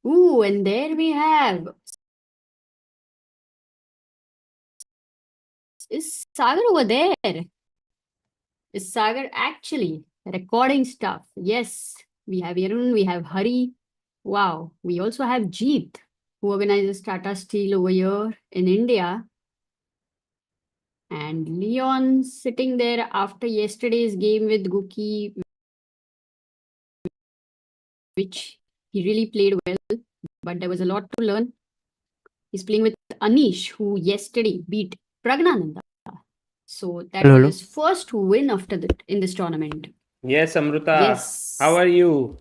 Ooh, and there we have. Is Sagar over there? Is Sagar actually recording stuff? Yes, we have Arun, we have Hari. Wow, we also have Jeet, who organizes Tata Steel over here in India. And Leon sitting there after yesterday's game with Guki, which he really played well, but there was a lot to learn. He's playing with Anish, who yesterday beat Praggnanandhaa. So that Hello, was hello. his first win after that in this tournament. Yes, Amruta. How Yes, are you?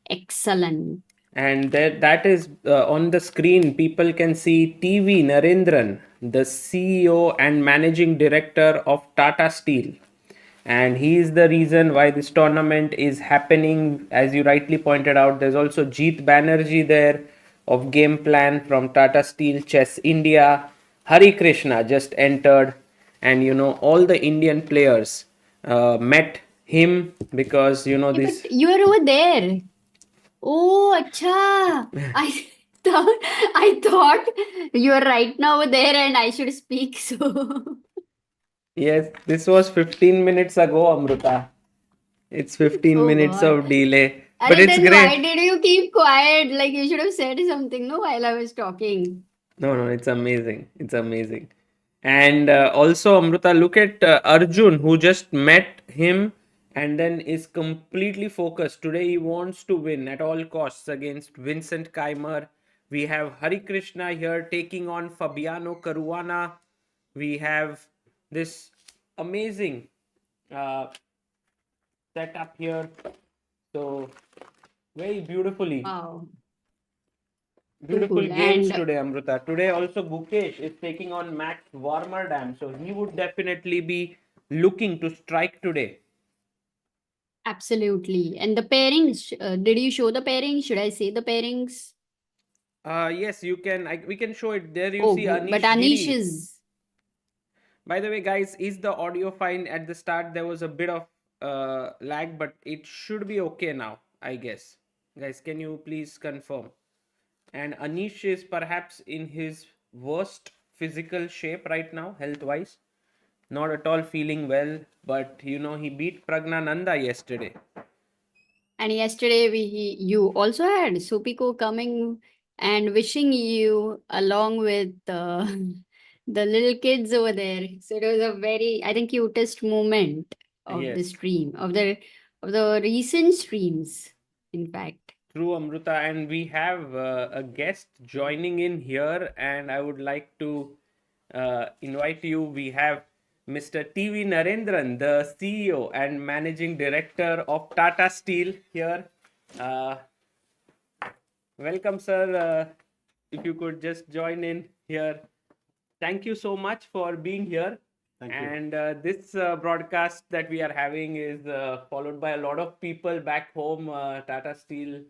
excellent. And that is on the screen. People can see TV Narendran, the CEO and managing director of Tata Steel. And he is the reason why this tournament is happening. As you rightly pointed out, there's also Jeet Banerjee there of Game Plan from Tata Steel Chess India. Harikrishna just entered, and all the Indian players met him because Hey, but this. you are over there. Oh, acha. I thought you are right now over there and I should speak. So, Yes, this was 15 minutes ago, Amruta. It's 15 oh minutes God. of delay, but Arey, it's then why great. did you keep quiet? Like you should have said something, no, while I was talking. No, no, it's amazing. It's amazing. And also, Amruta, look at Arjun, who just met him and then is completely focused. Today, he wants to win at all costs against Vincent Keymer. We have Harikrishna here taking on Fabiano Caruana. We have this amazing uh, setup here. So, very Wow, too beautiful cool. games And today, Amruta. Today also Gukesh is taking on Max Warmerdam, so he would definitely be looking to strike today. absolutely. And the pairings, did you show the pairings? Should I say the pairings? Yes, you can. We can show it there. You Oh, see but Anish Anish Giri. is. By the way, guys, is the audio fine? At the start, there was a bit of lag, but it should be okay now, I guess. Guys, can you please confirm? And Anish is perhaps in his worst physical shape right now, health wise. Not at all feeling well, but he beat Praggnanandhaa yesterday. And yesterday you also had Supiko coming and wishing you along with the little kids over there. So it was a very, I think, cutest moment of the Yes, stream, of the recent streams, in fact. true, Amruta. And we have a guest joining in here, and I would like to invite you. We have Mr. TV Narendran, the CEO and Managing Director of Tata Steel here. Uh, Welcome, sir. If you could just join in here. Thank you so much for being here. Thank you. And this broadcast that we are having is followed by a lot of people back home. Tata Steel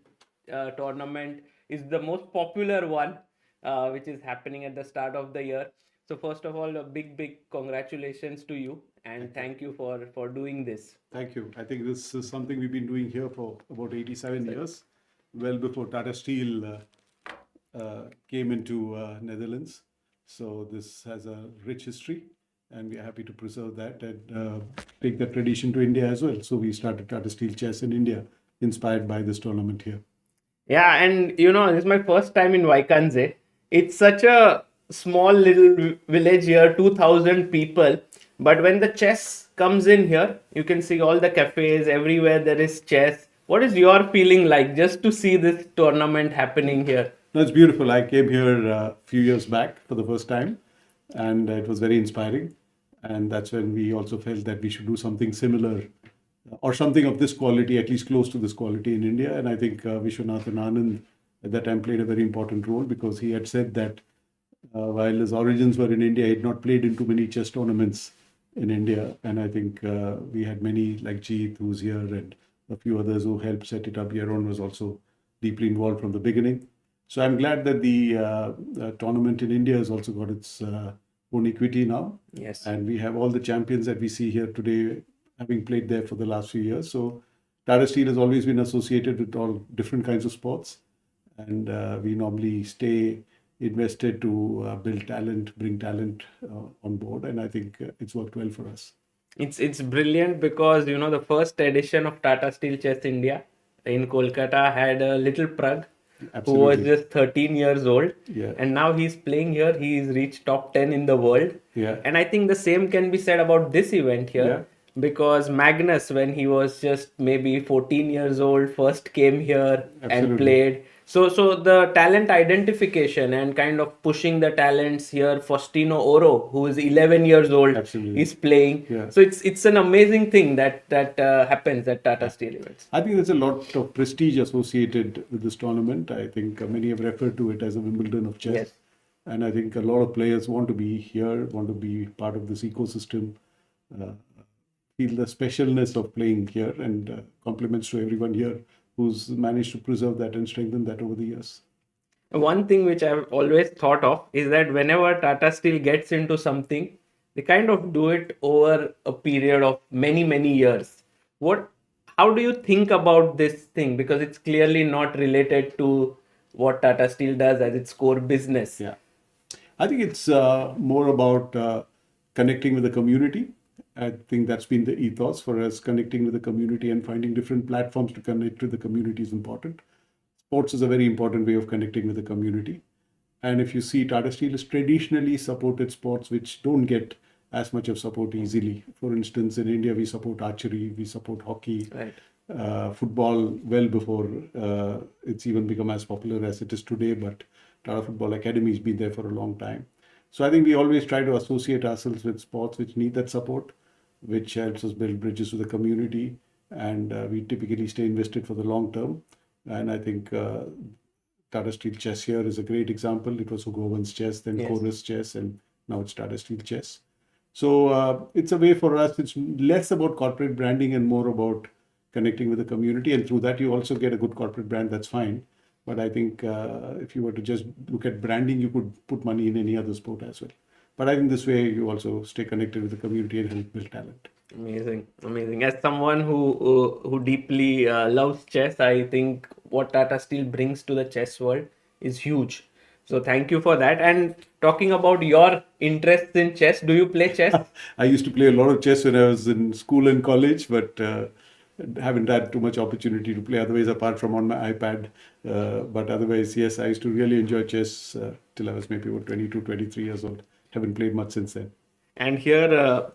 tournament is the most popular one, which is happening at the start of the year. So first of all, a big congratulations to you, and thank you for doing this. Thank you. I think this is something we've been doing here for about 87 years, well before Tata Steel came into Netherlands. So this has a rich history, and we are happy to preserve that and take that tradition to India as well. So we started Tata Steel Chess in India, inspired by this tournament here. Yeah, and this is my first time in Wijk Aan Zee. It's such a small little village here, 2,000 people. But when the chess comes in here, you can see all the cafes, everywhere there is chess. What is your feeling like just to see this tournament happening here? No, it's beautiful. I came here a few years back for the first time, and it was very inspiring. And that's when we also felt that we should do something similar or something of this quality, at least close to this quality in India. And I think Vishwanathan Anand at that time played a very important role because he had said that while his origins were in India, he had not played in too many chess tournaments in India. And I think we had many like Jeet, who's here, and a few others who helped set it up. Yaron was also deeply involved from the beginning. So I'm glad that the tournament in India has also got its own equity now. Yes. And we have all the champions that we see here today having played there for the last few years. So Tata Steel has always been associated with all different kinds of sports. and we normally stay invested to build talent, bring talent on board, and I think it's worked well for us. It's brilliant because the first edition of Tata Steel Chess India in Kolkata had a little Pragg who was Absolutely. just 13 years old, Yeah. and now he's playing here. He's reached top 10 in the world. Yeah. And I think the same can be said about this event here. Yeah. Because Magnus, when he was just maybe 14 years old, first came here and Absolutely. played. So the talent identification and kind of pushing the talents here. Faustino Oro, who is 11 years old, Absolutely. is playing. Yeah. So it's an amazing thing that happens at Tata Steel events. I think there's a lot of prestige associated with this tournament. I think many have referred to it as a Wimbledon of chess. Yes. And I think a lot of players want to be here, want to be part of this ecosystem, feel the specialness of playing here, and compliments to everyone here who's managed to preserve that and strengthen that over the years. One thing which I've always thought of is that whenever Tata Steel gets into something, they kind of do it over a period of many, many years. How do you think about this thing? Because it's clearly not related to what Tata Steel does as its core business. Yeah. I think it's more about connecting with the community. I think that's been the ethos for us. Connecting with the community and finding different platforms to connect with the community is important. Sports is a very important way of connecting with the community. And if you see, Tata Steel has traditionally supported sports which don't get as much of support easily. For instance, in India, we support archery, we support hockey, Right. football well before it's even become as popular as it is today. But Tata Football Academy has been there for a long time. So I think we always try to associate ourselves with sports which need that support, which helps us build bridges to the community, and we typically stay invested for the long term. And I think Tata Steel Chess here is a great example. It was Hugo Chess, then Yes. Chorus Chess, and now it's Tata Steel Chess. So it's a way for us. It's less about corporate branding and more about connecting with the community. And through that, you also get a good corporate brand. That's fine. But I think if you were to just look at branding, you could put money in any other sport as well. But I think this way you also stay connected with the community and help build talent. Amazing, amazing. As someone who deeply loves chess, I think what Tata Steel brings to the chess world is huge. So thank you for that. And talking about your interests in chess, do you play chess? I used to play a lot of chess when I was in school and college, but haven't had too much opportunity to play otherwise, apart from on my iPad. But otherwise, yes, I used to really enjoy chess till I was maybe about 22, 23 years old. Haven't played much since then. And here,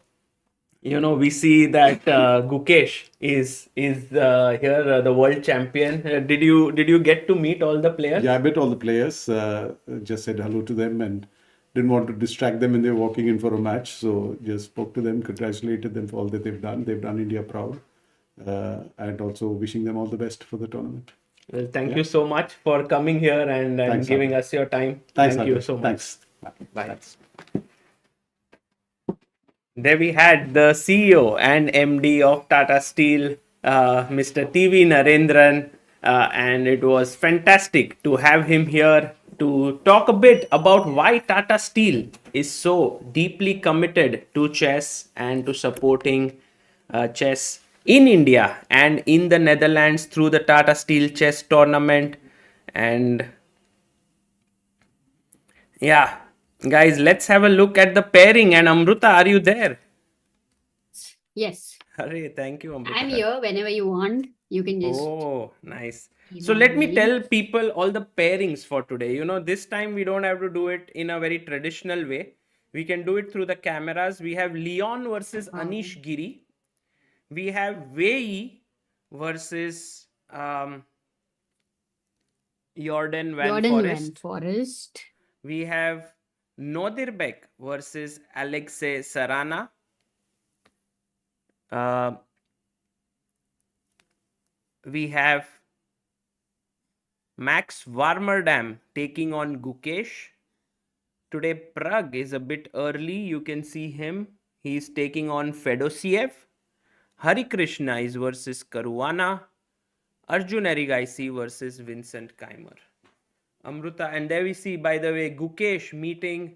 we see that Gukesh is here, the world champion. Did you get to meet all the players? Yeah, I met all the players, just said hello to them and didn't want to distract them when they were walking in for a match. So just spoke to them, congratulated them for all that they've done. They've done India proud, and also wishing them all the best for the tournament. Well, thank you so much for coming here and Thanks, giving Arjun. us your time. Thanks, Thank you Arjun. so much. Thanks. Bye. Thanks. There we had the CEO and MD of Tata Steel, Mr. TV Narendran, and it was fantastic to have him here to talk a bit about why Tata Steel is so deeply committed to chess and to supporting chess in India and in the Netherlands through the Tata Steel Chess Tournament. And yeah, guys, let's have a look at the pairing. And Amruta, are you there? Yes, Hooray, thank you, Amruta. I'm here whenever you want. You can just Oh, nice. You So know let me me. tell people all the pairings for today. This time we don't have to do it in a very traditional way. We can do it through the cameras. We have Leon versus Anish Giri. We have Wei Yi versus Jordan Van Jordan Van Forest. Forest. We have Nodirbek versus Alexey Sarana. We have Max Warmerdam taking on Gukesh. Today Pragg is a bit early. You can see him. He's taking on Fedoseev. Harikrishna is versus Caruana. Arjun Erigaisi versus Vincent Keymer. Amruta, and there we see, by the way, Gukesh meeting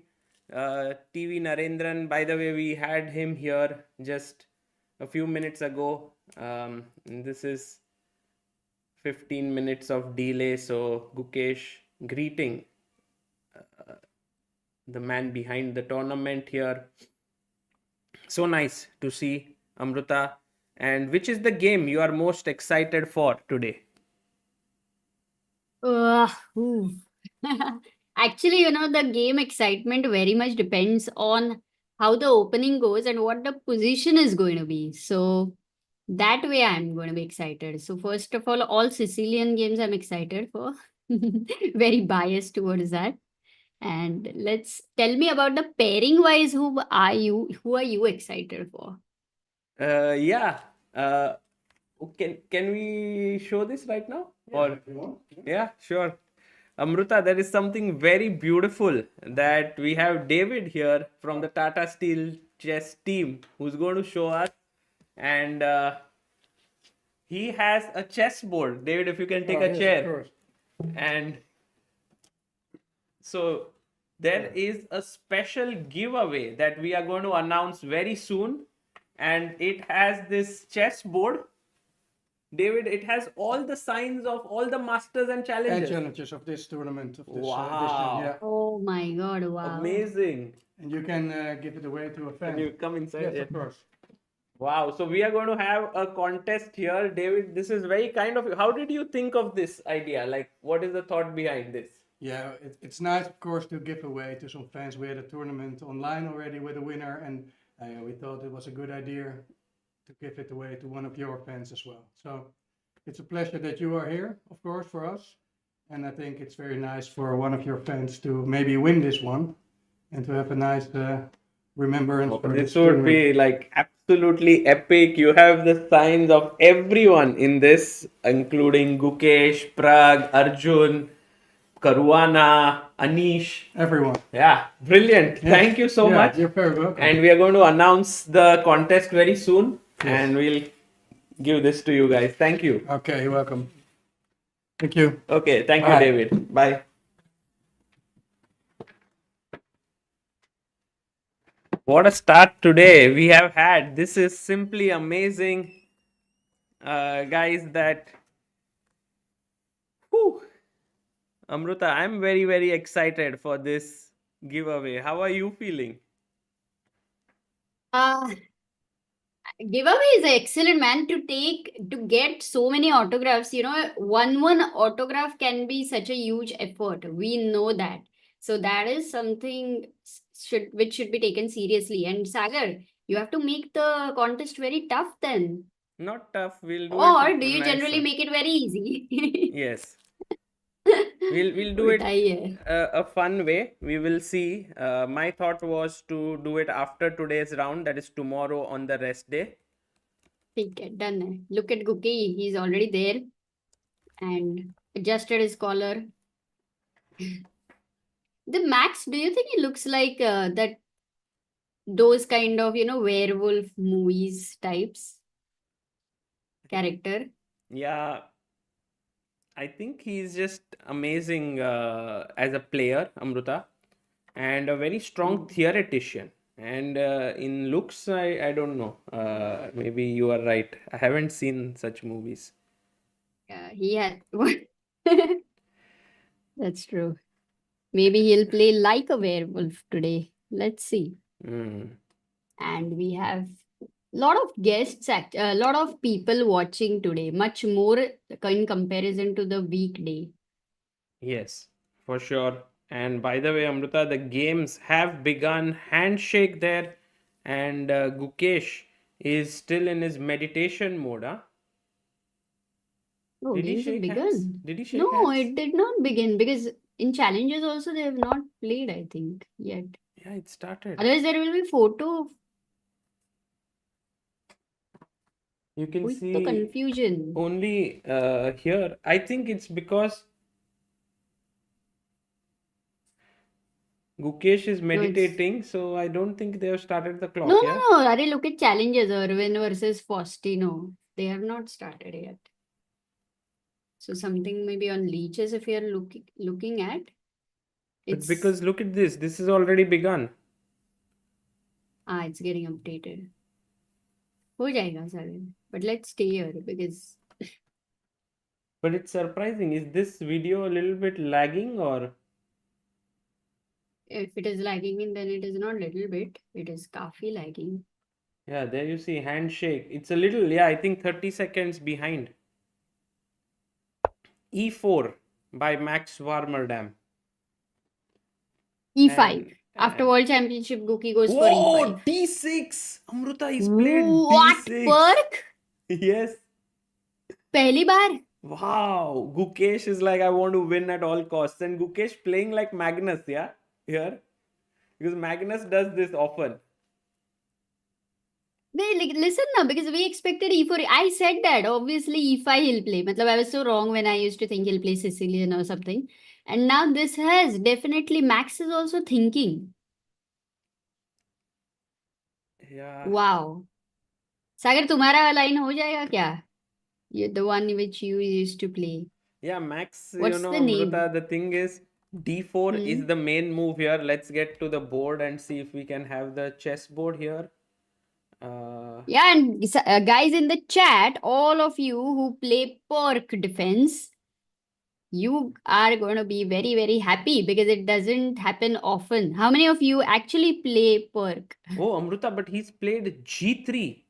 TV Narendran. By the way, we had him here just a few minutes ago. This is 15 minutes of delay. So Gukesh greeting the man behind the tournament here. So nice to see Amruta. And which is the game you are most excited for today? Ooh. Actually, the game excitement very much depends on how the opening goes and what the position is going to be. So that way I'm going to be excited. So first of all Sicilian games I'm excited for. Very biased towards that. And let's tell me about the pairing wise. Who are you excited for? Yeah. Uh, can we show this right now? Or If you want. yeah, sure. Amruta, there is something very beautiful that we have David here from the Tata Steel Chess team who's going to show us, and he has a chessboard. David, if you can take a Yes, of chair. course. And so there is a special giveaway that we are going to announce very soon, and it has this chessboard. David, it has all the signs of all the masters and And challenges. challenges of this tournament, of this Wow. edition. Yeah. Oh my God, wow. Amazing. And you can give it away to a fan. Can you come inside? Yes, Yeah. of course. Wow. So we are going to have a contest here. David, this is very kind of you. How did you think of this idea? Like, what is the thought behind this? Yeah, it's nice, of course, to give away to some fans. We had a tournament online already with a winner, and we thought it was a good idea to give it away to one of your fans as well. So it's a pleasure that you are here, of course, for us. And I think it's very nice for one of your fans to maybe win this one and to have a nice remembrance for This this would tournament. be like absolutely epic. You have the signs of everyone in this, including Gukesh, Pragg, Arjun, Caruana, Anish. Everyone. Yeah, brilliant. Yes. Thank you so Yeah, much. You're very welcome. And we are going to announce the contest very soon, and we'll give this to you guys. Thank you. Okay, you're welcome. Thank you. Okay, thank you, Bye. David. Bye. What a start today we have had. This is simply amazing, guys. That whew. Amruta, I'm very, very excited for this giveaway. How are you feeling? Giveaway is excellent, man. To get so many autographs, one autograph can be such a huge effort. We know that. So that is something which should be taken seriously. And Sagar, you have to make the contest very tough then. Not tough. We'll do Or it. do you generally make it very easy? Yes. We'll do it बताइए. a fun way. We will see. My thought was to do it after today's round, that is tomorrow on the rest day. ठीक है, done है. Look at Gukesh, he's already there and adjusted his collar. The Max, do you think he looks like that those kind of werewolf movies types character? Yeah, I think he's just amazing as a player, Amruta, and a very strong theoretician. And in looks, I don't know. Maybe you are right. I haven't seen such movies. He had That's true. Maybe he'll play like a werewolf today. Let's see. Mm. And we have lot of guests, a lot of people watching today, much more in comparison to the weekday. Yes, for sure. And by the way, Amruta, the games have begun. Handshake there, and Gukesh is still in his meditation mode. Huh? Oh, Did he games have shake hands? begun. Did he shake No, hands? it did not begin because in challenges also they have not played, I think, yet. Yeah, it started. Otherwise, there will be photo. You can With the see confusion. only here. I think it's because Gukesh is meditating, so I don't think they have started the clock. No, Yeah. no, no. Are look at challenges, Irwin versus Faustino. They have not started yet. So something maybe on leeches if you're looking at. But because look at this. This is already begun. It's getting updated. हो जाएगा, Sagar. But let's stay here because But it's surprising. Is this video a little bit lagging or? If it is lagging, then it is not little bit. It is kafi lagging. Yeah, there you see handshake. It's a little, yeah, I think 30 seconds behind. E4 by Max Warmerdam. E5. After and- World Championship, Guki goes for Whoa, E5. D6. Amruta, he's played What? D6. Perk? Yes. पहली बार? Wow. Gukesh is like, I want to win at all costs. And Gukesh playing like Magnus, yeah? Here. Because Magnus does this often. Wait, like, listen now, because we expected E4. I said that. Obviously, E5 he'll play. Matlab, I was so wrong when I used to think he'll play Sicilian or something. And now this has definitely Max is also thinking. Yeah. Wow. Sagar, तुम्हारा line हो जाएगा क्या? The one which you used to play. Yeah, Max, What's you know, the name? Amruta, the thing is, D4 is the main move here. Let's get to the board and see if we can have the chessboard here. Yeah, and guys in the chat, all of you who play Perk defense, you are going to be very, very happy because it doesn't happen often. How many of you actually play Perk? Oh, Amruta, but he's played G3.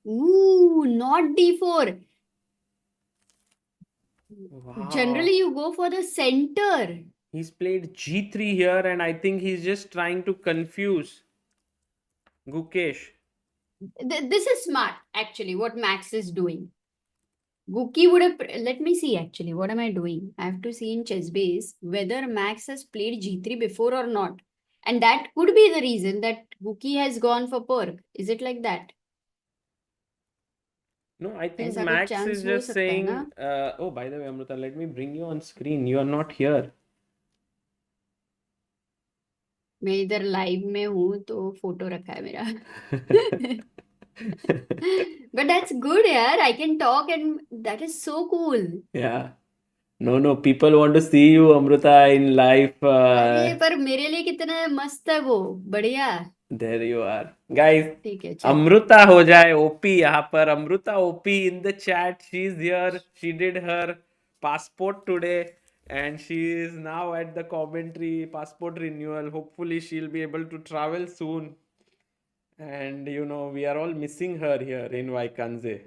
Ooh, not D4. Wow. Generally, you go for the center. He's played G3 here, and I think he's just trying to confuse Gukesh. This is smart, actually, what Max is doing. Guki would have. Let me see, actually. What am I doing? I have to see in ChessBase whether Max has played G3 before or not. And that could be the reason that Guki has gone for Perk. Is it like that? No, I think ऐसा कुछ Max chance is हो just सकता है saying, ना? oh, by the way, Amruta, let me bring you on screen. You are not here. मैं इधर live में हूँ तो फोटो रखा है मेरा. But that's good, yaar. I can talk and that is so cool. Yeah. No, people want to see you, Amruta, in life. अरे पर मेरे लिए कितना मस्त है वो. बढ़िया. There you are. Guys, ठीक है, चलो. Amruta हो जाए OP यहाँ पर. Amruta OP in the chat. She's here. She did her passport today. And she is now at the commentary passport renewal. Hopefully she'll be able to travel soon. And you know, we are all missing her here in Wijk Aan Zee.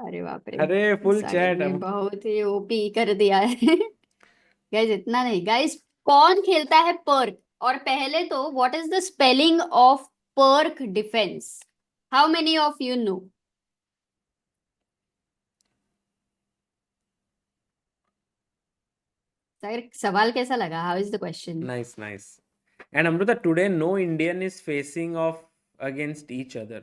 अरे बाप रे. अरे full सागर chat. ने बहुत ही OP कर दिया है. Guys इतना नहीं. गाइस कौन खेलता है पर्क? और पहले तो what is the spelling of perk defence? How many of you know? Sagar सवाल कैसा लगा? How is the question? Nice. And Amruta, today no Indian is facing off against each other.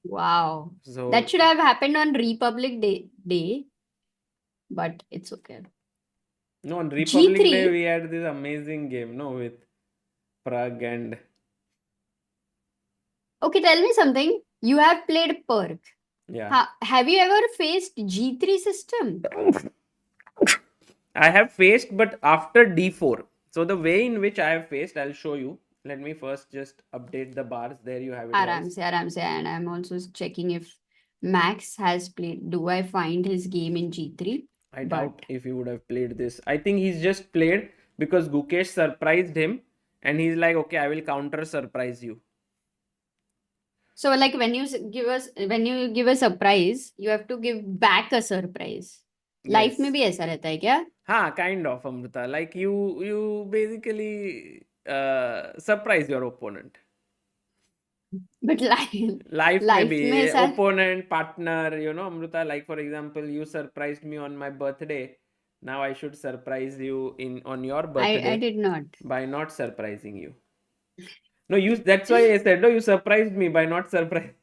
Wow. So That should have happened on Republic Day, but it's okay. no, on Republic G3. Day we had this amazing game, no, with Pragg and Okay, tell me something. You have played Perk. yeah. Have you ever faced G3 system? I have faced, but after D4. So the way in which I have faced, I'll show you. Let me first just update the bars. There you have it. guys. Aram se. And I'm also checking if Max has played. Do I find his game in G3? I doubt if he would have played this. I think he's just played because Gukesh surprised him, and he's like, okay, I will counter surprise you. So like when you give a surprise, you have to give back a surprise. Life में भी ऐसा रहता है क्या? हाँ, kind of, Amruta. Like you basically surprise your opponent. But life Life में maybe ऐसा opponent, partner, you know, Amruta, like for example, you surprised me on my birthday. Now I should surprise you on your birthday I did not. by not surprising you. No, that's why I said, no, you surprised me by not surprising.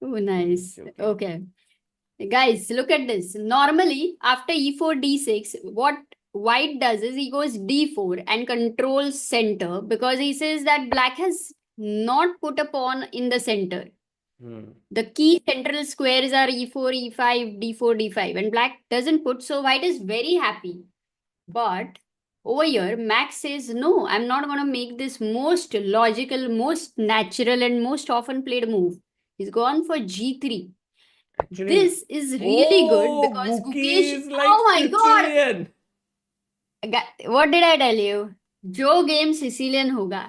Oh, nice. Okay. Okay. Guys, look at this. Normally, after e4, d6, what white does is he goes d4 and controls center because he says that black has not put a pawn in the center. The key central squares are e4, e5, d4, d5, and black doesn't put, so white is very happy. But Over here, Max says, no, I'm not going to make this most logical, most natural, and most often played move. He's gone for G3. Actually, This is really good oh, because Gukesh Gukesh, is like oh my god, Sicilian. what did I tell you? जो game Sicilian होगा,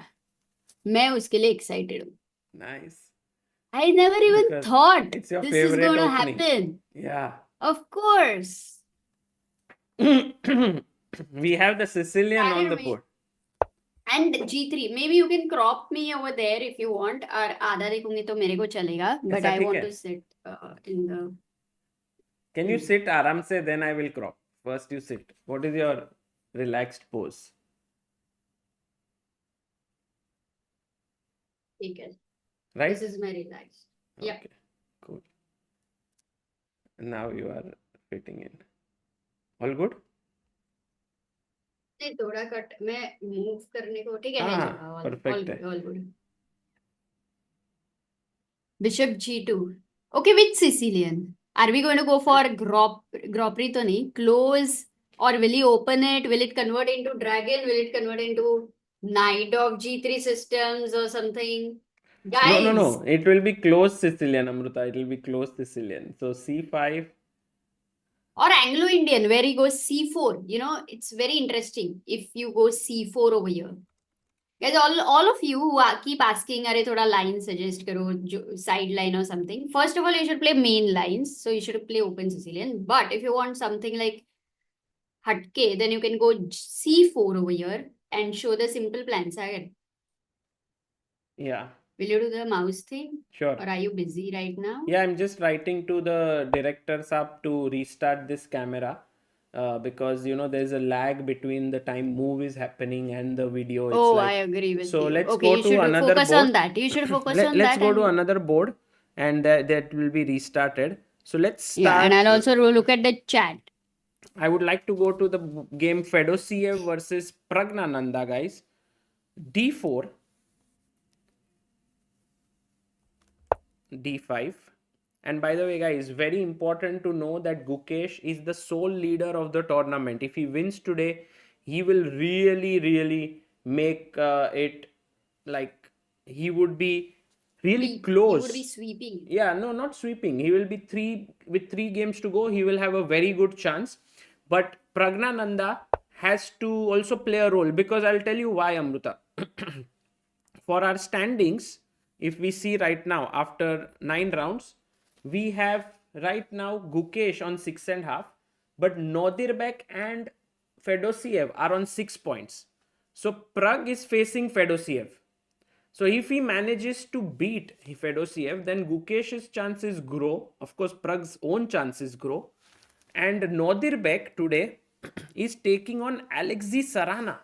मैं उसके लिए excited हूँ. Nice. I never even Because thought it's your this is favorite gonna opening. happen. Yeah. Of course. We have the Sicilian on the board. And G3. Maybe you can crop me over there if you want. और आधा देखूंगी तो मेरे को चलेगा. But ऐसा I ठीक want है? to sit in the. Can you sit आराम से? Then I will crop. First you sit. What is your relaxed pose? ठीक है. Right? This is my relaxed. Yeah. Okay. Cool. Now you are fitting in. All good? नहीं थोड़ा cut मैं move करने को ठीक है है हाँ, जगह all perfect good, है. all good. Bishop G2. Okay, which Sicilian? Are we going to go for Gropri to nahi? Close, or will he open it? Will it convert into dragon? Will it convert into knight of G3 systems or something? Guys, No. It will be close Sicilian, Amruta. It will be close Sicilian. So C5. or Anglo-Indian where he goes C4. You know, it's very interesting if you go C4 over here. Guys, all of you who keep asking, "Arey, thoda line suggest karo, side line or something." First of all, you should play main lines, so you should play open Sicilian. But if you want something like hatke, then you can go C4 over here and show the simple plan. Sagar, Yeah, will you do the mouse thing, sure. or are you busy right now? Yeah, I'm just writing to the directors up to restart this camera because there's a lag between the time move is happening and the video. It's Oh, like, I agree with so you. let's Okay, go you to should another focus board. on that. You should focus on Let's that. go to and- another board and that will be restarted. So let's start. Yeah, and I'll also look at the chat. I would like to go to the game Fedoseev versus Praggnanandhaa, guys. D4, D5. And by the way, guys, very important to know that Gukesh is the sole leader of the tournament. If he wins today, he will really make it like he would be really close. He would be sweeping. Yeah, no, not sweeping. He will be with three games to go. He will have a very good chance. But Praggnanandhaa has to also play a role because I'll tell you why, Amruta. For our standings, if we see right now after 9 rounds, we have right now Gukesh on 6.5, but Nodirbek and Fedoseev are on 6 points. So Pragg is facing Fedoseev. So if he manages to beat Fedoseev, then Gukesh's chances grow. Of course, Pragg's own chances grow. And Nodirbek today is taking on Alexey Sarana,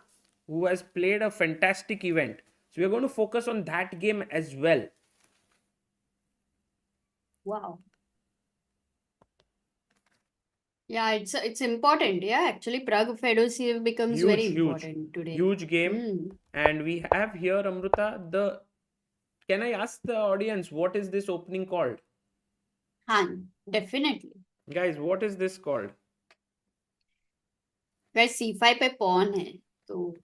who has played a fantastic event. So we are going to focus on that game as well. Wow. Yeah, it's important. Yeah, actually, Pragg Fedoseev becomes very important today. Huge game. And we have here, Amruta, can I ask the audience, what is this opening called? Han, definitely. Guys, what is this called? Guys, C5 पे pawn है, तो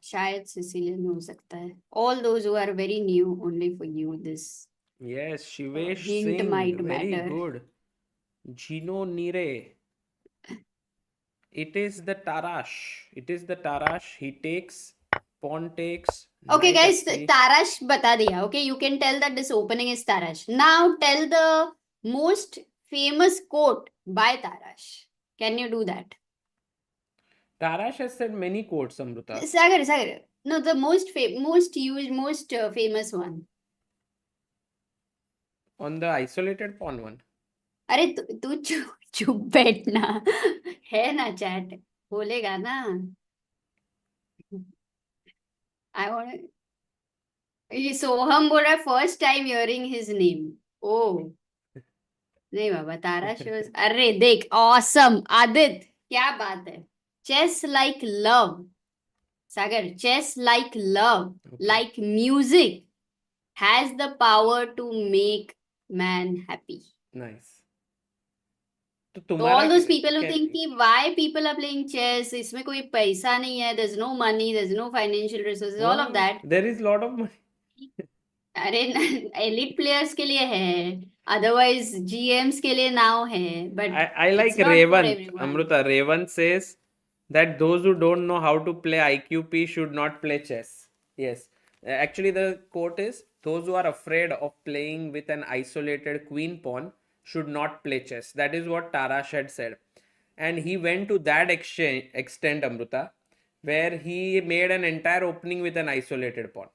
शायद Sicilian हो सकता है. All those who are very new, only for you, this Yes, Shivesh hint Singh, might very matter. good. Gino Nire. It is the Tarash. He takes, pawn takes. Okay, knight guys, f3. Tarash bata diya. Okay, you can tell that this opening is Tarash. Now tell the most famous quote by Tarash. Can you do that? Tarash has said many quotes, Amruta. Sagar. No, the most used, most famous one. On the isolated pawn one. अरे तू चुप बैठना है ना chat बोलेगा ना I want ये सोहम बोल रहा है first time hearing his name ओ नहीं बाबा तारा शोज अरे देख ऑसम आदित्य क्या बात है chess like love Sagar chess like love like music has the power to make man happy. Nice. तो So तुम्हारा all those people who क्या- think कि why people are playing chess, इसमें कोई पैसा नहीं है, there's no money, there's no financial resources, all of that. There is lot of money. अरे elite players के लिए है, otherwise GMs के लिए now है, but I like it's not for Revant. everyone. Amruta, Revant says that those who don't know how to play IQP should not play chess. Yes. Actually, the quote is those who are afraid of playing with an isolated queen pawn should not play chess. That is what Tarash had said. And he went to that extent, Amruta, where he made an entire opening with an isolated pawn.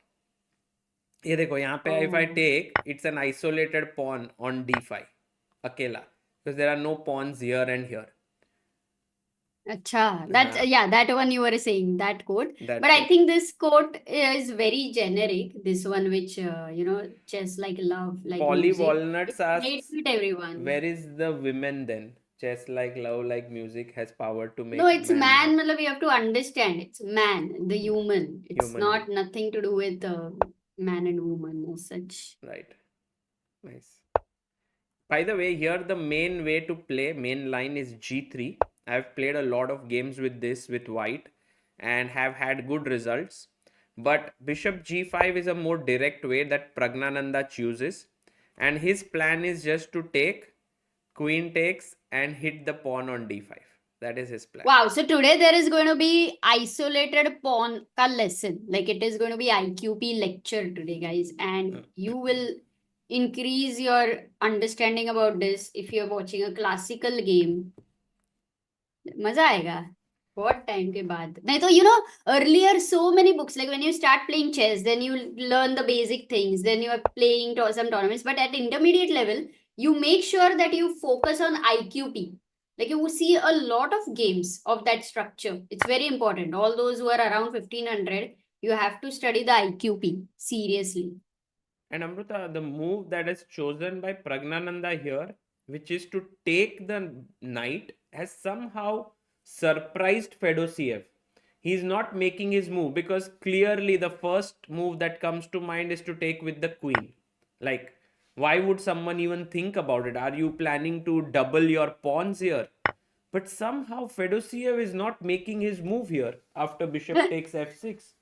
ये देखो यहाँ पे if I take it's an isolated pawn on d5 अकेला because there are no pawns here and here. Acha, that's yeah, that one you were saying, that quote. That But I quote. think this quote is very generic. This one, which chess like love, like Polly music. Walnuts It relates asks, with everyone. where is the women then? Chess like love like music has power to make No, it's man. happy. Matlab, you have to understand. It's man, the human. It's Human not nothing to do with man and woman as such. Right. Nice. By the way, here the main way to play, main line is g3. I've played a lot of games with this with white and have had good results. But bishop g5 is a more direct way that Praggnanandhaa chooses. And his plan is just to take, queen takes and hit the pawn on d5. That is his plan. Wow, so today there is going to be isolated pawn ka lesson. Like it is going to be IQP lecture today, guys. And you will increase your understanding about this if you're watching a classical game. मजा आएगा बहुत time के बाद नहीं तो earlier so many books, like when you start playing chess, then you learn the basic things, then you are playing some tournaments, but at intermediate level you make sure that you focus on IQP. Like you see a lot of games of that structure. It's very important. All those who are around 1500, you have to study the IQP seriously. And Amruta, the move that is chosen by Praggnanandhaa here, which is to take the knight, has somehow surprised Fedoseev. He's not making his move because clearly the first move that comes to mind is to take with the queen. Like, why would someone even think about it? Are you planning to double your pawns here? But somehow Fedoseev is not making his move here after bishop takes f6.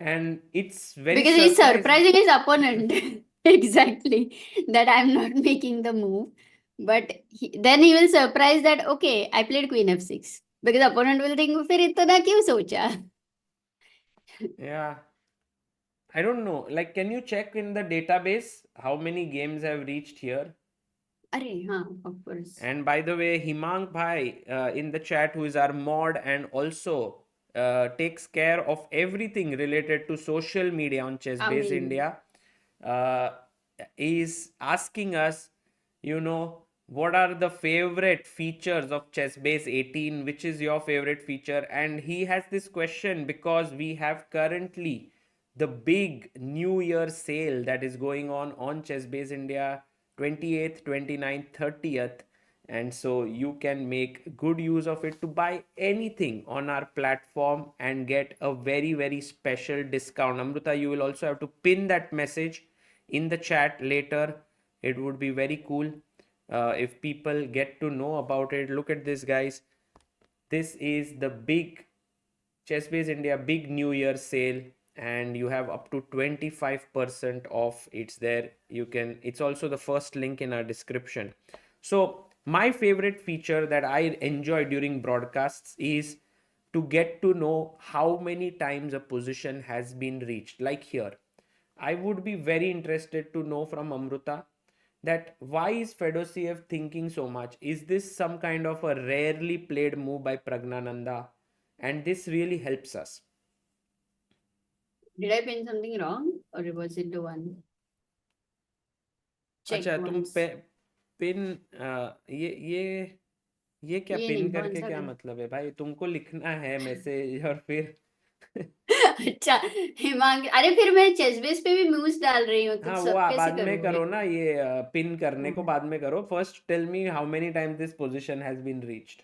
And it's very because he's surprising his opponent. Exactly, that I'm not making the move. But then he will surprise that, okay, I played queen f6. Because opponent will think, फिर इतना क्यों सोचा? Yeah. I don't know. Like, can you check in the database how many games have reached here? Arey, haan, of course. And by the way, Himang Bhai in the chat, who is our mod and also takes care of everything related to social media on ChessBase India, is asking us, what are the favorite features of ChessBase 18? Which is your favorite feature? And he has this question because we have currently the big New Year sale that is going on ChessBase India 28th, 29th, 30th. And so you can make good use of it to buy anything on our platform and get a very, very special discount. Amruta, you will also have to pin that message in the chat later. It would be very cool if people get to know about it. Look at this, guys. This is the big ChessBase India big New Year sale, and you have up to 25% off. It's there. It's also the first link in our description. So my favorite feature that I enjoy during broadcasts is to get to know how many times a position has been reached. Like here, I would be very interested to know from Amruta that why is Fedoseev thinking so much? Is this some kind of a rarely played move by Praggnanandhaa? And this really helps us. Did I pin something wrong, or was it the one? Check अच्छा once. तुम pin ये क्या ये pin नहीं, करके कौन सा क्या पिन? मतलब है भाई? तुमको लिखना है मैसेज और फिर अच्छा हिमांग, अरे फिर मैं चेसबेस पे भी मूव्स डाल रही हूँ, तो हाँ वो सब कैसे बाद में करूँ? करो ना, ये पिन करने को हाँ। बाद में करो. First tell me how many times this position has been reached.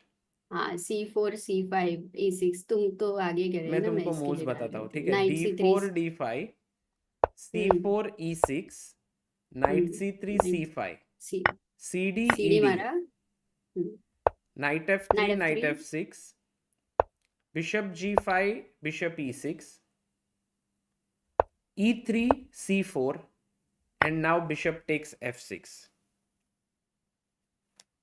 हाँ, C4, C5, A6, तुम तो आगे करे मैं ना, मैं तुमको इसके मूव्स लिए डाल बताता रही हूँ, थी. ठीक है? Knight D4 C3, D5, C4 E6, Knight C3 C5, C, CD CD ED, मारा, Knight f3, Knight knight f3. f6, bishop g5, bishop e6, e3, c4, and now bishop takes f6.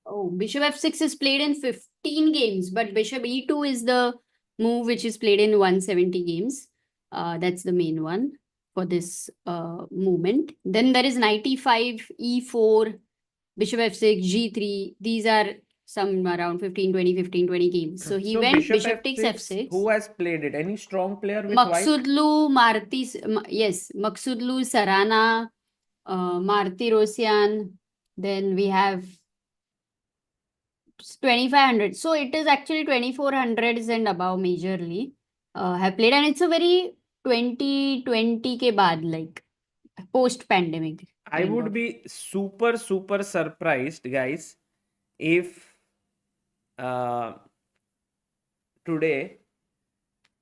Oh, bishop f6 is played in 15 games, but bishop e2 is the move which is played in 170 games. That's the main one for this movement. Then there is knight e5, e4, bishop f6, g3. These are some around 15, 20, 15, 20 games. So he went bishop takes f6. Who has played it? Any strong player with white? Maksudlu, yes, Maksudlu, Sarana, Marti Rosian. Then we have 2500. So it is actually 2400s and above majorly have played, and it's a very 2020 ke baad, like post pandemic. I would be super surprised, guys, if today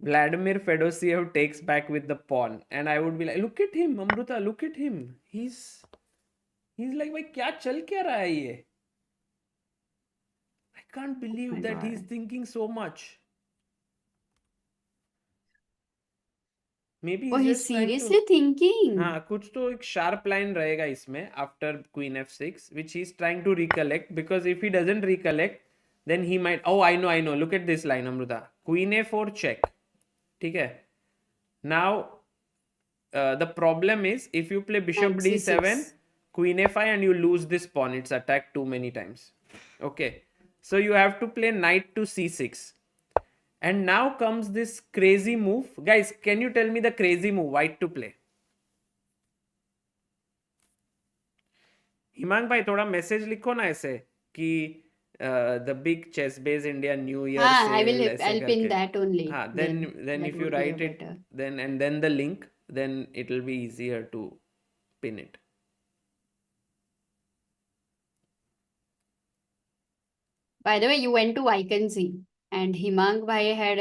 Vladimir Fedoseev takes back with the pawn, and I would be like, look at him, Amruta, look at him. He's like, भाई क्या चल क्या रहा है ये? I can't believe that he's thinking so much. Maybe he's seriously thinking. हाँ, कुछ तो एक sharp line रहेगा इसमें after queen f6, which he's trying to recollect, because if he doesn't recollect, then he might. Oh, I know. Look at this line, Amruta. Queen a4 check. ठीक है. Now, the problem is if you play bishop d7, queen a5, and you lose this pawn, it's attacked too many times. Okay. So you have to play knight to c6. And now comes this crazy move. Guys, can you tell me the crazy move white to play? Himang भाई थोड़ा message लिखो ना ऐसे कि the big ChessBase India New Year sale. I'll pin that only. Then if you write it, then the link, then it will be easier to pin it. By the way, you went to Wijk Aan Zee, and Himang Bhai had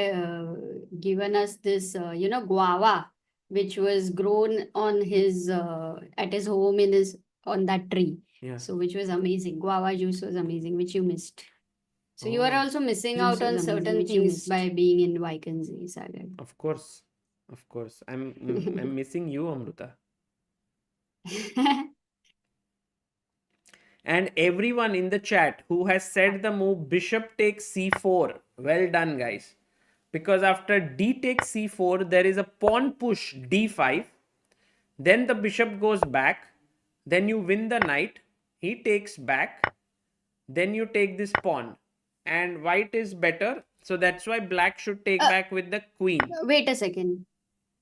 given us this, guava, which was grown on his at his home on that tree. Yeah. So which was amazing. Guava juice was amazing, which you missed. So you are also missing out on certain things by being in Wijk Aan Zee, Sagar. Of course. I'm missing you, Amruta. And everyone in the chat who has said the move bishop takes c4, well done, guys. Because after d takes c4, there is a pawn push d5. Then the bishop goes back. Then you win the knight. He takes back. Then you take this pawn. And white is better. So that's why black should take back with the queen. Wait a second.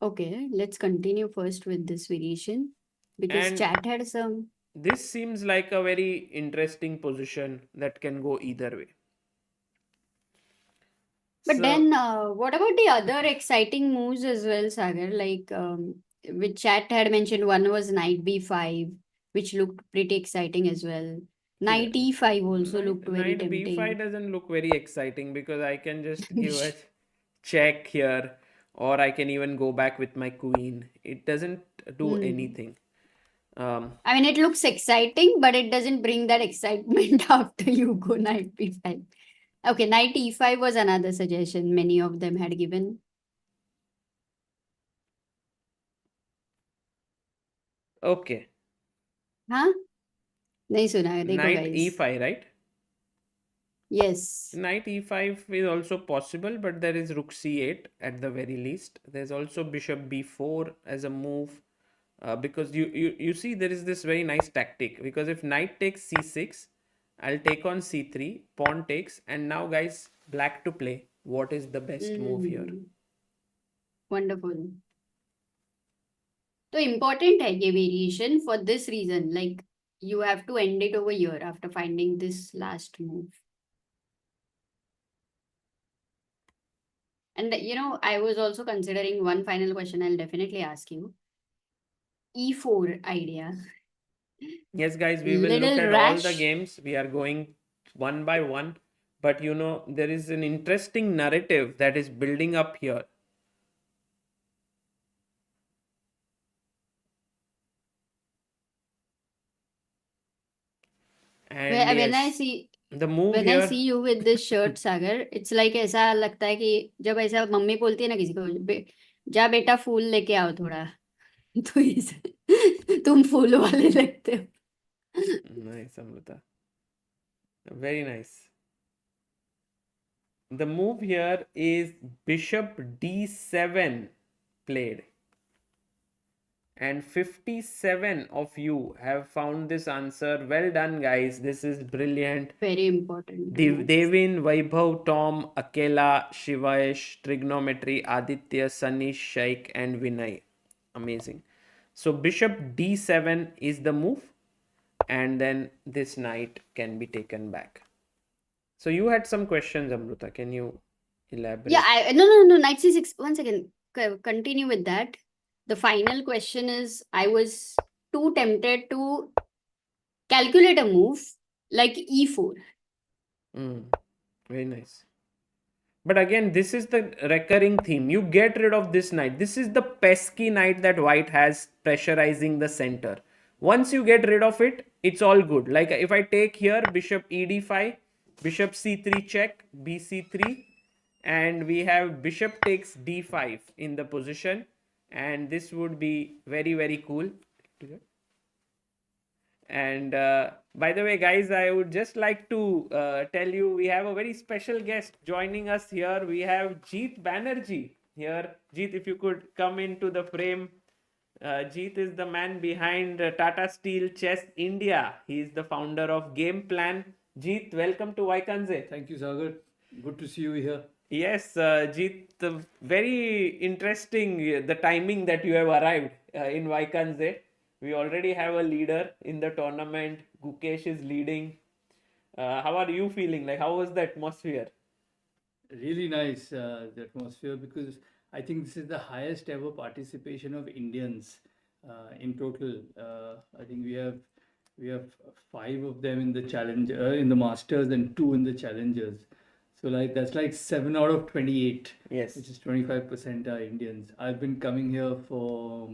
Okay, let's continue first with this variation. Because chat had some... This seems like a very interesting position that can go either way. But then, what about the other exciting moves as well, Sagar? Like, which chat had mentioned, one was knight b5, which looked pretty exciting as well. Knight e5 also looked very tempting. Knight b5 doesn't look very exciting because I can just give a check here, or I can even go back with my queen. It doesn't do anything. I mean, it looks exciting, but it doesn't bring that excitement after you go knight b5. Okay, knight e5 was another suggestion many of them had given. Okay. Huh? Nahi suna, dekho Knight guys. e5, right? Yes. Knight e5 is also possible, but there is rook c8 at the very least. There's also bishop b4 as a move. Because you see there is this very nice tactic, because if knight takes c6, I'll take on c3, pawn takes, and now guys, black to play. What is the best move here? Wonderful. So important hai ye variation for this reason, like you have to end it over here after finding this last move. And I was also considering one final question I'll definitely ask you. E4 idea. Yes, guys, we will look at all the games. We are going one by one. But there is an interesting narrative that is building up here. And when I see The move When I here, see you with this shirt, Sagar, it's like ऐसा लगता है कि जब ऐसा mummy बोलती है ना किसी को जा बेटा फूल लेके आओ थोड़ा तो तुम फूल वाले लगते हो. nice, Amruta. Very nice. The move here is bishop d7 played. And 57 of you have found this answer. Well done, guys. This is brilliant. Very important. Devin, Vaibhav, Tom, Akela, Shivash, Trigonometry, Aditya, Sanish, Shaikh, and Vinay. Amazing. So bishop d7 is the move, and then this knight can be taken back. So you had some questions, Amruta. Can you elaborate? Yeah, no. Knight c6. One second. Continue with that. The final question is, I was too tempted to calculate a move like e4. Very nice. But again, this is the recurring theme. You get rid of this knight. This is the pesky knight that white has pressurizing the center. Once you get rid of it, it's all good. Like if I take here bishop ed5, bishop c3 check, bc3, and we have bishop takes d5 in the position, and this would be very, very cool. And by the way, guys, I would just like to tell you we have a very special guest joining us here. We have Jeet Banerjee here. Jeet, if you could come into the frame. Jeet is the man behind Tata Steel Chess India. He is the founder of Game Plan. Jeet, welcome to Wijk Aan Zee. Thank you, Sagar. Good to see you here. Yes, Jeet, very interesting the timing that you have arrived in Wijk Aan Zee. We already have a leader in the tournament. Gukesh is leading. How are you feeling? Like, how was the atmosphere? Really nice, the atmosphere, because I think this is the highest ever participation of Indians in total. I think we have 5 of them in the challenge, in the Masters, and 2 in the Challengers. So that's like 7 out of 28. Yes. Which is 25% are Indians. I've been coming here for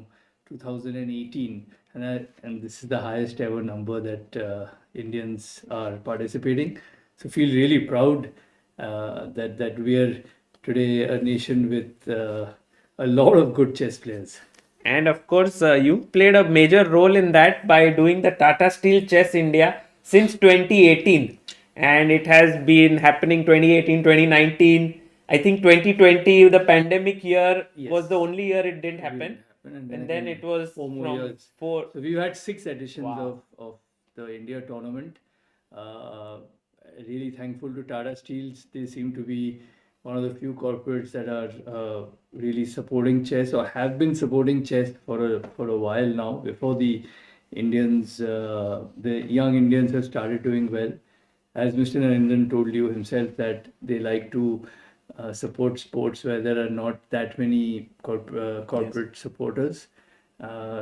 2018, and this is the highest ever number that Indians are participating. So feel really proud that we are today a nation with a lot of good chess players. And of course, you played a major role in that by doing the Tata Steel Chess India since 2018. And it has been happening 2018, 2019. I think 2020, the pandemic year, was the only year it didn't happen. And then it was 4 more years. 4. So we've had 6 editions Wow. of the India tournament. Really thankful to Tata Steels. They seem to be one of the few corporates that are really supporting chess, or have been supporting chess for a while now. Before the Indians, the young Indians have started doing well. As Mr. Narendran told you himself, that they like to support sports where there are not that many corporate supporters.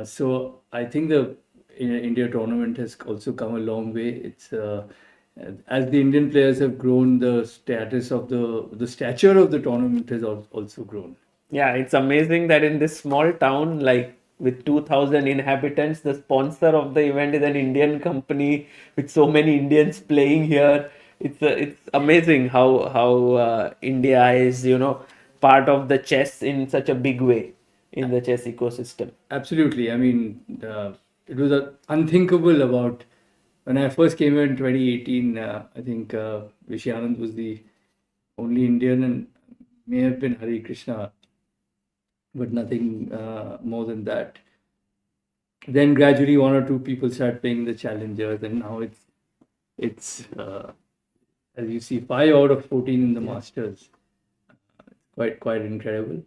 So I think the India tournament has also come a long way. It's as the Indian players have grown, the status of the stature of the tournament has also grown. Yeah, it's amazing that in this small town, like with 2,000 inhabitants, the sponsor of the event is an Indian company with so many Indians playing here. It's amazing how India is, part of the chess in such a big way in the chess ecosystem. Absolutely. I mean, it was unthinkable about when I first came here in 2018. I think Vishy was the only Indian, and may have been Harikrishna, but nothing more than that. Then gradually 1 or 2 people start playing the challengers, and now it's as you see, 5 out of 14 in the Masters. Quite incredible.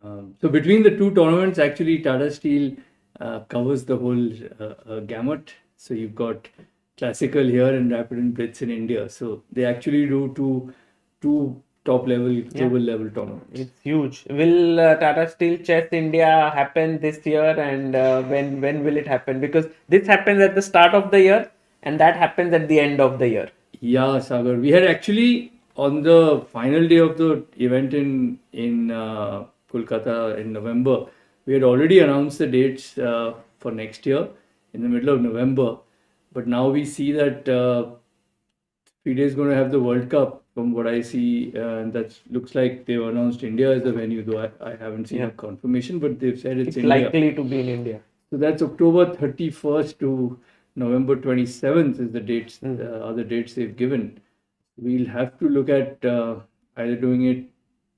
So between the 2 tournaments, actually Tata Steel covers the whole gamut. So you've got classical here and rapid and blitz in India. So they actually do two top level, global level tournaments. It's huge. Will Tata Steel Chess India happen this year, and when will it happen? Because this happens at the start of the year and that happens at the end of the year. Yeah, Sagar. We had actually, on the final day of the event in Kolkata in November, we had already announced the dates for next year in the middle of November. But now we see that FIDE is going to have the World Cup, from what I see, and that looks like they've announced India as the venue, though I haven't seen a confirmation, but they've said it's India. Likely to be in India. So that's October 31st to November 27th is the dates, are the dates they've given. We'll have to look at either doing it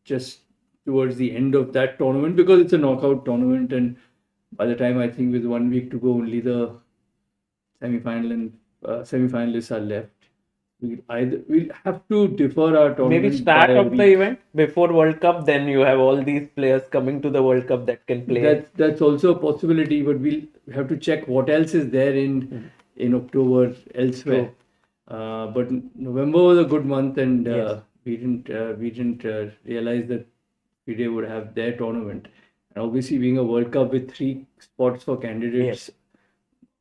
just towards the end of that tournament, because it's a knockout tournament, and by the time, I think with 1 week to go, only the semi-final and semi-finalists are left. We'll have to defer our tournament. Maybe start by a of the week. event before World Cup, then you have all these players coming to the World Cup that can play. That's also a possibility, but we'll have to check what else is there in October elsewhere. But November was a good month, and we didn't realize that FIDE would have their tournament. And obviously, being a World Cup with 3 spots for candidates,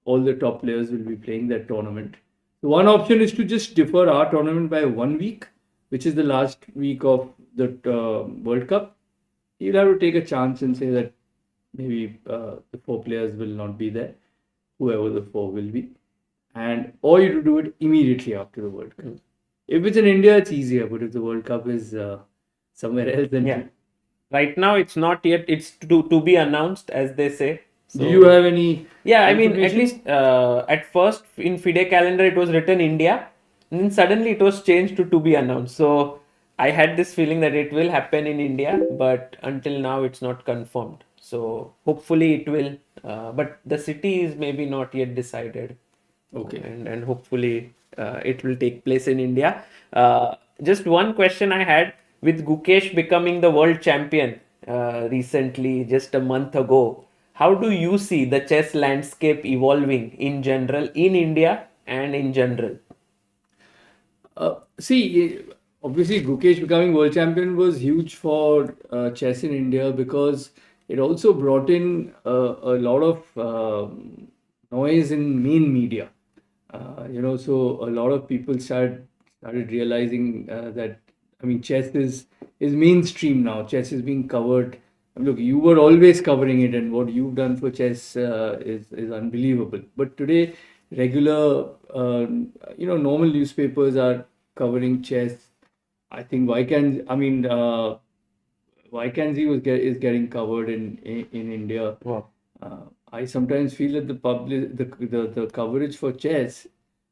all the top players will be playing that tournament. So one option is to just defer our tournament by 1 week, which is the last week of the World Cup. You'll have to take a chance and say that maybe the 4 players will not be there, whoever the 4 will be, or you to do it immediately after the World Cup. If it's in India, it's easier, but if the World Cup is somewhere else, then right now it's not yet. It's to be announced, as they say. So, do you have any? Yeah, I mean, at least at first in FIDE calendar it was written India, and then suddenly it was changed to be announced. So I had this feeling that it will happen in India, but until now it's not confirmed. So hopefully it will. But the city is maybe not yet decided. Okay. And hopefully it will take place in India. Just one question I had, with Gukesh becoming the world champion recently, just a month ago. How do you see the chess landscape evolving in general in India and in general? See, obviously Gukesh becoming world champion was huge for chess in India, because it also brought in a lot of noise in main media. So a lot of people started realizing that, I mean, chess is mainstream now. Chess is being covered. Look, you were always covering it, and what you've done for chess is unbelievable. But today, regular, normal newspapers are covering chess. I think Wijk Aan Zee is getting covered in India. Wow. I sometimes feel that the coverage for chess,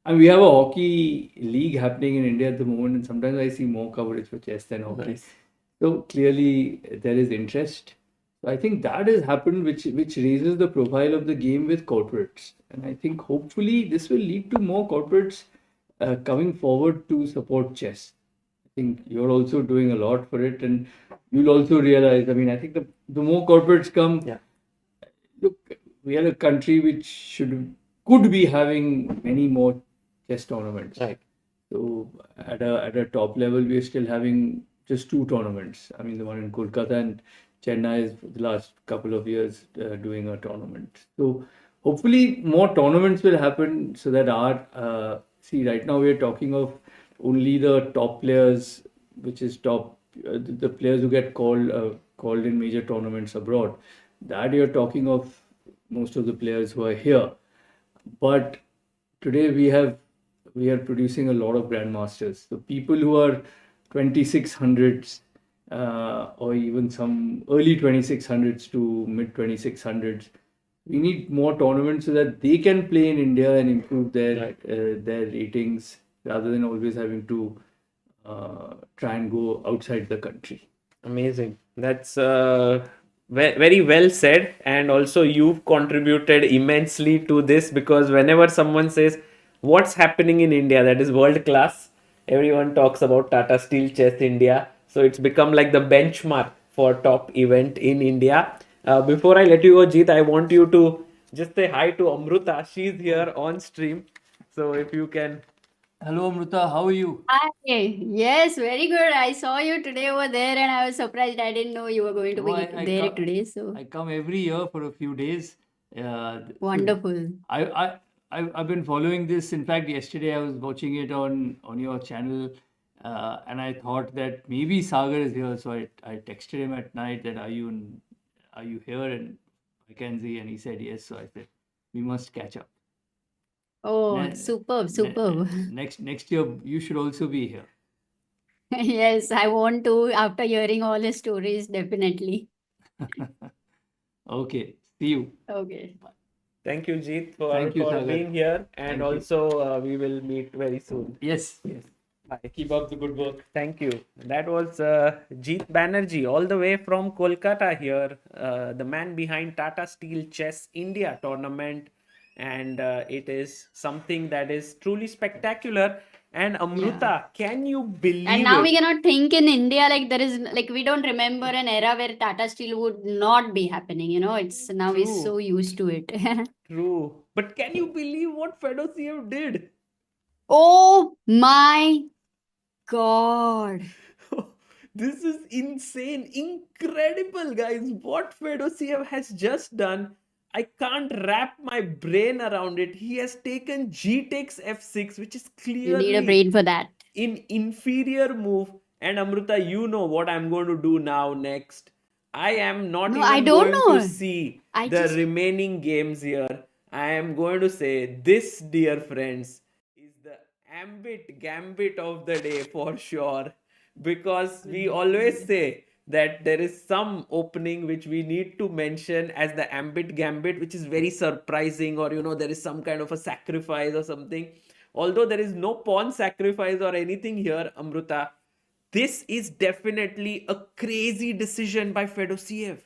and we have a hockey league happening in India at the moment, and sometimes I see more coverage for chess than hockey. Nice. So clearly there is interest. So I think that has happened, which raises the profile of the game with corporates, and I think hopefully this will lead to more corporates coming forward to support chess. I think you're also doing a lot for it, and you'll also realize. I mean, I think the more corporates come, look, we are a country which could be having many more chess tournaments. Right. So at a top level, we are still having just 2 tournaments. I mean, the one in Kolkata and Chennai is for the last couple of years doing a tournament. So hopefully more tournaments will happen, so that right now we are talking of only the top players, which is the players who get called in major tournaments abroad. That you're talking of most of the players who are here. But today we are producing a lot of grandmasters. So people who are 2600s or even some early 2600s to mid 2600s, we need more tournaments so that they can play in India and improve their ratings, rather than always having to try and go outside the country. Amazing. That's very well said. And also you've contributed immensely to this, because whenever someone says what's happening in India that is world class, everyone talks about Tata Steel Chess India. So it's become like the benchmark for top event in India. Before I let you go, Jeet, I want you to just say hi to Amruta. She's here on stream. So if you can. Hello, Amruta. How are you? Hi. Yes, very good. I saw you today over there, and I was surprised. I didn't know you were going to be there today. So I come every year for a few days. wonderful. I've been following this. In fact, yesterday I was watching it on your channel, and I thought that maybe Sagar is here. So I texted him at night that are you here, and Wijk Aan Zee, and he said yes. So I said we must catch up. Oh, Ne- superb, ne- superb. next year you should also be here. Yes, I want to after hearing all the stories, definitely. Okay, see you. Okay. Thank you, Jeet, for, Thank you, for Sagar. being here. And Thank you. also, we will meet very soon. Yes. Bye. Keep up the good work. Thank you. That was Jeet Banerjee, all the way from Kolkata here, the man behind Tata Steel Chess India tournament. And it is something that is truly spectacular. And Amruta, can you believe And now it? we cannot think in India like there is like we don't remember an era where Tata Steel would not be happening. It's now we're True. so used to it. True. But can you believe what Fedoseev did? Oh my God. This is insane, incredible, guys. What Fedoseev has just done, I can't wrap my brain around it. He has taken G takes F6, which is You need a clearly brain for that. in inferior move. And Amruta, you know what I'm going to do now next. I am not No, even I don't going know. to see I the just- remaining games here. I am going to say this, dear friends, is the gambit of the day for sure. Because we always say that there is some opening which we need to mention as the gambit, which is very surprising, or there is some kind of a sacrifice or something. Although there is no pawn sacrifice or anything here, Amruta, this is definitely a crazy decision by Fedoseev.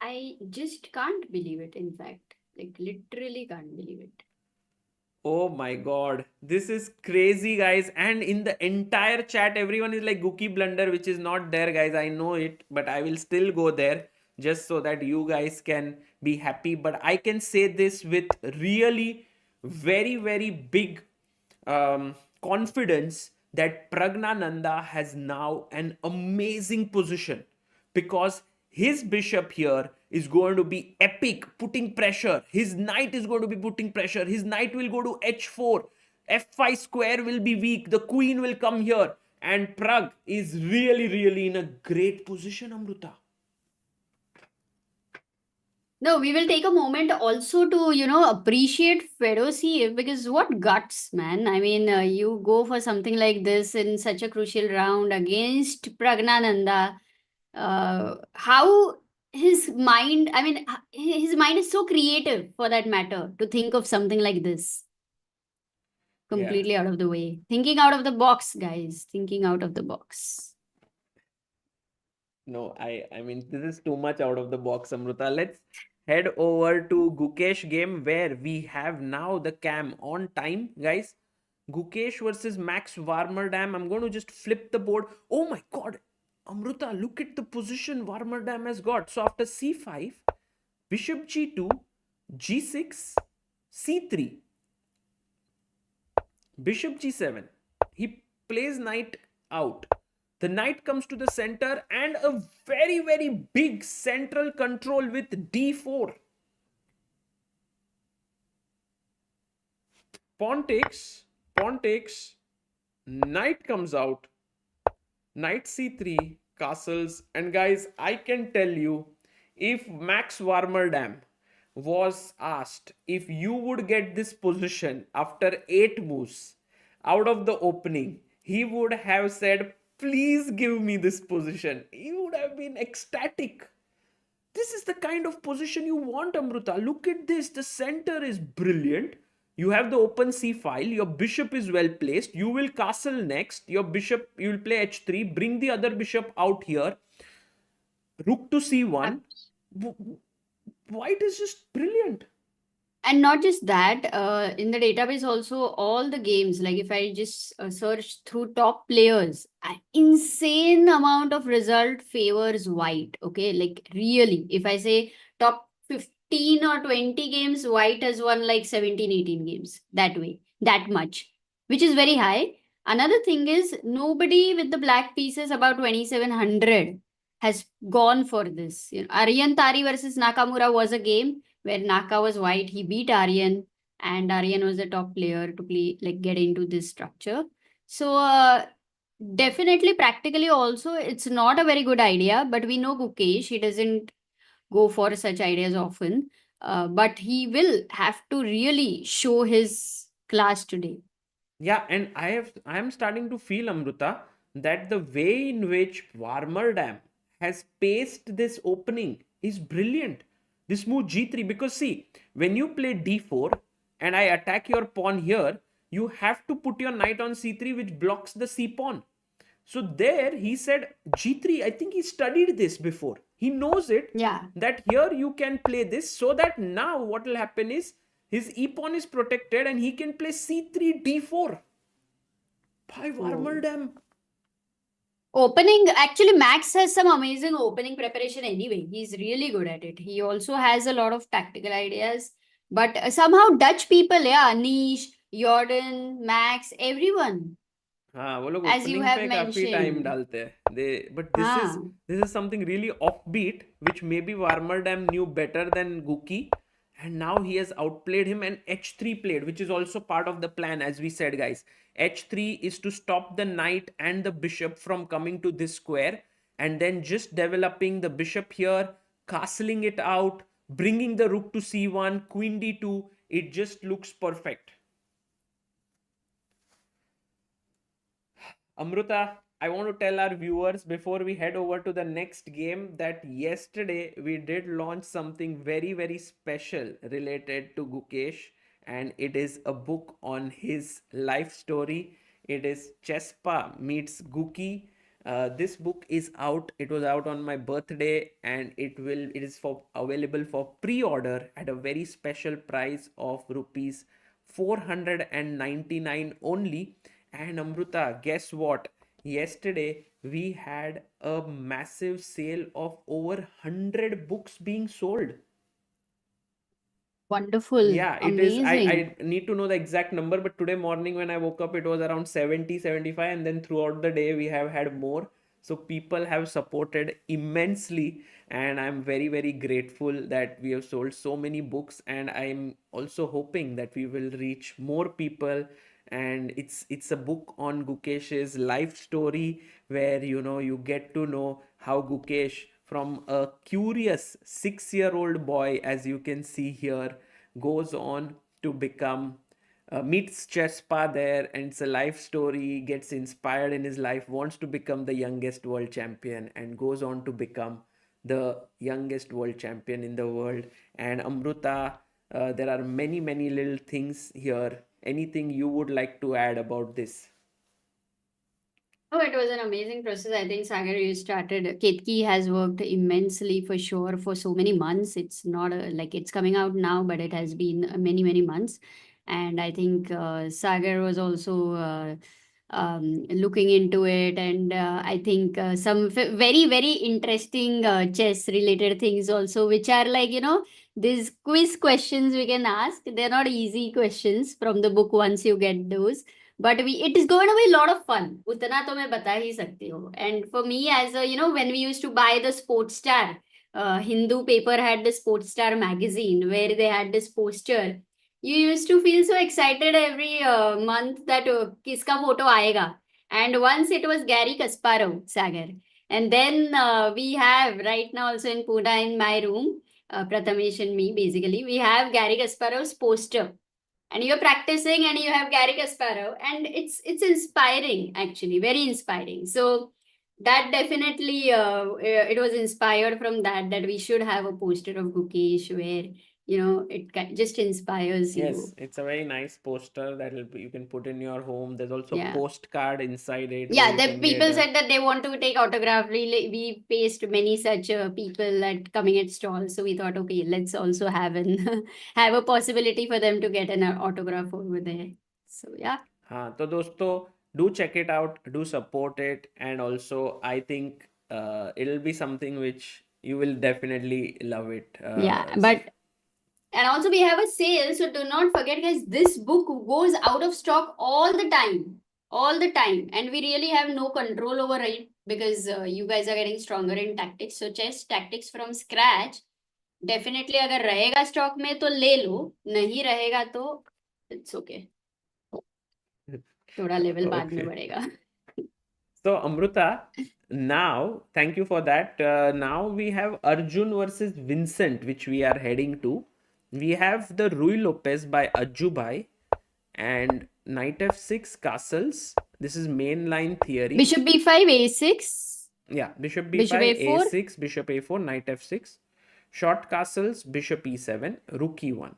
I just can't believe it, in fact. Like literally can't believe it. Oh my god, this is crazy, guys. And in the entire chat, everyone is like Gookie blunder, which is not there, guys. I know it, but I will still go there just so that you guys can be happy. But I can say this with really very, very big confidence that Praggnanandhaa has now an amazing position, because his bishop here is going to be epic, putting pressure. His knight is going to be putting pressure. His knight will go to h4. f5 square will be weak. The queen will come here. And Pragg is really, really in a great position, Amruta. No, we will take a moment also to, appreciate Fedoseev because what guts, man. I mean, you go for something like this in such a crucial round against Praggnanandhaa. How his mind, I mean, his mind is so creative for that matter to think of something like this. Completely out of the way. Thinking out of the box, guys. Thinking out of the box. No, I mean, this is too much out of the box, Amruta. Let's head over to Gukesh game where we have now the cam on time, guys. Gukesh versus Max Warmerdam. I'm going to just flip the board. Oh my god, Amruta, look at the position Warmerdam has got. So after c5, bishop g2, g6, c3, bishop g7. He plays knight out. The knight comes to the center and a very, very big central control with d4. Pawn takes, knight comes out, knight c3, castles. And guys, I can tell you, if Max Warmerdam was asked if you would get this position after 8 moves out of the opening, he would have said, please give me this position. He would have been ecstatic. This is the kind of position you want, Amruta. Look at this. The center is brilliant. You have the open c file. Your bishop is well placed. You will castle next. Your bishop, you will play h3. Bring the other bishop out here. Rook to c1. White is just brilliant. And not just that, in the database also, all the games, like if I just search through top players, an insane amount of result favors white. Okay, like really, if I say top 15 or 20 games, white has won like 17, 18 games that way, that much, which is very high. Another thing is nobody with the black pieces about 2700 has gone for this. Aryan Tari versus Nakamura was a game where Naka was white. He beat Aryan, and Aryan was the top player to play, like get into this structure. So definitely, practically also, it's not a very good idea. But we know Gukesh, he doesn't go for such ideas often. but he will have to really show his class today. Yeah, and I am starting to feel, Amruta, that the way in which Warmerdam has paced this opening is brilliant. This move g3, because see, when you play d4 and I attack your pawn here, you have to put your knight on c3, which blocks the c pawn. So there he said g3. I think he studied this before. He knows it. Yeah. That here you can play this, so that now what will happen is his e pawn is protected and he can play c3 d4. By Warmerdam. Opening, actually, Max has some amazing opening preparation anyway. He's really good at it. He also has a lot of tactical ideas. But somehow Dutch people, yeah, Anish, Jordan, Max, everyone, हाँ, वो लोग as you opening have पे काफी time mentioned. डालते हैं. But हाँ. this is something really offbeat, which maybe Warmerdam knew better than Guki, and now he has outplayed him, and h3 played, which is also part of the plan, as we said, guys. h3 is to stop the knight and the bishop from coming to this square, and then just developing the bishop here, castling it out, bringing the rook to c1, queen d2. It just looks perfect. Amruta, I want to tell our viewers before we head over to the next game that yesterday we did launch something very, very special related to Gukesh, and it is a book on his life story. It is Chesspa meets Guki. This book is out. It was out on my birthday, and it is available for pre-order at a very special price of rupees 499 only. And Amruta, guess what? Yesterday we had a massive sale of over 100 books being sold. Wonderful. Yeah, it is. Amazing. I need to know the exact number, but today morning when I woke up, it was around 70, 75, and then throughout the day we have had more. So people have supported immensely, and I'm very, very grateful that we have sold so many books, and I'm also hoping that we will reach more people. And it's a book on Gukesh's life story, where you get to know how Gukesh, from a curious 6-year-old boy, as you can see here, goes on to become meets Chesspa there, and it's a life story, gets inspired in his life, wants to become the youngest world champion, and goes on to become the youngest world champion in the world. And Amruta, there are many, many little things here. Anything you would like to add about this? Oh, it was an amazing process. I think Sagar, you started. Ketki has worked immensely for sure for so many months. It's not like it's coming out now, but it has been many, many months. And I think Sagar was also looking into it. And I think some very, very interesting chess related things also, which are like, these quiz questions we can ask. They're not easy questions from the book once you get those. But it is going to be a lot of fun. उतना तो मैं बता ही सकती हूँ. And for me, as a, when we used to buy the Sports Star, Hindu paper had the Sports Star magazine where they had this poster. You used to feel so excited every month that किसका photo आएगा. And once it was Gary Kasparov, Sagar. And then we have right now also in Pune in my room, Prathamesh and me, basically, we have Gary Kasparov's poster. And you're practicing and you have Gary Kasparov, and it's inspiring, actually, very inspiring. So that definitely it was inspired from that we should have a poster of Gukesh where it just inspires you. Yes, it's a very nice poster that you can put in your home. There's also a Yeah. postcard inside it. Yeah, where you the can people get said that they want to take autograph. We faced many such people at coming at stalls, so we thought, okay, let's also have have a possibility for them to get an autograph over there. So yeah. हाँ, तो दोस्तों, do check it out, do support it, and also I think it'll be something which you will definitely love it. Yeah, and also we have a sale, so do not forget, guys, this book goes out of stock all the time, and we really have no control over it because you guys are getting stronger in tactics. So chess tactics from scratch, definitely अगर रहेगा stock में तो ले लो, नहीं रहेगा तो it's okay. थोड़ा level बाद में Okay. बढ़ेगा. So Amruta, now thank you for that. Now we have Arjun versus Vincent, which we are heading to. We have the Rui Lopez by Ajubai and knight f6 castles. This is mainline theory. Bishop b5, a6. Yeah, bishop Bishop b5, a4. a6, bishop a4, knight f6. Short castles, bishop e7, rook e1.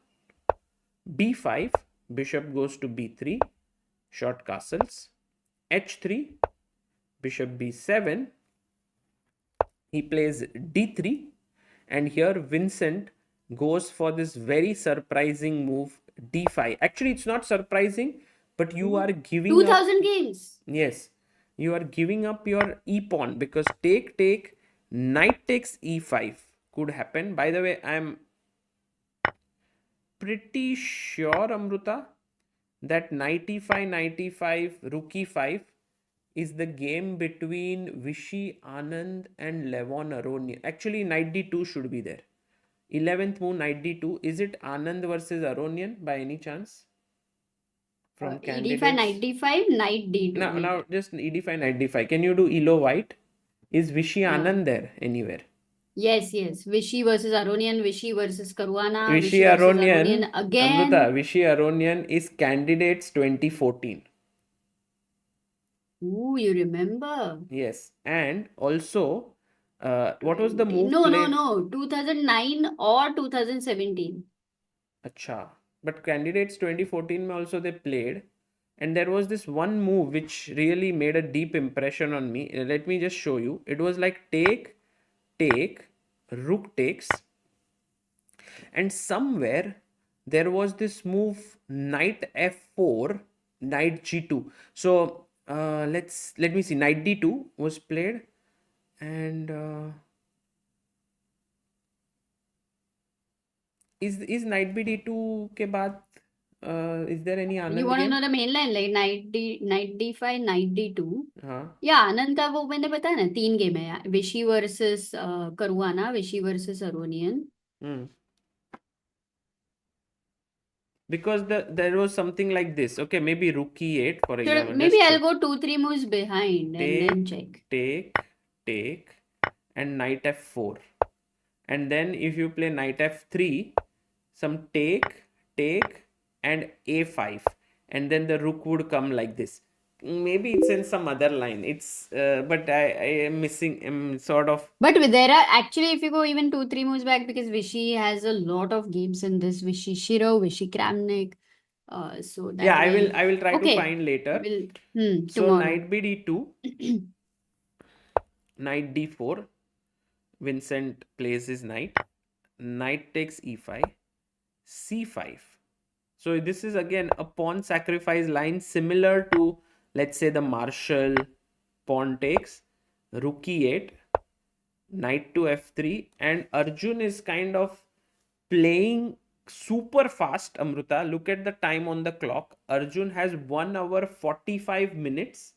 b5, bishop goes to b3, short castles. h3, bishop b7. He plays d3, and here Vincent goes for this very surprising move d5. Actually, it's not surprising, but you are giving up. 2000 games. Yes, you are giving up your e pawn because take, knight takes e5 could happen. By the way, I'm pretty sure, Amruta, that knight e5, rook e5 is the game between Vishy Anand and Levon Aronian. Actually, knight d2 should be there. 11th move, knight d2. Is it Anand versus Aronian by any chance? From candidates? e5, knight d5, knight d2. Now just e5, knight d5. Can you do Elo white? Is Vishy Anand there anywhere? Yes. Vishy versus Aronian, Vishy versus Caruana, Vishy versus Aronian again. Amruta, Vishy Aronian is candidates 2014. Ooh, you remember? Yes, and also, what was the move No, played? 2009 or 2017. Acha. But candidates 2014 mein also they played, and there was this one move which really made a deep impression on me. Let me just show you. It was like take, rook takes, and somewhere there was this move knight f4, knight g2. So let me see. Knight d2 was played, and is knight b d2 के बाद is there any Anand You want to game? know the main line, like knight d5, knight d2. हाँ. Yeah, आनंद का वो मैंने बताया ना 3 game है, विशी वर्सेस करुआना, विशी versus Aronian. Because there was something like this. Okay, maybe rook e8 for example. Maybe Let's I'll check. go 2-3 moves behind and then check. Take, and knight f4. And then if you play knight f3, some take, and a5. And then the rook would come like this. Maybe it's in some other line. It's but I am missing sort of. But there are actually, if you go even 2-3 moves back, because Vishy has a lot of games in this, Vishy Shiro, Vishy Kramnik. So that Yeah, way, I will try okay, to find later. So tomorrow. knight b d2, knight d4. Vincent plays his knight. Knight takes e5, c5. So this is again a pawn sacrifice line similar to, let's say, the Marshall pawn takes, rook e8, knight to f3, and Arjun is kind of playing super fast. Amruta, look at the time on the clock. Arjun has 1 hour 45 minutes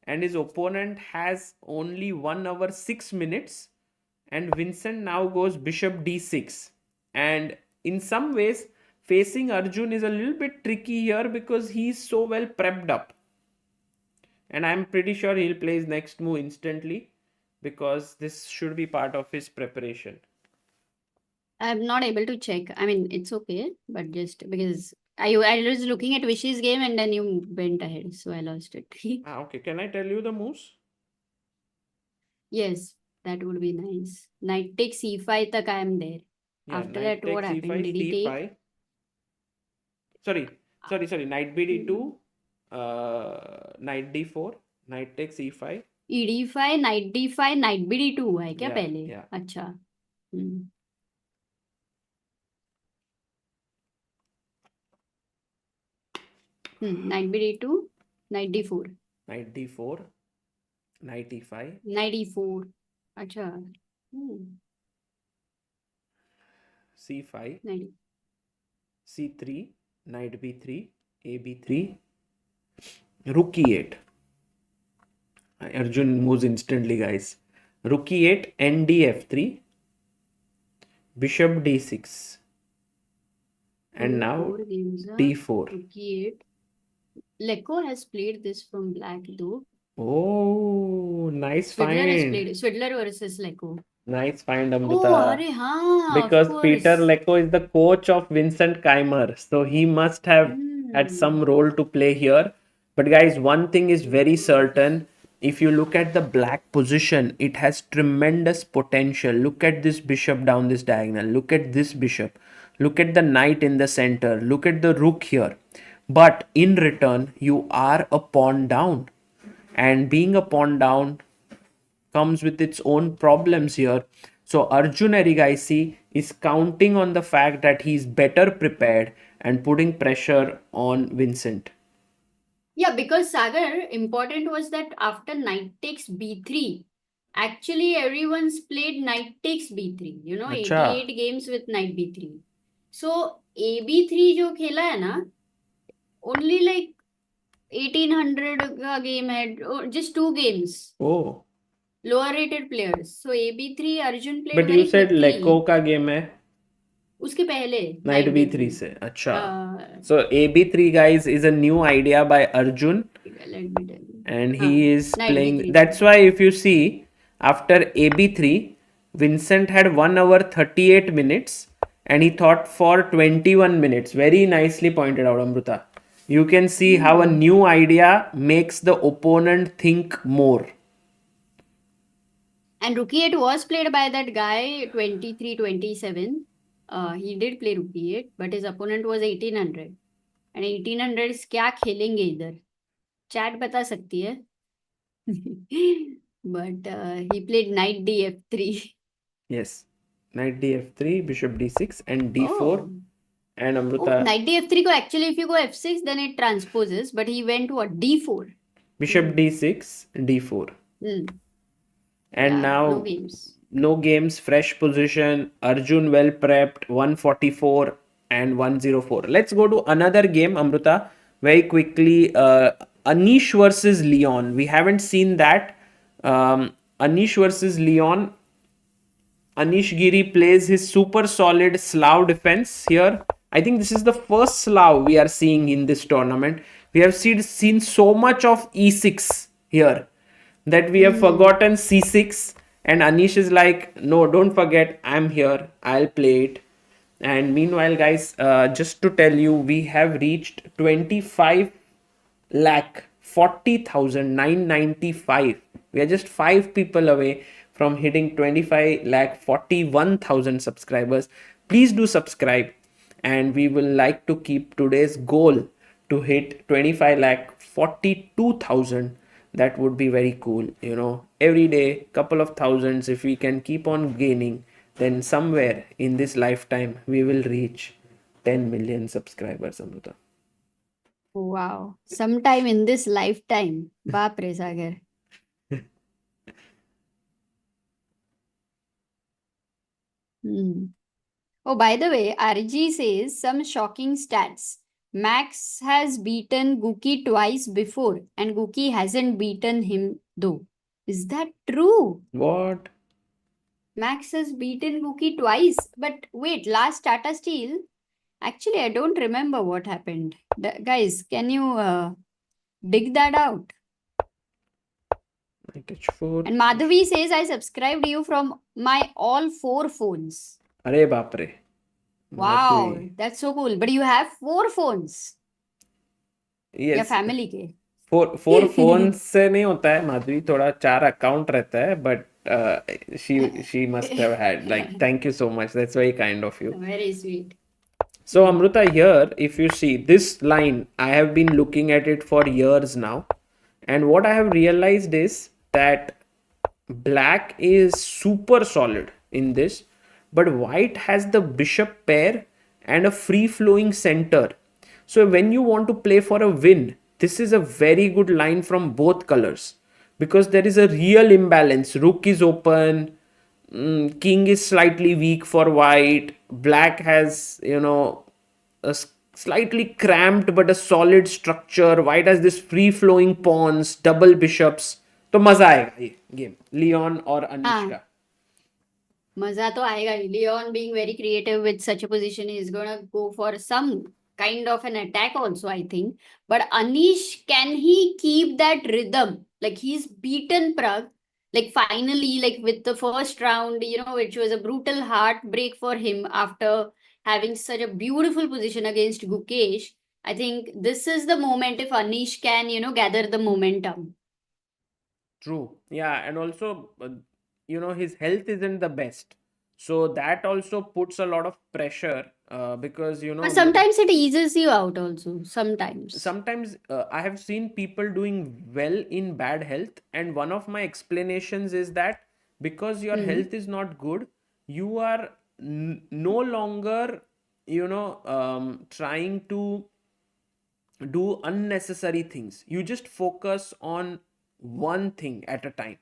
and his opponent has only 1 hour 6 minutes, and Vincent now goes bishop d6, and in some ways facing Arjun is a little bit tricky here because he's so well prepped up, and I'm pretty sure he'll play his next move instantly because this should be part of his preparation. I'm not able to check. I mean, it's okay, but just because I was looking at Vishy's game and then you went ahead, so I lost it. Okay, can I tell you the moves? Yes, that would be nice. Knight takes c5 tak I am there. Yeah, After knight that, what takes happened? Did he e5, take? Sorry. Knight b d2, knight d4, knight takes e5. ed5, knight d5, knight b d2 हुआ है क्या Yeah, पहले? yeah. अच्छा. Knight b d2, knight d4. Knight d4, knight e5. Knight e4. अच्छा. c5, Knight. c3, knight b3, a b3, rook e8. Arjun moves instantly, guys. Rook e8, ndf3, bishop d6, and now d4. Rook e8. Lecco has played this from black though. Oh, nice Swidler has find. played Swidler versus Lecco. Nice find, Oh, Amruta. अरे हाँ, of Because Peter course. Lecco is the coach of Vincent Keymer, so he must have had some role to play here. But guys, one thing is very certain. If you look at the black position, it has tremendous potential. Look at this bishop down this diagonal. Look at this bishop. Look at the knight in the center. Look at the rook here. But in return, you are a pawn down. And being a pawn down comes with its own problems here. So Arjun Erigaisi is counting on the fact that he's better prepared and putting pressure on Vincent. Yeah, because Sagar, important was that after knight takes b3, actually everyone's played knight takes b3, you know, Acha. 88 games with knight b3. So ab3 जो खेला है ना, only like 1800 का game had just 2 games, Oh, lower rated players. So ab3 Arjun played but very you said quickly. Lecco का game है उसके पहले knight knight b3 b3 से. अच्छा. Uh, So ab3 guys is a new idea by Arjun, let me tell you. and he is knight playing. b3. That's why if you see after ab3, Vincent had 1 hour 38 minutes and he thought for 21 minutes. Very nicely pointed out, Amruta. You can see how a new idea makes the opponent think more. And Rook E8 was played by that guy 23-27. He did play Rook E8, but his opponent was 1800. And 1800s क्या खेलेंगे इधर? Chat बता सकती है. But he played knight df3. Yes. Knight df3, bishop d6 and d4. Oh. And Oh, Amruta, knight df3 को actually if you go f6 then it transposes, but he went what? d4. bishop d6, d4. Hmm. And Yeah, now no games. no games, fresh position. Arjun well prepped, 144 and 104. Let's go to another game, Amruta, very quickly. Anish versus Leon. We haven't seen that. Anish versus Leon. Anish Giri plays his super solid Slav defense here. I think this is the first Slav we are seeing in this tournament. We have seen so much of e6 here that we have forgotten c6, and Anish is like, no, don't forget, I'm here, I'll play it. And meanwhile, guys, just to tell you, we have reached 25 lakh 40,995. We are just 5 people away from hitting 25 lakh 41,000 subscribers. Please do subscribe, and we will like to keep today's goal to hit 25 lakh 42,000. That would be very cool, you know, every day couple of thousands. If we can keep on gaining, then somewhere in this lifetime we will reach 10 million subscribers, Amruta. Wow. Sometime in this lifetime. Baap re Sagar. Oh, by the way, RG says some shocking stats. Max has beaten Guki twice before, and Guki hasn't beaten him though. Is that true? What? Max has beaten Guki twice. But wait, last Tata Steel? Actually, I don't remember what happened. Guys, can you dig that out? Like h4. And Madhavi says, I subscribed you from my all 4 phones. Arey bapre. Wow, Madhuri. that's so cool. But you have 4 phones. या Yes. Family के four phone से नहीं होता है माधवी, थोड़ा 4 account रहता है, but she must have had, like, thank you so much, that's very kind of you. Very sweet. So Amruta, here if you see this line, I have been looking at it for years now, and what I have realized is that black is super solid in this, but white has the bishop pair and a free flowing center. So when you want to play for a win, this is a very good line from both colors, because there is a real imbalance. Rook is open, king is slightly weak for white, black has, you know, a slightly cramped but a solid structure, white has this free flowing pawns, double bishops. तो मजा आएगा ये game, Leone और अनिश का. मजा तो आएगा. Leon being very creative with such a position, he's gonna go for some kind of an attack also, I think. But Anish, can he keep that rhythm? Like, he's beaten Pragg, Like finally, like with the first round, which was a brutal heartbreak for him after having such a beautiful position against Gukesh. I think this is the moment if Anish can, gather the momentum. True. Yeah, and also, his health isn't the best. So that also puts a lot of pressure because, But sometimes it eases you out also. sometimes I have seen people doing well in bad health, and one of my explanations is that because your health is not good, you are no longer, trying to do unnecessary things. You just focus on one thing at a time.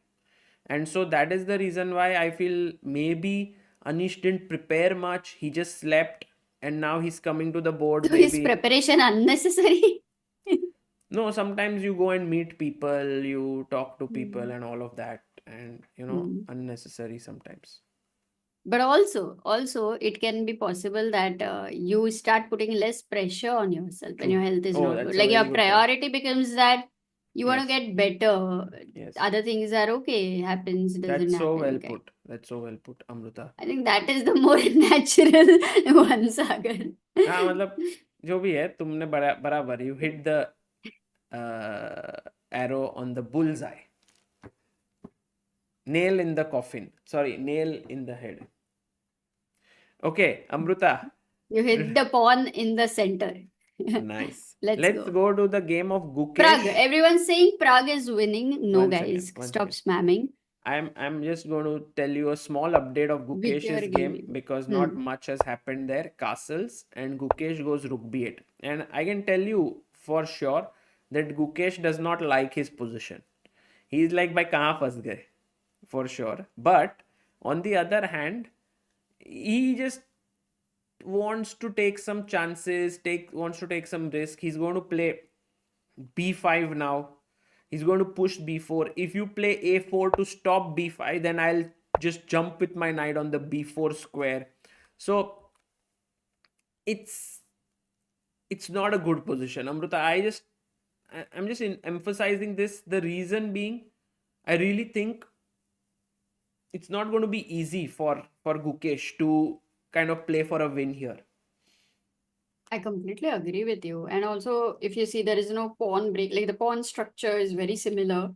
And so that is the reason why I feel maybe Anish didn't prepare much. He just slept, and now he's coming to the board. So is Maybe preparation unnecessary? no, sometimes you go and meet people, you talk to people, and all of that, and unnecessary sometimes. But also it can be possible that you start putting less pressure on yourself when your health is Oh, not that's good. a Like very your good point. priority becomes that you want to Yes. get better. Yes. Other things are okay, happens, doesn't That's so happen. well kind. put. That's so well put, Amruta. I think that is the more natural one, Sagar. हाँ मतलब जो भी है तुमने बराबर you hit the arrow on the bullseye. Nail in the coffin. Sorry, nail in the head. Okay, Amruta. You hit the pawn in the center. Nice. Let's go to the game of Gukesh. Pragg. Everyone's saying Pragg is winning. No, One guys, second, one stop second. spamming. I'm just going to tell you a small update of Gukesh's Whichever game game. because not much has happened there. Castles and Gukesh goes rook b8. And I can tell you for sure that Gukesh does not like his position. He's like by kahan phas gaye for sure. But on the other hand, he just wants to take some chances, wants to take some risk. He's going to play b5 now. He's going to push b4. If you play a4 to stop b5, then I'll just jump with my knight on the b4 square. So it's not a good position, Amruta. I'm just emphasizing this. The reason being, I really think it's not going to be easy for Gukesh to kind of play for a win here. I completely agree with you. And also, if you see, there is no pawn break. Like the pawn structure is very similar,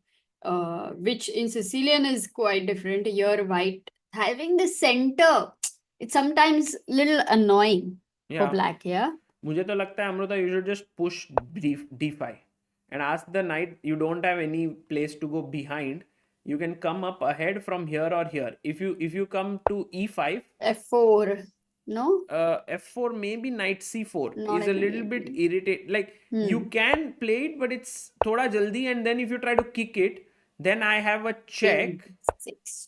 which in Sicilian is quite different. Here, white having the center, it's sometimes little annoying for black. Yeah. मुझे तो लगता है Amrita you should just push d5 and ask the knight. You don't have any place to go behind. You can come up ahead from here or here. If you come to e5, f4. No? f4, maybe knight c4 Not is a little bit irritating. Like you can play it, but it's thoda jaldi, and then if you try to kick it, then I have a check.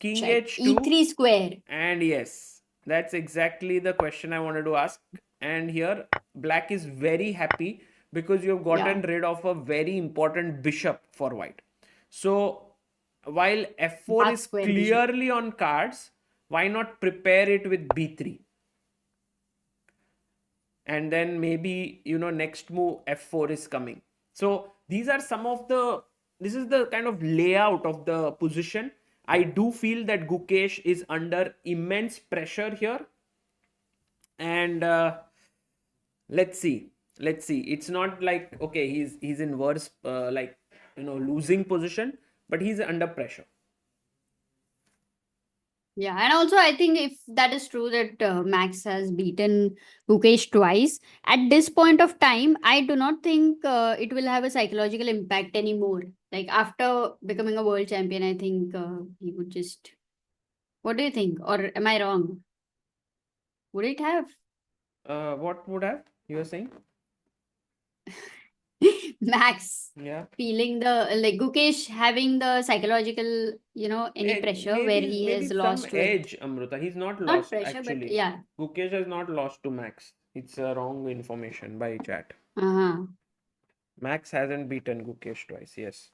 King check. h2 e3 square. And yes, that's exactly the question I wanted to ask. And here black is very happy because you have gotten rid of a very important bishop for white. So while f4 is clearly on cards, why not prepare it with b3? And then maybe, next move f4 is coming. So these are this is the kind of layout of the position. I do feel that Gukesh is under immense pressure here. And let's see. It's not like, okay, he's in worse, losing position, but he's under pressure. Yeah, and also I think if that is true that Max has beaten Gukesh twice, at this point of time, I do not think it will have a psychological impact anymore. Like after becoming a world champion, I think he would just... What do you think? Or am I wrong? Would it have? What would have? You are saying? Max feeling the like Gukesh having the psychological, any pressure where he has lost some edge, Amruta. He's not lost pressure, actually. but yeah. Gukesh has not lost to Max. It's wrong information by chat. Max hasn't beaten Gukesh twice. Yes,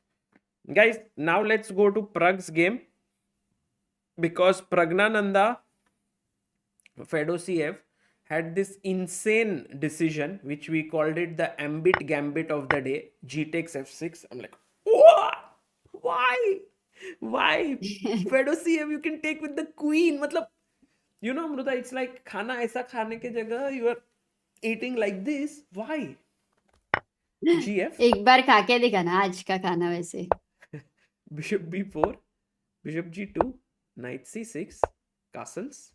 guys. Now let's go to Pragg's game because Praggnanandhaa, Fedoseev, had this insane decision, which we called it the ambit gambit of the day. G takes f6. I'm like, what? Why? Why? Fedoseev you can take with the queen. Matlab, you know, Amruta, it's like khana aisa khane ke jagah you are eating like this. Why? GF, एक बार खा के दिखा ना आज का खाना वैसे. bishop b4, bishop g2, knight c6, castles,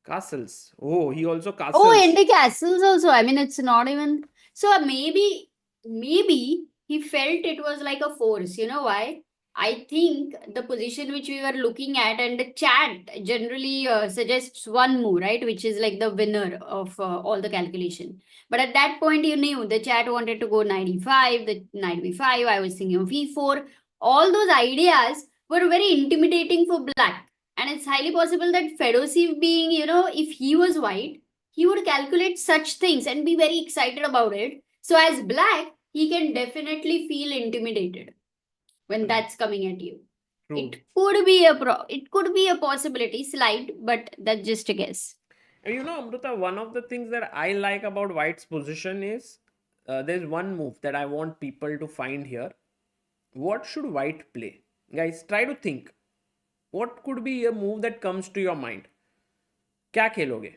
castles. Oh, he also castles. Oh, and the castles also. I mean, it's not even. So maybe he felt it was like a force. You know why? I think the position which we were looking at and the chat generally suggests one move, right? Which is like the winner of all the calculation. But at that point, you knew the chat wanted to go knight e5, the knight b5. I was thinking of e4. All those ideas were very intimidating for black. And it's highly possible that Fedoseev being, if he was white, he would calculate such things and be very excited about it. So as black, he can definitely feel intimidated when that's coming at you. True. It could be a possibility, slight, but that's just a guess. And you know, Amruta, one of the things that I like about White's position is there's one move that I want people to find here. What should White play? Guys, try to think. What could be a move that comes to your mind? क्या खेलोगे?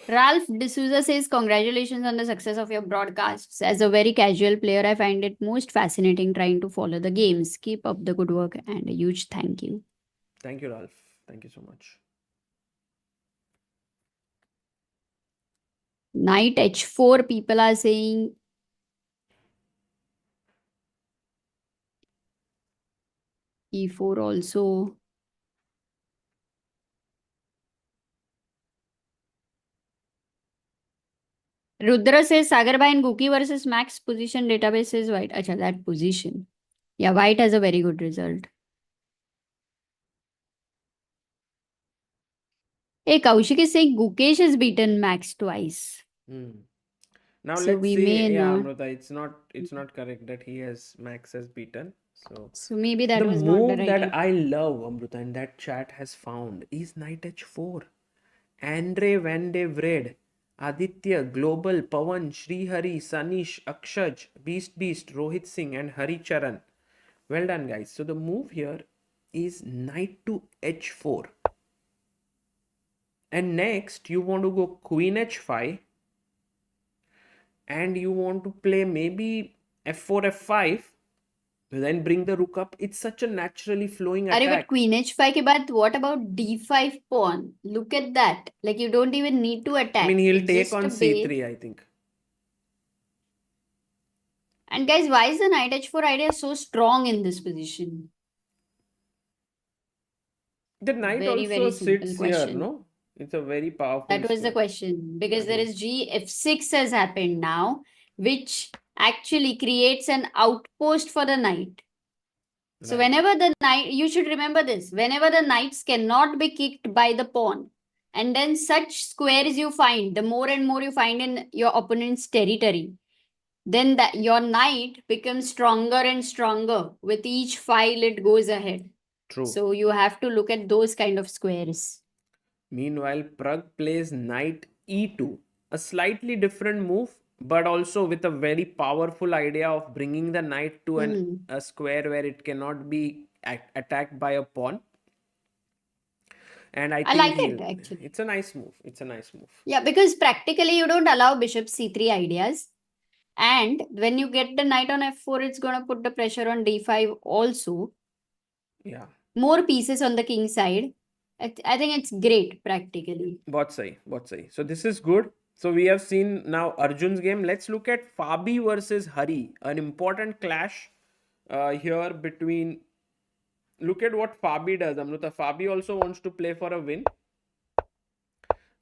Ralph D'Souza says, congratulations on the success of your broadcasts. As a very casual player, I find it most fascinating trying to follow the games. Keep up the good work and a huge thank you. Thank you, Ralph. Thank you so much. Knight h4, people are saying. E4 also. Rudra says Sagar Bhai and Guki versus Max position database says white. Acha, that position. Yeah, white has a very good result. Hey, Kaushik is saying Gukesh has beaten Max twice. Now So let's we see. may Yeah, not- Amruta, it's not correct that Max has beaten. So maybe that the was not move the right that idea. I love, Amruta, and that chat has found is knight h4. Andre Van de Vred, Aditya, Global, Pawan, Srihari, Sanish, Akshaj, Beast, Rohit Singh, and Hari Charan. Well done, guys. So the move here is knight to h4. And next, you want to go queen h5. And you want to play maybe f4, f5. Then bring the rook up. It's such a naturally flowing Arey, attack. but queen h5 ke baad, what about d5 pawn? Look at that. Like you don't even need to attack. I mean, he'll It's take just on a base. c3, I think. And guys, why is the knight h4 idea so strong in this position? The knight Very, very also simple sits here, question. no? It's a very powerful That was the square. question. Because there Again. is g f6 has happened now, which actually creates an outpost for the knight. So Right. whenever the knight, you should remember this, whenever the knights cannot be kicked by the pawn, and then such squares you find, the more and more you find in your opponent's territory, then that your knight becomes stronger and stronger. With each file, it goes ahead. True. So you have to look at those kind of squares. Meanwhile, Pragg plays knight e2. A slightly different move, but also with a very powerful idea of bringing the knight to a square where it cannot be attacked by a pawn. And I think like it, actually. It's a nice move. It's a nice move. Yeah, because practically you don't allow bishop c3 ideas. And when you get the knight on f4, it's going to put the pressure on d5 also. Yeah. More pieces on the king side. I think it's great practically. Bahut sahi. So this is good. So we have seen now Arjun's game. Let's look at Fabi versus Hari. An important clash here between... Look at what Fabi does, Amruta. Fabi also wants to play for a win.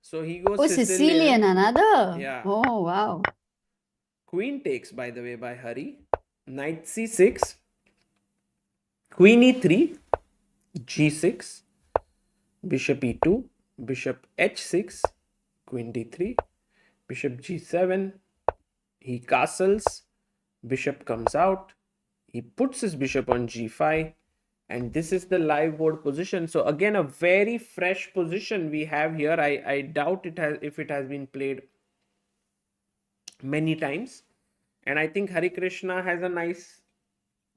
So he goes Sicilian, another? Yeah. Oh, wow. Queen takes, by the way, by Hari. Knight c6. Queen e3. g6. Bishop e2. Bishop h6. Queen d3. Bishop g7. He castles. Bishop comes out. He puts his bishop on g5. And this is the live board position. So again, a very fresh position we have here. I doubt if it has been played many times. And I think Harikrishna has a nice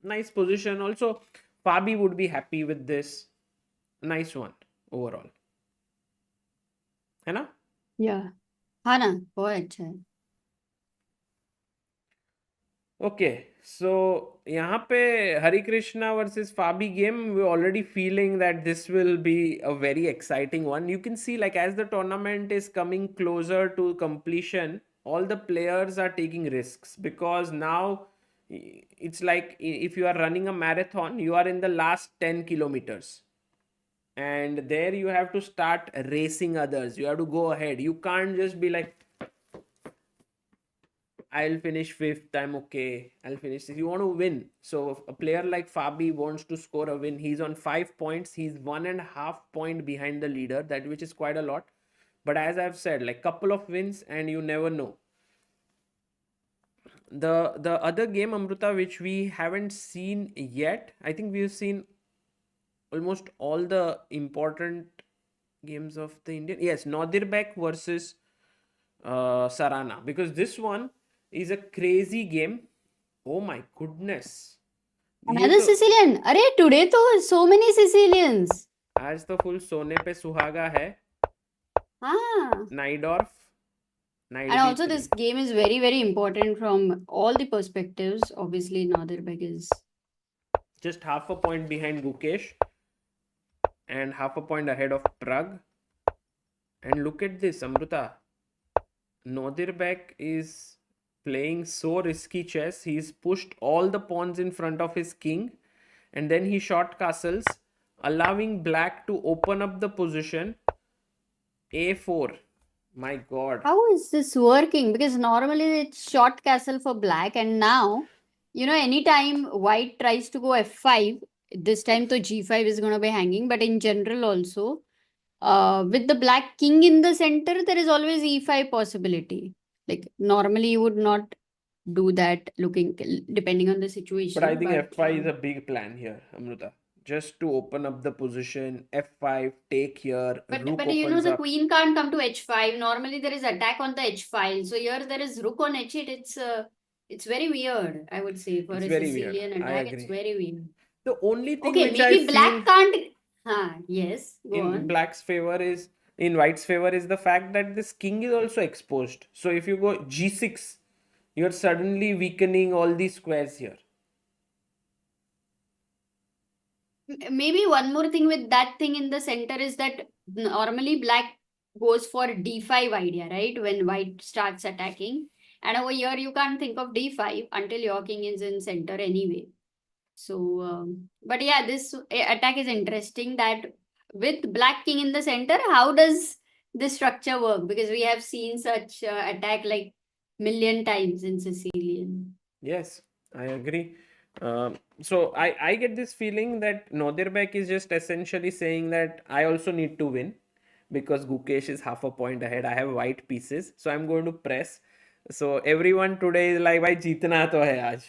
Nice position. Also, Fabi would be happy with this. Nice one overall. है ना? Yeah. हाँ ना, बहुत अच्छा है. Okay, so यहाँ पे Harikrishna versus Fabi game, we're already feeling that this will be a very exciting one. You can see, like, as the tournament is coming closer to completion, all the players are taking risks, because now it's like if you are running a marathon, you are in the last 10 kilometers. And there you have to start racing others. You have to go ahead. You can't just be like, I'll finish fifth, I'm okay, I'll finish this. You want to win. So if a player like Fabi wants to score a win, he's on 5 points. He's 1.5 point behind the leader, that which is quite a lot. But as I've said, like, couple of wins and you never know. The other game, Amruta, which we haven't seen yet, I think we've seen almost all the important games of the Indian. Yes, Nodirbek versus Sarana, because this one is a crazy game. Oh my goodness. Another Sicilian. अरे today तो so many Sicilians. आज तो full सोने पे सुहागा है. हाँ. Naidorf. And also this game is very, very important from all the perspectives. Obviously, Nodirbek is just half a point behind Gukesh and half a point ahead of Pragg. And look at this, Amruta. Nodirbek is playing so risky chess. He's pushed all the pawns in front of his king, and then he short castles, allowing black to open up the position. A4. My god. How is this working? Because normally it's short castle for black, and now, anytime white tries to go f5, this time to g5 is going to be hanging, but in general also, with the black king in the center, there is always e5 possibility. Like, normally you would not do that depending on the situation. But I think f5 is a big plan here, Amruta. Just to open up the position, f5, take here, But rook the up. queen can't come to h5. Normally there is attack on the h file. So here there is rook on h8. It's very weird, I would say, for It's a very Sicilian weird. I attack. agree. It's very weird. The only thing Okay, which maybe I black feel can't. Yes, go in on. black's favor is, in white's favor is the fact that this king is also exposed. So if you go g6, you're suddenly weakening all these squares here. Maybe one more thing with that thing in the center is that normally black goes for d5 idea, right? When white starts attacking. And over here, you can't think of d5 until your king is in center anyway. So, but yeah, this attack is interesting, that with black king in the center, how does this structure work? Because we have seen such attack like million times in Sicilian. Yes, I agree. So I get this feeling that Nodirbek is just essentially saying that I also need to win, because Gukesh is half a point ahead. I have white pieces, so I'm going to press. So everyone today is like, "Bhai, jeetna to hai aaj."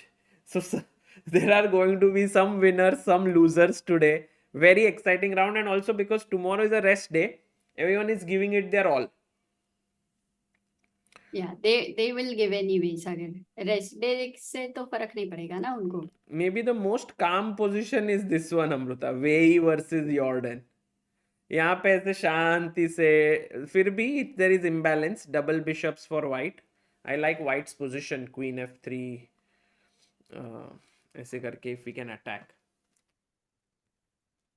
So there are going to be some winners, some losers today. Very exciting round, and also because tomorrow is a rest day, everyone is giving it their all. Yeah, they will give anyway, Sagar. Rest day से तो फर्क नहीं पड़ेगा ना उनको. Maybe the most calm position is this one, Amruta. Wei Yi versus Jordan. यहाँ पे ऐसे शांति से, फिर भी there is imbalance. Double bishops for white. I like white's position. Queen f3. ऐसे करके if we can attack.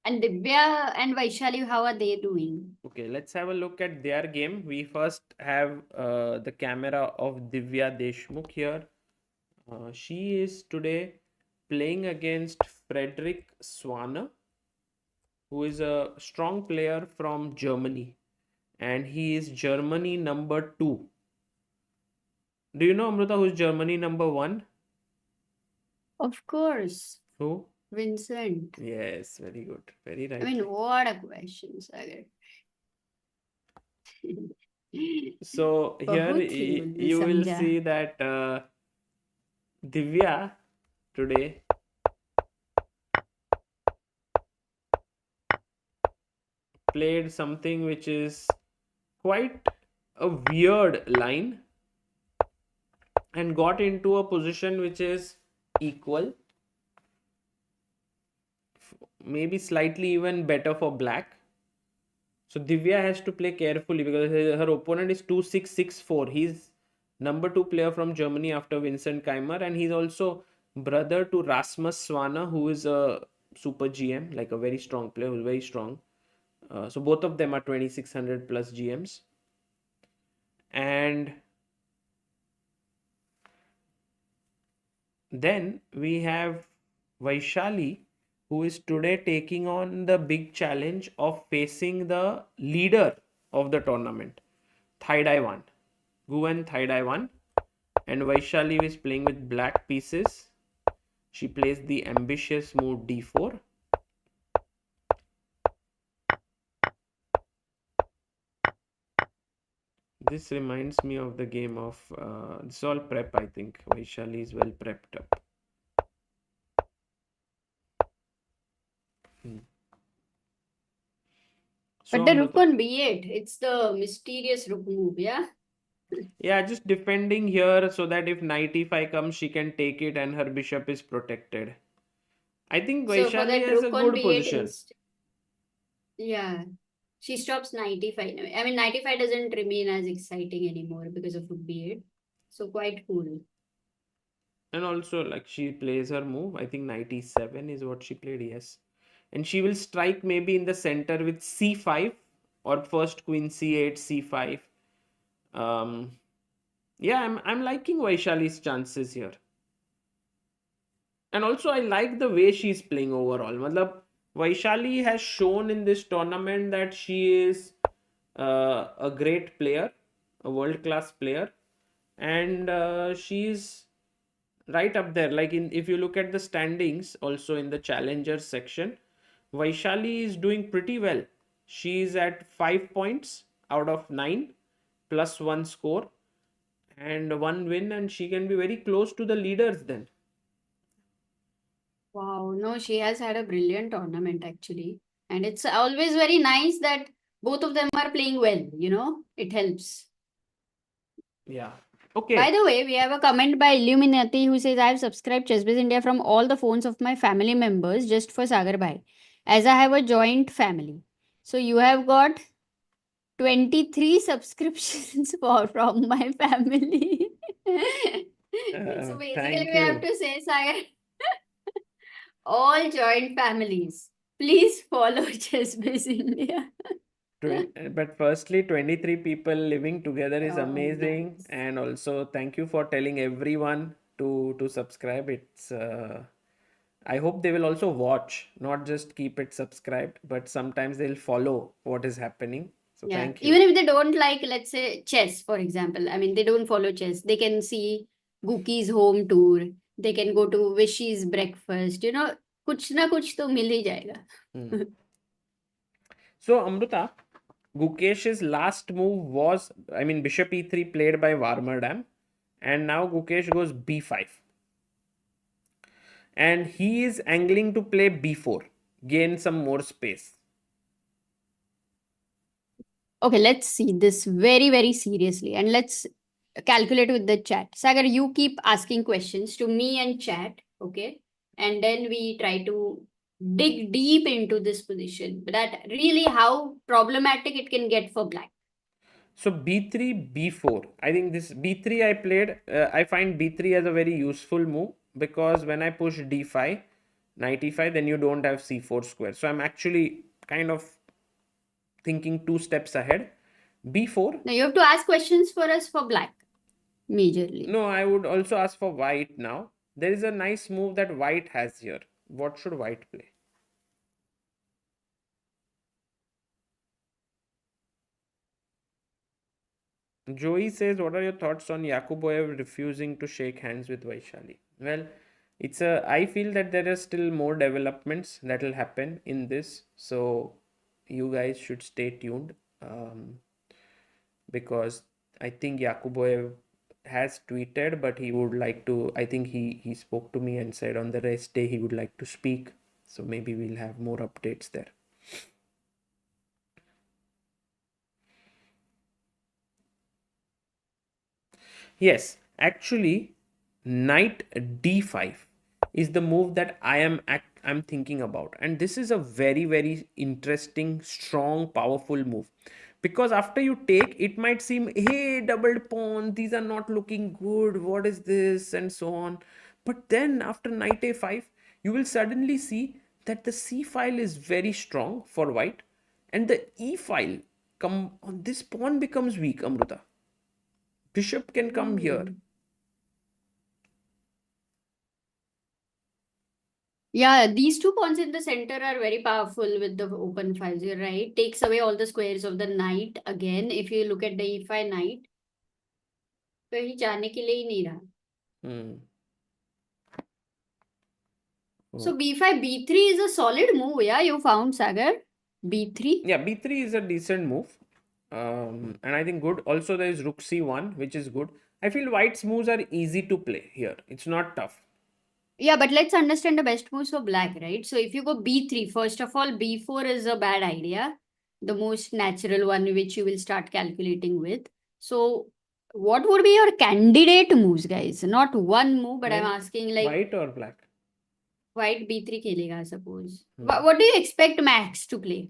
And Divya and Vaishali, how are they doing? Okay, let's have a look at their game. We first have the camera of Divya Deshmukh here. She is today playing against Frederick Swanner, who is a strong player from Germany, and he is Germany number 2. Do you know, Amruta, who's Germany number 1? Of course, Who? Vincent. Yes, very good. Very right. I mean, what a question, Sagar. So here बहुत ही उन्होंने you will समझा. see that Divya today played something which is quite a weird line and got into a position which is equal. maybe slightly even better for black. So Divya has to play carefully because her opponent is 2664. He's number 2 player from Germany after Vincent Keymer, and he's also brother to Rasmus Swana, who is a super GM, like a very strong player, who's very strong. So both of them are 2600 plus GMs. And then we have Vaishali, who is today taking on the big challenge of facing the leader of the tournament, Thaidai 1. Guwen Thaidai 1. And Vaishali is playing with black pieces. She plays the ambitious move d4. This reminds me of the game of, this is all prep, I think. Vaishali is well prepped up. But the rook on b8, it's the mysterious rook move, yeah? Yeah, just defending here so that if knight e5 comes, she can take it and her bishop is protected. I think So for Vaishali that has a rook on good b8, position. yeah, she stops knight e5 now. I mean, knight e5 doesn't remain as exciting anymore because of rook b8. So quite cool. And also, like, she plays her move. I think knight e7 is what she played, yes. And she will strike maybe in the center with c5 or first queen c8, c5. Yeah, I'm liking Vaishali's chances here. And also, I like the way she's playing overall. Matlab, Vaishali has shown in this tournament that she is a great player, a world-class player, and she's right up there. Like if you look at the standings, also in the challengers section, Vaishali is doing pretty well. She's at 5 points out of 9, plus 1 score and 1 win, and she can be very close to the leaders then. Wow, no, she has had a brilliant tournament actually. And it's always very nice that both of them are playing well, you know, it helps. Yeah. Okay. By the way, we have a comment by Illuminati who says, I have subscribed ChessBase India from all the phones of my family members just for Sagar Bhai, as I have a joint family. So you have got 23 subscriptions from my family. So basically, Thank we have you. to say, Sagar, all joint families, please follow ChessBase India. But firstly, 23 people living together is Oh, amazing. nice. And also, thank you for telling everyone to subscribe. It's I hope they will also watch, not just keep it subscribed, but sometimes they'll follow what is happening. So Yeah, thank you. even if they don't like, let's say, chess, for example. I mean, they don't follow chess. They can see Guki's home tour. They can go to Vishy's breakfast. You know, कुछ ना कुछ तो मिल ही जाएगा. So Amruta, Gukesh's last move was, I mean, bishop e3 played by Warmerdam, and now Gukesh goes b5. And he is angling to play b4, gain some more space. Okay, let's see this very, very seriously and let's calculate with the chat. Sagar, you keep asking questions to me and chat, okay? And then we try to dig deep into this position, but that really how problematic it can get for black. So b3, b4. I think this b3 I played, I find b3 as a very useful move because when I push d5, knight e5, then you don't have c4 square. So I'm actually kind of thinking 2 steps ahead. b4. Now you have to ask questions for us for black, majorly. No, I would also ask for white now. There is a nice move that white has here. What should white play? Joey says, what are your thoughts on Yakuboyev refusing to shake hands with Vaishali? Well, I feel that there are still more developments that will happen in this. So you guys should stay tuned because I think Yakuboyev has tweeted, but he would like to, I think he spoke to me and said on the rest day he would like to speak. So maybe we'll have more updates there. Yes, actually, knight d5 is the move that I am I'm thinking about. And this is a very, very interesting, strong, powerful move. Because after you take, it might seem, hey, doubled pawn, these are not looking good, what is this, and so on. But then after knight a5, you will suddenly see that the c file is very strong for white, and the e file come on this pawn becomes weak, Amruta. Bishop can come here. Yeah, these two pawns in the center are very powerful with the open files. You're right. Takes away all the squares of the knight. Again, if you look at the e5 knight, कहीं जाने के लिए ही नहीं रहा. So b5, b3 is a solid move. Yeah, you found, Sagar. b3. Yeah, b3 is a decent move. And I think good. Also, there is rook c1, which is good. I feel white's moves are easy to play here. It's not tough. Yeah, but let's understand the best moves for black, right? So if you go b3, first of all, b4 is a bad idea. The most natural one which you will start calculating with. So what would be your candidate moves, guys? Not one move, but I'm asking like White or black? white b3 खेलेगा, suppose. What do you expect Max to play?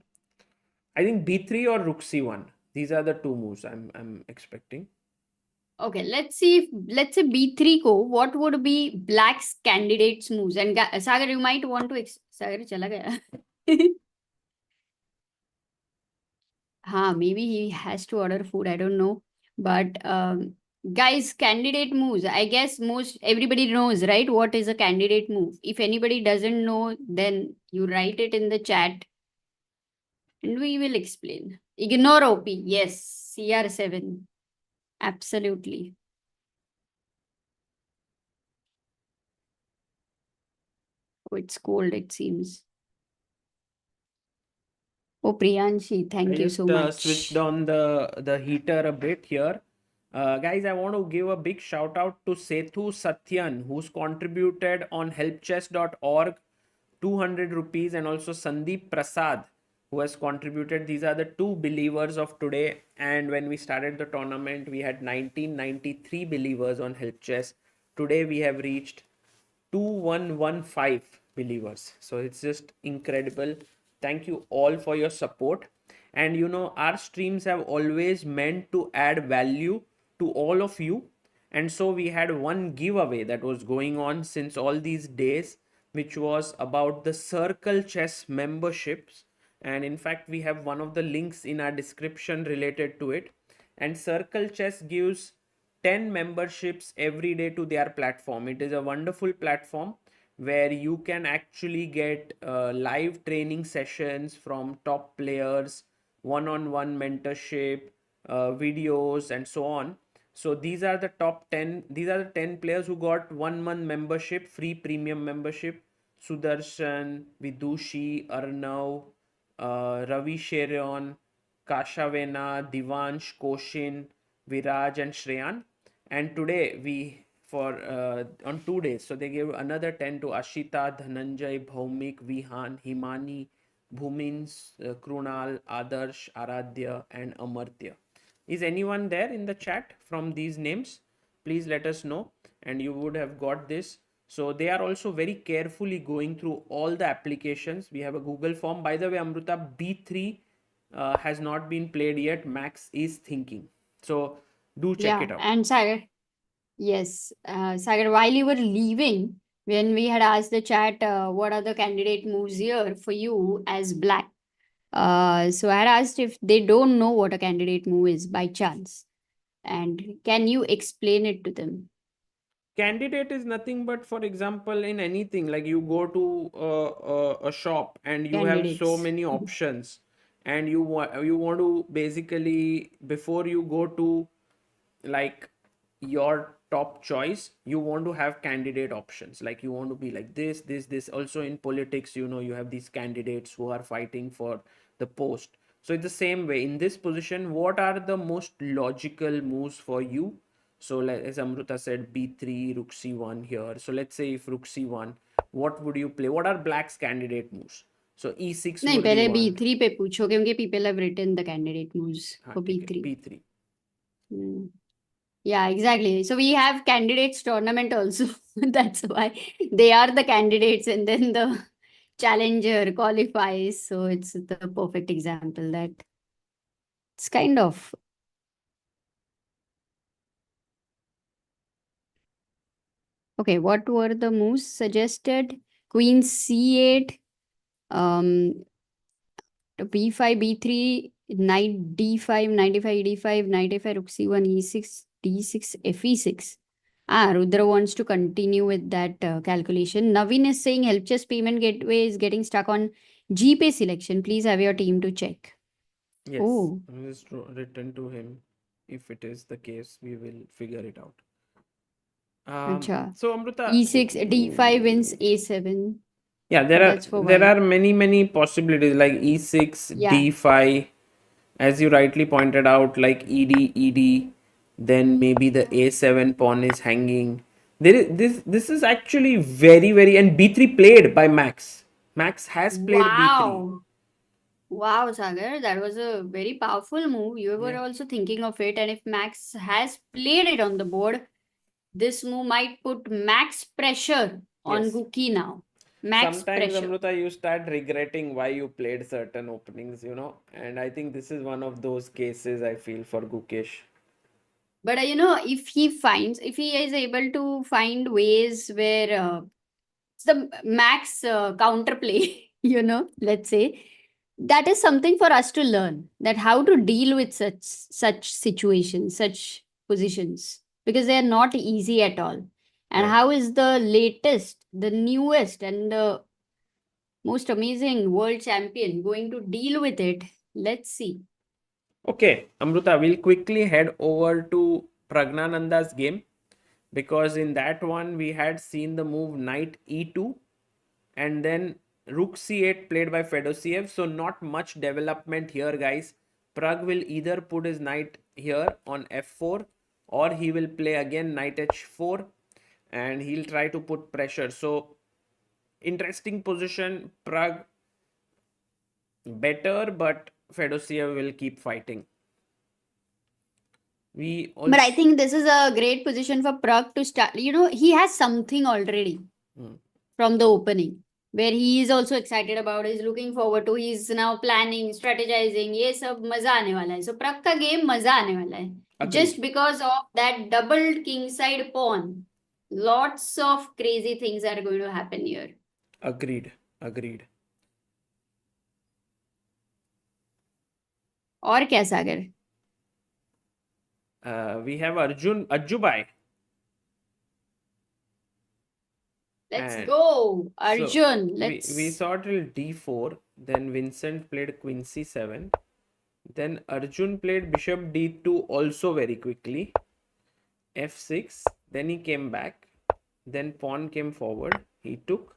I think b3 or rook c1. These are the two moves I'm expecting. Okay, let's say b3 ko, what would be black's candidates moves? And Sagar, you might want to Sagar chala gaya. Maybe he has to order food, I don't know. But guys, candidate moves, I guess most everybody knows, right? What is a candidate move? If anybody doesn't know, then you write it in the chat and we will explain. Ignore OP. Yes, CR7. Absolutely. Oh, it's cold, it seems. Oh, Priyanshi, thank you so much. Switched on the heater a bit here. Guys, I want to give a big shout out to Sethu Satyan, who's contributed on helpchess.org 200 rupees, and also Sandeep Prasad, who has contributed. These are the two believers of today. And when we started the tournament, we had 1993 believers on Help Chess. Today we have reached 2115 believers. So it's just incredible. Thank you all for your support. And you know, our streams have always meant to add value to all of you. And so we had one giveaway that was going on since all these days, which was about the Circle Chess memberships. And in fact, we have one of the links in our description related to it. And Circle Chess gives 10 memberships every day to their platform. It is a wonderful platform where you can actually get live training sessions from top players, one-on-one mentorship, videos, and so on. So these are the top 10. These are the 10 players who got 1 month membership, free premium membership. Sudarshan, Vidushi, Arnav, Ravi Sharon, Kashavena, Divansh, Koshin, Viraj, and Shreyan. And today we on 2 days, so they gave another 10 to Ashita, Dhananjay, Bhaumik, Vihan, Himani, Bhumins, Krunal, Adarsh, Aradhya, and Amartya. Is anyone there in the chat from these names? Please let us know, and you would have got this. So they are also very carefully going through all the applications. We have a Google form. By the way, Amruta, B3 has not been played yet. Max is thinking. So do check it out. And Sagar, yes, Sagar, while you were leaving, when we had asked the chat, what are the candidate moves here for you as black? So I had asked if they don't know what a candidate move is by chance. And can you explain it to them? Candidate is nothing but, for example, in anything, like you go to a shop and you have so Candidates. many options, and you want to basically, before you go to like your top choice, you want to have candidate options, like you want to be like this. Also in politics, you know, you have these candidates who are fighting for the post. So it's the same way in this position. What are the most logical moves for you? So as Amruta said, b3, rook c1 here. So let's say if rook c1, what would you play? What are black's candidate moves? So e6 नहीं, would पहले be one. b3 पे पूछो क्योंकि people have written the candidate moves for ठीक है, b3. b3. Yeah, exactly. So we have candidates tournament also. That's why they are the candidates, and then the challenger qualifies. So it's the perfect example that it's kind of. Okay, what were the moves suggested? Queen c8, b5, b3, knight d5, knight d5, d5, knight a5, rook c1, e6, d6, fe6. Rudra wants to continue with that calculation. Navin is saying help chess payment gateway is getting stuck on GPay selection. Please have your team to check. Yes, Oh. just written to him. If it is the case, we will figure it out. Acha. So Amruta, E6, D5 wins A7. yeah, That's for there white. are many possibilities like E6, Yeah. D5, as you rightly pointed out, like ED, then maybe the A7 pawn is hanging. There is this is actually very and B3 played by Max. Max has played B3. Wow, Sagar, that was a very powerful move. You were Yeah. also thinking of it, and if Max has played it on the board, this move might put max pressure on Yes. Guki now. Max Sometimes, pressure. Amruta, you start regretting why you played certain openings, and I think this is one of those cases I feel for Gukesh. But if he is able to find ways where it's the max counterplay, let's say, that is something for us to learn, that how to deal with such situations, such positions, because they are not easy at all. And Right. how is the latest, the newest, and the most amazing world champion going to deal with it? Let's see. Okay, Amruta, we'll quickly head over to Praggnanandha's game, because in that one we had seen the move knight e2 and then rook c8 played by Fedoseev. So not much development here, guys. Pragg will either put his knight here on f4, or he will play again knight h4 and he'll try to put pressure. So interesting position. Pragg better, but Fedoseev will keep fighting. But I think this is a great position for Pragg to start. He has something already from the opening, where he is also excited about, he's looking forward to, he's now planning, strategizing. ये सब मजा आने वाला है. So Pragg का game मजा आने वाला है. Agreed. Just because of that doubled king side pawn, lots of crazy things are going to happen here. Agreed. और क्या सागर? We have Arjubai. Let's And go, Arjun. So Let's. we saw till d4. Then Vincent played queen c7. Then Arjun played bishop d2 also very quickly. f6. Then he came back. Then pawn came forward. He took.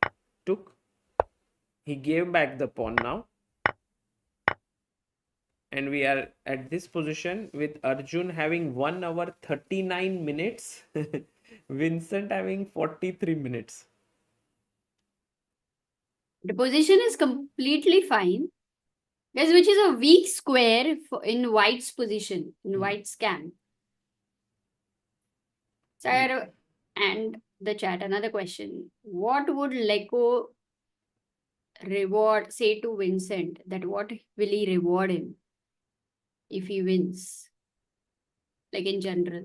He gave back the pawn now. And we are at this position with Arjun having 1 hour 39 minutes. Vincent having 43 minutes. The position is completely fine. Guys, which is a weak square in white's position, in white's camp. Sir, and the chat, another question. What would Leko say to Vincent? That what will he reward him if he wins? Like in general.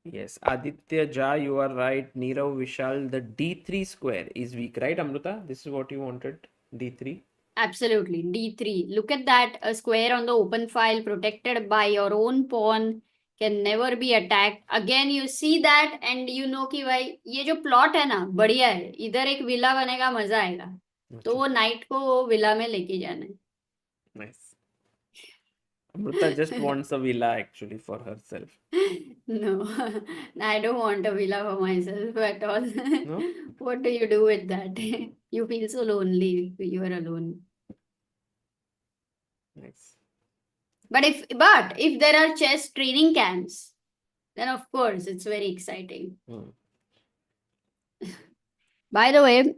Yes, Aditya Jha, you are right. Nirav Vishal, the d3 square is weak, right, Amruta? This is what you wanted, d3? Absolutely, d3. Look at that, a square on the open file protected by your own pawn, can never be attacked. Again, you see that and you know कि भाई ये जो plot है ना बढ़िया है, इधर एक विला बनेगा, मजा आएगा. तो वो नाइट को विला में लेके जाना है. Nice. Amruta just wants a villa actually for herself. No, I don't want a villa for myself at all. No? What do you do with that? You feel so lonely if you are alone. Nice. But if there are chess training camps, then of course it's very exciting. By the way,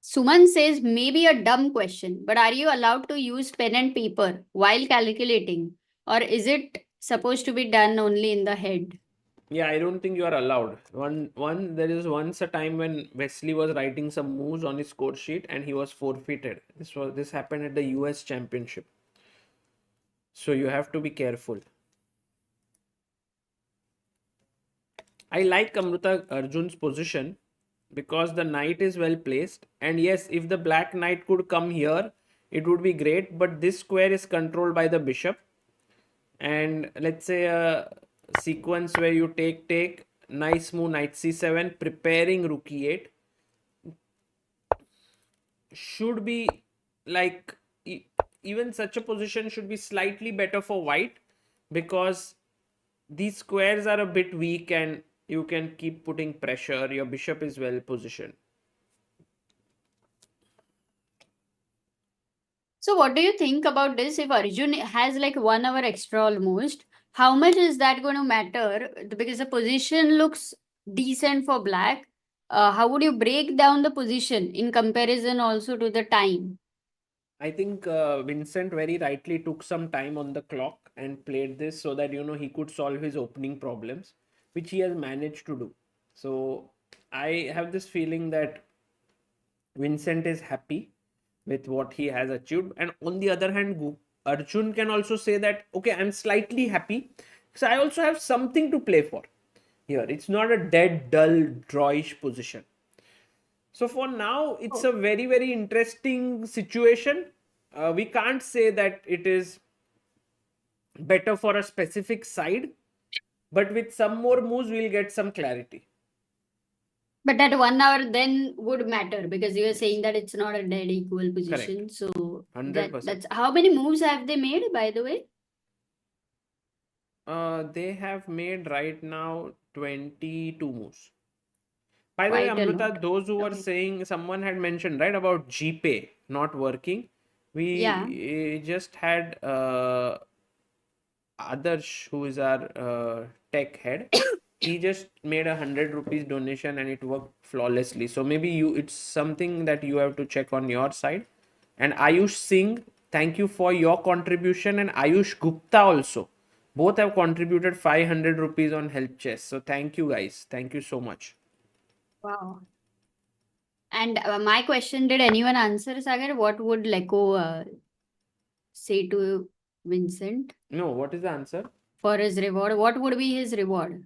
Suman says maybe a dumb question, but are you allowed to use pen and paper while calculating, or is it supposed to be done only in the head? Yeah, I don't think you are allowed. There is once a time when Wesley was writing some moves on his score sheet and he was forfeited. This happened at the US Championship. So you have to be careful. I like Amruta Arjun's position because the knight is well placed. And yes, if the black knight could come here, it would be great. But this square is controlled by the bishop. And let's say a sequence where you take, nice move, knight c7, preparing rook e8. Should be like, even such a position should be slightly better for white because these squares are a bit weak and you can keep putting pressure. Your bishop is well positioned. So what do you think about this? If Arjun has like 1 hour extra almost, how much is that going to matter? Because the position looks decent for black. How would you break down the position in comparison also to the time? I think Vincent very rightly took some time on the clock and played this so that he could solve his opening problems, which he has managed to do. So I have this feeling that Vincent is happy with what he has achieved, and on the other hand, Arjun can also say that, okay, I'm slightly happy because I also have something to play for here. It's not a dead, dull, drawish position. So for now, it's a very, very interesting situation. We can't say that it is better for a specific side, but with some more moves, we'll get some clarity. But that 1 hour then would matter because you are saying that it's not a dead equal position. Correct. So 100%. that's how many moves have they made, by the way? They have made right now 22 moves. By the way, Quite a Amruta, lot. those who were Okay. saying, someone had mentioned, right, about GPay not working. We just had Adarsh, who is our tech head. He just made 100 rupees donation and it worked flawlessly. So maybe it's something that you have to check on your side. And Ayush Singh, thank you for your contribution, and Ayush Gupta also. Both have contributed 500 rupees on Help Chess. So thank you guys. Thank you so much. Wow. And my question, did anyone answer, Sagar? What would Leko say to Vincent No, what is the answer? for his reward? What would be his reward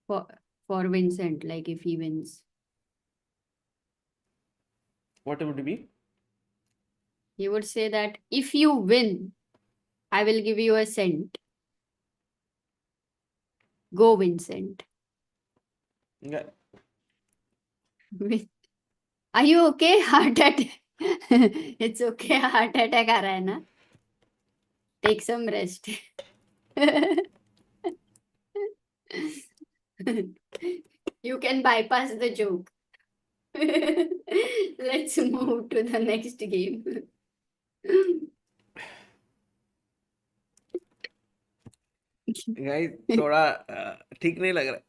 for Vincent, like if he wins? What would it be? He would say that if you win, I will give you a cent. Go, Vincent. Yeah. Are you okay? Heart attack. It's okay. Heart attack आ रहा है ना? Take some rest. You can bypass the joke. Let's move to the next game. Guys, थोड़ा ठीक नहीं लग रहा.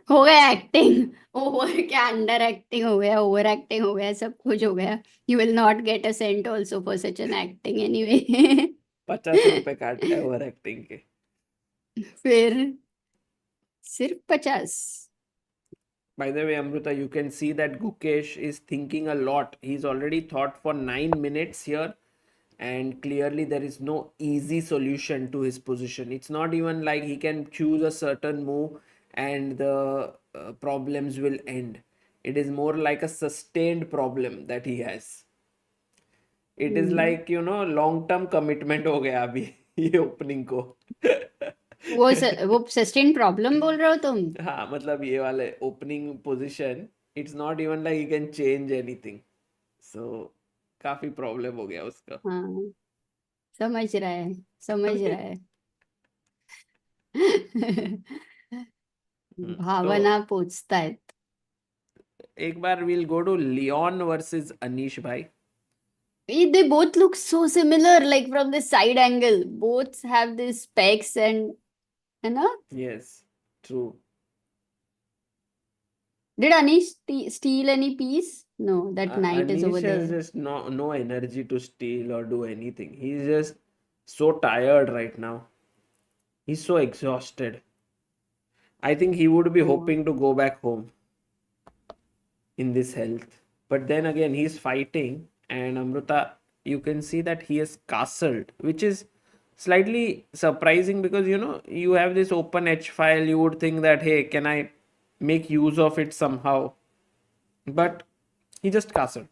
हो गया एक्टिंग ओवर क्या अंडर एक्टिंग हो गया ओवर एक्टिंग हो गया सब कुछ हो गया you will not get a cent also for such an acting anyway 50 रुपए काटते हैं ओवर एक्टिंग के. फिर सिर्फ 50. By the way, Amruta, you can see that Gukesh is thinking a lot. He's already thought for 9 minutes here, and clearly there is no easy solution to his position. It's not even like he can choose a certain move and the problems will end. It is more like a sustained problem that he has. It is like, long term commitment हो गया अभी ये opening को. वो sustain problem बोल रहे हो तुम हाँ, मतलब ये वाले opening position, it's not even like he can change anything. So काफी प्रॉब्लम हो गया उसका. हाँ समझ रहा है भावना पूछता है एक बार we'll go to Leon versus Anish bhai. They both look so similar, like from the side angle. Both have these specs and, Yes, true. Did Anish steal any piece? No, that knight is over Anish has there. just no energy to steal or do anything. He's just so tired right now. He's so exhausted. I think he would be Oh. hoping to go back home in this health. But then again, he's fighting, and Amruta, you can see that he has castled, which is slightly surprising because you have this open H file. You would think that, hey, can I make use of it somehow? But he just castled.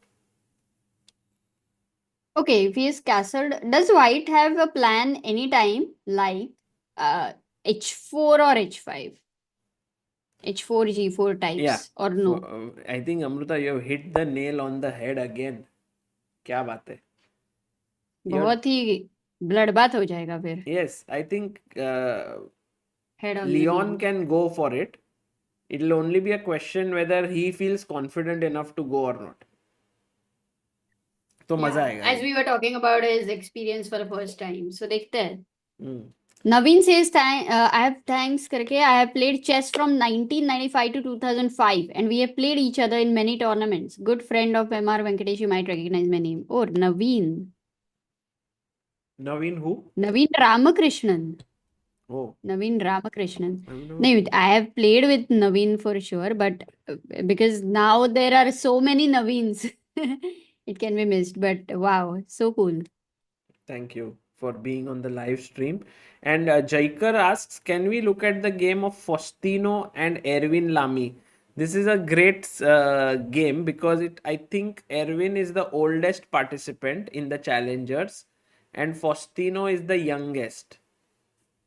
Okay, if he is castled, does white have a plan anytime like h4 or h5? h4, g4 types Yeah. or no? I think Amruta, you have hit the nail on the head again. क्या बात है? बहुत ही bloodbath हो जाएगा फिर. Yes, I think Head on the Leon nail. can go for it. It'll only be a question whether he feels confident enough to go or not. तो मजा आएगा. As we were talking about his experience for the first time. So देखते हैं. Hmm. Naveen says, I have thanks करके, I have played chess from 1995 to 2005 and we have played each other in many tournaments. Good friend of MR Venkatesh, you might recognize my name. Oh, Naveen. Naveen who? Naveen Ramakrishnan. Oh, Naveen Ramakrishnan. I don't know. No, I have played with Naveen for sure, but because now there are so many Naveens, it can be missed. But wow, so cool. Thank you for being on the live stream. And Jaikar asks, can we look at the game of Faustino and Erwin Lamy? This is a great game because I think Erwin is the oldest participant in the challengers and Faustino is the youngest.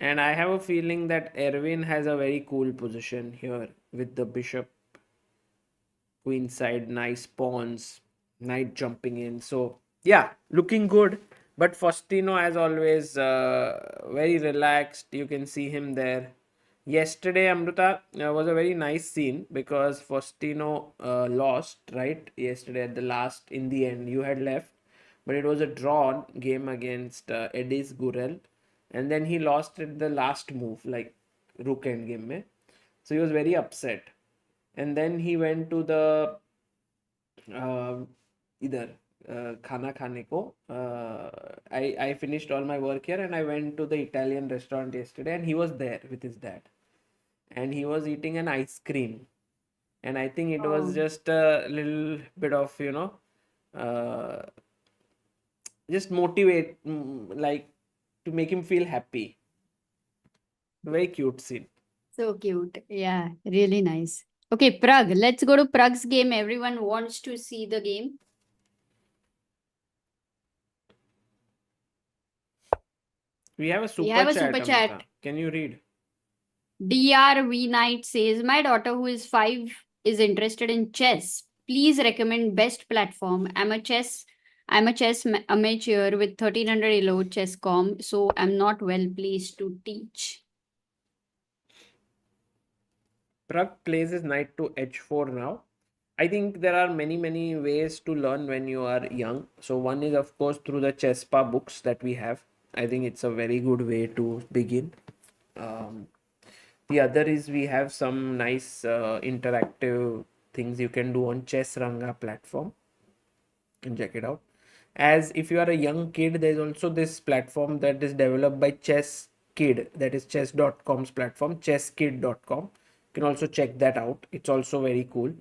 And I have a feeling that Erwin has a very cool position here with the bishop, queen side, nice pawns, knight jumping in. So yeah, looking good. But Faustino, as always, very relaxed. You can see him there. Yesterday, Amruta, was a very nice scene because Faustino lost, right? Yesterday in the end, you had left. But it was a drawn game against Edis Gurel. And then he lost at the last move, like rook endgame mein. So he was very upset. And then he went to the इधर खाना खाने को. I finished all my work here and I went to the Italian restaurant yesterday and he was there with his dad and he was eating an ice cream and I think it was Oh. just a little bit of just motivate like to make him feel happy. Very cute scene. So cute. Yeah, really nice. Okay, Pragg. Let's go to Pragg's game. Everyone wants to see the game. We have a super have a chat, super Amrita. chat. Can you read? DRV Knight says, my daughter who is 5 is interested in chess. Please recommend best platform. I'm a chess amateur with 1300 elo chess.com, so I'm not well placed to teach. Pragg plays his knight to h4 now. I think there are many ways to learn when you are young. So one is of course through the Chesspa books that we have. I think it's a very good way to begin. The other is we have some nice interactive things you can do on Chess Ranga platform. You can check it out. As if you are a young kid, there's also this platform that is developed by Chess Kid, that is chess.com's platform, chesskid.com. You can also check that out. It's also very cool.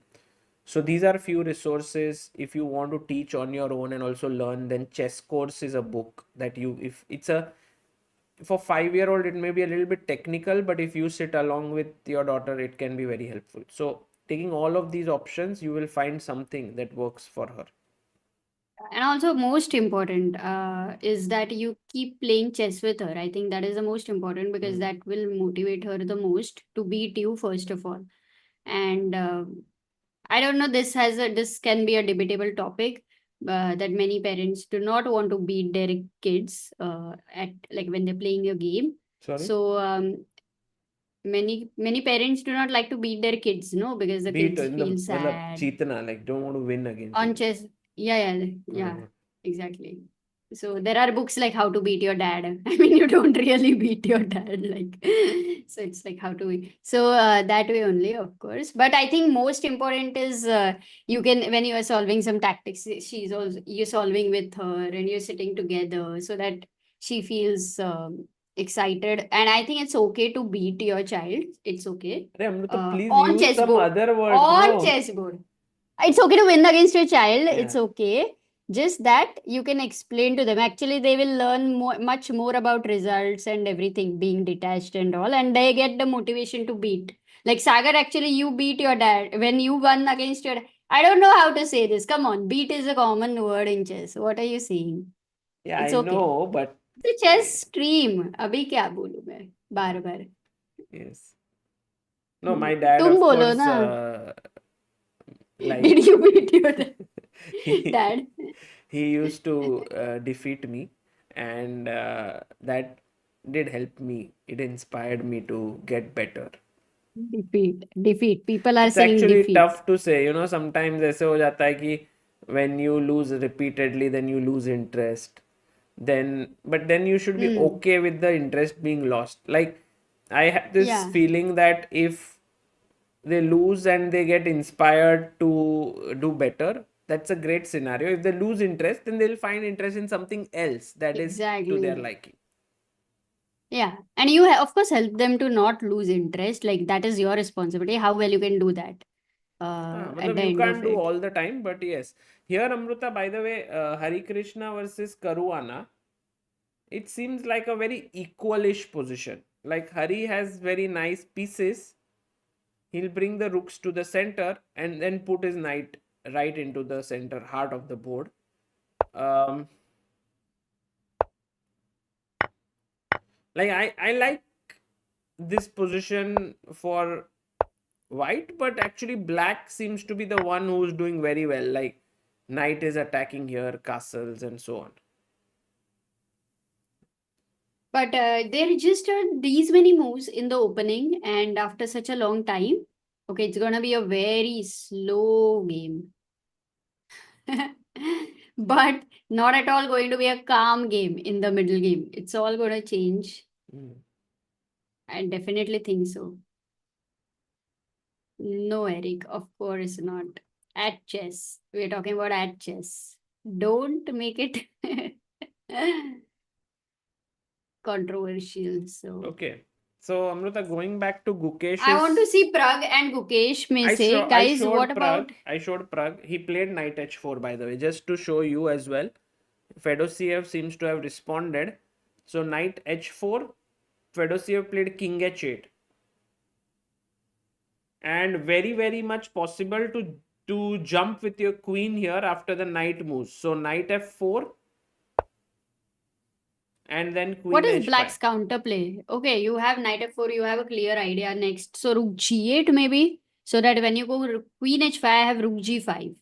So these are few resources. If you want to teach on your own and also learn, then Chess Course is a book that if it's for 5-year-old, it may be a little bit technical, but if you sit along with your daughter, it can be very helpful. So taking all of these options, you will find something that works for her. And also most important is that you keep playing chess with her. I think that is the most important because that will motivate her the most to beat you first of all. And I don't know, this can be a debatable topic that many parents do not want to beat their kids at like when they're playing a game. Sorry? So many parents do not like to beat their kids, no, because the kids feel sad. Cheetana, like don't want to win against On him. chess. Yeah, exactly. So there are books like How to Beat Your Dad. I mean, you don't really beat your dad, like, so it's like how to. So that way only, of course. But I think most important is you can, when you are solving some tactics, you're solving with her and you're sitting together so that she feels excited, and I think it's okay to beat your child. It's okay. Hey, Amruta, please On use some chessboard. other word. On No. chessboard. It's okay to win against your child. It's Yeah. okay. Just that you can explain to them. Actually, they will learn much more about results and everything, being detached and all, and they get the motivation to beat. Like Sagar, actually, you beat your dad when you won against your. I don't know how to say this. Come on, beat is a common word in chess. What are you saying? Yeah, It's I okay. know, but It's a chess stream. अभी क्या बोलूं मैं बार बार. yes. No, my dad, तुम of बोलो course, ना. like Did you beat your he, dad? he used to defeat me, and that did help me. It inspired me to get better. Defeat. People are It's saying actually defeat. tough to say, sometimes ऐसे हो जाता है कि when you lose repeatedly, then you lose interest. But then you should be okay with the interest being lost. Like, I have this Yeah. feeling that if they lose and they get inspired to do better, that's a great scenario. If they lose interest, then they'll find interest in something else that is to their Exactly. liking. Yeah. And you of course help them to not lose interest. Like that is your responsibility. How well you can do that at the You end can't of do it. all the time, but yes. Here, Amruta, by the way, Harikrishna versus Caruana, it seems like a very equalish position. Like Hari has very nice pieces. He'll bring the rooks to the center and then put his knight right into the center heart of the board. Um, I like this position for white, but actually black seems to be the one who's doing very well. Like knight is attacking here, castles and so on. But they registered these many moves in the opening, and after such a long time, okay, it's gonna be a very slow game. But not at all going to be a calm game in the middle game. It's all going to change. I definitely think so. No, Eric, of course not. At chess. We're talking about at chess. Don't make it controversial. So Okay. So Amruta, going back to Gukesh's, I want to see Pragg and Gukesh may say, I guys, showed what Pragg. about I showed Pragg. He played knight h4, by the way, just to show you as well. Fedoseev seems to have responded. So knight h4, Fedoseev played king h8. And very, very much possible to jump with your queen here after the knight moves. So knight f4 and then queen what is h5. black's counterplay? Okay, you have knight f4, you have a clear idea next. So rook g8 maybe, so that when you go queen h5, I have rook g5.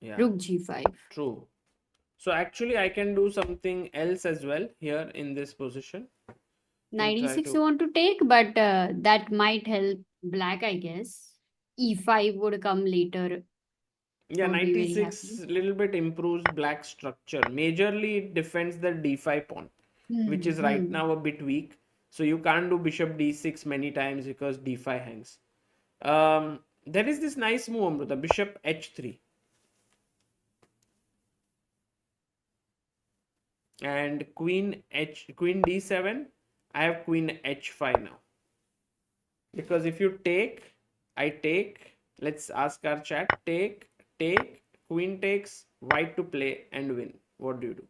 Yeah. Rook g5. True. So actually I can do something else as well here in this position. Knight e6 you want to take, but that might help black, I guess. e5 would come later. Yeah, Won't knight be very e6 happy. little bit improves black structure. Majorly it defends the d5 pawn, which is right now a bit weak. So you can't do bishop d6 many times because d5 hangs. There is this nice move, Amruta, bishop h3. And queen d7. I have queen h5 now. Because if you take, I take, let's ask our chat, take, queen takes, white to play and win. What do you do?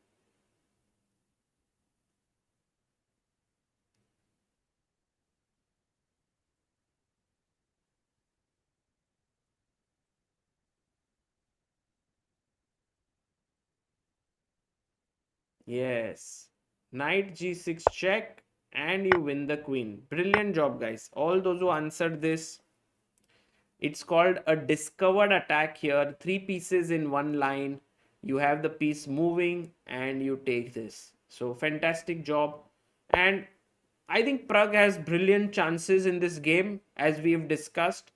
Yes. Knight g6 check and you win the queen. Brilliant job, guys. All those who answered this, it's called a discovered attack here. 3 pieces in one line. You have the piece moving and you take this. So fantastic job. And I think Pragg has brilliant chances in this game as we've discussed.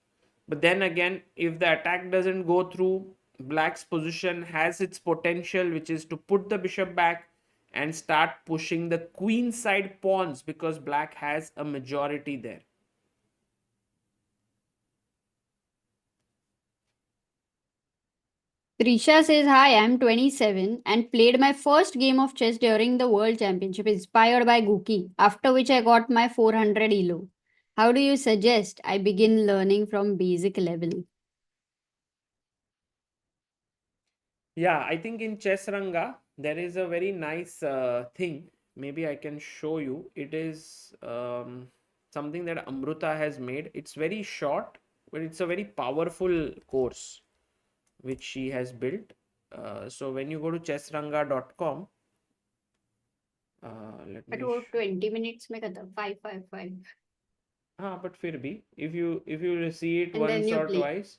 But then again, if the attack doesn't go through, Black's position has its potential, which is to put the bishop back and start pushing the queen side pawns because Black has a majority there. Trisha says, hi, I'm 27 and played my first game of chess during the World Championship inspired by Guki, after which I got my 400 ELO. How do you suggest I begin learning from basic level? Yeah, I think in Chess Ranga, there is a very nice thing. Maybe I can show you. It is something that Amruta has made. It's very short, but it's a very powerful course which she has built. So when you go to chessranga.com, let But me. वो 20 minutes में खत्म 555 But फिर भी, if you see it and then once you or play. twice,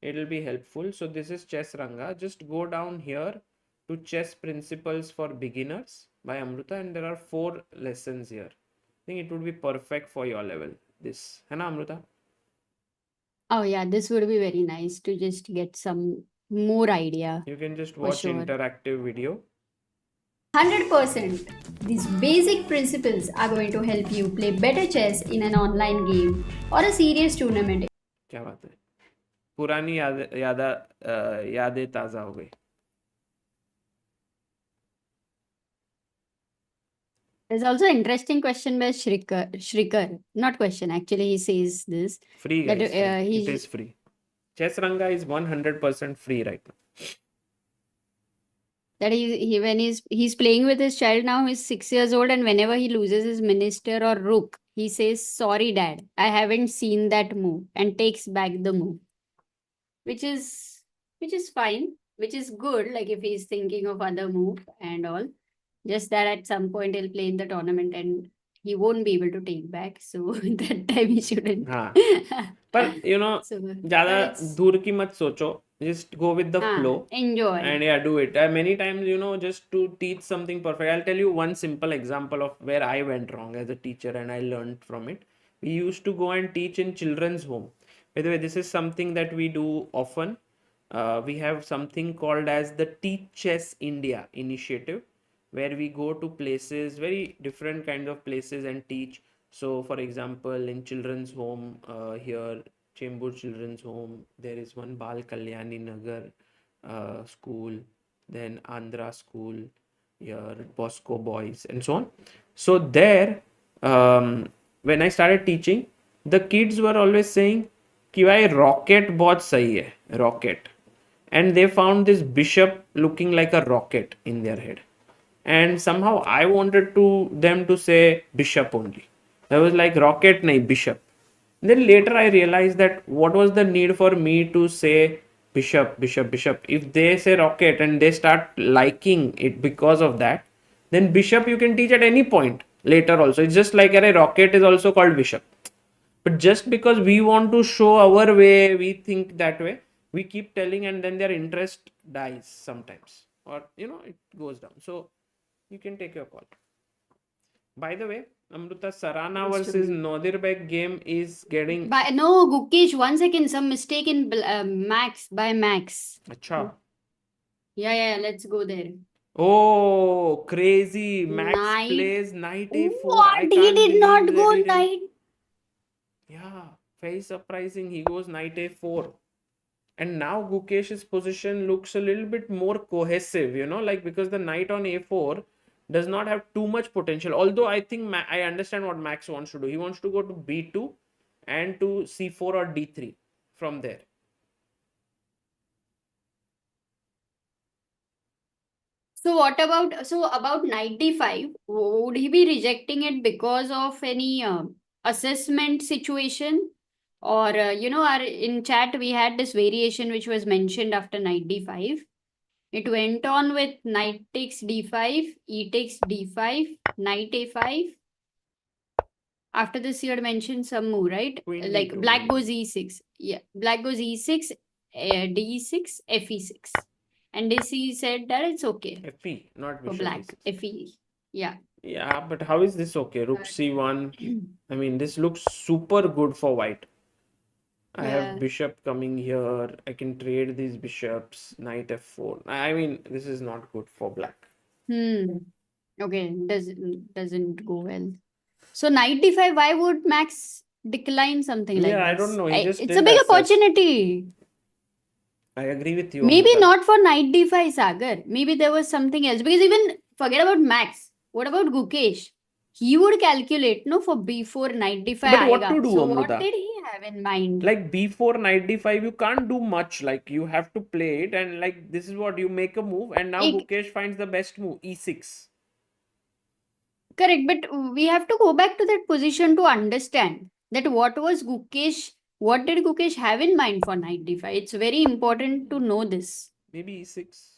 it'll be helpful. So this is Chess Ranga. Just go down here to Chess Principles for Beginners by Amruta, and there are 4 lessons here. I think it would be perfect for your level. This, है ना Amruta? Oh yeah, this would be very nice to just get some more idea. You can just For watch sure. interactive video. 100%. These basic principles are going to help you play better chess in an online game or a serious tournament. क्या बात है? पुरानी यादें ताज़ा हो गई. There's also an interesting question by Shrikar. Not question, actually, he says this. Free, That, guys. Free. It he- is free. Chess Ranga is 100% free right now. That he when he's playing with his child now, he's 6 years old, and whenever he loses his minister or rook, he says, "Sorry, Dad, I haven't seen that move," and takes back the move. Which is fine, which is good, like if he's thinking of other move and all. Just that at some point he'll play in the tournament and he won't be able to take back. So that time he shouldn't. हाँ. पर So, ज़्यादा but it's- दूर की मत सोचो. Just go with the flow. enjoy. And yeah, do it. Many times, just to teach something perfect. I'll tell you one simple example of where I went wrong as a teacher and I learned from it. We used to go and teach in children's home. By the way, this is something that we do often. We have something called as the Teach Chess India initiative, where we go to places, very different kind of places, and teach. So, for example, in children's home here, Chembur Children's Home, there is one Bal Kalyani Nagar school, then Andhra school, here Bosco Boys, and so on. So there, when I started teaching, the kids were always saying कि भाई rocket बहुत सही है, rocket, and they found this bishop looking like a rocket in their head, and somehow I wanted them to say bishop only. I was like rocket nahi, bishop. Then later I realized that what was the need for me to say bishop, bishop, bishop. If they say rocket and they start liking it because of that, then bishop you can teach at any point later also. It's just like a rocket is also called bishop. But just because we want to show our way, we think that way, we keep telling, and then their interest dies sometimes, or it goes down. So you can take your call. By the way, Amruta, Sarana Yes, versus sure. Nodirbek game is getting. No, Gukesh, 1 second, some mistake in Max by Max. Acha. Yeah, let's go there. Oh, crazy. Max Knight. plays knight a4. What? I He can't did not believe go that he didn't- knight. Yeah, very surprising. He goes knight a4. And now Gukesh's position looks a little bit more cohesive, because the knight on a4 does not have too much potential. Although I think I understand what Max wants to do. He wants to go to b2 and to c4 or d3 from there. So about knight d5? Would he be rejecting it because of any assessment situation? Or in chat we had this variation which was mentioned after knight d5. It went on with knight takes d5, e takes d5, knight a5. After this, you had mentioned some move, right? Queen Like d2 black maybe. goes e6. Yeah, black goes e6, d6, fe6. And DC said that it's okay fe, not for bishop black. e6. Fe. Yeah. Yeah, but how is this okay? Rook c1. I mean, this looks super good for white. I Yeah. have bishop coming here. I can trade these bishops. Knight f4. I mean, this is not good for black. Okay, doesn't go well. So knight d5, why would Max decline something like Yeah, I this? don't know. He just It's a didn't big assess. opportunity. I agree with you, Maybe Amruta. not for knight d5, Sagar. Maybe there was something else. Because even forget about Max. What about Gukesh? He would calculate, no, for b4 knight d5 But what to aega. do, So what Amruta? did he have in mind? Like before knight d5, you can't do much. Like you have to play it, and like this is what you make a move, and now Ek- Gukesh finds the best move, e6. Correct, but we have to go back to that position to understand that what did Gukesh have in mind for knight d5? It's very important to know this. Maybe e6.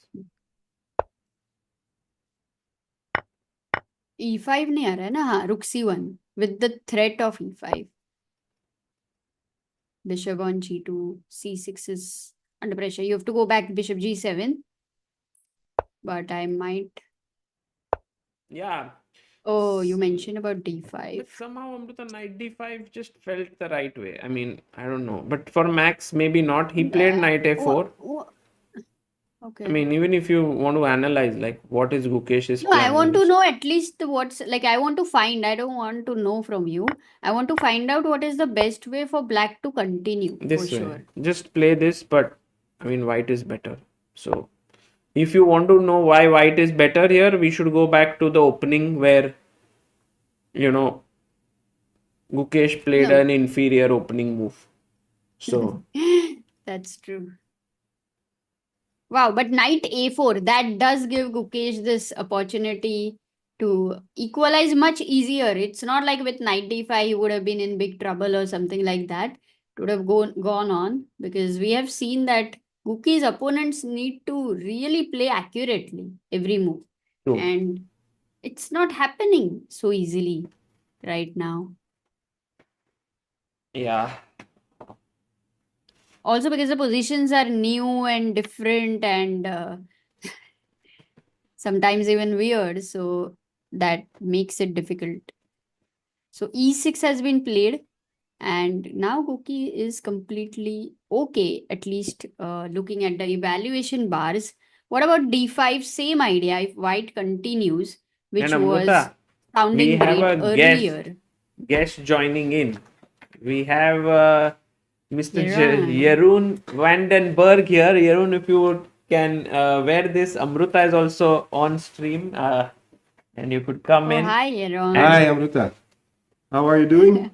e5 नहीं आ रहा है ना, हाँ, rook c1 with the threat of e5. Bishop on g2, c6 is under pressure. You have to go back bishop g7. But I might. Yeah. Oh, you mentioned about d5. But somehow Amruta knight d5 just felt the right way. I mean, I don't know. But for Max, maybe not. He played knight a4. Okay. I mean, even if you want to analyze, like, what is Gukesh's No, plan? I want to know at least what's like. I want to find. I don't want to know from you. I want to find out what is the best way for black to continue. This for way. sure. Just play this, but I mean, white is better. So, if you want to know why white is better here, we should go back to the opening where, you know, Gukesh played No. an inferior opening move. So, That's true. Wow, but knight a4, that does give Gukesh this opportunity to equalize much easier. It's not like with knight d5, he would have been in big trouble or something like that. It would have gone on because we have seen that Gukesh's opponents need to really play accurately every move. true. And it's not happening so easily right now. Yeah. Also because the positions are new and different and sometimes even weird, so that makes it difficult. So e6 has been played, and now Guki is completely okay, at least looking at the evaluation bars. What about d5? Same idea if white continues, which And was Amruta, we sounding have great a earlier. guest joining in. We have Mr. Jeroen. Jeroen Vandenberg here. Jeroen, if you can wear this, Amruta is also on stream, and you could come Oh, in. hi, Jeroen. Hi, Amruta. How are you doing?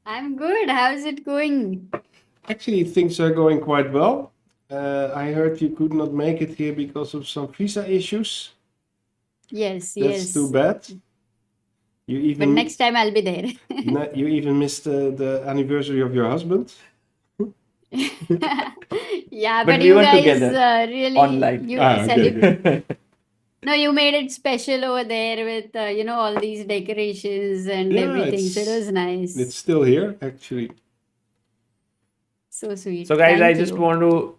I'm good. How's it going? Actually, things are going quite well. I heard you could not make it here because of some visa issues. Yes, That's yes. too bad. You But even next time I'll be there. you even missed the anniversary of your husband. Yeah, But but we you were guys together really online. you Okay. No, you made it special over there with all these decorations and Yeah, everything. So it was nice. it's still here actually. So sweet. So, guys, I Thank just you. want to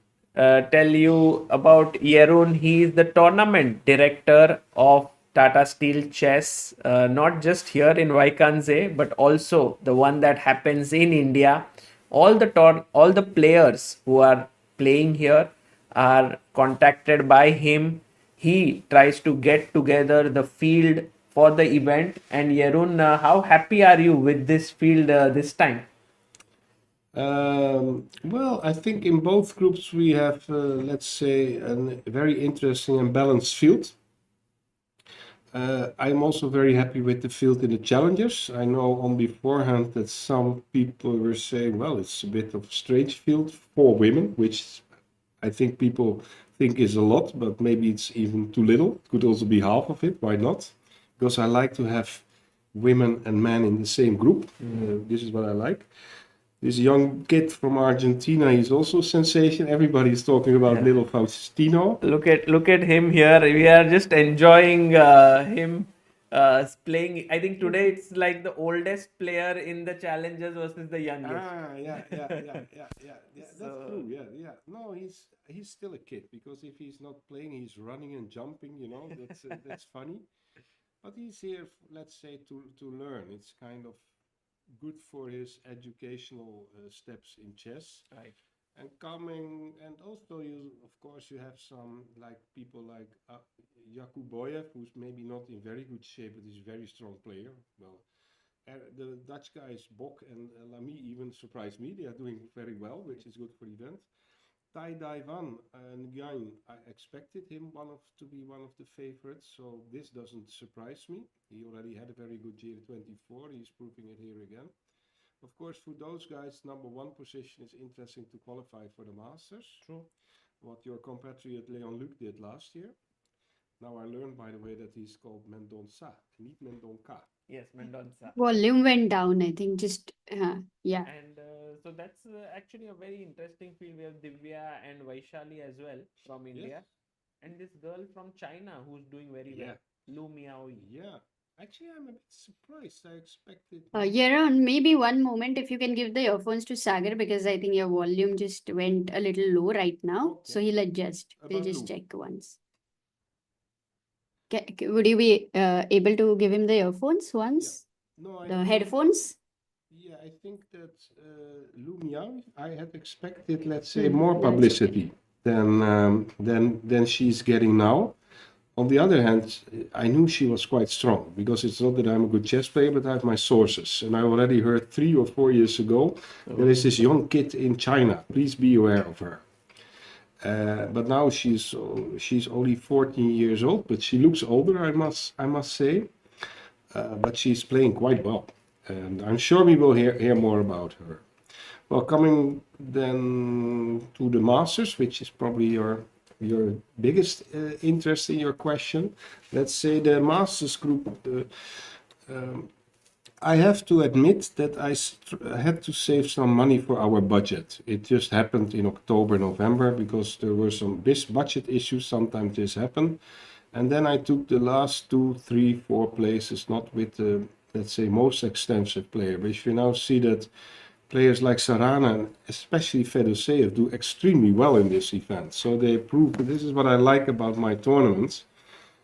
tell you about Jeroen. He is the tournament director of Tata Steel Chess, not just here in Wijk Aan Zee, but also the one that happens in India. All the players who are playing here are contacted by him. He tries to get together the field for the event. And Jeroen, how happy are you with this field this time? Well, I think in both groups we have, let's say, a very interesting and balanced field. I'm also very happy with the field in the challengers. I know on beforehand that some people were saying, well, it's a bit of a strange field for women, which I think people think is a lot, but maybe it's even too little. It could also be half of it. Why not? Because I like to have women and men in the same group. This is what I like. This young kid from Argentina, he's also a sensation. Everybody's talking about little Faustino. Look at him here. We are just enjoying him playing. I think today it's like the oldest player in the challengers versus the youngest. Yeah. That's true. Yeah. No, he's still a kid because if he's not playing, he's running and jumping. That's funny. But he's here, let's say, to learn. It's kind of good for his educational steps in chess. Right. And coming, and also of course, you have some like people like Jakuboyev, who's maybe not in very good shape, but he's a very strong player. Well, the Dutch guys Bok and Lamy even surprised me. They are doing very well, which is good for the event. Tai Daiwan Nguyen, I expected him to be one of the favorites, so this doesn't surprise me. He already had a very good year 24. He's proving it here again. Of course, for those guys, number one position is interesting to qualify for the Masters. True. What your compatriot Leon Luc did last year. Now I learned, by the way, that he's called Mendonca, not Mendonca. Yes, Mendonca. Volume went down, I think. Just, yeah. And so that's actually a very interesting field. We have Divya and Vaishali as well from India. And this girl from China who's doing very well, Lu Miaoyi. Yeah. Actually, I'm a bit surprised. I expected. Yaron, maybe one moment if you can give the earphones to Sagar because I think your volume just went a little low right now. So Okay. he'll adjust. We'll About just Lu. check once. Would you be able to give him the earphones once? No, I The think- headphones? Yeah, I think that Lu Miao, I had expected, let's say, more publicity than she's getting now. On the other hand, I knew she was quite strong because it's not that I'm a good chess player, but I have my sources. And I already heard 3 or 4 years ago, there is this young kid in China. Please be aware of her. But now she's only 14 years old, but she looks older, I must say. But she's playing quite well. And I'm sure we will hear more about her. Well, coming then to the Masters, which is probably your biggest interest in your question. Let's say the Masters group. I have to admit that I had to save some money for our budget. It just happened in October, November, because there were some budget issues. Sometimes this happened. And then I took the last 2, 3, 4 places, not with the, let's say, most extensive player. But if you now see that players like Sarana, and especially Fedoseev, do extremely well in this event. So they prove, this is what I like about my tournaments,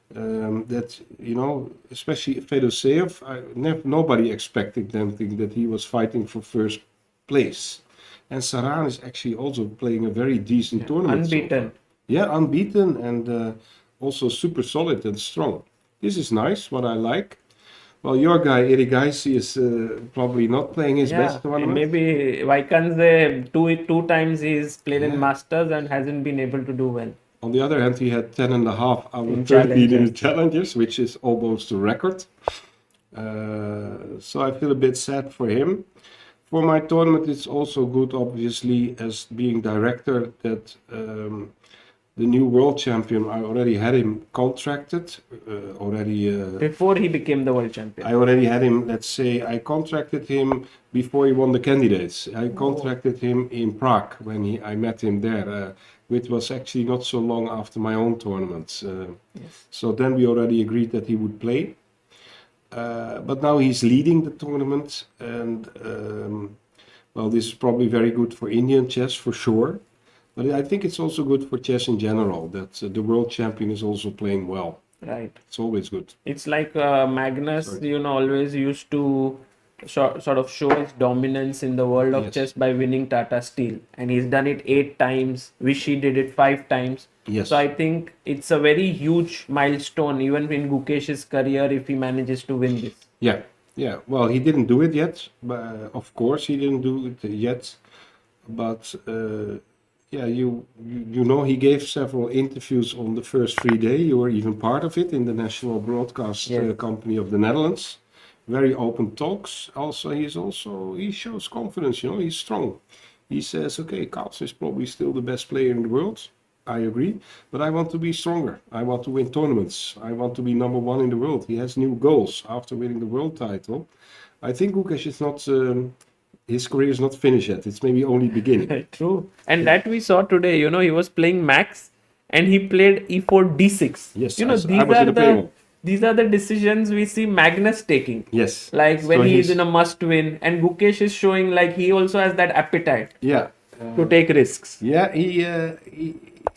that, you know, especially Fedoseev, nobody expected them to think that he was fighting for first place. And Sarana is actually also playing a very decent tournament. Unbeaten. Yeah, unbeaten and also super solid and strong. This is nice, what I like. Well, your guy Erigaisi is probably not playing his best tournament. Maybe Wijk Aan Zee two times he's played in Masters and hasn't been able to do well. On the other hand, he had 10.5 out of In 13 in the Challengers. Challengers, which is almost a record. So I feel a bit sad for him. For my tournament, it's also good, obviously, as being director, that the new world champion, I already had him contracted. Before he became the world champion. I already had him, let's say, I contracted him before he won the candidates. I contracted him in Prague when I met him there, which was actually not so long after my own tournament. So then we already agreed that he would play. But now he's leading the tournament, and well, this is probably very good for Indian chess for sure. But I think it's also good for chess in general that the world champion is also playing well. Right. It's always good. It's like Magnus, always used to sort of show his dominance in the world of chess by winning Tata Steel. And he's done it 8 times. Vishy did it 5 times. Yes. So I think it's a very huge milestone, even in Gukesh's career, if he manages to win this. Yeah. Well, he didn't do it yet. But of course, he didn't do it yet. But yeah, you know, he gave several interviews on the first free day. You were even part of it in the national broadcast company of the Netherlands. Very open talks. Also, he shows confidence. You know, he's strong. He says, "Okay, Carlsen is probably still the best player in the world. I agree, but I want to be stronger. I want to win tournaments. I want to be number 1 in the world." He has new goals after winning the world title. I think Gukesh is not. His career is not finished yet. It's maybe only beginning. True. And that we saw today, he was playing Max and he played e4 d6. Yes, I was in the playroom. These are the decisions we see Magnus taking. Yes. Like when So he is he's- in a must win, and Gukesh is showing like he also has that appetite Yeah. to take risks. Yeah,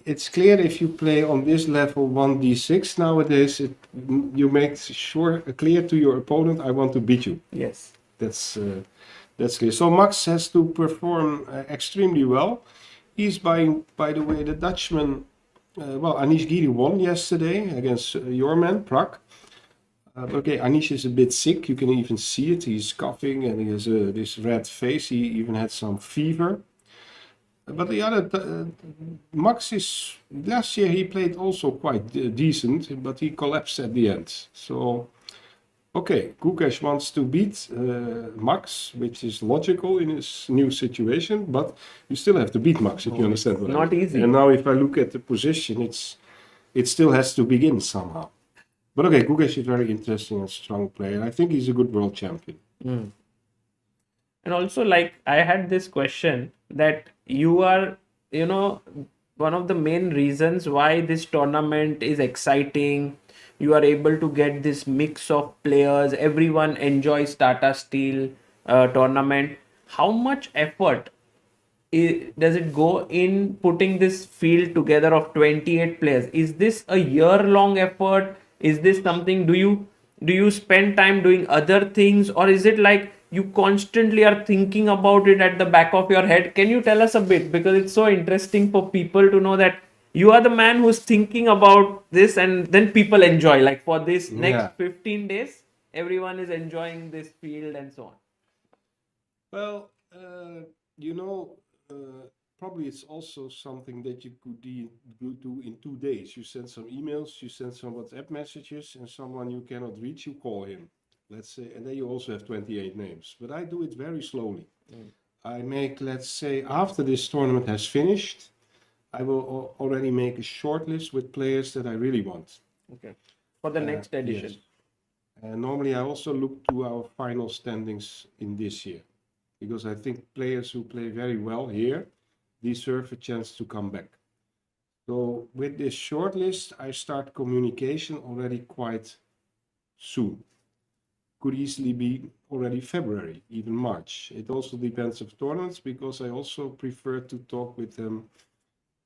it's clear if you play on this level 1d6 nowadays, you make sure clear to your opponent, I want to beat you. Yes. That's clear. So Max has to perform extremely well. He's by the way, the Dutchman. Well, Anish Giri won yesterday against your man, Pragg. Okay, Anish is a bit sick. You can even see it. He's coughing and he has this red face. He even had some fever. But the other, Max is, last year he played also quite decent, but he collapsed at the end. So, okay, Gukesh wants to beat Max, which is logical in his new situation, but you still have to beat Max, if you understand what I mean. Not easy. And now if I look at the position, it still has to begin somehow. But okay, Gukesh is very interesting and strong player. I think he's a good world champion. And also, like, I had this question that you are, one of the main reasons why this tournament is exciting. You are able to get this mix of players. Everyone enjoys Tata Steel tournament. How much effort does it go in putting this field together of 28 players? Is this a year-long effort? Is this something, do you spend time doing other things, or is it like you constantly are thinking about it at the back of your head? Can you tell us a bit? Because it's so interesting for people to know that you are the man who's thinking about this, and then people enjoy. Like for this next 15 days, everyone is enjoying this field and so on. Well, probably it's also something that you could do in 2 days. You send some emails, you send some WhatsApp messages, and someone you cannot reach, you call him. Let's say, and then you also have 28 names. But I do it very slowly. I make, let's say, after this tournament has finished, I will already make a short list with players that I really want. Okay. For the next edition. Yes. And normally I also look to our final standings in this year, because I think players who play very well here deserve a chance to come back. So with this short list, I start communication already quite soon. Could easily be already February, even March. It also depends of tournaments, because I also prefer to talk with them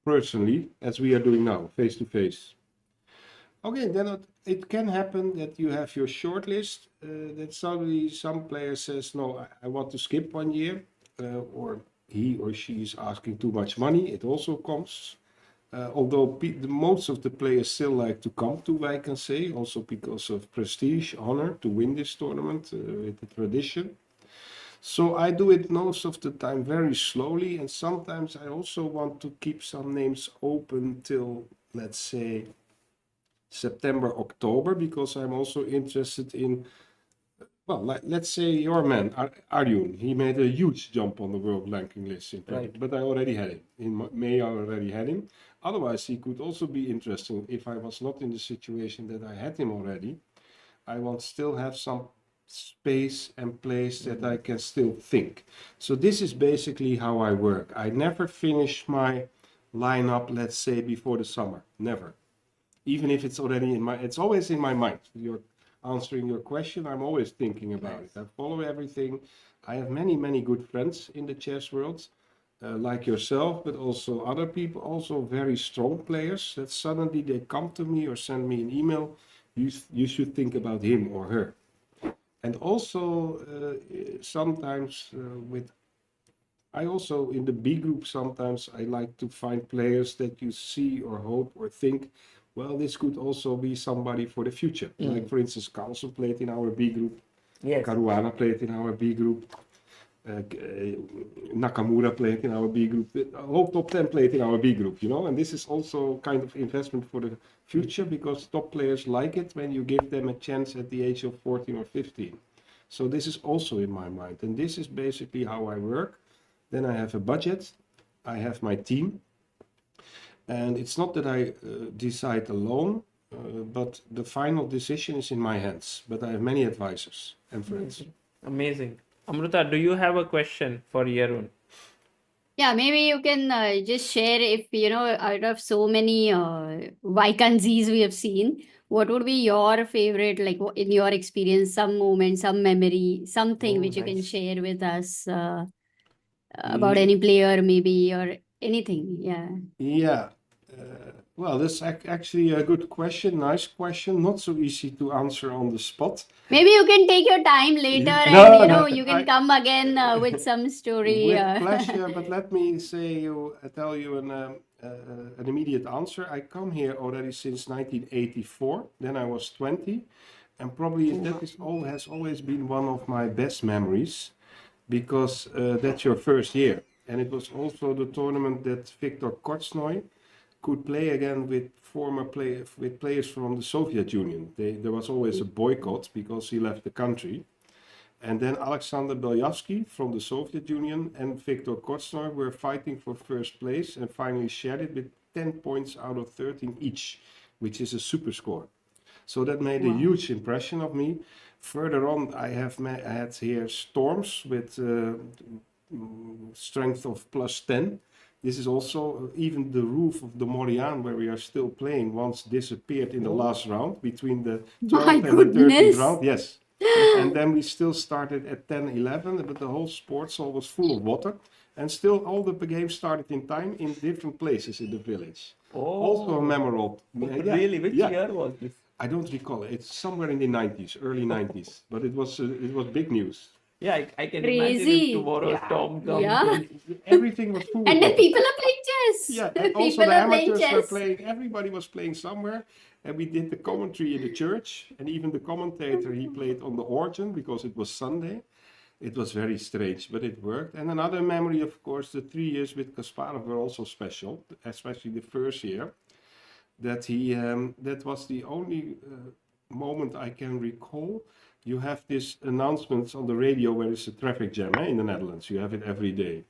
personally, as we are doing now, face to face. Okay, then it can happen that you have your short list, that suddenly some player says, no, I want to skip 1 year, or he or she is asking too much money. It also comes. Although most of the players still like to come to Wijk Aan Zee, also because of prestige, honor to win this tournament with the tradition. So I do it most of the time very slowly, and sometimes I also want to keep some names open till, let's say, September, October, because I'm also interested in, well, let's say your man, Arjun, he made a huge jump on the world ranking list, but I already had him. In May I already had him. Otherwise, he could also be interesting if I was not in the situation that I had him already. I want still have some space and place that I can still think. So this is basically how I work. I never finish my lineup, let's say, before the summer. Never. Even if it's already it's always in my mind. You're answering your question, I'm always thinking about it. I follow everything. I have many, many good friends in the chess world. Like yourself, but also other people, also very strong players, that suddenly they come to me or send me an email, you should think about him or her. And also sometimes I also in the B group, sometimes I like to find players that you see or hope or think, well, this could also be somebody for the future. Like for instance, Carlsen played in our B group, Caruana played in our B group, Nakamura played in our B group, whole top 10 played in our B group, and this is also kind of investment for the future, because top players like it when you give them a chance at the age of 14 or 15. So this is also in my mind, and this is basically how I work. Then I have a budget, I have my team, and it's not that I decide alone, but the final decision is in my hands, but I have many advisors and friends. Amazing. Amruta, do you have a question for Jeroen? Yeah, maybe you can just share if, out of so many Wijk Aan Zees we have seen, what would be your favorite, like in your experience, some moment, some memory, something which you can share with us about any player maybe or anything? Yeah. Yeah. Well, that's actually a good question, nice question, not so easy to answer on the spot. Maybe you can take your time later you can come again with some story. With pleasure, but let me tell you an immediate answer. I come here already since 1984, then I was 20, and probably that has always been one of my best memories, because that's your first year. And it was also the tournament that Viktor Kortsnoy could play again with players from the Soviet Union. There was always a boycott because he left the country. And then Alexander Belyavsky from the Soviet Union and Viktor Kortsnoy were fighting for first place and finally shared it with 10 points out of 13 each, which is a super score. So that made a huge impression of me. Further on, I had here Storms with strength of +10. This is also even the roof of the Morian where we are still playing once disappeared in the last round between the 12th and the 13th round. Yes. And then we still started at 10-11, but the whole sports hall was full of water. And still all the games started in time in different places in the village. Also a memorable. Really? Which year was this? I don't recall. It's somewhere in the 90s, early 90s. But it was big news. Yeah, I can Crazy. imagine if tomorrow storm comes. Yeah. Everything was full And of then water. people are playing chess. Yeah, and also People the are playing amateurs were chess. playing, everybody was playing somewhere, and we did the commentary in the church, and even the commentator, he played on the organ because it was Sunday. It was very strange, but it worked. And another memory, of course, the 3 years with Kasparov were also special, especially the first year, that that was the only moment I can recall. You have this announcements on the radio where it's a traffic jam in the Netherlands. You have it every day.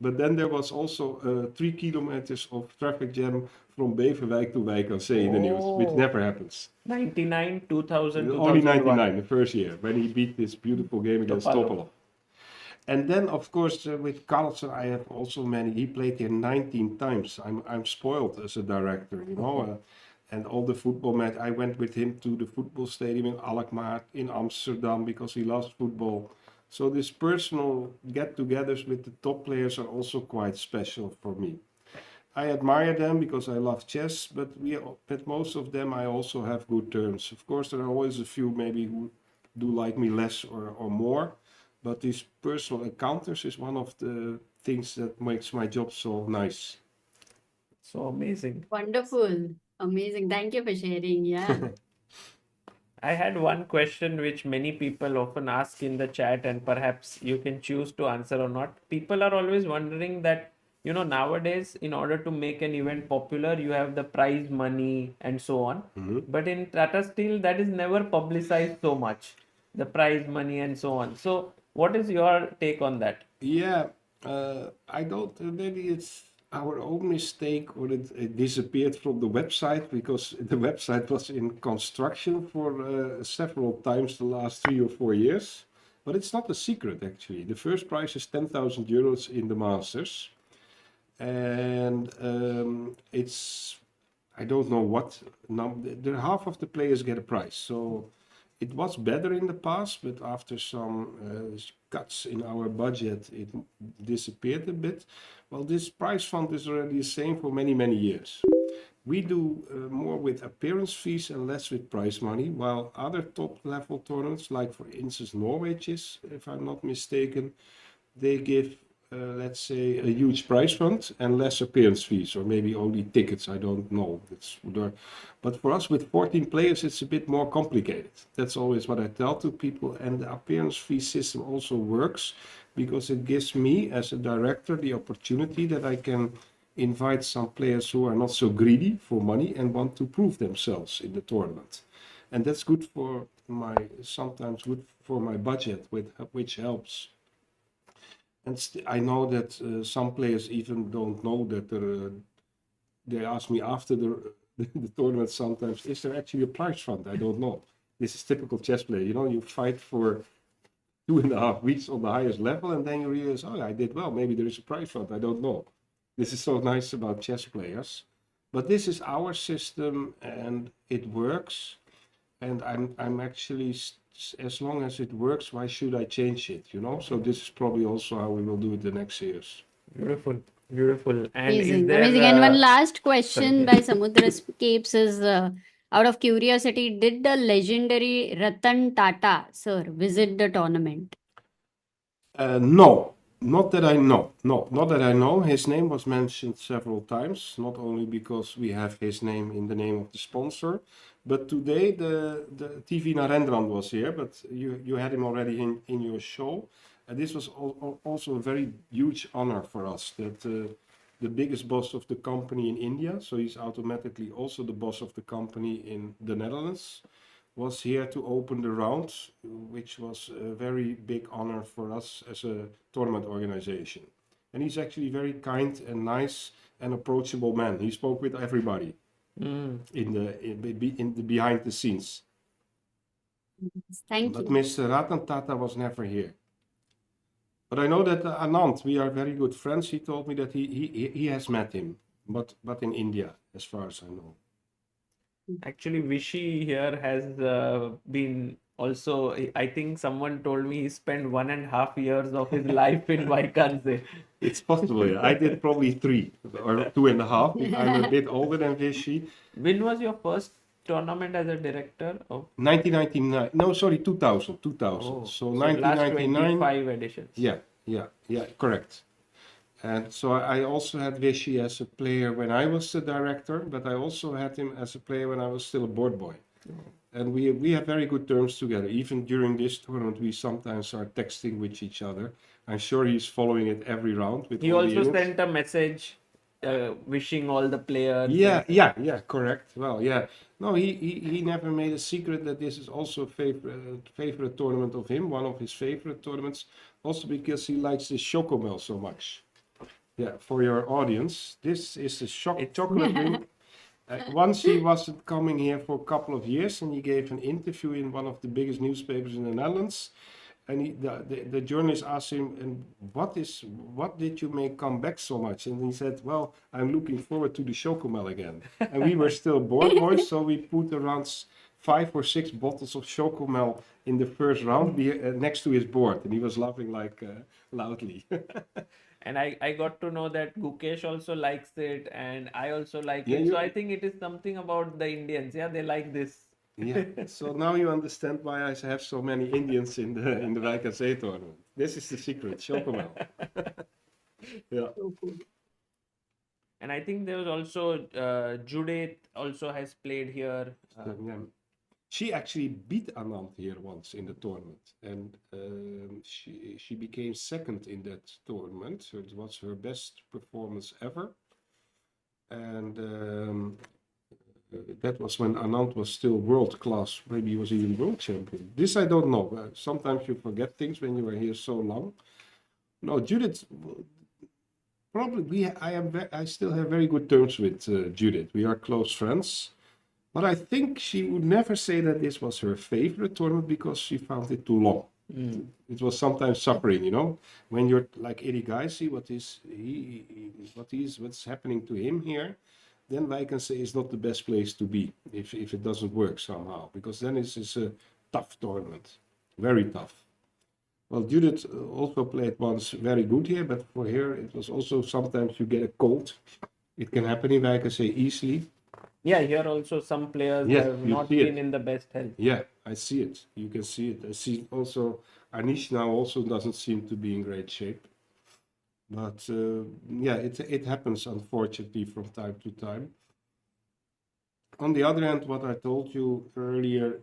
But then there was also 3 kilometers of traffic jam from Beverwijk to Wijk Aan Zee in the news, which never happens. 99, 2000, Only 2001. 99, the first year, when he beat this beautiful game against Topalov. And then, of course, with Carlsen, I have also many. He played here 19 times. I'm spoiled as a director, you know. And all the football match, I went with him to the football stadium in Alkmaar, in Amsterdam, because he loves football. So these personal get-togethers with the top players are also quite special for me. I admire them because I love chess, but with most of them I also have good terms. Of course, there are always a few maybe who do like me less or more, but these personal encounters is one of the things that makes my job so nice. So amazing. Wonderful. Amazing. Thank you for sharing. Yeah. I had one question which many people often ask in the chat, and perhaps you can choose to answer or not. People are always wondering that, you know, nowadays, in order to make an event popular, you have the prize money and so on. But in Tata Steel, that is never publicized so much, the prize money and so on. So what is your take on that? Yeah, I don't, maybe it's our own mistake or it disappeared from the website because the website was in construction for several times the last 3 or 4 years. But it's not a secret actually. The first prize is 10,000 euros in the Masters. And it's, I don't know what number, half of the players get a prize. So it was better in the past, but after some cuts in our budget, it disappeared a bit. Well, this prize fund is already the same for many, many years. We do more with appearance fees and less with prize money, while other top level tournaments, like for instance Norway Chess, if I'm not mistaken, they give let's say a huge prize fund and less appearance fees, or maybe only tickets, I don't know. But for us with 14 players it's a bit more complicated. That's always what I tell to people, and the appearance fee system also works because it gives me as a director the opportunity that I can invite some players who are not so greedy for money and want to prove themselves in the tournament. And that's good for sometimes good for my budget, which helps. And I know that some players even don't know that they ask me after the tournament sometimes, is there actually a prize fund? I don't know. This is typical chess player, you know, you fight for 2.5 weeks on the highest level and then you realize, oh, I did well, maybe there is a prize fund, I don't know. This is so nice about chess players. But this is our system and it works. And I'm actually, as long as it works, why should I change it, you know? So this is probably also how we will do it the next years. Beautiful, beautiful. And Amazing. is there, Amazing. And one last question by Samudrascapes is, out of curiosity, did the legendary Ratan Tata, sir, visit the tournament? No, not that I know. No, not that I know. His name was mentioned several times, not only because we have his name in the name of the sponsor, but today the TV Narendran was here, but you had him already in your show. And this was also a very huge honor for us that the biggest boss of the company in India, so he's automatically also the boss of the company in the Netherlands, was here to open the round, which was a very big honor for us as a tournament organization. And he's actually very kind and nice and approachable man. He spoke with everybody in the behind the scenes. Thank But you. Mr. Ratan Tata was never here. But I know that Anand, we are very good friends. He told me that he has met him, but in India, as far as I know. Actually, Vishy here has been also, I think someone told me he spent 1.5 years of his life in Wijk Aan Zee. It's possible. Yeah. I did probably 3 or 2.5. I'm a bit older than Vishy. When was your first tournament as a director of? 1999. No, sorry, 2000. 2000. Oh, so last 1999. 25 editions. Yeah, correct. And so I also had Vishy as a player when I was the director, but I also had him as a player when I was still a board boy. And we have very good terms together. Even during this tournament, we sometimes are texting with each other. I'm sure he's following it every round. With He all the also units. sent a message wishing all the players. Yeah, correct. Well, yeah. No, he never made a secret that this is also a favorite tournament of him, one of his favorite tournaments, also because he likes the chocomel so much. Yeah, for your audience, this is a chocolate drink. Once he wasn't coming here for a couple of years, and he gave an interview in one of the biggest newspapers in the Netherlands. And the journalist asked him, "And what did you make come back so much?" And he said, "Well, I'm looking forward to the chocomel again." And we were still board boys, so we put around 5 or 6 bottles of chocomel in the first round next to his board, and he was laughing like loudly. And I got to know that Gukesh also likes it, and I also like Yeah, it. So I think it is something about the Indians. Yeah, they like this. Yeah. So now you understand why I have so many Indians in the Wijk Aan Zee tournament. This is the secret, chocomel. Yeah. And I think there was also Judith also has played here. Yeah. She actually beat Anand here once in the tournament, and she became second in that tournament. So it was her best performance ever, and that was when Anand was still world class. Maybe he was even world champion. This I don't know. Sometimes you forget things when you are here so long. No, Judith. Probably I still have very good terms with Judith. We are close friends. But I think she would never say that this was her favorite tournament because she found it too long. It was sometimes suffering, when you're like Erigaisi, what's happening to him here, then Wijk Aan Zee is not the best place to be if it doesn't work somehow, because then it's a tough tournament, very tough. Well, Judith also played once very good here, but for her it was also sometimes you get a cold. It can happen in Wijk Aan Zee easily. Yeah, here also some players have not been in the best health. Yeah, I see it. You can see it. I see also Anish now also doesn't seem to be in great shape. But it happens unfortunately from time to time. On the other hand, what I told you earlier,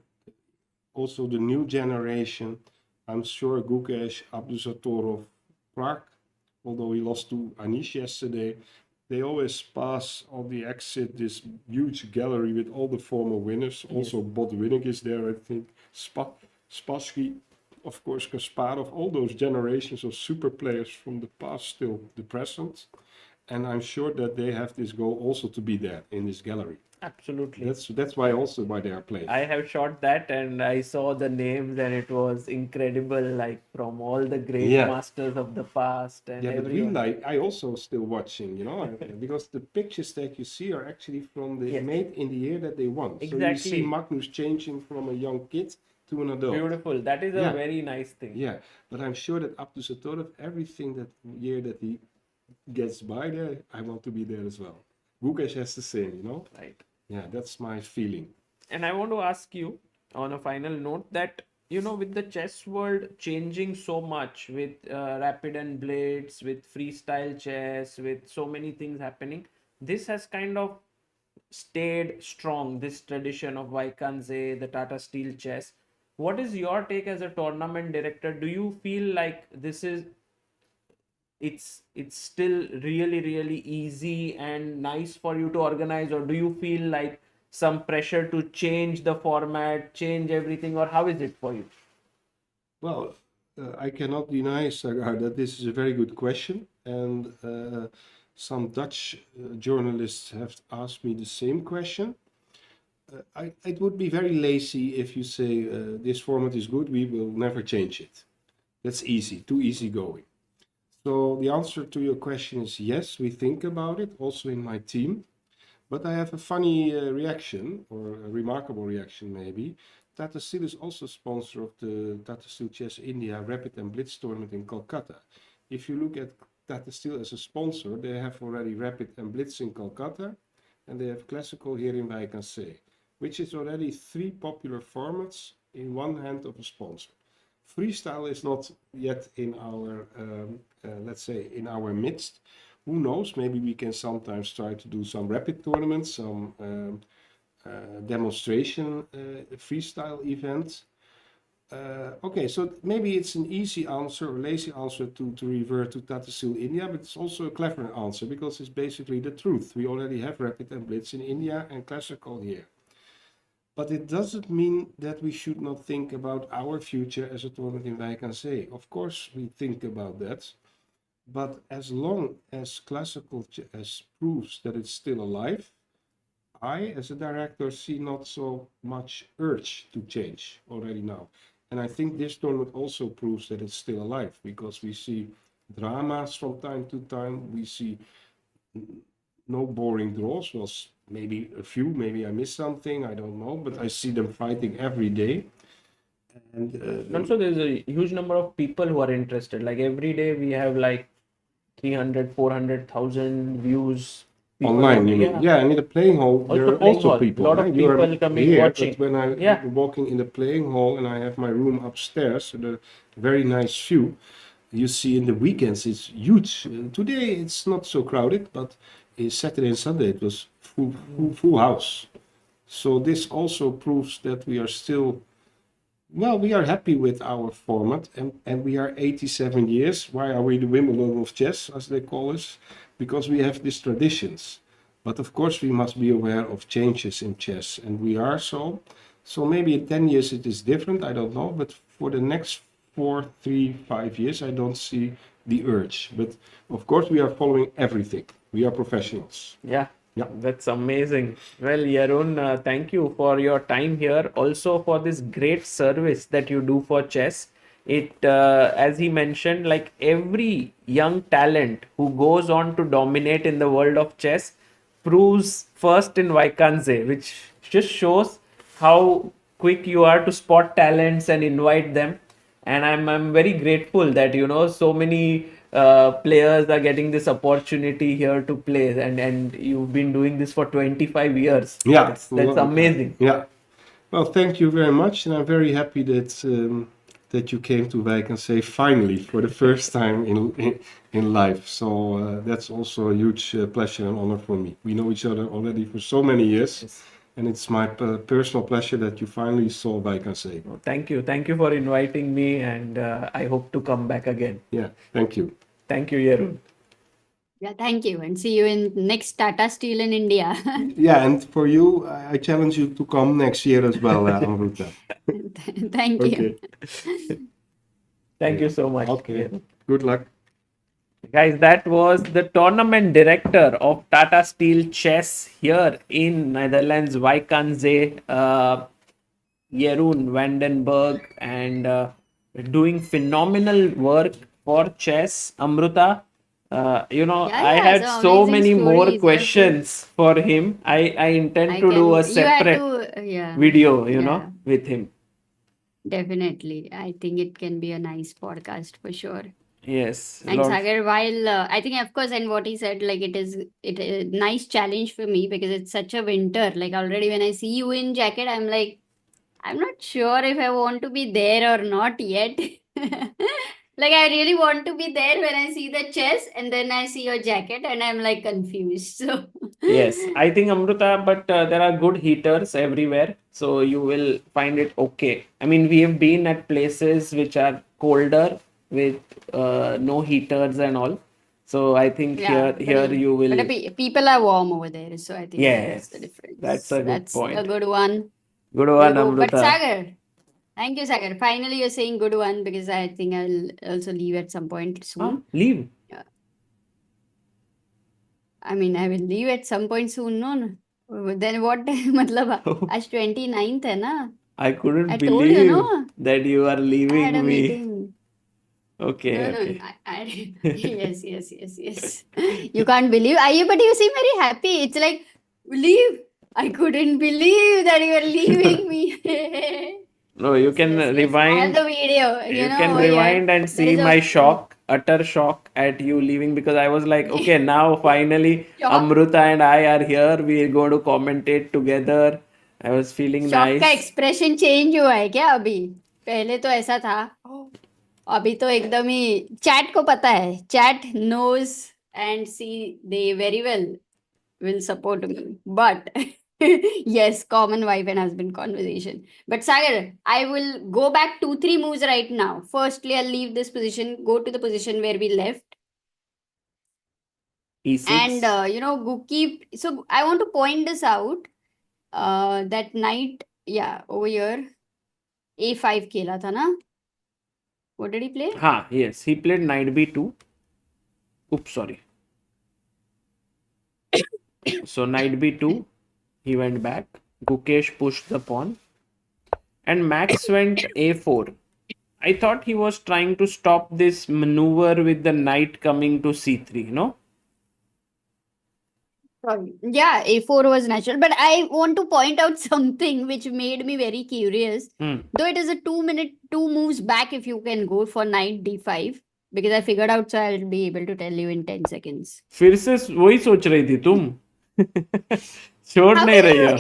also the new generation, I'm sure Gukesh, Abdusattorov, Pragg, although he lost to Anish yesterday, they always pass on the exit this huge gallery with all the former winners. Yes. Also, Botwinnik is there, I think. Spassky, of course, Kasparov, all those generations of super players from the past, still the present. And I'm sure that they have this goal also to be there in this gallery. Absolutely. That's why they are playing. I have shot that and I saw the names and it was incredible, like from all the great masters of the past and everyone. But I also still watching, because the pictures that you see are actually from made in the year that they won. Exactly. So you see Magnus changing from a young kid to an adult. Beautiful. That is a very nice thing. Yeah, but I'm sure that Abdusattorov, everything that year that he gets by there, I want to be there as well. Gukesh has the same, Right. Yeah, that's my feeling. And I want to ask you on a final note that, with the chess world changing so much with rapid and blitz, with freestyle chess, with so many things happening, this has kind of stayed strong, this tradition of Wijk Aan Zee, the Tata Steel Chess. What is your take as a tournament director? Do you feel like it's still really easy and nice for you to organize, or do you feel like some pressure to change the format, change everything, or how is it for you? Well, I cannot deny, Sagar, that this is a very good question, and some Dutch journalists have asked me the same question. It would be very lazy if you say this format is good, we will never change it. That's easy, too easy going. So the answer to your question is yes, we think about it, also in my team. But I have a funny reaction, or a remarkable reaction maybe. Tata Steel is also sponsor of the Tata Steel Chess India Rapid and Blitz tournament in Kolkata. If you look at Tata Steel as a sponsor, they have already Rapid and Blitz in Kolkata, and they have Classical here in Wijk Aan Zee, which is already 3 popular formats in one hand of a sponsor. Freestyle is not yet in our, let's say, in our midst. Who knows? Maybe we can sometimes try to do some rapid tournaments, some demonstration freestyle events. Okay, so maybe it's an easy answer or lazy answer to revert to Tata Steel India, but it's also a clever answer because it's basically the truth. We already have Rapid and Blitz in India and Classical here. But it doesn't mean that we should not think about our future as a tournament in Wijk Aan Zee. Of course, we think about that. But as long as Classical Chess proves that it's still alive, I, as a director, see not so much urge to change already now. And I think this tournament also proves that it's still alive, because we see dramas from time to time. We see no boring draws. Well, maybe a few, maybe I missed something, I don't know, but I see them fighting every day. And Also, there's a huge number of people who are interested. Like every day we have like 300, 400,000 views. People online, you mean? Yeah, and in the playing hall, Also there are playing also hall. people. Lot of right? You are people coming, here, watching. but when I'm Yeah. walking in the playing hall and I have my room upstairs, so the very nice view, you see in the weekends it's huge. Today it's not so crowded, but Saturday and Sunday it was full house. So this also proves that we are still, well, we are happy with our format, and we are 87 years. Why are we the Wimbledon of chess, as they call us? Because we have these traditions. But of course we must be aware of changes in chess, and we are so. So maybe in 10 years it is different, I don't know, but for the next 4, 3, 5 years I don't see the urge. But of course we are following everything. We are professionals. Yeah. Yeah. That's amazing. Well, Yarun, thank you for your time here. Also for this great service that you do for chess. It, as he mentioned, like every young talent who goes on to dominate in the world of chess proves first in Wijk Aan Zee, which just shows how quick you are to spot talents and invite them. And I'm very grateful that so many players are getting this opportunity here to play, and you've been doing this for 25 years. Yeah, That's amazing. Yeah. Well, thank you very much, and I'm very happy that that you came to Wijk Aan Zee finally for the first time in life. So that's also a huge pleasure and honor for me. We know each other already for so many years. Yes. And it's my personal pleasure that you finally saw Wijk Aan Zee. Thank you for inviting me, and I hope to come back again. Yeah, thank you. Thank you, Yarun. Yeah, thank you. And see you in next Tata Steel in India. Yeah, and for you, I challenge you to come next year as well, Amruta. Thank you. Thank you so much. Okay, Yarun. good luck. Guys, that was the tournament director of Tata Steel Chess here in Netherlands, Wijk Aan Zee, Jeroen Vandenberg, and doing phenomenal work for chess. Amruta, I had so amazing many more stories. questions for him. I intend to do a You had separate to, yeah, video, yeah, with him. definitely. I think it can be a nice podcast for sure. Yes. And Sagar, while I think, of course, and what he said, like it is a nice challenge for me because it's such a winter. Like already when I see you in jacket, I'm like, I'm not sure if I want to be there or not yet. Like I really want to be there when I see the chess, and then I see your jacket, and I'm like confused. So Yes, I think Amruta, but there are good heaters everywhere, so you will find it okay. I mean, we have been at places which are colder with no heaters and all. So I think Yeah, here you but will. people are warm over there, so I think that is the Yes, that's difference. a good That's a point. good one. Good You one, go, but Amruta. Sagar, thank you, Sagar. Finally, you're saying good one because I think I'll also leave at some point soon. Leave. Yeah. I mean, I will leave at some point soon, no? Then what? मतलब आज 29th है ना? I couldn't I told you, believe no? that you are I had a leaving me. meeting. Okay, No, okay. yes, yes. You can't believe. But you seem very happy. It's like, leave. I couldn't believe that you are leaving me. No, you can Yes. I have rewind. the video. You know, can over here. rewind and There see is a my shock, utter shock at you leaving, because I was like, okay, now finally shock. Amruta and I are here. We are going to commentate together. I was feeling shock का nice. Expression change हुआ है क्या अभी? पहले तो ऐसा था, अभी तो एकदम ही चैट को पता है, chat knows and see they very well will support me, but yes, common wife and husband conversation. But Sagar, I will go back 2-3 moves right now. Firstly, I'll leave this position, go to the position where we left, E6. and Guki. So I want to point this out. That knight, yeah, over here, a5 खेला था ना? What did he play? Yes, he played knight b2. Oops, sorry. So knight b2, he went back. Gukesh pushed the pawn, and Max went a4. I thought he was trying to stop this maneuver with the knight coming to c3, no? Sorry. Yeah, a4 was natural, but I want to point out something which made me very curious. Though it is a 2 minute, 2 moves back if you can go for knight d5, because I figured out, so I'll be able to tell you in 10 seconds. फिर से वही सोच रही थी तुम? छोड़ How नहीं can रही you, हो.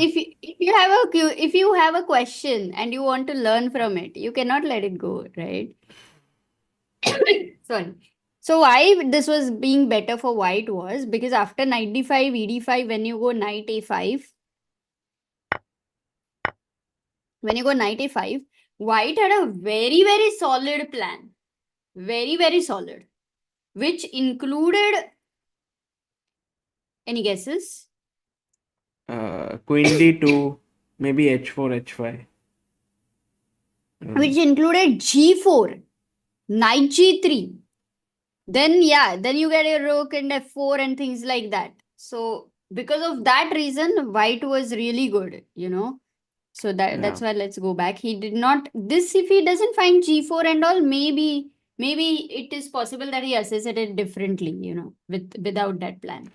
if you have a question and you want to learn from it, you cannot let it go, right? Sorry. So why this was being better for white was because after knight d5, ed5, when you go knight a5, white had a very, very solid plan. Very, very solid. Which included, any guesses? Queen d2, maybe h4, h5. Which included g4, knight g3. Then you get a rook and f4 and things like that. So because of that reason, white was really good, So that's why let's go back. He did not, this if he doesn't find g4 and all, maybe it is possible that he assessed it differently, without that plan.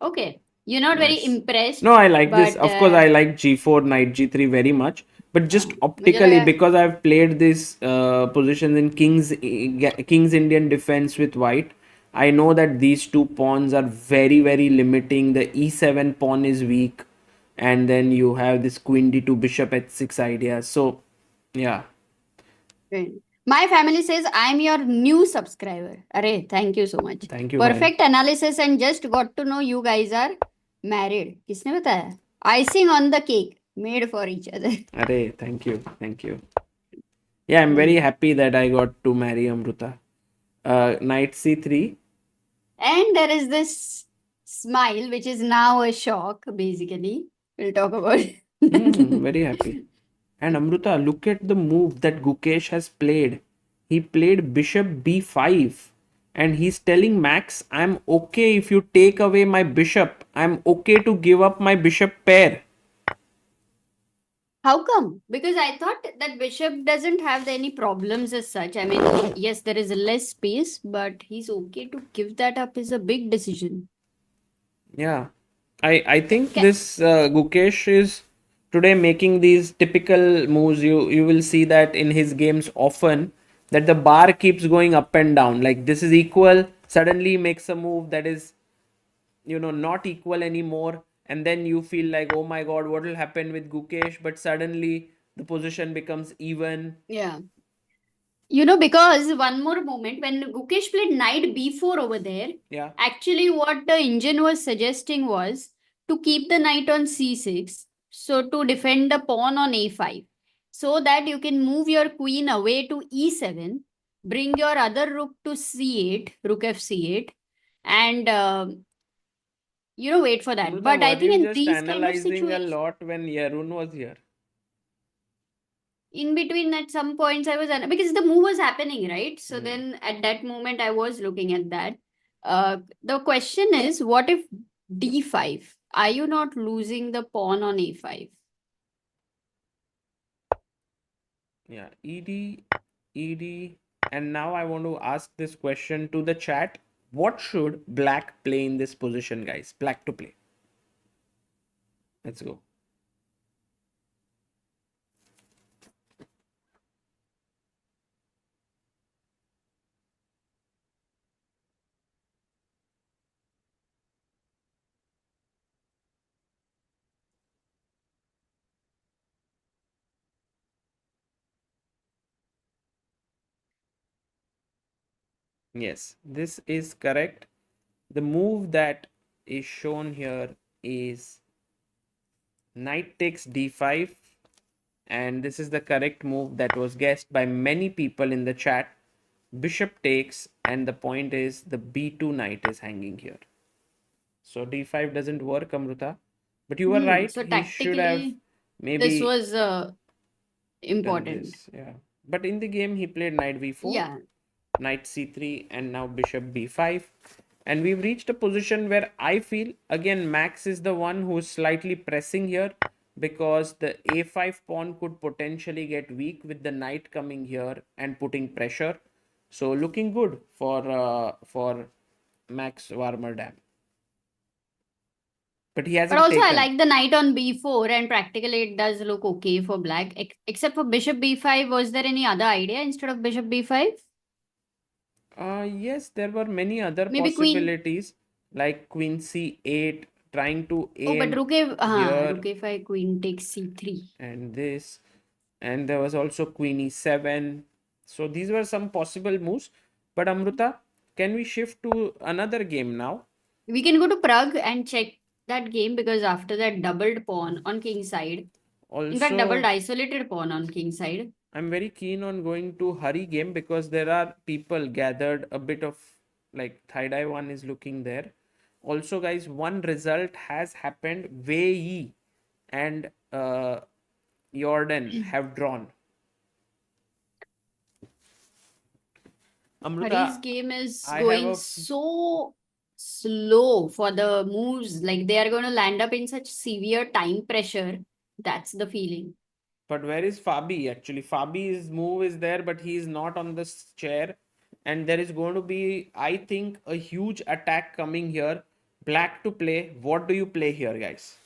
Okay. You're not very impressed. No, I like this. but, Of course, I like g4, knight g3 very much. But just optically, because I've played this position in King's Indian defense with white, I know that these two pawns are very, very limiting. The e7 pawn is weak. And then you have this queen d2, bishop h6 idea. So, yeah. My family says I'm your new subscriber. Array, thank you so much. Thank you. Perfect analysis and just got to know you guys are married. किसने बताया? Icing on the cake. Made for each other. Array, thank you. Thank you. Yeah, I'm very happy that I got to marry Amruta. Knight c3. And there is this smile, which is now a shock, basically. We'll talk about it. Very happy. And Amruta, look at the move that Gukesh has played. He played bishop b5. And he's telling Max, I'm okay if you take away my bishop. I'm okay to give up my bishop pair. How come? Because I thought that bishop doesn't have any problems as such. I mean, yes, there is less space, but he's okay to give that up is a big decision. Yeah. I think this Gukesh is today making these typical moves. You will see that in his games often, that the bar keeps going up and down. Like this is equal, suddenly makes a move that is, not equal anymore. And then you feel like, oh my God, what will happen with Gukesh? But suddenly the position becomes even. Yeah. Because one more moment, when Gukesh played knight b4 over there, actually what the engine was suggesting was to keep the knight on c6, so to defend the pawn on a5, so that you can move your queen away to e7, bring your other rook to c8, rook f c8, and wait for that. Amruta, But I were think you in just these kind of analyzing a situations, lot when Yarun was here? in between at some points I was, because the move was happening, right? So Hmm. then at that moment I was looking at that. The question is, what if d5? Are you not losing the pawn on a5? Yeah, ED. And now I want to ask this question to the chat. What should black play in this position, guys? Black to play. Let's go. Yes, this is correct. The move that is shown here is knight takes d5, and this is the correct move that was guessed by many people in the chat. Bishop takes, and the point is the b2 knight is hanging here. So d5 doesn't work, Amruta. But you were right. So He should have tactically, maybe this was done important. this. Yeah. But in the game, he played knight v4, Yeah. knight c3, and now bishop b5. And we've reached a position where I feel, again, Max is the one who's slightly pressing here, because the a5 pawn could potentially get weak with the knight coming here and putting pressure. So looking good for Max Warmerdam. But he hasn't But also I taken. like the knight on b4, and practically it does look okay for black. Except for bishop b5, was there any other idea instead of bishop b5? Yes, there were many other Maybe queen. possibilities, like queen c8, trying to Oh, but aim rook here, a5, queen takes c3. and this, and there was also queen e7. So these were some possible moves. But Amruta, can we shift to another game now? We can go to Pragg and check that game, because after that doubled pawn on king side, in fact doubled Also, isolated pawn on king side. I'm very keen on going to Hari game, because there are people gathered, a bit of like Thai one is looking there. Also, guys, one result has happened. Wei Yi and Jordan have drawn. Hari's Amruta, game is I have going a so slow for the moves. Like they are going to land up in such severe time pressure. That's the feeling. but where is Fabi? Actually, Fabi's move is there, but he is not on this chair. And there is going to be, I think, a huge attack coming here. Black to play. What do you play here, guys?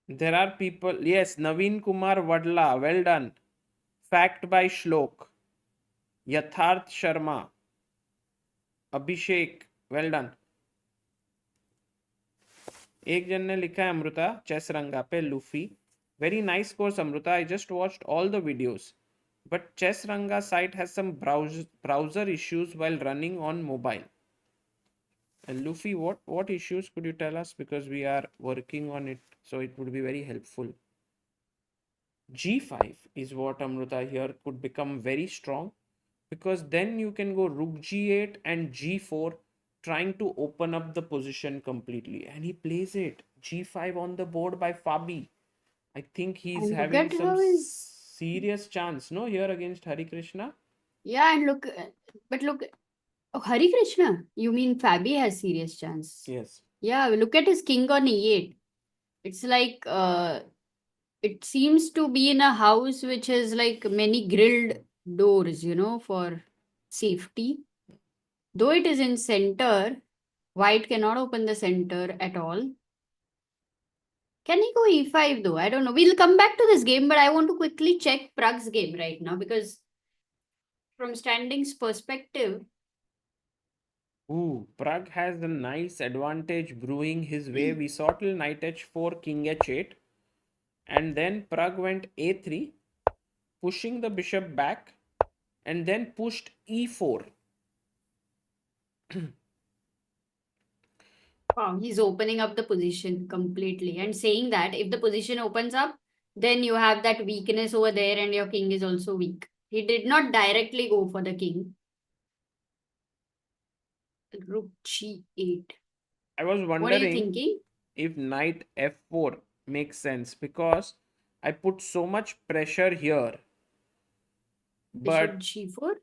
There are people. Yes, Naveen Kumar Vadla. Well done. Fact by Shlok. Yatharth Sharma. Abhishek. Well done. एक जन ने लिखा है Amrita chess रंगा पे Luffy very nice course Amrita I just watched all the videos but chess ranga site has some browser issues while running on mobile. And Luffy, what issues could you tell us, because we are working on it, so it would be very helpful. G5 is what Amruta here could become very strong, because then you can go rook g8 and g4, trying to open up the position completely. And he plays it. G5 on the board by Fabi. I think he's And look having at some how is serious chance, no, here against Harikrishna. yeah, and look, but look, oh, Harikrishna, you mean Fabi has serious chance? Yes. Yeah, look at his king on e8. It's like it seems to be in a house which has like many grilled doors, for safety. Though it is in center, white cannot open the center at all. Can he go e5 though? I don't know. We'll come back to this game, but I want to quickly check Pragg's game right now, because from standings perspective, Ooh, Pragg has a nice advantage brewing his way. We saw till knight h4, king h8. and then Pragg went a3, pushing the bishop back, and then pushed e4. Wow, he's opening up the position completely and saying that if the position opens up, then you have that weakness over there and your king is also weak. He did not directly go for the king. Rook g8. I was What are you wondering thinking? if knight f4 makes sense, because I put so much pressure here. Bishop But g4,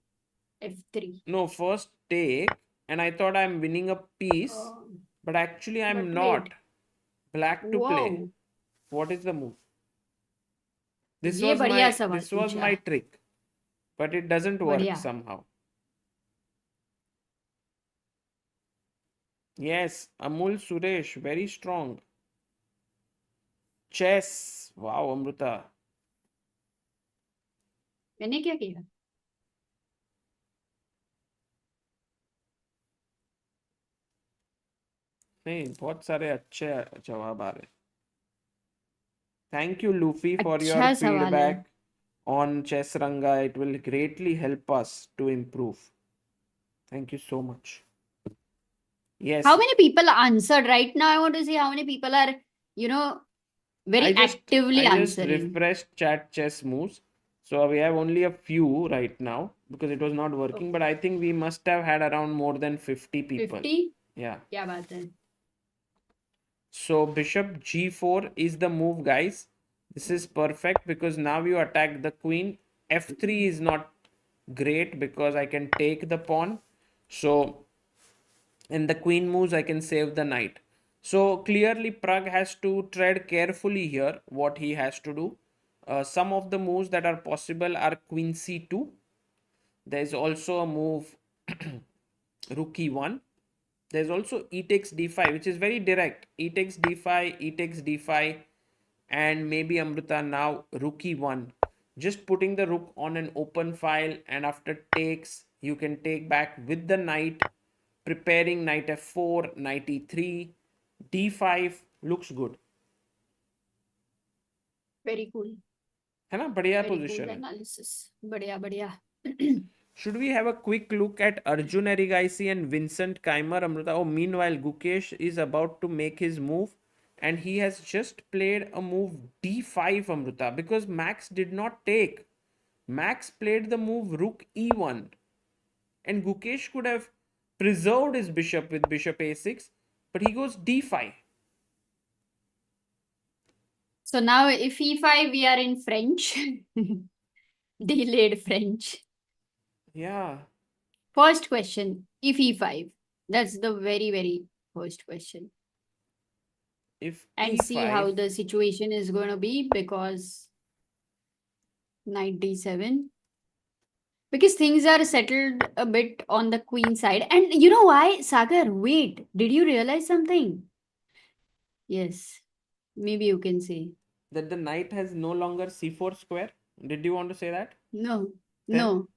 f3. no, first take, and I thought I'm winning a piece, but actually I'm But not. wait. Black to play. Wow. What is the move? This ये was बढ़िया my सवाल this was पूछा. my trick, but it doesn't work बढ़िया. somehow. Yes, Amul Suresh, very strong. Chess. Wow, Amruta. मैंने क्या किया? नहीं, बहुत सारे अच्छे जवाब आ रहे. Thank you, Luffy, for your अच्छा सवाल है. feedback on Chess Ranga. It will greatly help us to improve. Thank you so much. Yes. How many people answered right now? I want to see how many people are, very actively I just answering. refreshed chat chess moves. So we have only a few right now because it was not working. But I think we must have had around more than 50 people. 50? Yeah. क्या बात है? So bishop g4 is the move, guys. This is perfect because now you attack the queen. f3 is not great because I can take the pawn. So, and the queen moves, I can save the knight. So clearly Pragg has to tread carefully here what he has to do. Some of the moves that are possible are queen c2. There is also a move rook e1. There's also e takes d5, which is very direct. E takes d5, e takes d5, and maybe Amruta now rook e1. Just putting the rook on an open file, and after takes, you can take back with the knight, preparing knight f4, knight e3, d5 looks good. Very cool. है ना, बढ़िया Very position cool है. analysis. बढ़िया बढ़िया. Should we have a quick look at Arjun Erigaisi and Vincent Keymer, Amruta? Oh, meanwhile, Gukesh is about to make his move and he has just played a move d5, Amruta, because Max did not take. Max played the move rook e1 and Gukesh could have preserved his bishop with bishop a6, but he goes d5. So now if e5 we are in French. Delayed French. Yeah. First question, if e5. That's the very, very first question. If And e5, see how the situation is going to be because knight d7. Because things are settled a bit on the queen side. And you know why? Sagar, wait. Did you realize something? Yes. Maybe you can say. that the knight has no longer c4 square. Did you want to say that? No. Then? No.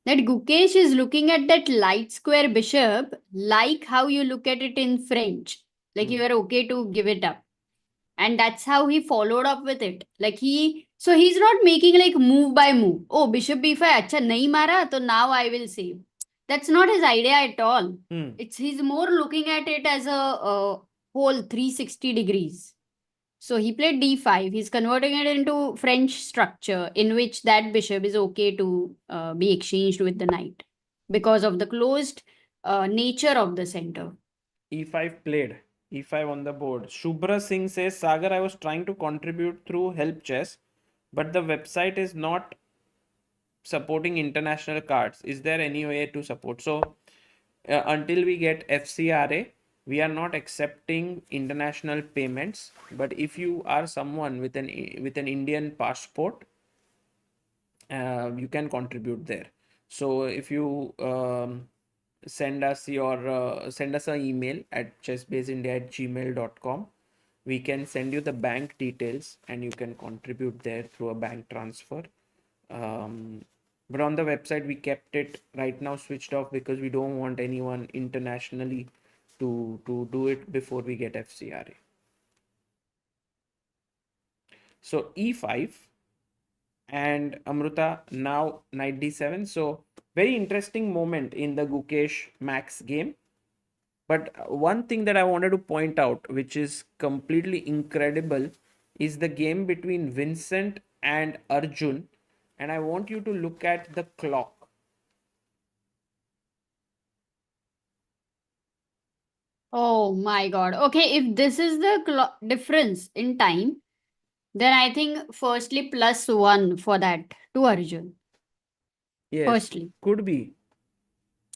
That Gukesh is looking at that light square bishop like how you look at it in French. Like you are okay to give it up. And that's how he followed up with it. So he's not making like move by move. Oh, bishop b5, acha nahi mara, so now I will save. That's not his idea at all. He's more looking at it as a whole 360 degrees. So he played d5. He's converting it into French structure in which that bishop is okay to be exchanged with the knight because of the closed nature of the center. e5 played. e5 on the board. Shubhra Singh says, Sagar, I was trying to contribute through Help Chess, but the website is not supporting international cards. Is there any way to support? So until we get FCRA, we are not accepting international payments. But if you are someone with an Indian passport, you can contribute there. So if you send us an email at chessbaseindia@gmail.com, we can send you the bank details and you can contribute there through a bank transfer. But on the website we kept it right now switched off because we don't want anyone internationally to do it before we get FCRA. So e5 and Amruta now knight d7. So very interesting moment in the Gukesh Max game. But one thing that I wanted to point out, which is completely incredible, is the game between Vincent and Arjun. And I want you to look at the clock. Oh my God. Okay, if this is the difference in time, then I think firstly +1 for that to Arjun. Yes, Firstly. could be.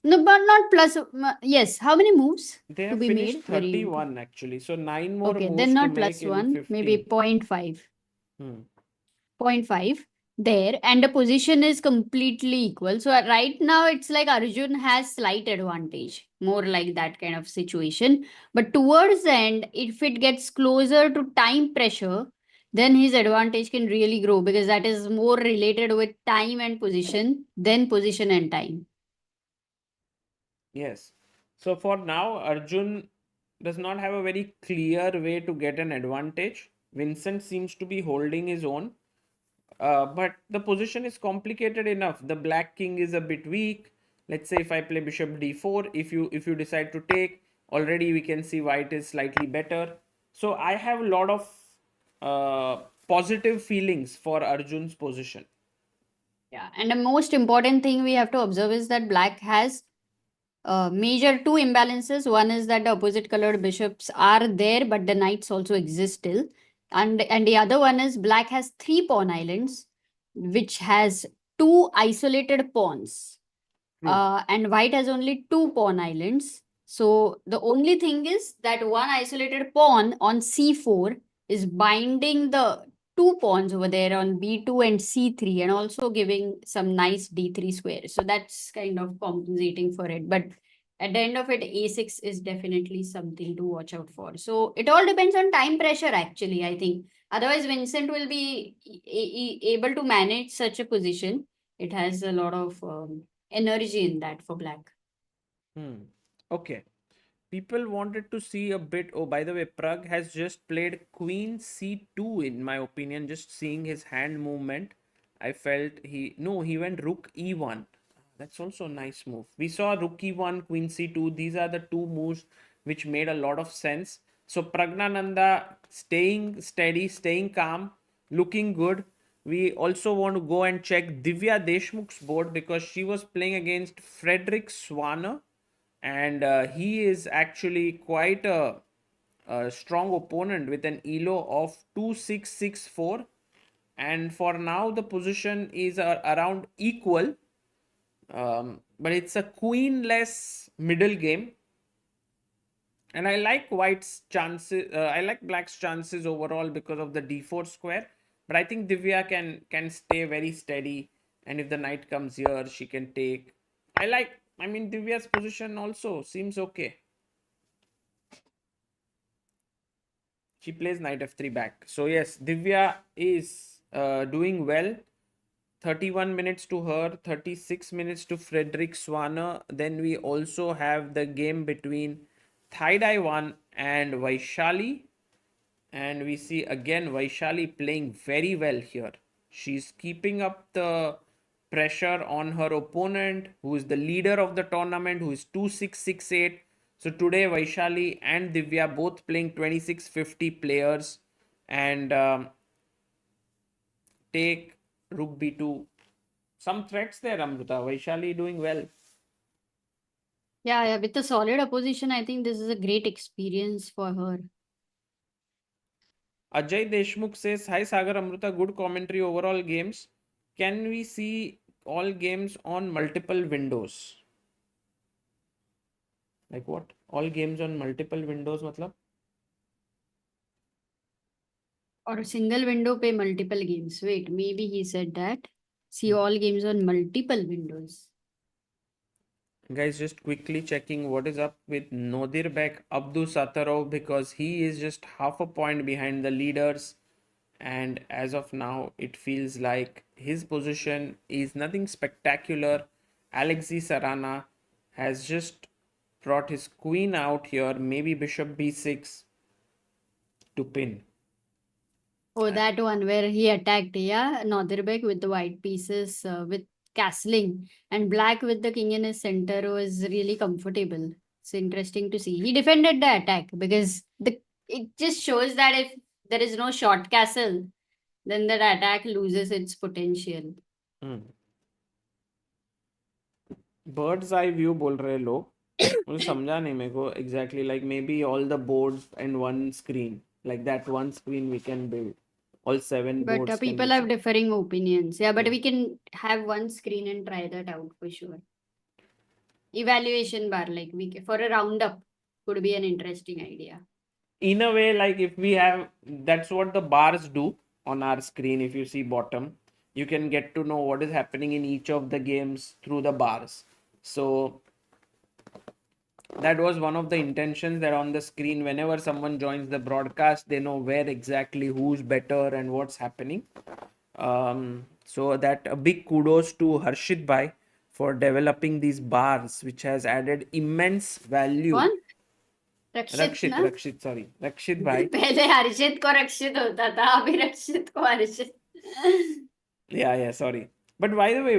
No, but not plus. Yes, how many moves They to have be finished made? Very 31 actually. So 9 more okay, then moves to not make in +1, maybe 15. 0.5. Hmm. 0.5 there, and the position is completely equal. So right now it's like Arjun has slight advantage, more like that kind of situation. But towards the end, if it gets closer to time pressure, then his advantage can really grow because that is more related with time and position than position and time. Yes. So for now, Arjun does not have a very clear way to get an advantage. Vincent seems to be holding his own. But the position is complicated enough. The black king is a bit weak. Let's say if I play bishop d4, if you decide to take, already we can see white is slightly better. So I have a lot of positive feelings for Arjun's position. Yeah, and the most important thing we have to observe is that black has major two imbalances. One is that the opposite colored bishops are there, but the knights also exist still. And the other one is black has three pawn islands, which has two isolated pawns. True. And white has only two pawn islands. So the only thing is that one isolated pawn on c4 is binding the two pawns over there on b2 and c3 and also giving some nice d3 square. So that's kind of compensating for it. But at the end of it, a6 is definitely something to watch out for. So it all depends on time pressure, actually, I think. Otherwise, Vincent will be able to manage such a position. It has a lot of energy in that for black. Okay. People wanted to see a bit. Oh, by the way, Pragg has just played Queen C2, in my opinion. Just seeing his hand movement, I felt he. No, he went Rook E1. That's also a nice move. We saw Rook E1, Queen C2. These are the two moves which made a lot of sense. So Praggnanandhaa staying steady, staying calm, looking good. We also want to go and check Divya Deshmukh's board because she was playing against Frederick Swanner, and he is actually quite a strong opponent with an elo of 2664. And for now the position is around equal, but it's a queenless middle game, and I like white's chances. I like black's chances overall because of the d4 square, but I think Divya can stay very steady, and if the knight comes here she can take. I mean, Divya's position also seems okay. She plays knight f3 back. So yes, Divya is doing well. 31 minutes to her, 36 minutes to Frederick Swanner. Then we also have the game between Thaidai1 and Vaishali. And we see again Vaishali playing very well here. She's keeping up the pressure on her opponent, who is the leader of the tournament, who is 2668. So today Vaishali and Divya both playing 2650 players, and take Rook b2. Some threats there, Amruta. Vaishali doing well. Yeah, with a solid opposition, I think this is a great experience for her. Ajay Deshmukh says, Hi Sagar, Amruta, good commentary overall games. Can we see all games on multiple windows? Like what? All games on multiple windows, matlab? Or a single window pay multiple games. Wait, maybe he said that. See all games on multiple windows. Guys, just quickly checking what is up with Nodirbek Abdusattorov, because he is just half a point behind the leaders. And as of now, it feels like his position is nothing spectacular. Alexey Sarana has just brought his queen out here, maybe bishop b6 to pin. Oh, that one where he attacked, yeah, Nodirbek with the white pieces with castling, and black with the king in his center was really comfortable. It's interesting to see. He defended the attack because it just shows that if there is no short castle, then that attack loses its potential. Hmm. Bird's eye view बोल रहे लोग मुझे समझा नहीं मेरे को exactly like maybe all the boards and one screen like that one screen we can build all 7 But boards can people be have differing opinions. Yeah, but Yeah. we can have one screen and try that out for sure. Evaluation bar, like for a roundup, could be an interesting idea. In a way, like if we have, that's what the bars do on our screen. If you see bottom, you can get to know what is happening in each of the games through the bars. So that was one of the intentions, that on the screen whenever someone joins the broadcast they know where exactly who's better and what's happening. So that a big kudos to Harshit bhai for developing these bars, which has added immense value. कौन? रक्षित ना? रक्षित bhai. पहले हर्षित को रक्षित होता था, अभी रक्षित को हर्षित. Yeah, sorry. But by the way,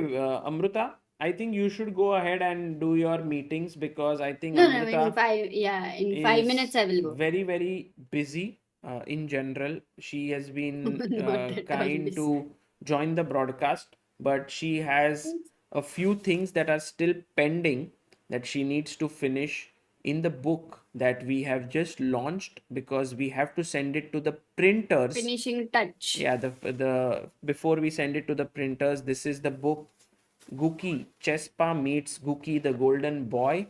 Amruta, I think you should go ahead and do your meetings, because I think No, Amruta in 5 minutes I will go. very, very busy in general. She has been Not at all kind busy. to join the broadcast, but she has a few things that are still pending that she needs to finish in the book that we have just launched, because we have to send it to the printers. Finishing touch. Yeah, the before we send it to the printers, this is the book Guki Chespa meets Guki the Golden Boy,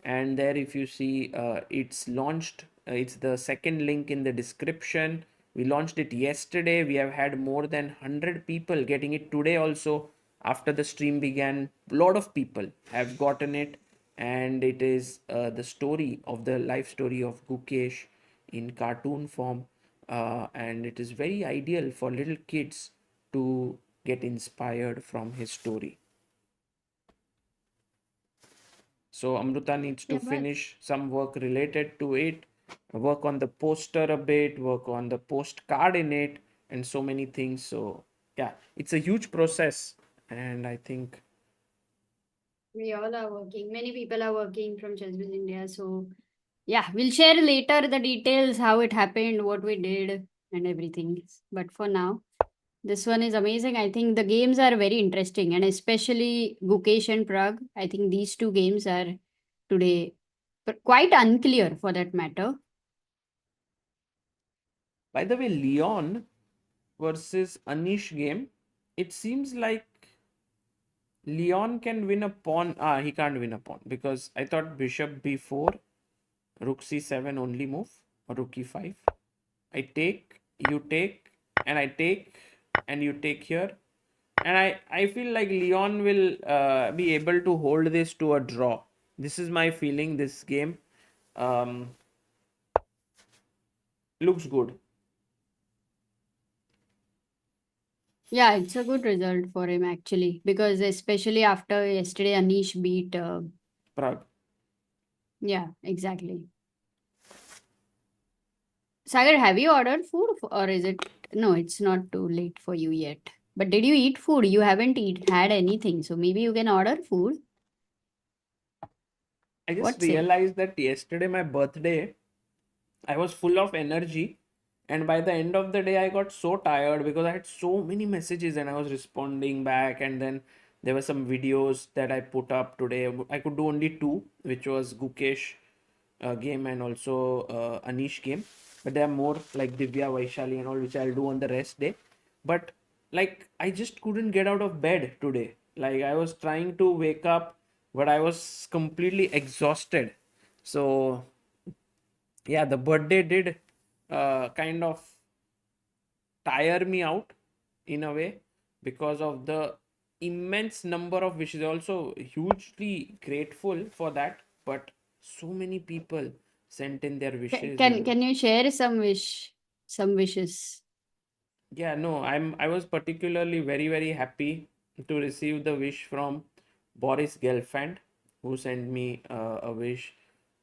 and there if you see it's launched. It's the second link in the description. We launched it yesterday. We have had more than 100 people getting it today also. After the stream began, a lot of people have gotten it, and it is the story of the life story of Gukesh in cartoon form, and it is very ideal for little kids to get inspired from his story. So Amruta needs to finish some work related to it, work on the poster a bit, work on the postcard in it, and so many things. So yeah, it's a huge process, and I think We all are working. Many people are working from ChessBase India. So yeah, we'll share later the details, how it happened, what we did, and everything. But for now, this one is amazing. I think the games are very interesting, and especially Gukesh and Pragg. I think these two games are today quite unclear for that matter. by the way, Leon versus Anish game, it seems like Leon can win a pawn. He can't win a pawn, because I thought bishop b4, rook c7 only move, or rook e5. I take, you take, and I take, and you take here. And I feel like Leon will be able to hold this to a draw. This is my feeling. This game looks good. Yeah, it's a good result for him actually, because especially after yesterday, Anish beat. Pragg. Yeah, exactly. Sagar, have you ordered food or is it? No, it's not too late for you yet. But did you eat food? You haven't had anything, so maybe you can order food. I just What's it? realized that yesterday, my birthday, I was full of energy, and by the end of the day I got so tired because I had so many messages and I was responding back, and then there were some videos that I put up today. I could do only two, which was Gukesh game and also Anish game, but there are more like Divya, Vaishali and all, which I'll do on the rest day. But like I just couldn't get out of bed today. Like I was trying to wake up, but I was completely exhausted. So yeah, the birthday did kind of tire me out in a way, because of the immense number of wishes. Also hugely grateful for that, but so many people sent in their wishes. Can you share some wishes? Yeah, no, I was particularly very, very happy to receive the wish from Boris Gelfand, who sent me a wish.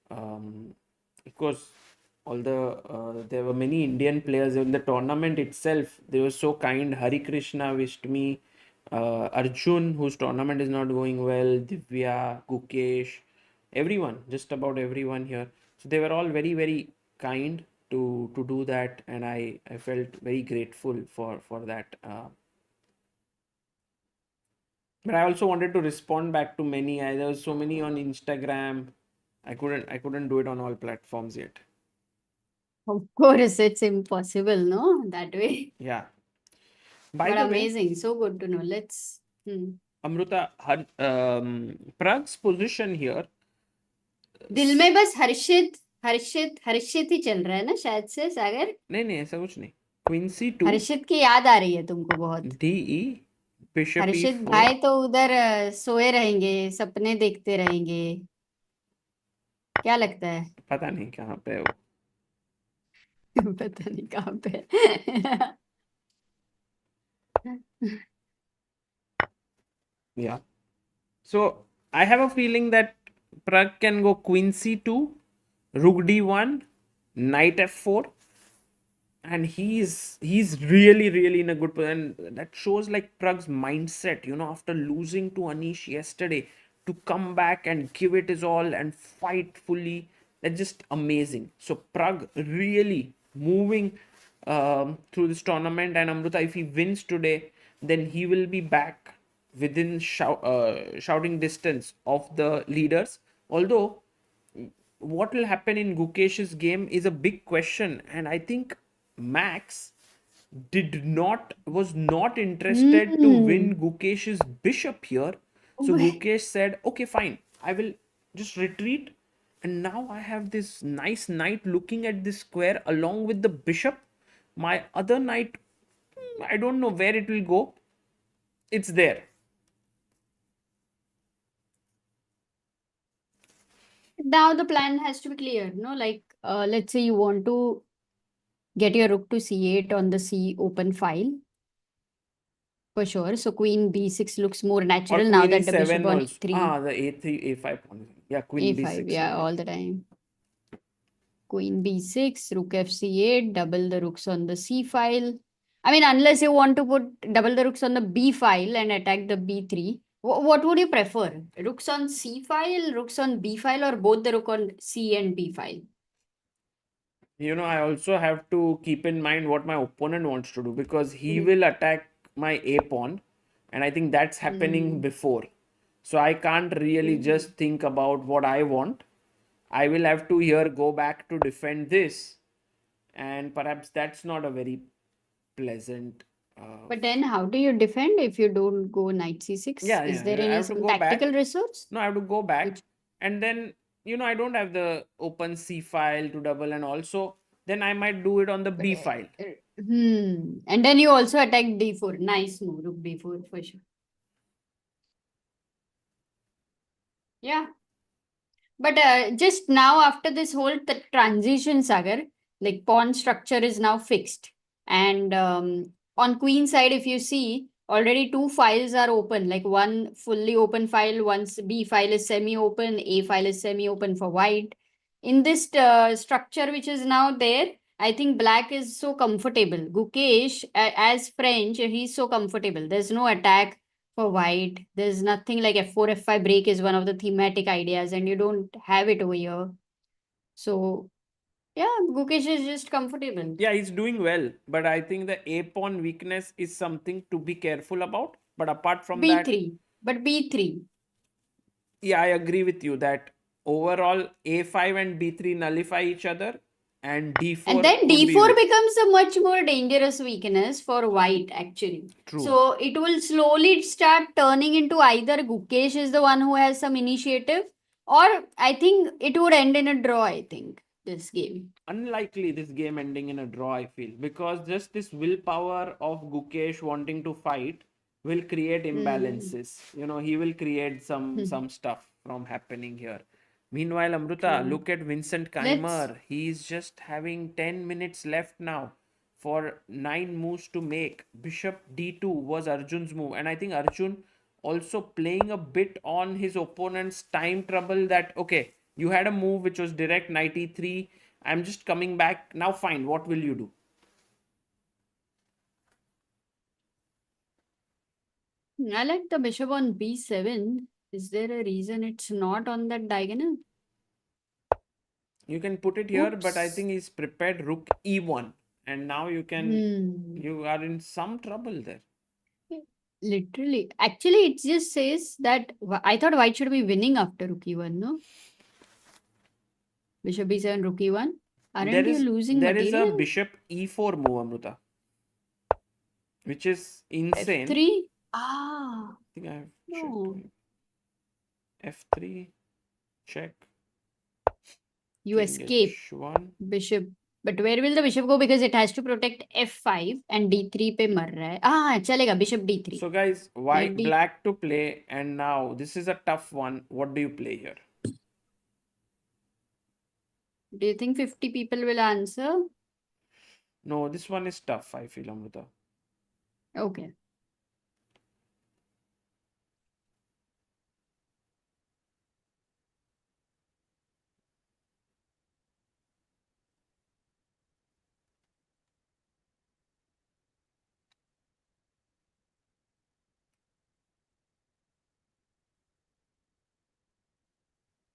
Of course, all the there were many Indian players in the tournament itself. They were so kind. Harikrishna wished me, Arjun, whose tournament is not going well, Divya, Gukesh, everyone, just about everyone here. So they were all very, very kind to do that, and I felt very grateful for that. But I also wanted to respond back to many. There was so many on Instagram. I couldn't do it on all platforms yet. Of course, it's impossible, no? That way. Yeah. By But the way, amazing. So good to know. Let's. Amruta, Pragg's position here. दिल में बस हर्षित ही चल रहा है ना शायद से सागर. नहीं ऐसा कुछ नहीं. Queen C2. हर्षित की याद आ रही है तुमको बहुत. DE. Bishop हर्षित E4. भाई तो उधर सोए रहेंगे, सपने देखते रहेंगे. क्या लगता है? पता नहीं कहाँ पे है वो. पता नहीं कहाँ पे. Yeah. So I have a feeling that Pragg can go Queen C2, Rook D1, Knight F4, and he's really in a good position. That shows like Pragg's mindset, after losing to Anish yesterday, to come back and give it his all and fight fully. That's just amazing. So Pragg really moving through this tournament, and Amruta, if he wins today, then he will be back within shouting distance of the leaders. Although what will happen in Gukesh's game is a big question, and I think Max was not interested to win Gukesh's bishop here. So Gukesh said, okay, fine, I will just retreat, and now I have this nice knight looking at this square along with the bishop. My other knight, I don't know where it will go. It's there. Now the plan has to be clear, no? Like, let's say you want to get your rook to c8 on the c open file. For sure. So queen b6 looks more natural now that the bishop on also. e3. The a3, a5 pawn. Yeah, queen a5, b6. yeah, all the time. Queen b6, rook fc8, double the rooks on the c file. I mean, unless you want to put double the rooks on the b file and attack the b3. What would you prefer? Rooks on c file, rooks on b file, or both the rook on c and b file? I also have to keep in mind what my opponent wants to do, because he will attack my a pawn, and I think that's happening before. So I can't really just think about what I want. I will have to here go back to defend this, and perhaps that's not a very pleasant. But then how do you defend if you don't go knight c6? Yeah, Is yeah, there I any have to some go back. tactical resource? No, I have to go back, and then I don't have the open c file to double, and also then I might do it on the b file. And then you also attack d4. Nice move, rook b4 for sure. Yeah. But just now after this whole transition, Sagar, like pawn structure is now fixed. And on queen side, if you see, already two files are open, like one fully open file, once b file is semi-open, a file is semi-open for white. In this structure which is now there, I think black is so comfortable. Gukesh, as French, he's so comfortable. There's no attack for white. There's nothing like f4, f5 break is one of the thematic ideas, and you don't have it over here. So, yeah, Gukesh is just comfortable. Yeah, he's doing well, but I think the a pawn weakness is something to be careful about. But apart from that, b3, but b3. Yeah, I agree with you that overall a5 and b3 nullify each other, and d4. And then would be d4 weak. becomes a much more dangerous weakness for white, actually. True. So it will slowly start turning into either Gukesh is the one who has some initiative, or I think it would end in a draw, I think, this game. Unlikely this game ending in a draw, I feel, because just this willpower of Gukesh wanting to fight will create imbalances. He will create some stuff from happening here. Meanwhile, Amruta, look at Vincent Keymer. He's just having 10 minutes left now for 9 moves to make. Bishop d2 was Arjun's move, and I think Arjun also playing a bit on his opponent's time trouble that, okay, you had a move which was direct knight e3, I'm just coming back. Now fine, what will you do? I like the bishop on b7. Is there a reason it's not on that diagonal? You can put it here, but I Oops. think he's prepared rook e1. And now you are in some trouble there. Literally. Actually, it just says that I thought white should be winning after rook e1, no? Bishop b7, rook e1. Aren't you losing there is a material? bishop e4 move, Amruta, which is insane. f3? Ah, I think I have no. checked. F3, check. You King escape h1. bishop. But where will the bishop go? Because it has to protect f5 and d3 पे मर रहा है. Ah, chalega, bishop d3. So guys, white black to play, and now this is a tough one. What do you play here? Do you think 50 people will answer? No, this one is tough, I feel, Amruta. Okay.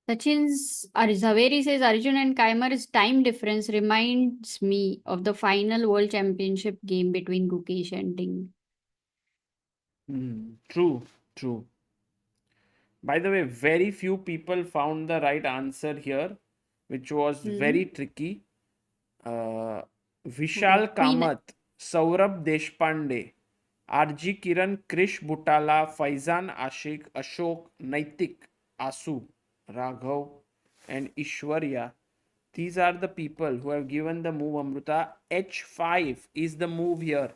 Zaveri says Arjun and Keymer's time difference reminds me of the final World Championship game between Gukesh and Ding. True. By the way, very few people found the right answer here, which was very tricky. Vishal Kamath, Saurabh Deshpande, RG Kiran, Krish Butala, Faizan Ashik, Ashok, Naitik, Asu, Raghav, and Ishwarya. These are the people who have given the move, Amruta. H5 is the move here.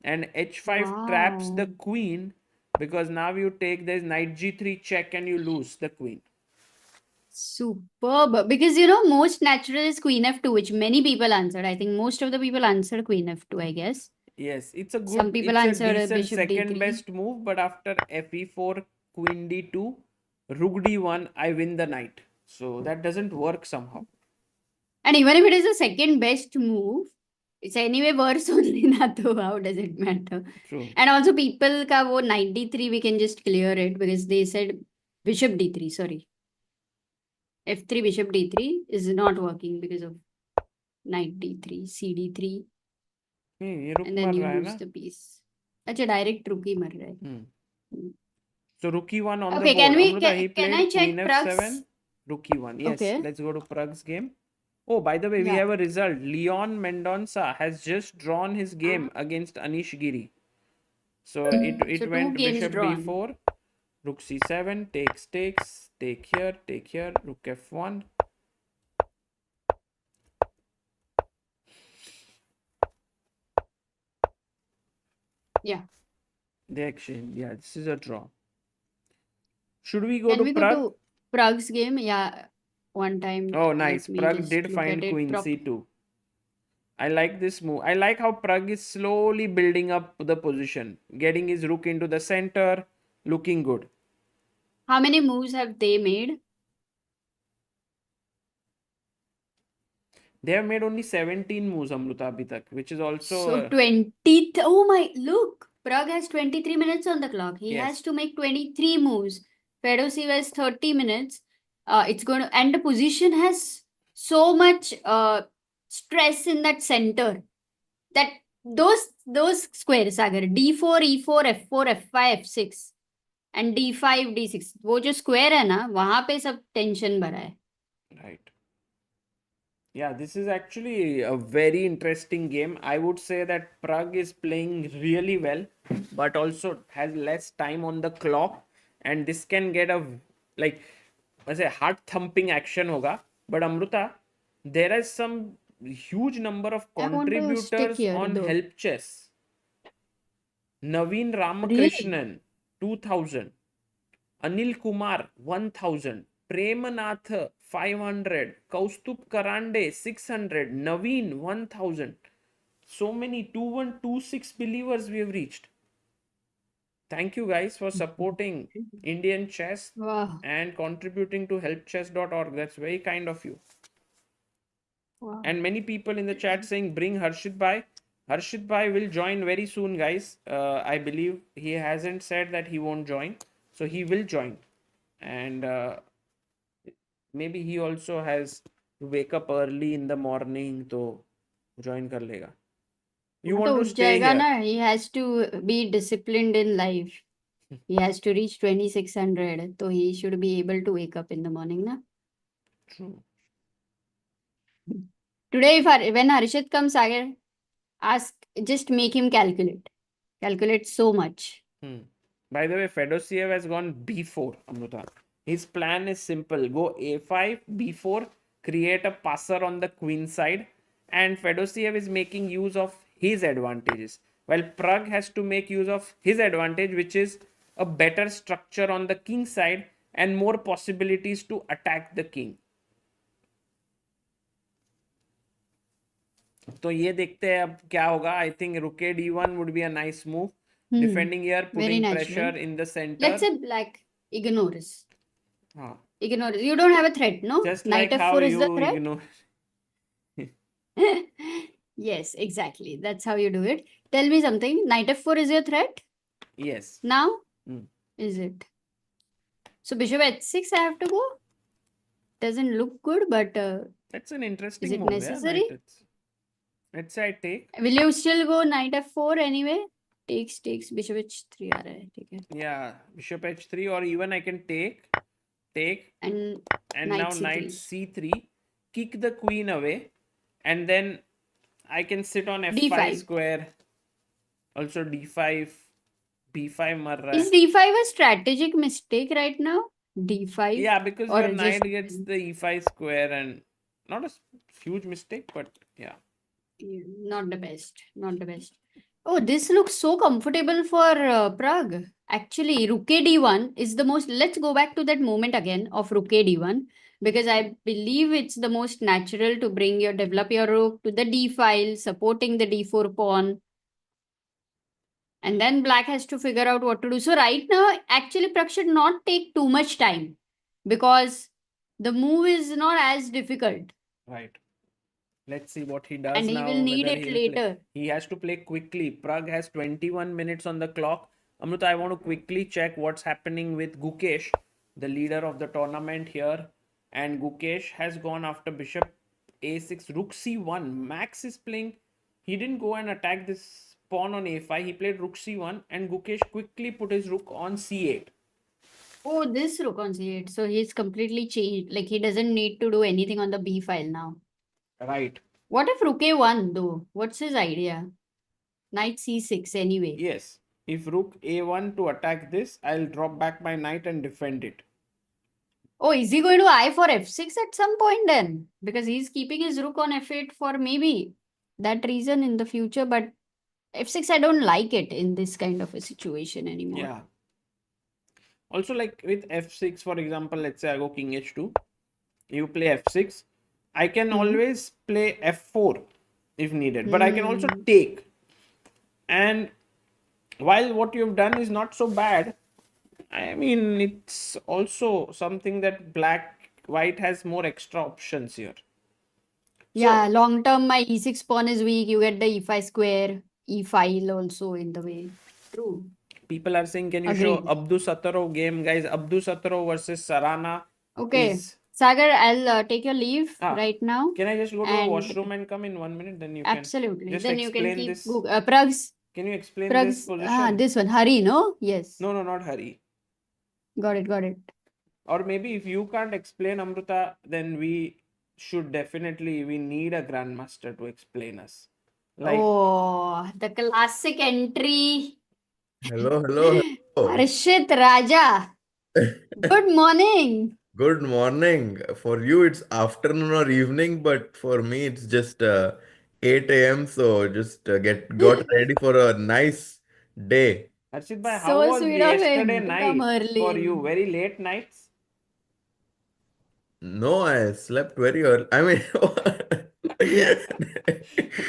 And H5 traps the queen, because now you take this knight G3 check and you lose the queen. Superb. Because, most natural is queen f2, which many people answered. I think most of the people answered queen f2, I guess. Yes, it's a good, Some people it's a answered decent bishop second d3. best move, but after fe4, queen d2, rook d1, I win the knight. So that doesn't work somehow. And even if it is the second best move, it's anyway worse only, na, so how does it matter? True. And also people ka wo knight d3, we can just clear it because they said bishop d3, sorry. f3 bishop d3 is not working because of knight d3, cd3. And then you lose the piece. Acha, direct rook hi mar raha hai. So rook e1 on Okay, the board. can he can played I check queen Pragg's? f7, rook e1. Yes, Okay. let's go to Pragg's game. Oh, by the way, we have a result. Leon Mendonca has just drawn his game against Anish Giri. So it So went two games bishop drawn. b4, rook c7, takes, take here, rook f1. Yeah. They exchange. Yeah, this is a draw. Should we go Can to we Pragg? go to Pragg's game? Yeah, one time. Oh, nice. Let me Pragg just did look find at it queen properly. c2. I like this move. I like how Pragg is slowly building up the position, getting his rook into the center, looking good. How many moves have they made? They have made only 17 moves, Amruta, abhi tak, which is also... So 20. Oh my, look. Pragg has 23 minutes on the clock. He Yes. has to make 23 moves. Fedoseev has 30 minutes. It's going to, and the position has so much stress in that center that those squares, Sagar, d4, e4, f4, f5, f6 and d5, d6, वो जो square है ना, वहाँ पे सब tension भरा है. Right. Yeah, this is actually a very interesting game. I would say that Pragg is playing really well, but also has less time on the clock, and this can get a like I say heart thumping action hoga. But Amruta, there is some huge number of I want to stick contributors here, on though. Help Chess. Naveen Ramakrishnan, 2000. Anil Kumar, 1000. Premanath, 500. Kaustup Karande, 600. Naveen, 1000. So many 2126 believers we have reached. Thank you guys for supporting Indian chess Wow. and contributing to helpchess.org. That's very kind of you. Wow. And many people in the chat saying bring Harshit Bhai. Harshit Bhai will join very soon, guys. I believe he hasn't said that he won't join, so he will join. And maybe he also has to wake up early in the morning to join kar lega. You वो want तो to उठ stay जाएगा here? ना. He has to be disciplined in life. He has to reach 2600. So he should be able to wake up in the morning, na? True. Today, when Harshit comes, Sagar, just make him calculate. Calculate so much. By the way, Fedoseev has gone b4, Amruta. His plan is simple. Go a5, b4, create a passer on the queen side, and Fedoseev is making use of his advantages. While Pragg has to make use of his advantage, which is a better structure on the king side and more possibilities to attack the king. तो ये देखते हैं अब क्या होगा. I think rook a d1 would be a nice move. Defending here, Very putting natural. pressure in the center. Let's say black ignores. Huh. Ignores. You don't have a threat, no? Just Knight like how f4 is the you threat. ignore. Yes, exactly. That's how you do it. Tell me something. Knight f4 is your threat Yes. now? Hmm. Is it? So bishop h6 I have to go? Doesn't look good, but That's an interesting is it move. necessary? Yeah, let's say I take. will you still go knight f4 anyway? Takes, bishop h3 aa raha hai. ठीक है. Yeah, bishop h3, or even I can take, And and knight now c3. knight c3, kick the queen away, and then I can sit on f5 D5. square. Also d5, b5 mar raha Is hai. d5 a strategic mistake right now? D5? Yeah, because or your knight just- gets the e5 square, and not a huge mistake, but yeah. Not the best. Not the best. Oh, this looks so comfortable for Pragg. Actually, rook a d1 is the most. Let's go back to that moment again of rook a d1, because I believe it's the most natural to develop your rook to the d file, supporting the d4 pawn. And then black has to figure out what to do. So right now, actually, Pragg should not take too much time, because the move is not as difficult. Right. Let's see what he does And he now. will need whether it he'll later. He has to play quickly. Pragg has 21 minutes on the clock. Amruta, I want to quickly check what's happening with Gukesh, the leader of the tournament here. And Gukesh has gone after bishop a6, rook c1. Max is playing. He didn't go and attack this pawn on a5. He played rook c1, and Gukesh quickly put his rook on c8. Oh, this rook on c8. So he's completely changed. Like he doesn't need to do anything on the b file now. Right. What if rook a1 though? What's his idea? Knight c6 anyway. Yes. If rook a1 to attack this, I'll drop back my knight and defend it. Oh, is he going to I for f6 at some point then? Because he's keeping his rook on f8 for maybe that reason in the future. But f6, I don't like it in this kind of a situation anymore. Yeah. Also, like with f6, for example, let's say I go king h2, you play f6. I can always play f4 if needed, but I can also take. And while what you've done is not so bad, I mean, it's also something that white has more extra options here. Yeah, long term, my e6 pawn is weak. You get the e5 square, e file also in the way. True. People are saying, can you show Agreed. Abdusattorov game, guys? Abdusattorov versus Sarana. Okay. Sagar, I'll take your leave right now. Can I just go to And- a washroom and come in 1 minute? Then you Absolutely. can just Then you can explain keep this. Pragg's. Can you explain this position? This one, Hari, no? Yes. No, not Hari. Got it. Or maybe if you can't explain, Amruta, then we need a grandmaster to explain us. Like, Oh, the classic entry. Hello. Harshit Raja. Good morning. Good morning. For you, it's afternoon or evening, but for me, it's just 8 a.m. So just got ready for a nice day. Harshit bhai, So how was sweet of him yesterday to night come early. for you? Very late nights? No, I slept very early. I mean, नहीं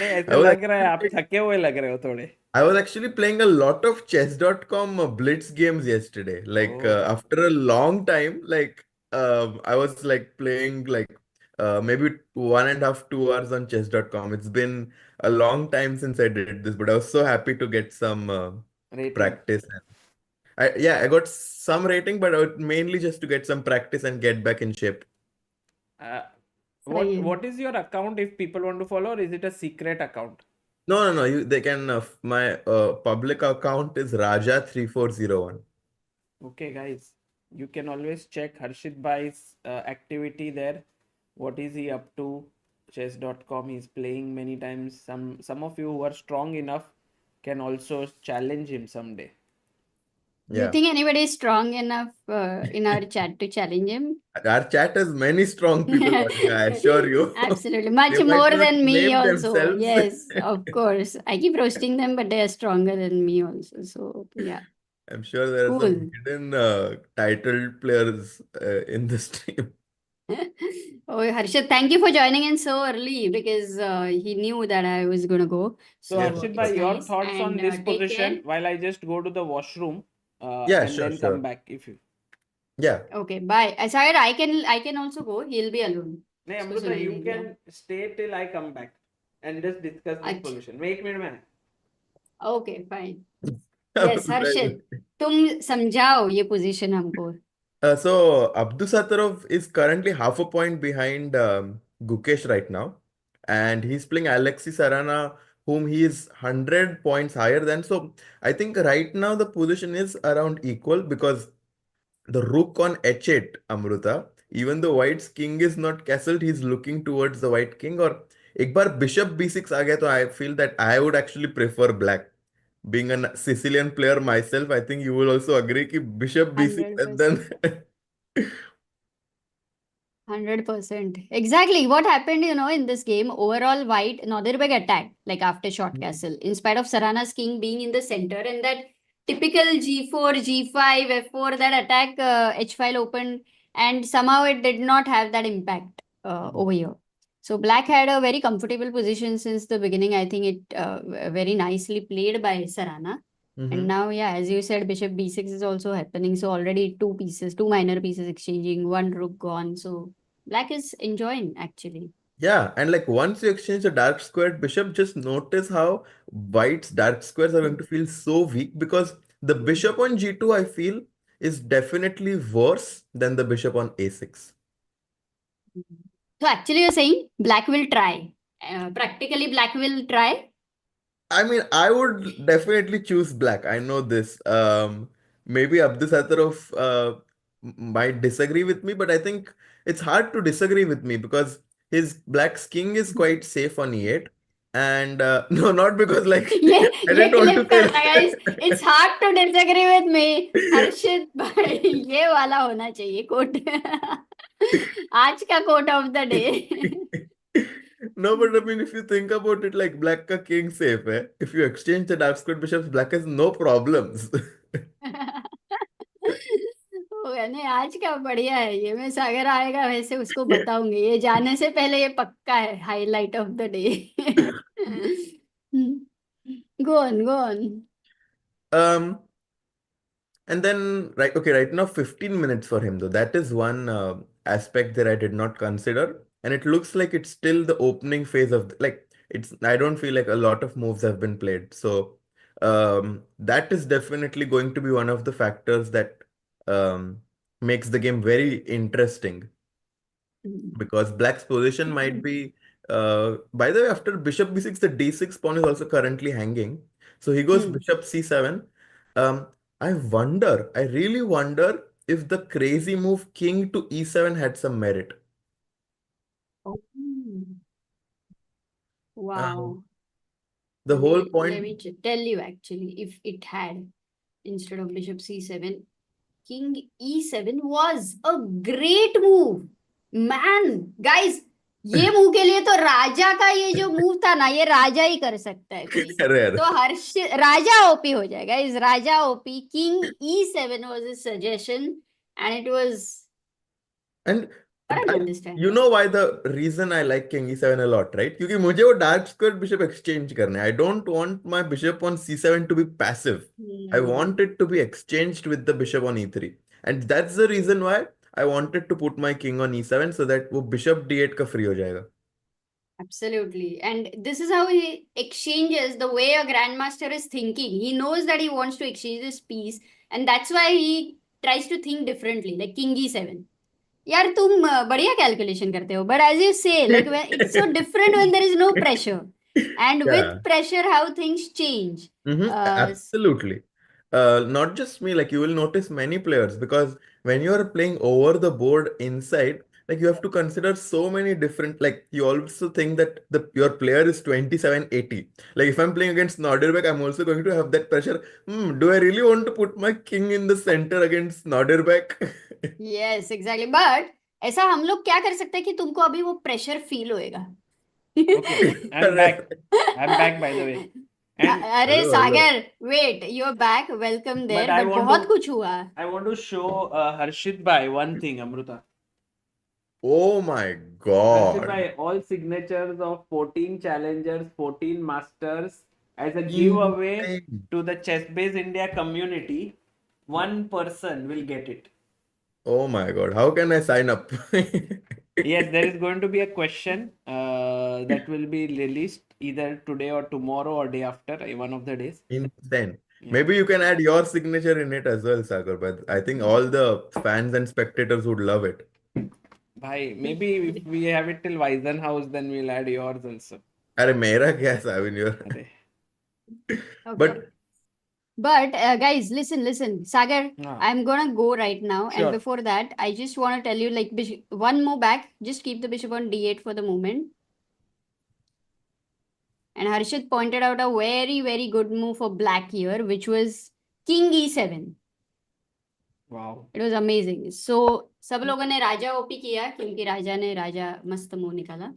ऐसे लग रहा है आप थके हुए लग रहे हो थोड़े. I was actually playing a lot of chess.com blitz games yesterday. Like after a long time, like I was like playing like maybe 1.5, 2 hours on chess.com. It's been a long time since I did this, but I was so happy to get some Rating. practice. I got some rating, but mainly just to get some practice and get back in shape. What is your account if people want to follow, or is it a secret account? No. They can. My public account is Raja3401. Okay, guys, you can always check Harshit Bhai's activity there. What is he up to? Chess.com. He's playing many times. Some of you who are strong enough can also challenge him someday. Do you Yeah. think anybody is strong enough in our chat to challenge him? Our chat has many strong people watching, I assure you. Absolutely. Much They might more not than me name also. themselves. Yes, of course. I keep roasting them, but they are stronger than me also. So, yeah. I'm sure there are some Cool. hidden titled players in the stream. Oh, Harshit, thank you for joining in so early because he knew that I was going to go. So, Yeah. Harshit it's Bhai, your nice. thoughts on And this take position care. while I just go to the washroom Yeah, and sure, then sure. come back if you. Yeah. Okay, bye. Sagar, I can also go. He'll be alone. No, उसको Amruta, सुनाई you देगा. can stay till I come back and just discuss this अच्छा. position. Wait a minute, man. Okay, fine. Yes, Harshit, Well, तुम समझाओ ये position हमको. so Abdusattorov is currently half a point behind Gukesh right now, and he's playing Alexey Sarana, whom he is 100 points higher than. So I think right now the position is around equal because the rook on h8, Amruta, even though white's king is not castled, he's looking towards the white king. Or एक बार bishop b6 आ गया तो I feel that I would actually prefer black. Being a Sicilian player myself, I think you will also agree कि bishop b6 and 100%. then 100%. Exactly. What happened, in this game, overall white, Nodirbek attacked, like after short castle, in spite of Sarana's king being in the center, and that typical g4, g5, f4, that attack, h-file opened, and somehow it did not have that impact over here. So black had a very comfortable position since the beginning. I think it very nicely played by Sarana. And now, yeah, as you said, bishop b6 is also happening. So already two minor pieces exchanging, one rook gone. So black is enjoying actually. yeah, and like once you exchange the dark squared bishop, just notice how white's dark squares are going to feel so weak because the bishop on g2, I feel, is definitely worse than the bishop on a6. So actually, you're saying black will try. Practically, black will try. I mean, I would definitely choose black. I know this. Maybe Abdusattorov might disagree with me, but I think it's hard to disagree with me because his black's king is quite safe on e8. And no, not because like ये I didn't want clip to say करना guys. It's hard to disagree with me. हर्षित भाई ये वाला होना चाहिए quote. आज का quote of the day. No, but I mean, if you think about it, like black ka king safe, eh? If you exchange the dark squared bishops, black has no problems. हो गया नहीं आज का बढ़िया है ये मैं सागर आएगा वैसे उसको बताऊंगी ये जाने से पहले ये पक्का है highlight of the day go on Um, and then right now 15 minutes for him though. That is one aspect that I did not consider, and it looks like it's still the opening phase of like it's. I don't feel like a lot of moves have been played, so that is definitely going to be one of the factors that makes the game very interesting. Because black's position might be by the way, after bishop b6 the d6 pawn is also currently hanging, so he goes bishop c7. I really wonder if the crazy move king to e7 had some merit. Oh. Um, Wow. the whole Let point me tell you actually, if it had, instead of bishop c7, king e7 was a great move. Man, guys, ये move के लिए तो राजा का ये जो move था ना ये राजा ही कर सकता है कोई rare. तो हर्ष राजा ओपी हो जाएगा इस राजा OP king e7 was his suggestion and it was And I don't understand you know why the reason I like king e7 a lot, right? क्योंकि मुझे वो dark square bishop exchange करना है. I don't want my bishop on c7 to be passive. I want it to be exchanged with the bishop on e3. And that's the reason why I wanted to put my king on e7 so that वो bishop d8 का free हो जाएगा. Absolutely. And this is how he exchanges the way a grandmaster is thinking. He knows that he wants to exchange this piece, and that's why he tries to think differently, like king e7. यार तुम बढ़िया calculation करते हो, but as you say, like it's so different when there is no pressure, and Yeah. with pressure, how things change. Absolutely. Not just me, like you will notice many players, because when you are playing over the board inside, like you have to consider so many different, like you also think that your player is 2780. Like if I'm playing against Nodirbek, I'm also going to have that pressure. Do I really want to put my king in the center against Nodirbek? Yes, exactly. But ऐसा हम लोग क्या कर सकते हैं कि तुमको अभी वो pressure feel होएगा. Okay, I'm back. I'm back, by the way. And अरे Hello, Sagar, wait, you're back. Welcome there. But I But want बहुत to- कुछ हुआ. I want to show Harshit Bhai one thing, Amruta. Oh my Harshit God. Bhai, all signatures of 14 challengers, 14 masters as a giveaway Insane. to the ChessBase India community. One person will get it. Oh my God. How can I sign up? Yes, there is going to be a question that will be released either today or tomorrow or day after, one of the days. Insane. Yeah. Maybe you can add your signature in it as well, Sagar, but I think all the fans and spectators would love it. Bhai, maybe if we have it till Weisenhouse, then we'll add yours also. अरे मेरा क्या है your अरे. Okay. But guys, listen, Sagar, Ah. I'm gonna go right now. Sure. And before that, I just want to tell you, like, one more back. Just keep the bishop on d8 for the moment. And Harshit pointed out a very, very good move for black here, which was king e7. Wow. It was amazing. So, सब लोगों ने राजा OP किया क्योंकि राजा ने राजा मस्त मुंह निकाला.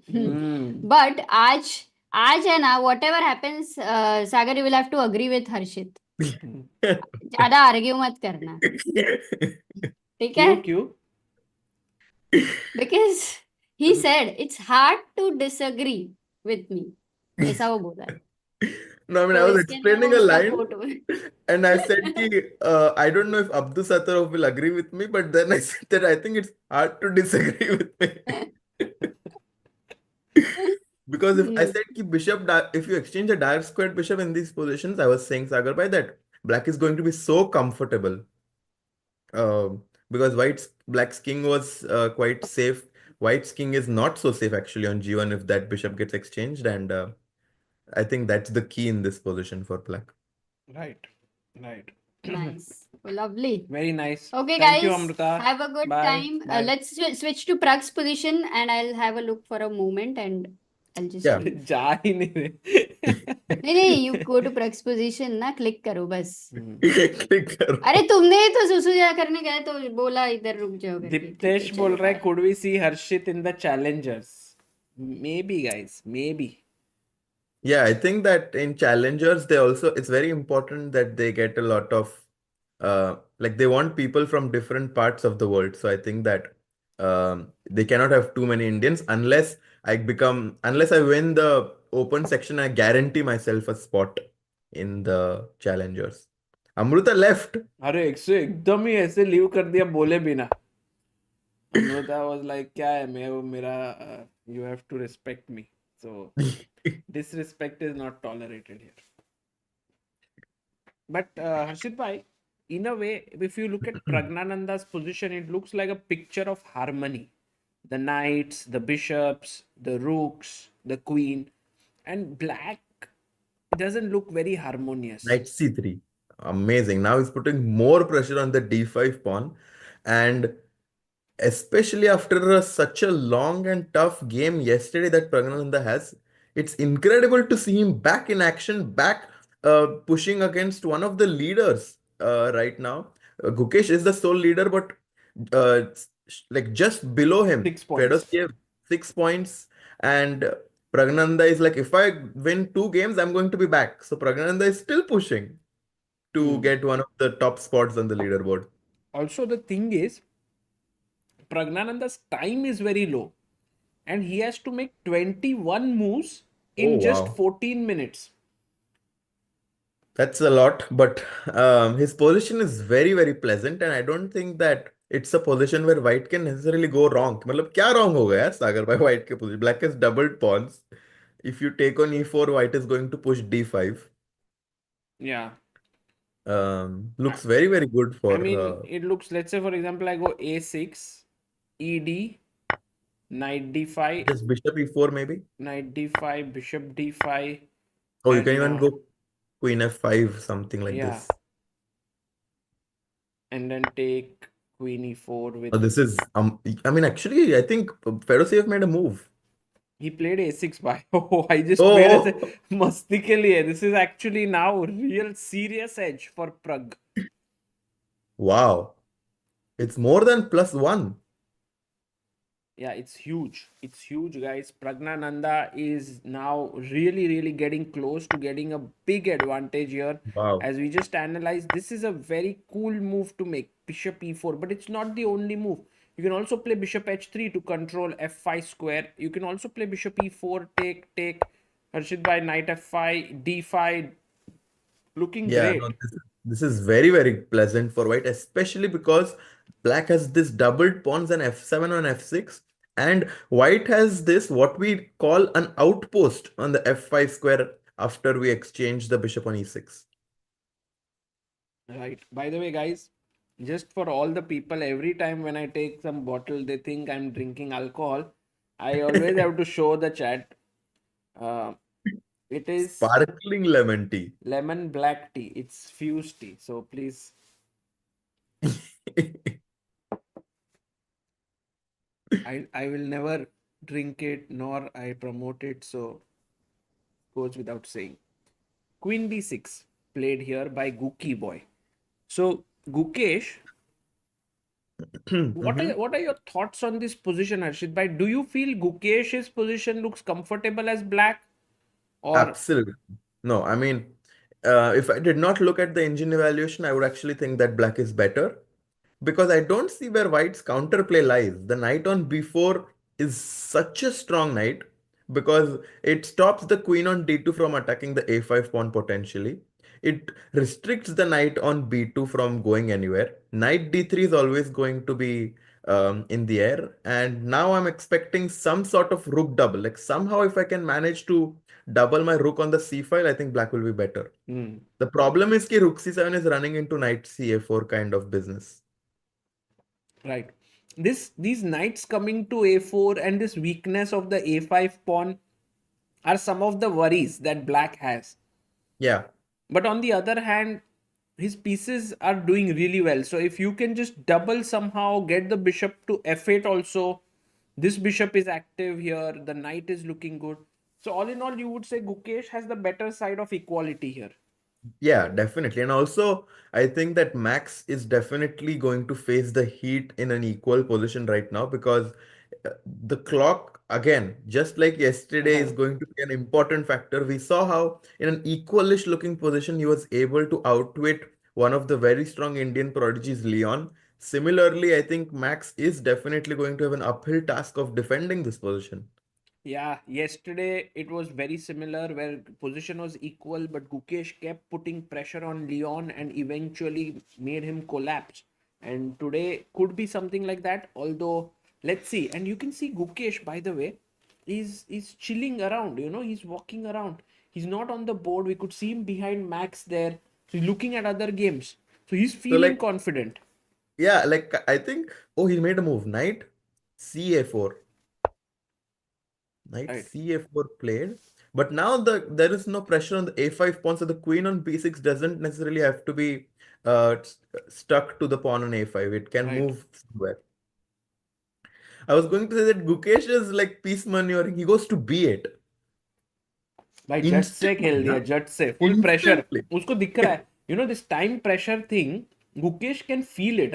But आज है ना, whatever happens, Sagar, you will have to agree with Harshit. ज्यादा आर्ग्यू मत करना, ठीक है? क्यों? Because he said it's hard to disagree with me. ऐसा वो बोला है. No, I mean, I तो was इसके लिए explaining वो a उसका line quote हुआ. and I said ki, I don't know if Abdusattorov will agree with me, but then I said that I think it's hard to disagree with me. Because if I said ki if you exchange a direct squared bishop in these positions, I was saying, Sagar bhai, that black is going to be so comfortable. Because black's king was quite safe. White's king is not so safe actually on g1 if that bishop gets exchanged, and I think that's the key in this position for black. Right. Nice. Lovely. Very nice. Okay, Thank you, guys. Amruta. Have a good Bye. time. Bye. Let's switch to Pragg's position, and I'll have a look for a moment, and I'll just. Yeah. leave. जा ही नहीं रहे. नहीं, you go to Pragg's position ना, click करो बस. Click करो. अरे तुमने तो सुसु करने गए तो बोला इधर रुक जाओ करके. दीप्तेश ठीक है, बोल चलो, रहा है bye. could we see Harshit in the challengers? Maybe, guys. Maybe. Yeah, I think that in challengers, it's very important that they get a lot of, like they want people from different parts of the world. So I think that they cannot have too many Indians unless I win the open section, I guarantee myself a spot in the challengers. Amruta left. अरे एकदम ही ऐसे leave कर दिया बोले बिना. Amruta was like क्या है मेरा you have to respect me. So disrespect is not tolerated here. But Harshit bhai, in a way, if you look at Praggnanandha's position, it looks like a picture of harmony. The knights, the bishops, the rooks, the queen, and black doesn't look very harmonious. Knight c3. Amazing. Now he's putting more pressure on the d5 pawn, and especially after such a long and tough game yesterday that Praggnanandhaa has, it's incredible to see him back in action, pushing against one of the leaders right now. Gukesh is the sole leader, but like just below him, 6 points. Fedoseev 6 points, and Praggnanandhaa is like, if I win 2 games, I'm going to be back. So Praggnanandhaa is still pushing to get one of the top spots on the leaderboard. Also, the thing is, Praggnanandha's time is very low, and he has to make 21 moves in just 14 minutes. That's a lot, but his position is very, very pleasant, and I don't think that it's a position where white can necessarily go wrong. मतलब क्या wrong होगा यार सागर भाई white के position? Black has doubled pawns. If you take on e4, white is going to push d5. Yeah. Looks very, very good I for mean, it looks, let's say, for example, I go a6, ed, knight d5, just bishop e4 maybe. knight d5, bishop d5, Oh, you and can even go queen f5, something like yeah, this. and then take queen e4 with. Oh, this is I mean, actually, I think Fedoseev made a move. He played a6 by. Oh, I just Oh, made oh. a masti ke liye. This is actually now real serious edge for Pragg. Wow. It's more than +1. Yeah, it's huge. It's huge, guys. Praggnanandhaa is now really, really getting close to getting a big advantage here. Wow. As we just analyze, this is a very cool move to make. Bishop e4, but it's not the only move. You can also play bishop h3 to control f5 square. You can also play bishop e4, take, Harshit by knight f5, d5. Looking Yeah, great. no, this is very, very pleasant for white, especially because black has this doubled pawns and f7 on f6, and white has this what we call an outpost on the f5 square after we exchange the bishop on e6. Right. By the way, guys, just for all the people, every time when I take some bottle, they think I'm drinking alcohol. I always have to show the chat. It is Sparkling lemon tea. lemon black tea. It's fused tea. So please. I will never drink it nor I promote it. So goes without saying. Queen b6 played here by Gookie Boy. So Gukesh, what are your thoughts on this position, Harshit Bhai? Do you feel Gukesh's position looks comfortable as black? Or Absolutely. No, I mean, if I did not look at the engine evaluation, I would actually think that black is better because I don't see where white's counterplay lies. The knight on b4 is such a strong knight because it stops the queen on d2 from attacking the a5 pawn potentially. It restricts the knight on b2 from going anywhere. Knight d3 is always going to be in the air. And now I'm expecting some sort of rook double. Like somehow if I can manage to double my rook on the c file, I think black will be better. The problem is that rook c7 is running into knight ca4 kind of business. right. These knights coming to a4 and this weakness of the a5 pawn are some of the worries that black has. Yeah. But on the other hand, his pieces are doing really well. So if you can just double somehow, get the bishop to f8 also. This bishop is active here. The knight is looking good. So all in all, you would say Gukesh has the better side of equality here. Yeah, definitely. And also, I think that Max is definitely going to face the heat in an equal position right now because the clock, again, just like yesterday, is going to be an important factor. We saw how, in an equalish looking position, he was able to outwit one of the very strong Indian prodigies, Leon. Similarly, I think Max is definitely going to have an uphill task of defending this position. Yeah, yesterday it was very similar where position was equal, but Gukesh kept putting pressure on Leon and eventually made him collapse. And today could be something like that, although let's see. And you can see Gukesh, by the way, is chilling around, he's walking around. He's not on the board. We could see him behind Max there. So he's looking at other games. So he's feeling confident. Yeah, like I think, oh, he made a move. Knight CA4. Knight Right. CA4 played, but now there is no pressure on the A5 pawn, so the queen on B6 doesn't necessarily have to be stuck to the pawn on A5. It can move somewhere. I was going to say that Gukesh is like piece maneuvering. He goes to B8. भाई जट से खेल दिया, जट से full pressure उसको दिख रहा है. This time pressure thing, Gukesh can feel it.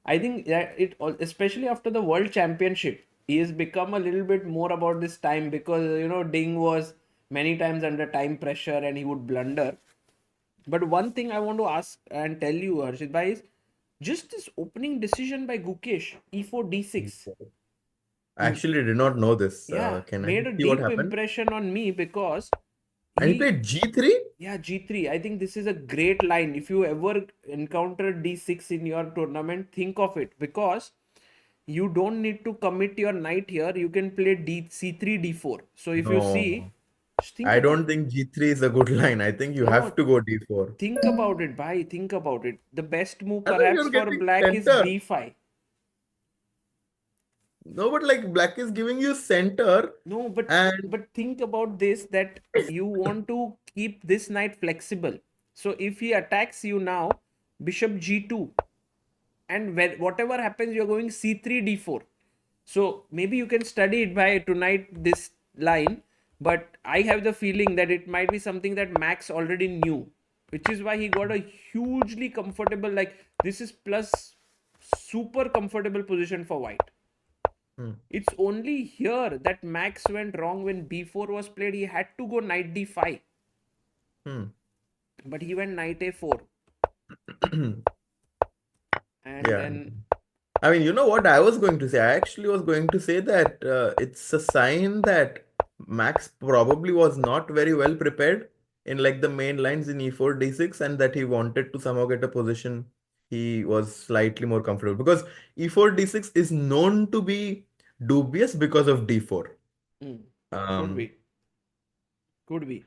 I think that it, especially after the world championship, he has become a little bit more about this time because Ding was many times under time pressure and he would blunder. But one thing I want to ask and tell you, Harshit bhai, is just this opening decision by Gukesh, e4 d6. I actually did not know this. Yeah, Can I made a see what deep happened? impression on me because And he played G3? Yeah, G3. I think this is a great line. If you ever encounter D6 in your tournament, think of it, because you don't need to commit your knight here. You can play C3, D4. So if you see, No. just think I about don't think G3 is a good line. I think you no, have to go D4. think about it, bhai. Think about it. The best move I think perhaps you're for getting black is center. B5. No, but like black is giving you center No, but and think about this, that you want to keep this knight flexible. So if he attacks you now, bishop G2, and whatever happens, you're going C3, D4. So maybe you can study it by tonight, this line, but I have the feeling that it might be something that Max already knew, which is why he got a hugely comfortable, like this is plus super comfortable position for white. It's only here that Max went wrong when b4 was played. He had to go knight d5. But he went knight a4. And yeah. then I mean, you know what I was going to say? I actually was going to say that it's a sign that Max probably was not very well prepared in like the main lines in e4, d6, and that he wanted to somehow get a position he was slightly more comfortable, because e4, d6 is known to be dubious because of d4. could Um, be. Could be.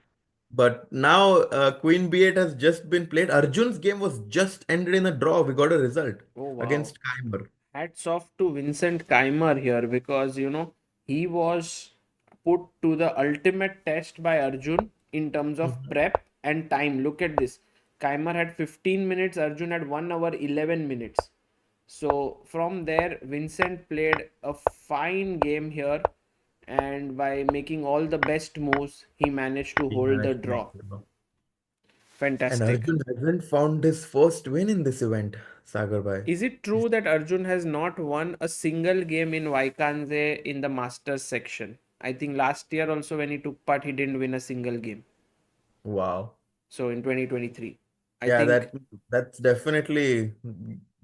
but now Queen B8 has just been played. Arjun's game was just ended in a draw. We got a result Oh, wow. against Keimer. Hats off to Vincent Keymer here, because he was put to the ultimate test by Arjun in terms of prep and time. Look at this. Keymer had 15 minutes, Arjun had 1 hour 11 minutes. So from there, Vincent played a fine game here, and by making all the best moves, he managed to hold the draw. And Fantastic. Arjun hasn't found his first win in this event, Sagar bhai. Is it true that Arjun has not won a single game in Wijk Aan Zee in the Masters section? I think last year also when he took part, he didn't win a single game. Wow. So in 2023, I Yeah, think that's definitely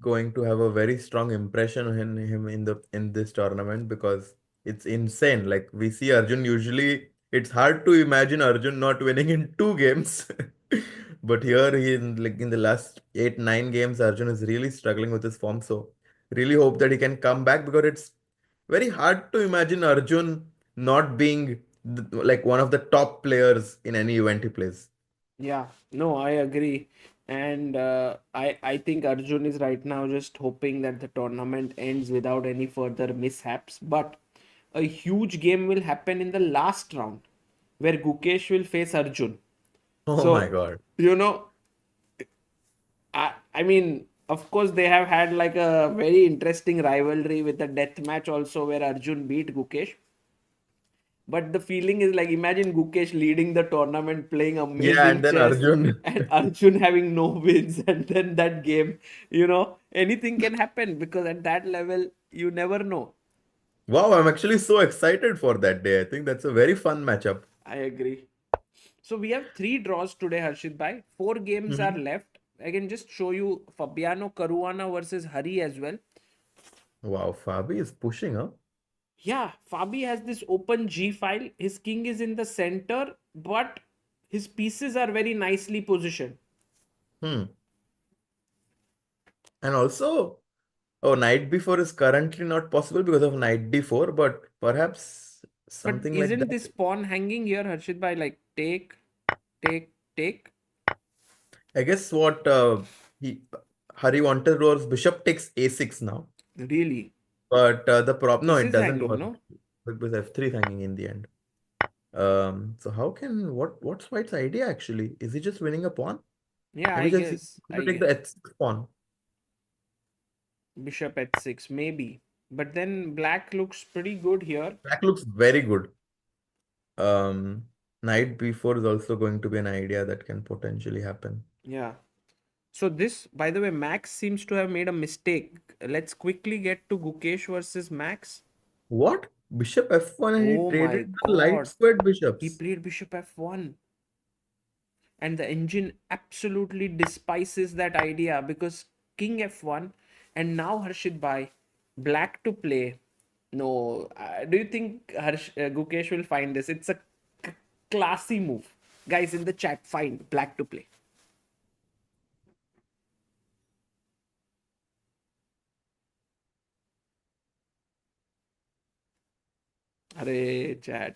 going to have a very strong impression on him in this tournament, because it's insane. Like we see Arjun usually, it's hard to imagine Arjun not winning in 2 games. But here in the last 8, 9 games, Arjun is really struggling with his form. So really hope that he can come back, because it's very hard to imagine Arjun not being like one of the top players in any event he plays. yeah, no, I agree. And I think Arjun is right now just hoping that the tournament ends without any further mishaps. But a huge game will happen in the last round, where Gukesh will face Arjun. Oh So, my God. I mean, of course, they have had like a very interesting rivalry with the death match also, where Arjun beat Gukesh. But the feeling is like, imagine Gukesh leading the tournament, playing Yeah, amazing and then chess, Arjun. and Arjun having no wins, and then that game, anything can happen, because at that level, you never know. Wow, I'm actually so excited for that day. I think that's a very fun matchup. I agree. So we have 3 draws today, Harshit bhai. 4 games are left. I can just show you Fabiano Caruana versus Hari as well. Wow, Fabi is pushing, huh? Yeah, Fabi has this open G file. His king is in the center, but his pieces are very nicely positioned. And also, knight b4 is currently not possible because of knight d4, but perhaps But something like isn't that. this pawn hanging here, Harshit bhai? Like take, take, take. I guess what Hari wanted was bishop takes a6 now. Really? But the problem, no, This it is doesn't hanging, work. no? Because f3 is hanging in the end. So how can what's White's idea actually? Is he just winning a pawn? Yeah, Maybe I just guess. to take the h6 pawn. Bishop h6, maybe. But then black looks pretty good here. Black looks very good. Knight b4 is also going to be an idea that can potentially happen. Yeah. So this, by the way, Max seems to have made a mistake. Let's quickly get to Gukesh versus Max. What? Bishop f1 and he Oh my traded the light God. squared He bishops. played bishop f1. And the engine absolutely despises that idea, because king f1, and now Harshit bhai, black to play. No, do you think Gukesh will find this? It's a classy move. Guys in the chat, find black to play. अरे chat.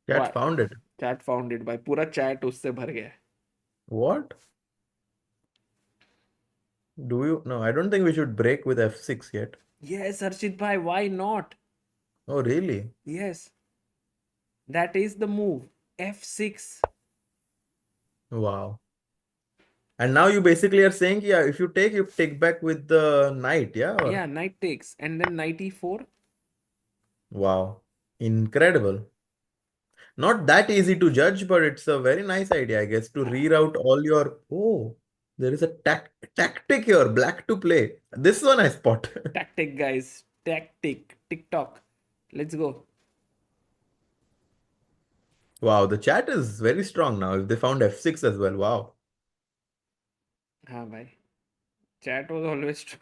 Chat What? found it. Chat found it. भाई पूरा chat उससे भर गया है. What? Do you? No, I don't think we should break with f6 yet. Yes, Harshit bhai, why not? Oh, really? Yes. That is the move. F6. Wow. And now you basically are saying, yeah, if you take back with the knight, yeah? Or- Yeah, knight takes. And then knight e4. Wow. Incredible. Not that easy to judge, but it's a very nice idea, I guess, to reroute all your. Oh, there is a tactic here, black to play. This one I spot. Tactic, guys. Tactic. TikTok. Let's go. Wow, the chat is very strong now. If they found f6 as well, wow. हाँ भाई. Chat was always true.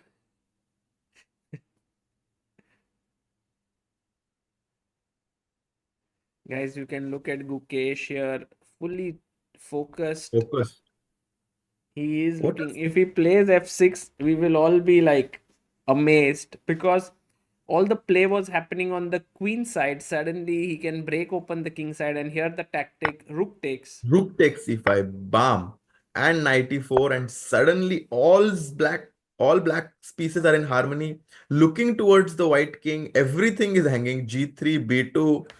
Guys, you can look at Gukesh here, fully focused. Focus. He is What looking. is If he plays f6, we will all be like amazed because all the play was happening on the queen side. Suddenly, he can break open the king side, and here the tactic rook takes. Rook takes e5, bam, and knight e4, and suddenly all black pieces are in harmony, looking towards the white king. Everything is hanging. G3, b2,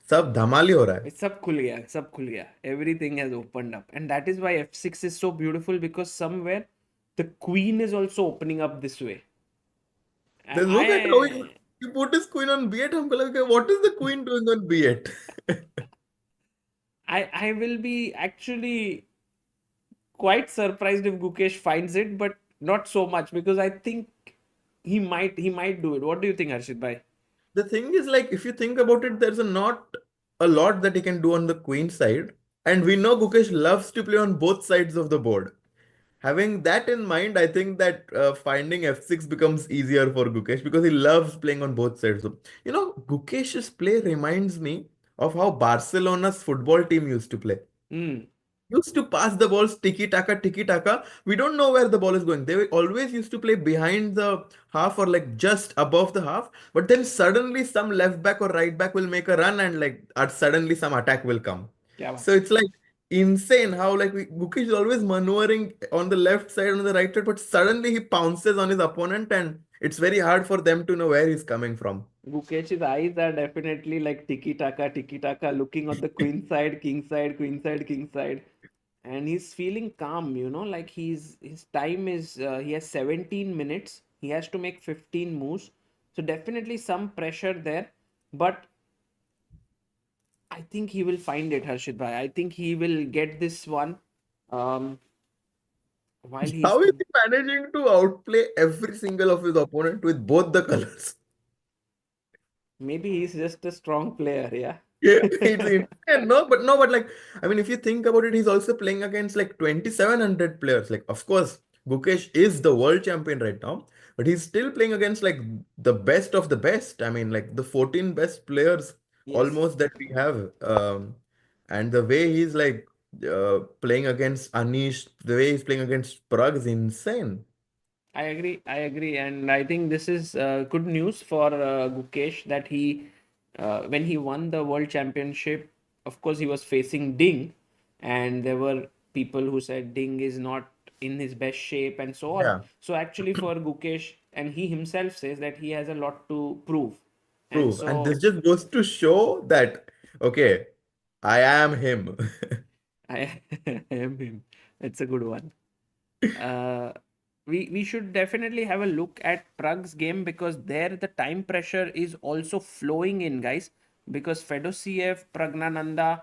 सब धमाल ही हो रहा है. सब खुल गया, सब खुल गया. Everything has opened up, and that is why f6 is so beautiful because somewhere the queen is also opening up this way. Then And look at how he put his queen on b8. हमको लगा what is the queen doing on b8? I will be actually quite surprised if Gukesh finds it, but not so much because I think he might do it. What do you think, Harshit bhai? The thing is, like, if you think about it, there's not a lot that he can do on the queen side. And we know Gukesh loves to play on both sides of the board. Having that in mind, I think that finding f6 becomes easier for Gukesh because he loves playing on both sides. So, Gukesh's play reminds me of how Barcelona's football team used to play. Used to pass the balls tiki taka. We don't know where the ball is going. They always used to play behind the half or like just above the half. But then suddenly some left back or right back will make a run and suddenly some attack will come. Yeah, So it's like insane how Gukesh is always maneuvering on the left side, on the right side, but suddenly he pounces on his opponent and it's very hard for them to know where he's coming from. Gukesh's eyes are definitely like tiki taka, looking on the queen side, king side, queen side, king side. And he's feeling calm, like his time is, he has 17 minutes. He has to make 15 moves. So definitely some pressure there. But I think he will find it, Harshit bhai. I think he will get this one. While he's How is he managing to outplay every single of his opponent with both the colors? maybe he's just a strong player, yeah. It's insane. No, but like, I mean, if you think about it, he's also playing against like 2,700 players. Like, of course, Gukesh is the world champion right now, but he's still playing against like the best of the best. I mean, like the 14 best players Yes. almost that we have. And the way he's like playing against Anish, the way he's playing against Pragg is insane. I agree, and I think this is good news for Gukesh that he, when he won the world championship, of course he was facing Ding, and there were people who said Ding is not in his best shape and so on. Yeah. So actually for Gukesh, and he himself says that he has a lot to prove. True. And so And this just goes to show that, okay, I am him. I am him. It's a good one. We should definitely have a look at Pragg's game because there the time pressure is also flowing in, guys. Because Fedoseev, Praggnanandhaa,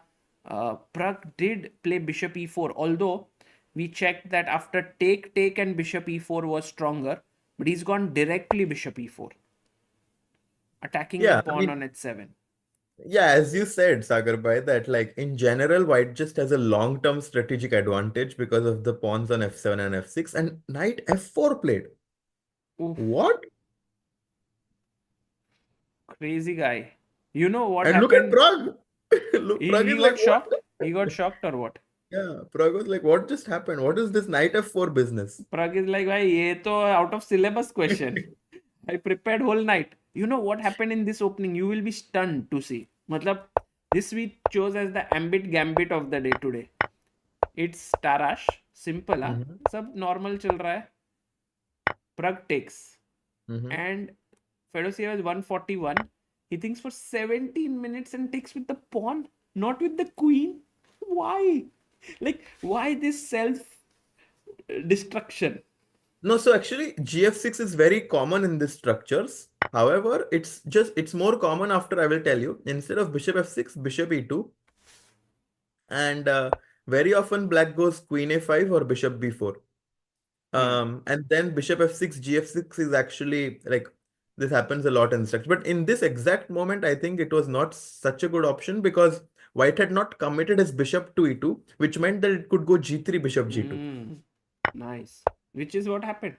Pragg did play bishop e4. Although we checked that after take and bishop e4 was stronger, but he's gone directly bishop e4, attacking Yeah, the I pawn mean, on h7. yeah, as you said, Sagar bhai, that like in general, white just has a long-term strategic advantage because of the pawns on f7 and f6 and knight f4 played. Oof, What? crazy guy. You know what And look at happened? Pragg. Look, Pragg He is got like, shocked. what? He got shocked or what? Yeah, Pragg was like, what just happened? What is this knight f4 business? Pragg is like, "Bhai, ye to out of syllabus question. I prepared whole night." You know what happened in this opening? You will be stunned to see. Matlab, this we chose as the ambit gambit of the day today. It's Tarash, simple, huh? Sab normal chal raha hai. Pragg takes. And Fedoseev is 141. He thinks for 17 minutes and takes with the pawn, not with the queen. Why? Like, why this self destruction? No, so actually GF6 is very common in these structures. However, it's more common after I will tell you. Instead of bishop f6, bishop e2. And very often black goes queen a5 or bishop b4. And then bishop f6, gf6 is actually like, this happens a lot in structure. But in this exact moment, I think it was not such a good option because white had not committed his bishop to e2, which meant that it could go g3, bishop g2. Nice. Which is what happened.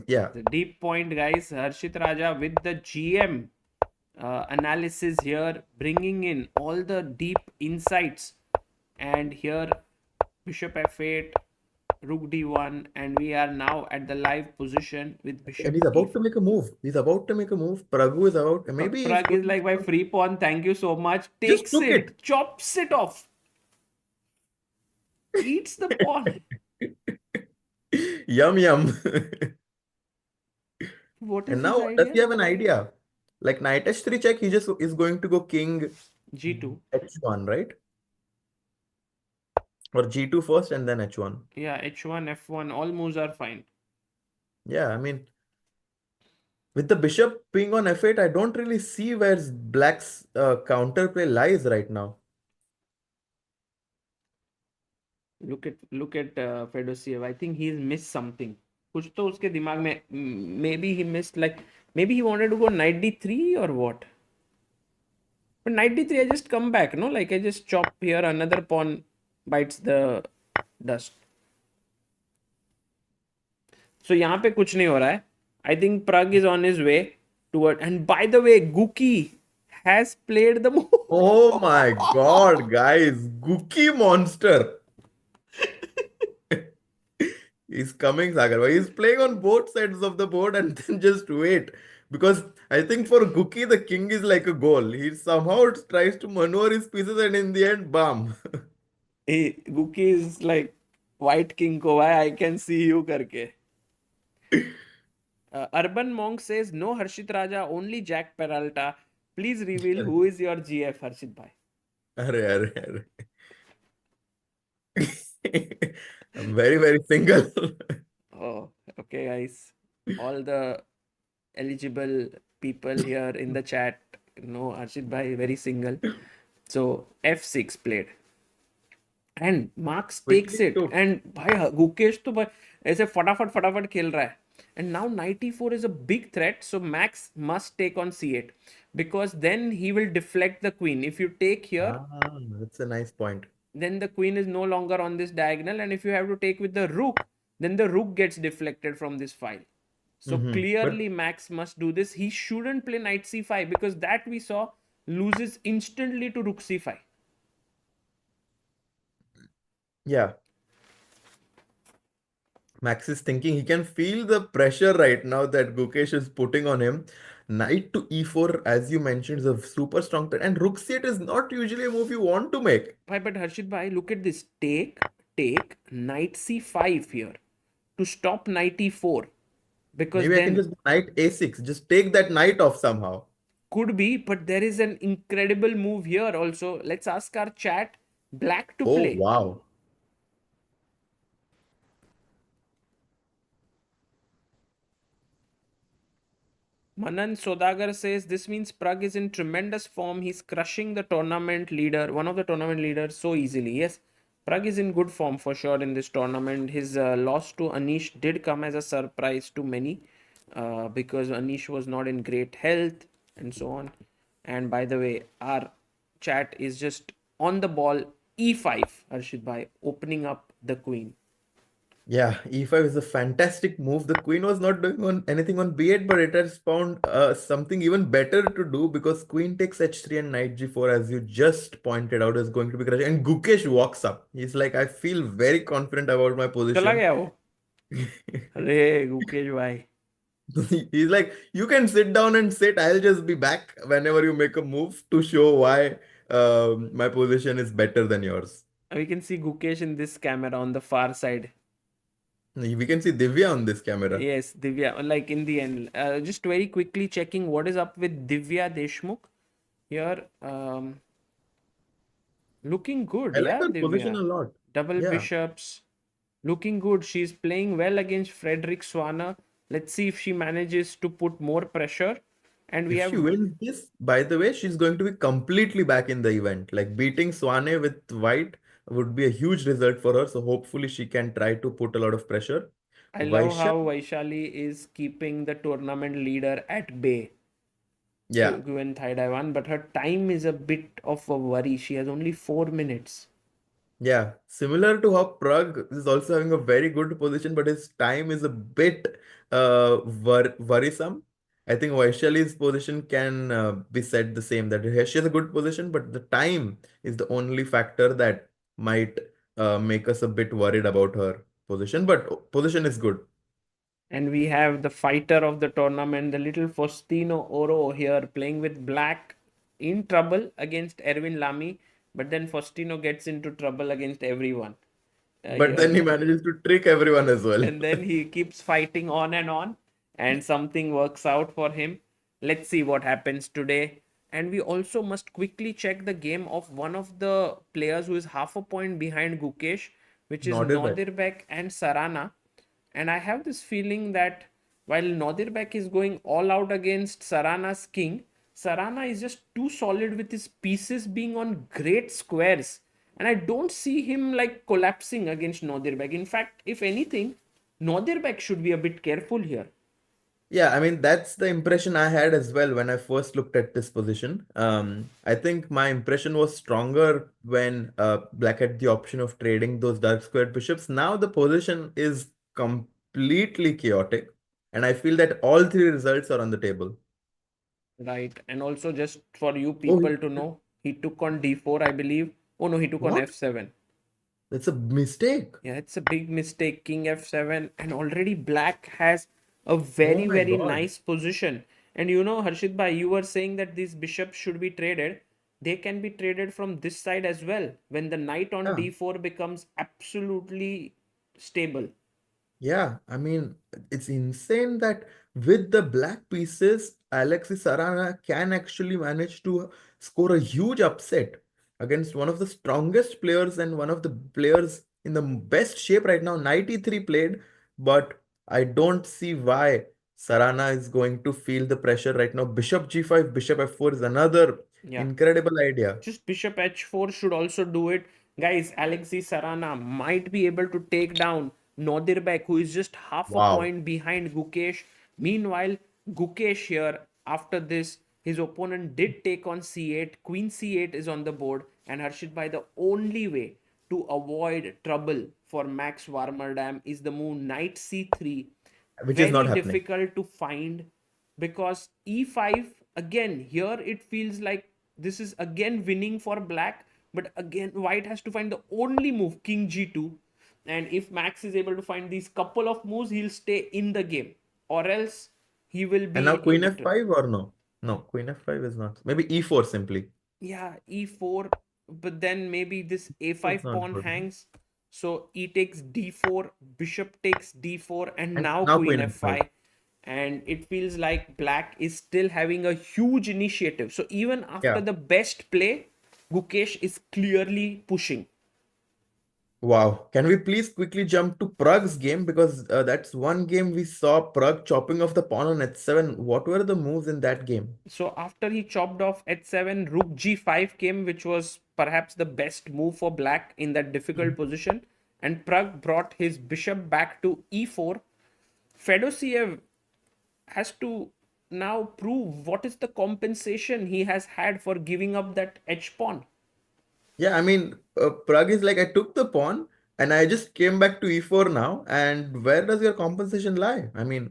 Yeah. The deep point, guys. Harshit Raja with the GM analysis here, bringing in all the deep insights. And here, bishop f8, rook d1, and we are now at the live position with bishop. And he's about to make a move. He's about to make a move. Pragg is about. Maybe Pragg is like, "My free pawn, thank you so much." Takes took it, chops it off, eats the pawn. Yum yum. What is And his now, idea? does he have an idea? Like knight h3 check, he just is going to go king G2. h1, right? Or g2 first and then h1. Yeah, h1, f1, all moves are fine. Yeah, I mean, with the bishop being on f8, I don't really see where black's counterplay lies right now. Look at Fedoseev. I think he's missed something. कुछ तो उसके दिमाग में, maybe he missed, like maybe he wanted to go knight d3 or what. But knight d3, I just come back, no? Like I just chop here, another pawn bites the dust. So यहाँ पे कुछ नहीं हो रहा है. I think Pragg is on his way toward. And by the way, Guki has played the move. Oh my God, guys, Guki monster. He's coming, Sagar. He's playing on both sides of the board and then just wait. Because I think for Guki, the king is like a goal. He somehow tries to maneuver his pieces and in the end, bam. Guki is like, white king ko why I can see you karke. Urban Monk says, no Harshit Raja, only Jack Peralta. Please reveal who is your GF, Harshit bhai. Arre. I'm very, very single. Oh, okay, guys. All the eligible people here in the chat know Harshit bhai very single. So f6 played. And Marx takes it. And bhai, Gukesh to bhai ऐसे फटाफट खेल रहा है. And now knight e4 is a big threat. So Max must take on c8. Because then he will deflect the queen. If you take here, That's a nice point. then the queen is no longer on this diagonal. And if you have to take with the rook, then the rook gets deflected from this file. So clearly Max must do this. He shouldn't play knight c5 because that we saw loses instantly to rook c5. Yeah. Max is thinking he can feel the pressure right now that Gukesh is putting on him. Knight to e4, as you mentioned, is a super strong threat. And rook c8 is not usually a move you want to make. But Harshit bhai, look at this. Take, knight c5 here to stop knight e4. Because maybe then I can just knight a6. Just take that knight off somehow. Could be, but there is an incredible move here also. Let's ask our chat. Black to play. Oh, wow. Manan Sodagar says this means Pragg is in tremendous form. He's crushing the tournament leader, one of the tournament leaders, so easily. Yes, Pragg is in good form for sure in this tournament. His loss to Anish did come as a surprise to many because Anish was not in great health and so on. And by the way, our chat is just on the ball. E5, Harshit bhai, opening up the queen. Yeah, e5 is a fantastic move. The queen was not doing anything on b8, but it has found something even better to do because queen takes h3 and knight g4, as you just pointed out, is going to be crushing. And Gukesh walks up. He's like, I feel very confident about my चला position. गया वो अरे गुकेश भाई He's like, you can sit down and sit. I'll just be back whenever you make a move to show why my position is better than yours. we can see Gukesh in this camera on the far side. We can see Divya on this camera. Yes, Divya, like in the end. Just very quickly checking what is up with Divya Deshmukh here. Looking good, I like yeah, her position a Divya. lot. Double Yeah. bishops. Looking good. She's playing well against Frederick Swana. Let's see if she manages to put more pressure. And we If have she wins this, by the way, she's going to be completely back in the event. Like beating Swane with white would be a huge result for her. So hopefully she can try to put a lot of pressure. I love how Vaishya, Vaishali is keeping the tournament leader at bay. yeah. Gwen Thaidawan, but her time is a bit of a worry. She has only 4 minutes. Yeah, similar to how Pragg is also having a very good position, but his time is a bit worrisome. I think Vaishali's position can be said the same, that she has a good position, but the time is the only factor that might make us a bit worried about her position. But position is good. And we have the fighter of the tournament, the little Faustino Oro here playing with black in trouble against Erwin Lamy. But then Faustino gets into trouble against everyone. But then he manages to trick everyone as well. And then he keeps fighting on, and something works out for him. Let's see what happens today. And we also must quickly check the game of one of the players who is half a point behind Gukesh, which is Nodirbek. Nodirbek and Sarana. And I have this feeling that while Nodirbek is going all out against Sarana's king, Sarana is just too solid with his pieces being on great squares. And I don't see him like collapsing against Nodirbek. In fact, if anything, Nodirbek should be a bit careful here. Yeah, I mean, that's the impression I had as well when I first looked at this position. I think my impression was stronger when Black had the option of trading those dark squared bishops. Now the position is completely chaotic, and I feel that all three results are on the table. Right. And also, just for you Oh, people to know, he took on d4, I believe. Oh no, he took on what? f7. That's a mistake. Yeah, it's a big mistake. King f7, and already Black has a Oh very, my very God. nice position. And you know, Harshit bhai, you were saying that these bishops should be traded. They can be traded from this side as well. When the knight on Yeah. d4 becomes absolutely stable. Yeah, I mean, it's insane that with the black pieces, Alexey Sarana can actually manage to score a huge upset against one of the strongest players and one of the players in the best shape right now. Knight e3 played, but I don't see why Sarana is going to feel the pressure right now. Bishop g5, bishop f4 is another Yeah. incredible idea. Just bishop h4 should also do it. Guys, Alexey Sarana might be able to take down Nodirbek, who is just half a Wow. point behind Gukesh. Meanwhile, Gukesh here, after this, his opponent did take on c8. Queen c8 is on the board. And Harshit bhai, the only way to avoid trouble for Max Warmerdam is the move knight c3. Which is not Very happening. difficult to find because e5, again, here it feels like this is again winning for black, but again white has to find the only move, king g2. And if Max is able to find these couple of moves, he'll stay in the game, or else he will be And now queen in f5 or no? No, queen f5 is not. Maybe e4 simply. yeah, e4, but then maybe this It's a5 not pawn good. hangs, so e takes d4, bishop takes d4, and And now now queen queen f5. f5. And it feels like black is still having a huge initiative. So even after Yeah. the best play, Gukesh is clearly pushing. Wow. Can we please quickly jump to Pragg's game? Because that's one game we saw Pragg chopping off the pawn on h7. What were the moves in that game? So after he chopped off h7, rook g5 came, which was perhaps the best move for black in that difficult position. And Pragg brought his bishop back to e4. Fedoseev has to now prove what is the compensation he has had for giving up that h pawn. Yeah, I mean, Pragg is like, I took the pawn And I just came back to e4 now. And where does your compensation lie? I mean,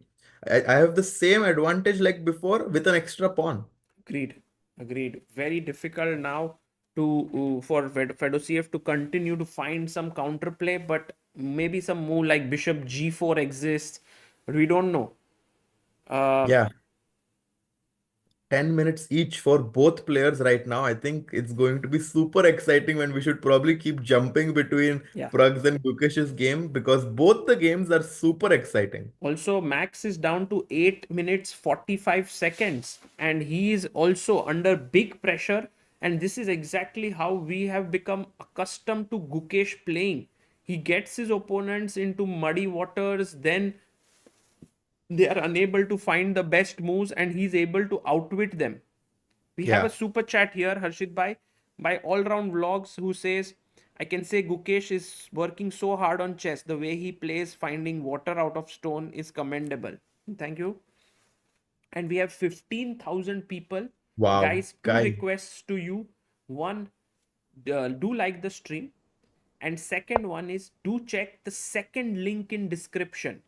I have the same advantage like before with an extra pawn. Agreed. Agreed. Very difficult now to for Fedoseev to continue to find some counterplay, but maybe some move like Bishop G4 exists. We don't know. Yeah. 10 minutes each for both players right now. I think it's going to be super exciting when we should probably keep jumping between Yeah. Pragg's and Gukesh's game because both the games are super exciting. Also, Max is down to 8 minutes 45 seconds, and he is also under big pressure. And this is exactly how we have become accustomed to Gukesh playing. He gets his opponents into muddy waters, then they are unable to find the best moves, and he's able to outwit them. We have a Yeah. super chat here, Harshit Bhai, by All Round Vlogs, who says, I can say Gukesh is working so hard on chess. The way he plays, finding water out of stone is commendable. Thank you. And we have 15,000 people. Wow. Guys, two Guys. requests to you. One, do like the stream. And second one is do check the second link in description.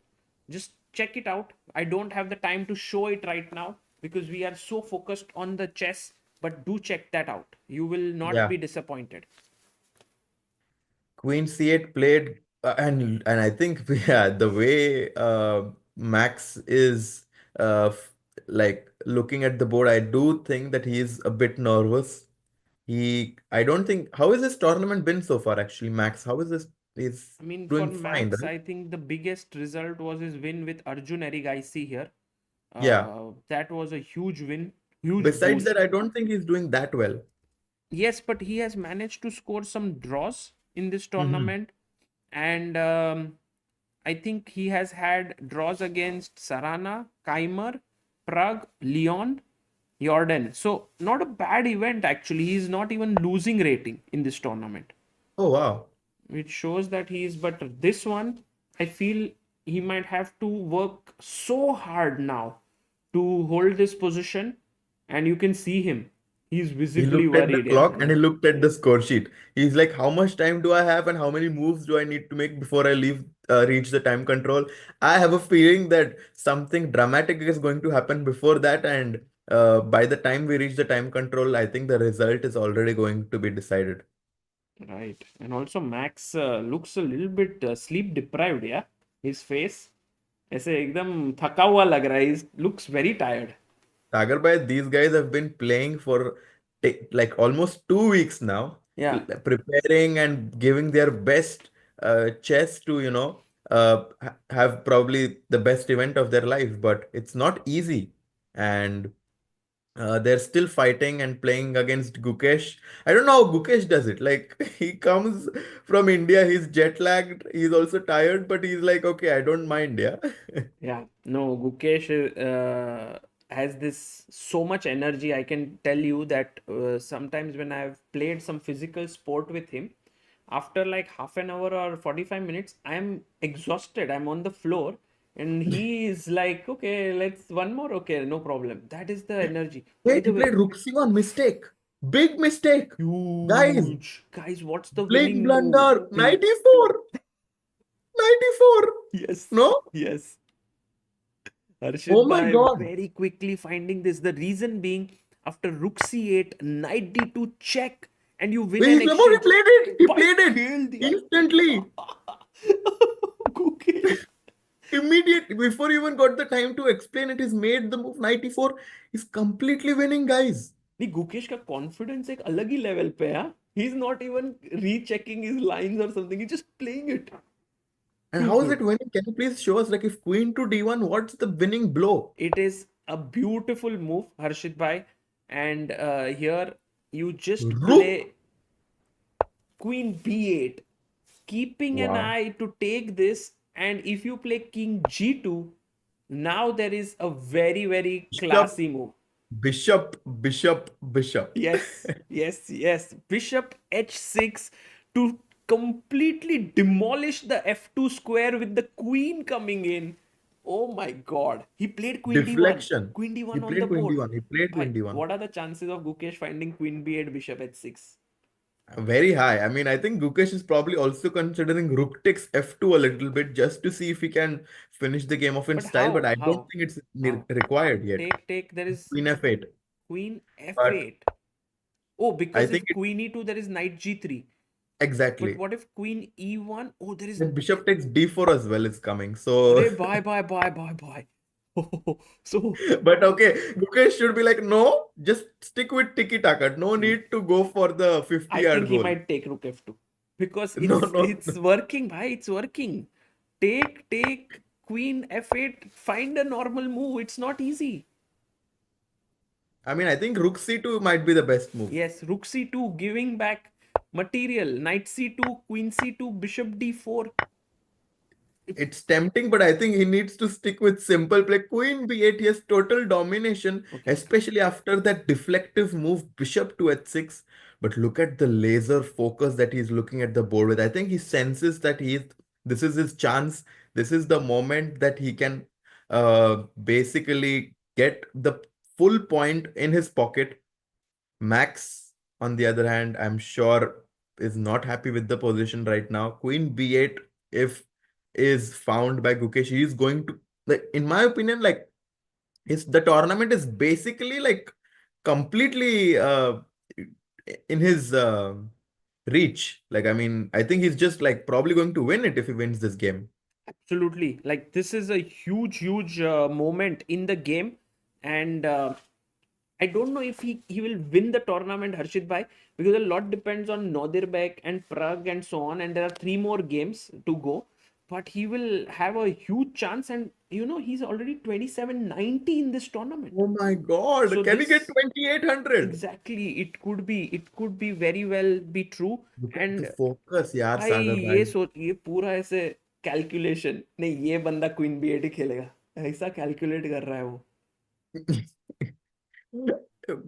Just check it out. I don't have the time to show it right now because we are so focused on the chess, but do check that out. You will not Yeah. be disappointed. Queen C8 played, and I think yeah, the way Max is like looking at the board, I do think that he is a bit nervous. I don't think. How has this tournament been so far, actually, Max? How is this? He's I mean, for doing fine, Max, right? I think the biggest result was his win with Arjun Erigaisi here. Yeah. That was a huge win, huge Besides boost. that, I don't think he's doing that well. Yes, but he has managed to score some draws in this Mm-hmm. tournament. And I think he has had draws against Sarana, Keymer, Pragg, Leon, Jordan. So, not a bad event actually. He's not even losing rating in this tournament, Oh wow. which shows that he is. But this one, I feel he might have to work so hard now to hold this position. And you can see him. He's He visibly looked at the worried. Yeah. clock and he looked at the score sheet. He's like, how much time do I have and how many moves do I need to make before I reach the time control? I have a feeling that something dramatic is going to happen before that, and by the time we reach the time control, I think the result is already going to be decided. Right. And also Max looks a little bit sleep deprived, yeah? His face ऐसे एकदम थका हुआ लग रहा है. He looks very tired. Sagar bhai, these guys have been playing for like almost 2 weeks now, Yeah. preparing and giving their best chess to, have probably the best event of their life. But it's not easy. And they're still fighting and playing against Gukesh. I don't know how Gukesh does it. Like, he comes from India, he's jet lagged, he's also tired, but he's like, okay, I don't mind, yeah. Yeah. No, Gukesh has this so much energy. I can tell you that sometimes when I've played some physical sport with him, after like half an hour or 45 minutes, I'm exhausted. I'm on the floor. And he is like, okay, let's one more. Okay, no problem. That is the energy. By Wait, the he way, played Rooksing on mistake. Big mistake. Guys, huge. Guys, what's the big winning blunder. move? 94. 94. Yes. No? Yes. Oh Harshit my Bhai God. very quickly finding this. The reason being, after Rook C8, Knight D2 check, and you win Wait, an he played exchange. it. He Bhai played it खेल दिया. instantly. Gukesh. Immediately, before he even got the time to explain it, he's made the move 94. He's completely winning, guys. नहीं, गुकेश का confidence एक अलग ही level पे है. He is not even rechecking his lines or something. He's just playing it. And how is it winning? Can you please show us, like, if Queen to D1, what's the winning blow? It is a beautiful move, Harshit Bhai. And here you just Rook. play Queen B8, keeping an Wow. eye to take this. And if you play King G2, now there is a very, very classy move. Bishop, bishop, bishop. Yes, yes, yes. Bishop H6 to completely demolish the F2 square with the queen coming in. Oh my God. He played Queen Deflection. D1. Queen He D1 on played the Queen board. D1. He played Queen Bhai, D1. what are the chances of Gukesh finding Queen B8, Bishop H6? Very high. I mean, I think Gukesh is probably also considering rook takes f2 a little bit just to see if he can finish the game off in But style, but how? I don't How? think it's How? required yet. Take, there is Queen f8. queen But f8. Oh, I because think if queen e2, there is knight g3. But exactly. what if queen e1? Oh, there is. Then bishop takes d4 as well is coming. So, Arey, bye. So, but okay, Gukesh should be like, no, just stick with tiki taka. No need to go for the 50 I think yard he goal. might take rook f2 because No, no, it's working, bhai. It's working. Take queen f8. Find a normal move. It's not easy. I mean, I think rook c2 might be the best move. Yes, rook c2 giving back material. Knight c2, queen c2, bishop d4. It's tempting, but I think he needs to stick with simple play. Queen b8, he has total domination, Okay. especially after that deflective move, bishop to h6. But look at the laser focus that he's looking at the board with. I think he senses that this is his chance. This is the moment that he can basically get the full point in his pocket. Max, on the other hand, I'm sure is not happy with the position right now. Queen b8, if is found by Gukesh, he is going to, like, in my opinion, like the tournament is basically like completely in his reach. Like, I mean, I think he's just like probably going to win it if he wins this game. Absolutely. Like this is a huge moment in the game, and I don't know if he will win the tournament, Harshit bhai, because a lot depends on Nodirbek and Pragg and so on, and there are 3 more games to go. But he will have a huge chance, and he's already 27-90 in this tournament. Oh my God! So Can he get this 2800? exactly, it could be very well be true. Look at the And focus, yaar, भाई Sagar ये bhai. सोच ये पूरा ऐसे calculation नहीं, ये बंदा queen बी8 ही खेलेगा, ऐसा कैलकुलेट कर रहा है वो.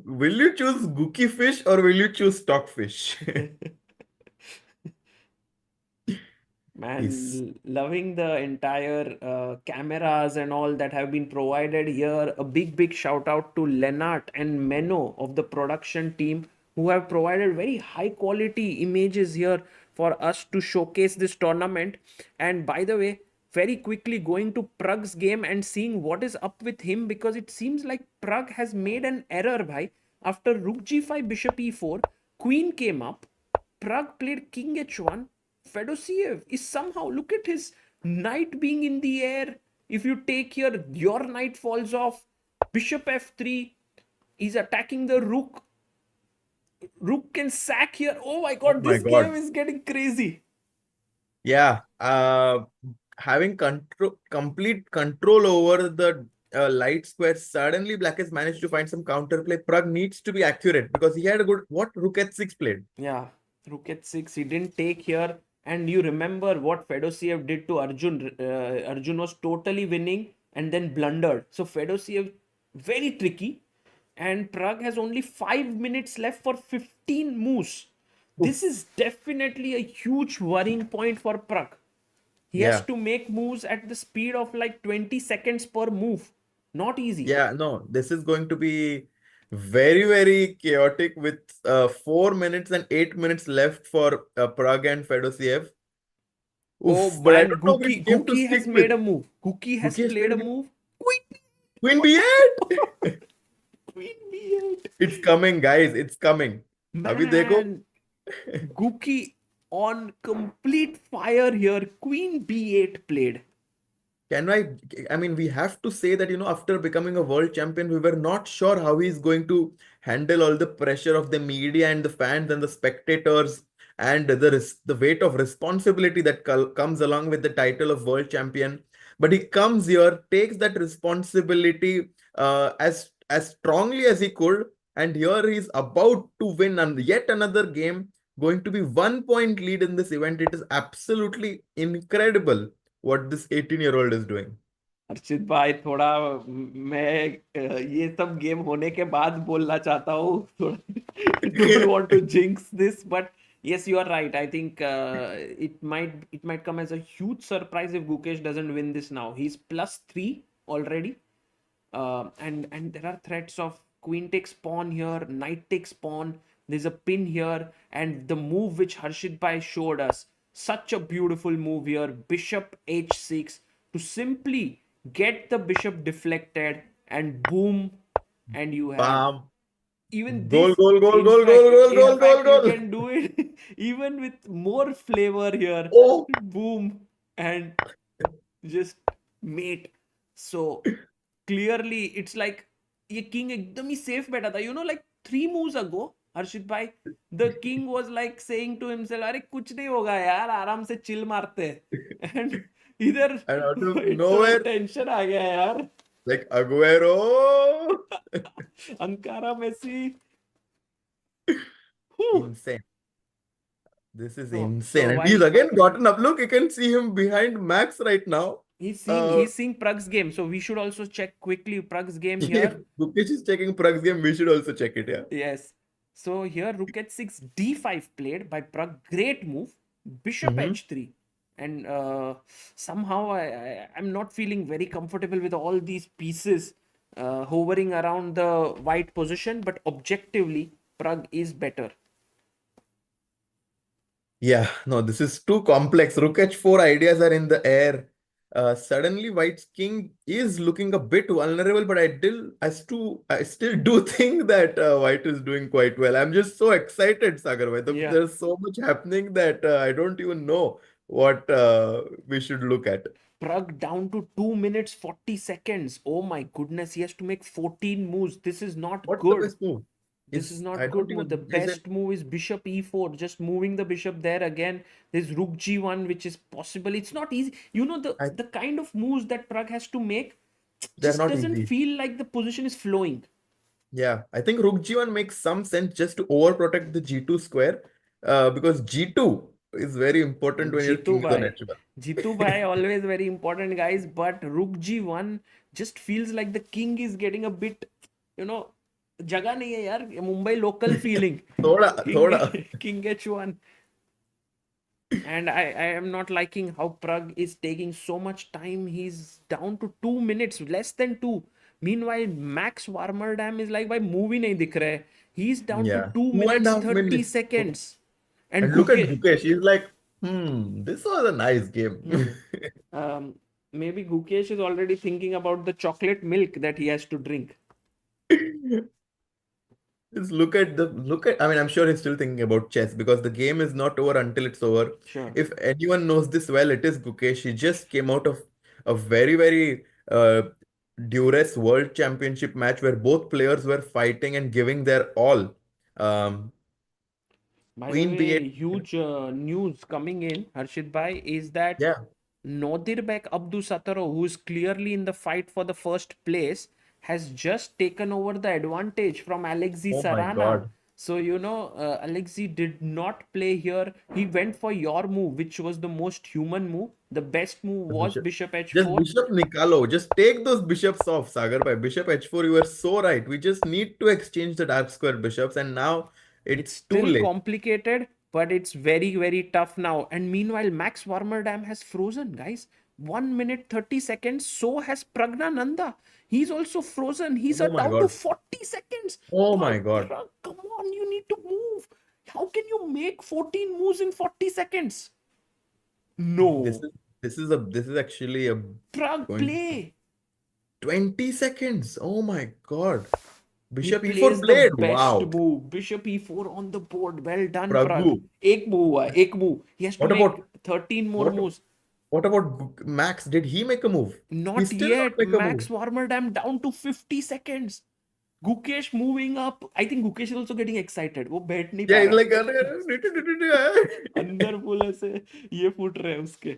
Will you choose Gookie fish or will you choose stockfish? He's Loving the entire cameras and all that have been provided here. A big shout out to Lennart and Menno of the production team who have provided very high quality images here for us to showcase this tournament. And by the way, very quickly going to Pragg's game and seeing what is up with him, because it seems like Pragg has made an error, bhai. After rook g5, bishop e4, queen came up, Pragg played king h1. Fedoseev is somehow, look at his knight being in the air. If you take here, your knight falls off. Bishop f3. He's attacking the rook. Rook can sack here. Oh my oh god, my this game God. is getting crazy. Yeah, having complete control over the light square. Suddenly, Black has managed to find some counterplay. Pragg needs to be accurate because he had a good rook h6 played. Yeah, rook h6. He didn't take here. And you remember what Fedoseev did to Arjun. Arjun was totally winning and then blundered. So Fedoseev, very tricky. And Pragg has only 5 minutes left for 15 moves. This is definitely a huge worrying point for Pragg. He has Yeah, to make moves at the speed of like 20 seconds per move. Not easy. yeah, no, this is going to be very chaotic with 4 minutes and 8 minutes left for Pragg and Fedoseev. Oh Oof, but I man, don't know which game to Guki has stick made with. a move. Guki has Gukesh played a played move. Queen b8. Queen B8. It's coming, guys. It's coming. Abhi dekho. Man, Guki on complete fire here. Queen B8 played. I mean, we have to say that, after becoming a world champion, we were not sure how he's going to handle all the pressure of the media and the fans and the spectators and the weight of responsibility that comes along with the title of world champion. But he comes here, takes that responsibility as strongly as he could, and here he's about to win yet another game, going to be 1 point lead in this event. It is absolutely incredible what this 18-year-old is doing. हर्षित भाई थोड़ा मैं ये सब game होने के बाद बोलना चाहता हूँ थोड़ा don't want to jinx this, but yes, you are right. I think it might come as a huge surprise if Gukesh doesn't win this now. He's +3 already, and there are threats of queen takes pawn here, knight takes pawn, there's a pin here, and the move which Harshit Bhai showed us, such a beautiful move here, bishop h6, to simply get the bishop deflected, and boom, and you have Bam. even Goal, this. goal, goal, In goal, fact, goal, goal, in goal, goal, fact, you goal. can do it even with more flavor here. Oh, Boom, and just mate. So clearly it's like ये king एकदम ही safe बैठा था. Like 3 moves ago, Harshit bhai, the king was like saying to himself, अरे कुछ नहीं होगा यार, आराम से chill मारते हैं. And इधर and out of तो nowhere, tension आ गया यार. like Aguero. Ankara Messi. Insane. This is So insane. And while he's again gotten up. Look, you can see him behind Max right now. he's seeing Pragg's game, so we should also check quickly Pragg's game If here. Gukesh is checking Pragg's game, we should also check it, yeah. Yes. So here rook h6 d5 played by Pragg. Great move. Bishop h3. And somehow I'm not feeling very comfortable with all these pieces hovering around the white position, but objectively Pragg is better. Yeah, no, this is too complex. Rook h4 ideas are in the air. Suddenly, White's king is looking a bit vulnerable, but I still do think that White is doing quite well. I'm just so excited, Sagar bhai. Yeah. There's so much happening that I don't even know what we should look at. Pragg down to 2 minutes 40 seconds. Oh my goodness, he has to make 14 moves. This is not What's good. the best move? This is not I good don't move. The even is it best move is bishop e4, just moving the bishop there again. There's rook g1, which is possible. It's not easy. The kind of moves that Pragg has to make they're just not doesn't easy. feel like the position is flowing. Yeah, I think Rook G1 makes some sense just to overprotect the G2 square because G2 is very important when your king is on H1. Jitu bhai always very important, guys. But rook g1 just feels like the king is getting a bit, जगह नहीं है यार. Mumbai local feeling. थोड़ा King h1. And I am not liking how Pragg is taking so much time. He's down to 2 minutes, less than 2. Meanwhile, Max Warmerdam is like, by movie nahi dikh raha hai. He's down Yeah. to 2 2.5 minutes 30 minutes. seconds. And look at Gukesh. He's like, this was a nice game. Maybe Gukesh is already thinking about the chocolate milk that he has to drink. Just look at. I mean, I'm sure he's still thinking about chess because the game is not over until it's over. Sure. If anyone knows this well, it is Gukesh. He just came out of a very, very duress World Championship match where both players were fighting and giving their all. By Queen the way, B8. huge news coming in, Harshit bhai, is that Yeah. Nodirbek Abdusattorov, who is clearly in the fight for the first place, has just taken over the advantage from Alexey Oh my Sarana. God. So, Alexey did not play here. He went for your move, which was the most human move. The best move was bishop Just h4. bishop Nikalo. Just take those bishops off, Sagar. By bishop h4, you were so right. We just need to exchange the dark square bishops, and now it's too Still late. complicated, but it's very, very tough now. And meanwhile, Max Warmerdam has frozen, guys. 1 minute 30 seconds. So has Praggnanandhaa. He's also frozen. He's Oh my down to God. 40 seconds. Oh my God. Pragg, come on, you need to move. How can you make 14 moves in 40 seconds? No. This is actually a Pragg, going- play. 20 seconds. Oh my God. Bishop He e4 plays the played. best Wow. move. Bishop e4 on the board. Well done, Pragg. Pragg. Ek move हुआ, ek move. He has to What make about- 13 more what- moves. What about Max? Did he make a move? Not He still yet. not make a Max move. Warmerdam down to 50 seconds. Gukesh moving up. I think Gukesh is also getting excited. वो बैठ नहीं Yeah, पा he's रहा. like, अंदर फूल ऐसे ये फूट रहे हैं उसके.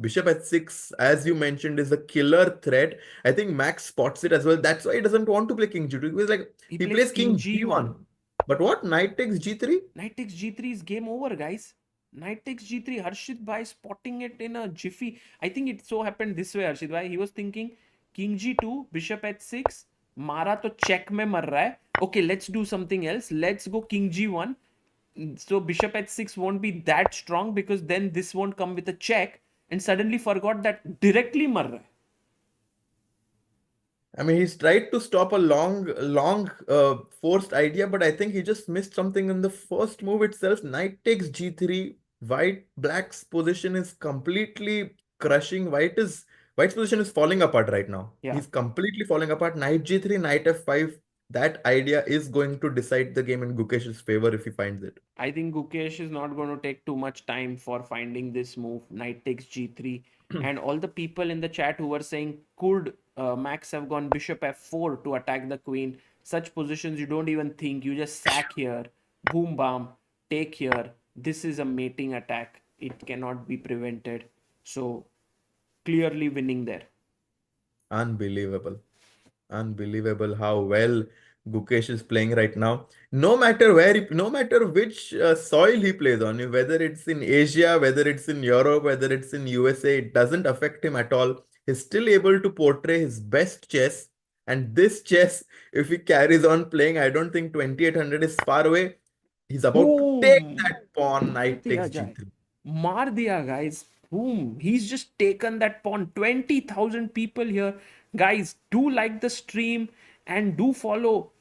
Bishop h6, as you mentioned, is a killer threat. I think Max spots it as well. That's why he doesn't want to play King G2. He was like, He he plays plays King King G1. But what? Knight takes G3? Knight takes G3 is game over, guys. Knight takes G3. Harshit bhai spotting it in a jiffy. I think it so happened this way, Harshit bhai. He was thinking King G2, Bishop h6. मारा तो check में मर रहा है. Okay, let's do something else. Let's go King G1. So Bishop h6 won't be that strong because then this won't come with a check. And suddenly forgot that directly मर रहा है. I mean, he's tried to stop a long forced idea, but I think he just missed something in the first move itself. Knight takes g3. Black's position is completely crushing. White's position is falling apart right now. Yeah. He's completely falling apart. Knight g3, knight f5. That idea is going to decide the game in Gukesh's favor if he finds it. I think Gukesh is not going to take too much time for finding this move. Knight takes g3. And all the people in the chat who were saying, could Max have gone bishop f4 to attack the queen? Such positions you don't even think. You just sack here, boom, bam, take here. This is a mating attack. It cannot be prevented. So clearly winning there. Unbelievable. Unbelievable how well Gukesh is playing right now. No matter where, no matter which soil he plays on, whether it's in Asia, whether it's in Europe, whether it's in USA, it doesn't affect him at all. He's still able to portray his best chess. And this chess, if he carries on playing, I don't think 2800 is far away. He's about to take that pawn, knight takes g3. Maar diya, guys. Boom. He's just taken that pawn. 20,000 people here. Guys, do like the stream and do follow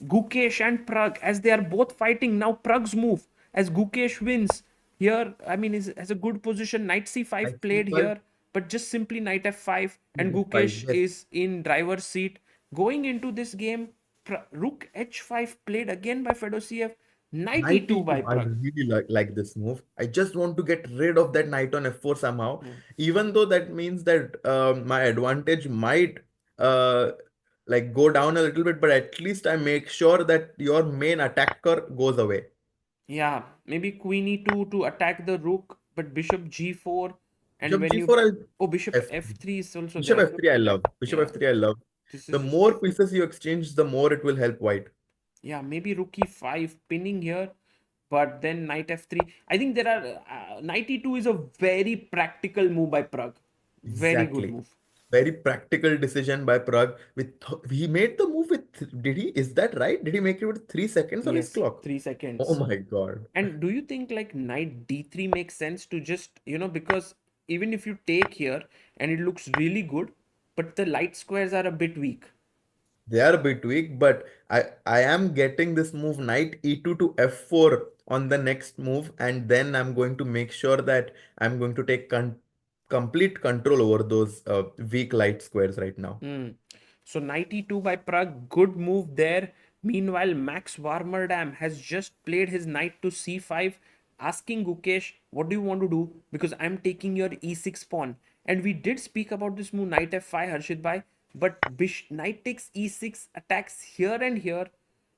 Gukesh and Pragg as they are both fighting. Now Pragg's move as Gukesh wins. Here, I mean, has a good position. Knight c5 played here, but just simply knight f5 and Gukesh is in driver's seat. Going into this game, rook h5 played again by Fedoseev. Knight e2 by Pragg. I really like this move. I just want to get rid of that knight on f4 somehow, even though that means that my advantage might like go down a little bit, but at least I make sure that your main attacker goes away. Yeah, maybe queen e2 to attack the rook, but bishop g4. And Bishop when g4, oh, bishop f3 is also Bishop there. f3 I love. Bishop f3 I love. The more pieces you exchange, the more it will help white. Yeah, maybe rook e5 pinning here, but then knight f3. I think there are knight e2 is a very practical move by Pragg. Very good move. Very practical decision by Pragg. He made the move with, is that right? Did he make it with 3 seconds on his clock? 3 seconds. Oh my God. And do you think like knight d3 makes sense to just, because even if you take here and it looks really good, but the light squares are a bit weak. They are a bit weak, but I am getting this move knight e2 to f4 on the next move, and then I'm going to make sure that I'm going to take complete control over those weak light squares right now. So knight e2 by Pragg, good move there. Meanwhile, Max Warmerdam has just played his knight to c5, asking Gukesh, what do you want to do? Because I'm taking your e6 pawn. And we did speak about this move knight f5, Harshit bhai, but knight takes e6 attacks here and here.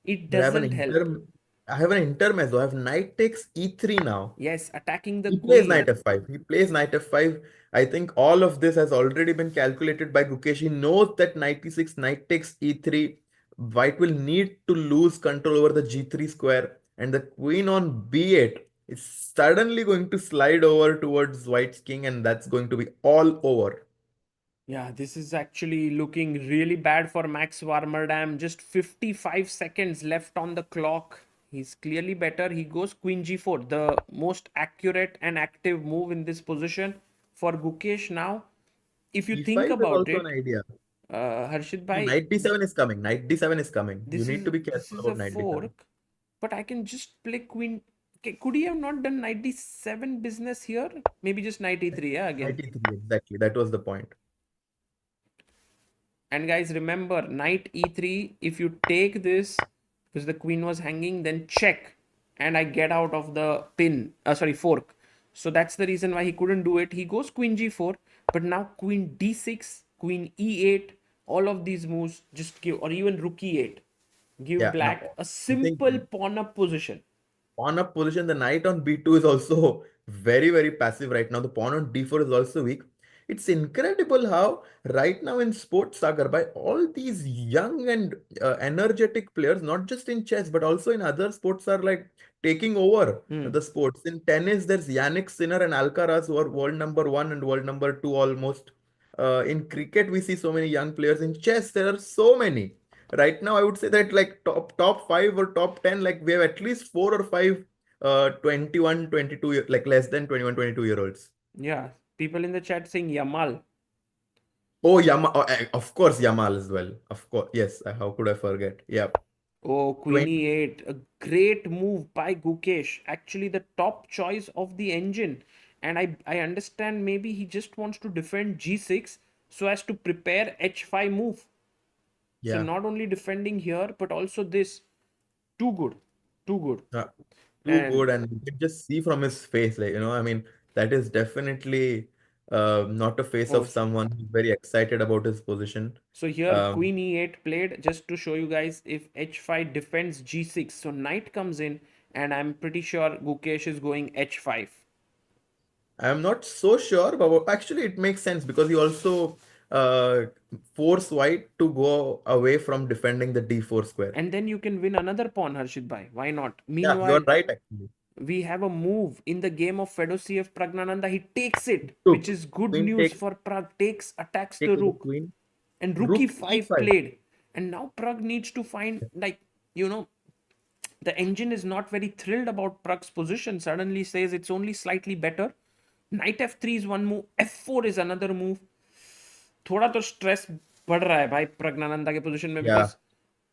It doesn't help. I have an intermezzo. I have knight takes e3 now. Yes, attacking the He queen. plays knight f5. He plays knight f5. I think all of this has already been calculated by Gukesh. He knows that knight e6, knight takes e3. White will need to lose control over the g3 square, and the queen on b8 is suddenly going to slide over towards white's king, and that's going to be all over. Yeah, this is actually looking really bad for Max Warmerdam. Just 55 seconds left on the clock. He's clearly better. He goes queen g4, the most accurate and active move in this position for Gukesh now. If you think about it, Harshit bhai, knight d7 is coming. Knight d7 is coming. You need to be careful about knight d7. But I can just play queen. Could he have not done knight d7 business here? Maybe just knight e3, yeah, again. Knight e3, exactly. That was the point. And guys, remember, knight e3, if you take this, because the queen was hanging, then check. And I get out of the fork. So that's the reason why he couldn't do it. He goes queen g4, but now queen d6, queen e8, all of these moves just give, or even rook e8, give black a simple pawn up position. Pawn up position, the knight on b2 is also very, very passive right now. The pawn on d4 is also weak. It's incredible how right now in sports, Sagar, by all these young and energetic players, not just in chess, but also in other sports, are like taking over the sports. In tennis, there's Yannick Sinner and Alcaraz, who are world number 1 and world number 2 almost. In cricket, we see so many young players. In chess, there are so many. Right now, I would say that like top 5 or top 10, like we have at least 4 or 5 21, 22, like less than 21, 22-year-olds. Yeah. People in the chat saying Yamal. Oh, of course, Yamal as well. Of course, yes. How could I forget? Yeah. Oh, Queen 20. E8, a great move by Gukesh. Actually, the top choice of the engine. And I understand maybe he just wants to defend G6 so as to prepare H5 move. So Yeah. not only defending here, but also this. Too good. Too good. Too And good, and you can just see from his face, like, I mean, that is definitely not a face oh, of someone who's very excited about his position. so here Um, Queen E8 played just to show you guys if H5 defends G6. So knight comes in, and I'm pretty sure Gukesh is going H5. I'm not so sure, but actually it makes sense because he also force white to go away from defending the d4 square. And then you can win another pawn, Harshit Bhai. Why not? Yeah, you're Meanwhile, right, actually. we have a move in the game of Fedoseev Praggnanandhaa. He takes it, Rook. which is good Queen news for Pragg. Attacks take the with the rook. queen. And rook Rook e5 e5. played. And now Pragg needs to find, like, the engine is not very thrilled about Pragg's position. Suddenly says it's only slightly better. Knight f3 is one move. f4 is another move. थोड़ा तो stress बढ़ रहा है भाई Praggnanandhaa के position में Yeah. because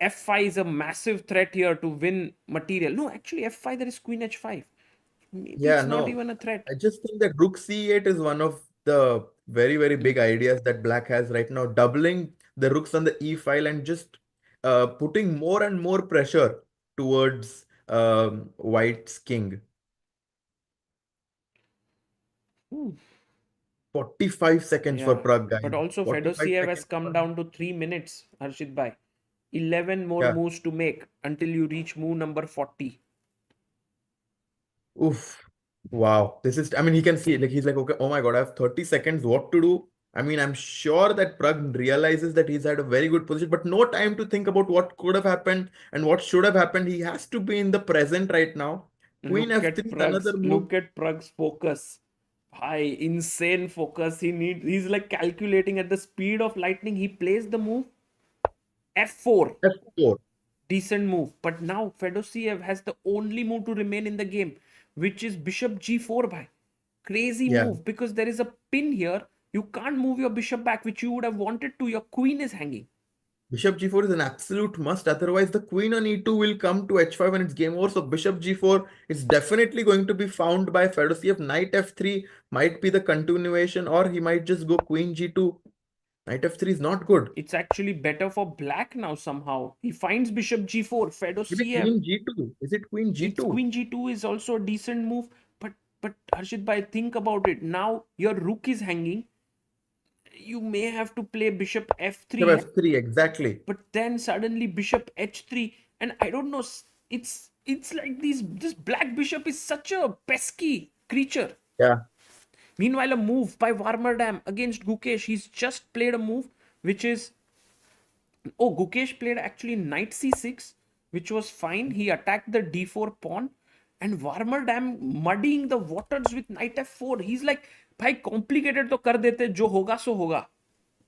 f5 is a massive threat here to win material. No, actually f5 there is queen h5. Maybe Yeah, it's not no. even a threat. I just think that rook c8 is one of the very, very big ideas that black has right now, doubling the rooks on the e file and just putting more and more pressure towards white's king. Ooh. 45 seconds for Yeah, Pragg, guys. but also 45 Fedoseev has seconds come for down to 3 minutes, Harshit Bhai. 11 more Yeah. moves to make until you reach move number 40. Oof. Wow. I mean, he can see it. Like, he's like, okay, oh my God, I have 30 seconds. What to do? I mean, I'm sure that Pragg realizes that he's had a very good position, but no time to think about what could have happened and what should have happened. He has to be in the present right now. Queen Look f3 at is Pragg's another move. look at Pragg's focus. High, insane focus. He's like calculating at the speed of lightning. He plays the move f4. F4. Decent move. But now Fedoseev has the only move to remain in the game, which is bishop g4 by. Crazy Yeah. move because there is a pin here. You can't move your bishop back, which you would have wanted to. Your queen is hanging. Bishop g4 is an absolute must. Otherwise, the queen on e2 will come to h5 and it's game over. So bishop g4 is definitely going to be found by Fedoseev. Knight f3 might be the continuation, or he might just go queen g2. Knight f3 is not good. It's actually better for black now somehow. He finds bishop g4. Maybe Fedoseev. queen g2. Is it queen g2? It's queen g2 is also a decent move. But Harshit Bhai, think about it. Now your rook is hanging. You may have to play bishop f3. Bishop f3, exactly. But then suddenly bishop h3, and I don't know. It's like this black bishop is such a pesky creature. Yeah. Meanwhile, a move by Warmerdam against Gukesh. He's just played a move which is. Oh, Gukesh played actually knight c6, which was fine. He attacked the d4 pawn, and Warmerdam muddying the waters with knight f4. He's like, भाई complicated तो कर देते, जो होगा सो होगा.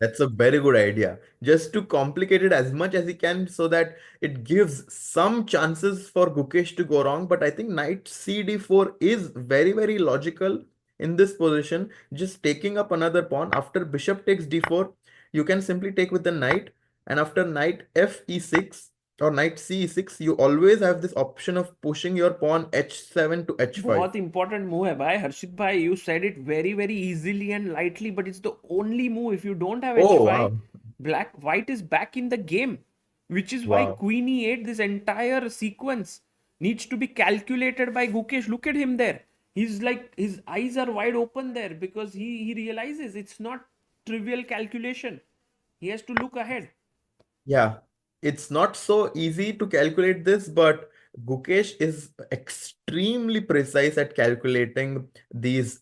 That's a very good idea. Just to complicate it as much as he can so that it gives some chances for Gukesh to go wrong. But I think knight cd4 is very, very logical in this position. Just taking up another pawn. After bishop takes d4, you can simply take with the knight. And after knight f e6 or knight c e6, you always have this option of pushing your pawn h7 to h5. बहुत important move है भाई हर्षित भाई. You said it very very easily and lightly, but it's the only move. If you don't have Oh, h5, wow. white is back in the game, which is why Wow. queen e8, this entire sequence needs to be calculated by Gukesh. Look at him there. He's like, his eyes are wide open there because he realizes it's not trivial calculation. He has to look ahead. Yeah, it's not so easy to calculate this, but Gukesh is extremely precise at calculating these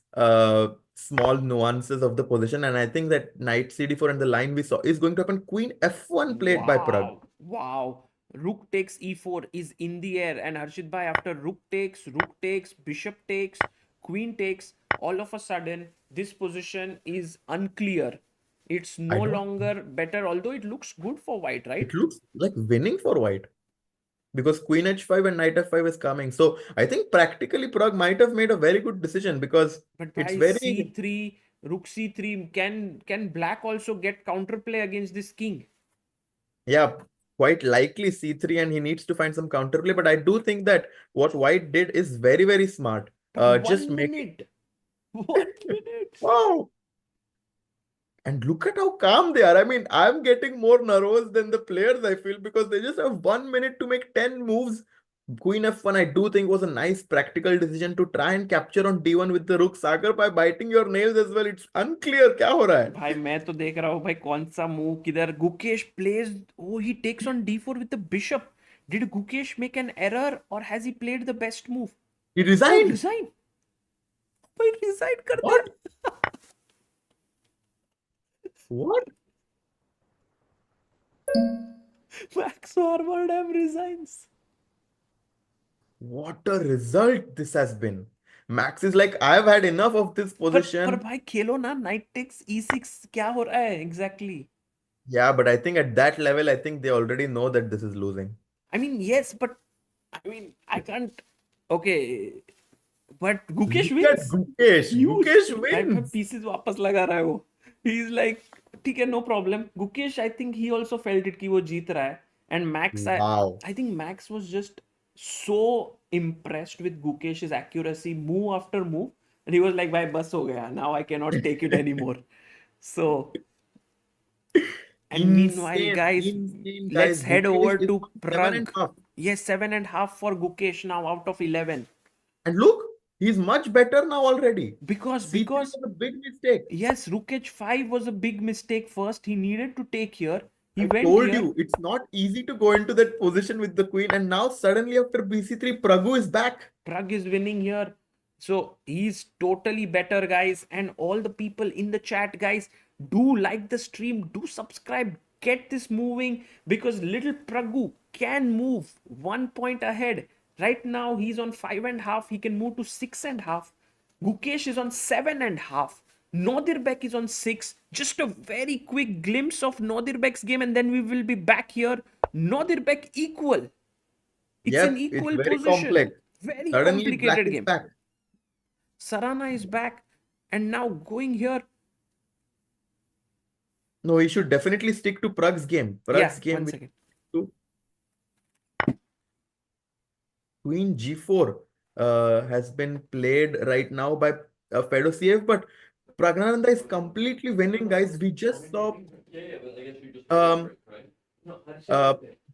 small nuances of the position. And I think that knight cd4 and the line we saw is going to happen. Queen f1 played by Pragg. Wow. Rook takes e4 is in the air, and Harshit Bhai, after rook takes, bishop takes, queen takes, all of a sudden this position is unclear. It's no longer better, although it looks good for white, right? It looks like winning for white because queen h5 and knight f5 is coming. So I think practically Pragg might have made a very good decision because But it's by very c3, Rook c3. Can black also get counterplay against this king? Yeah, quite likely c3, and he needs to find some counterplay. But I do think that what white did is very, very smart. But Just 1 make minute. 1 minute. wow. And look at how calm they are. I mean, I'm getting more nervous than the players, I feel, because they just have 1 minute to make 10 moves. Queen f1, I do think was a nice practical decision to try and capture on d1 with the rook. Sagar, by biting your nails as well, it's unclear क्या हो रहा है. भाई मैं तो देख रहा हूँ भाई कौन सा मूव किधर. Gukesh plays. Oh, he takes on d4 with the bishop. Did Gukesh make an error or has he played the best move? He Oh, resigned. resign. भाई resign कर What? दिया. What? Max Warmerdam resigns. What a result this has been. Max is like, I've had enough of this पर position. भाई खेलो ना. Knight takes e6 क्या हो रहा है exactly? Yeah, but I think at that level, I think they already know that this is losing. I mean yes, but I mean I can't. Okay, but Gukesh Look at wins. Gukesh. Huge. Gukesh भाई wins. pieces वापस लगा रहा है वो. He is like ठीक है, no problem. Gukesh, I think he also felt it कि वो जीत रहा है. And Max, Wow. I think Max was just so impressed with Gukesh's accuracy, move after move, and he was like, "भाई बस हो गया. Now I cannot take it anymore." So, and meanwhile, guys, Insane, let's guys. head Gukesh over is to on 7.5. Pragg. Yes, 7.5 for Gukesh now out of 11. And look, he's much better now already. Because C3 was a big mistake. yes, Rook h5 was a big mistake first. He needed to take here. He I went told here. you, it's not easy to go into that position with the queen. And now suddenly after bc3, Pragg is back. Pragg is winning here. So he's totally better, guys. And all the people in the chat, guys, do like the stream, do subscribe, get this moving because little Pragg can move 1 point ahead. Right now, he's on 5.5. He can move to 6.5. Gukesh is on 7.5. Nodirbek is on 6. Just a very quick glimpse of Nodirbek's game, and then we will be back here. Nodirbek equal. It's Yep, an equal it's very position. complex. Very Suddenly black complicated is game. back. Sarana is back, and now going here. No, he should definitely stick to Pragg's game. Pragg's game 1 with second. Queen g4 has been played right now by Fedoseev, but Praggnanandhaa is completely winning, guys. We just saw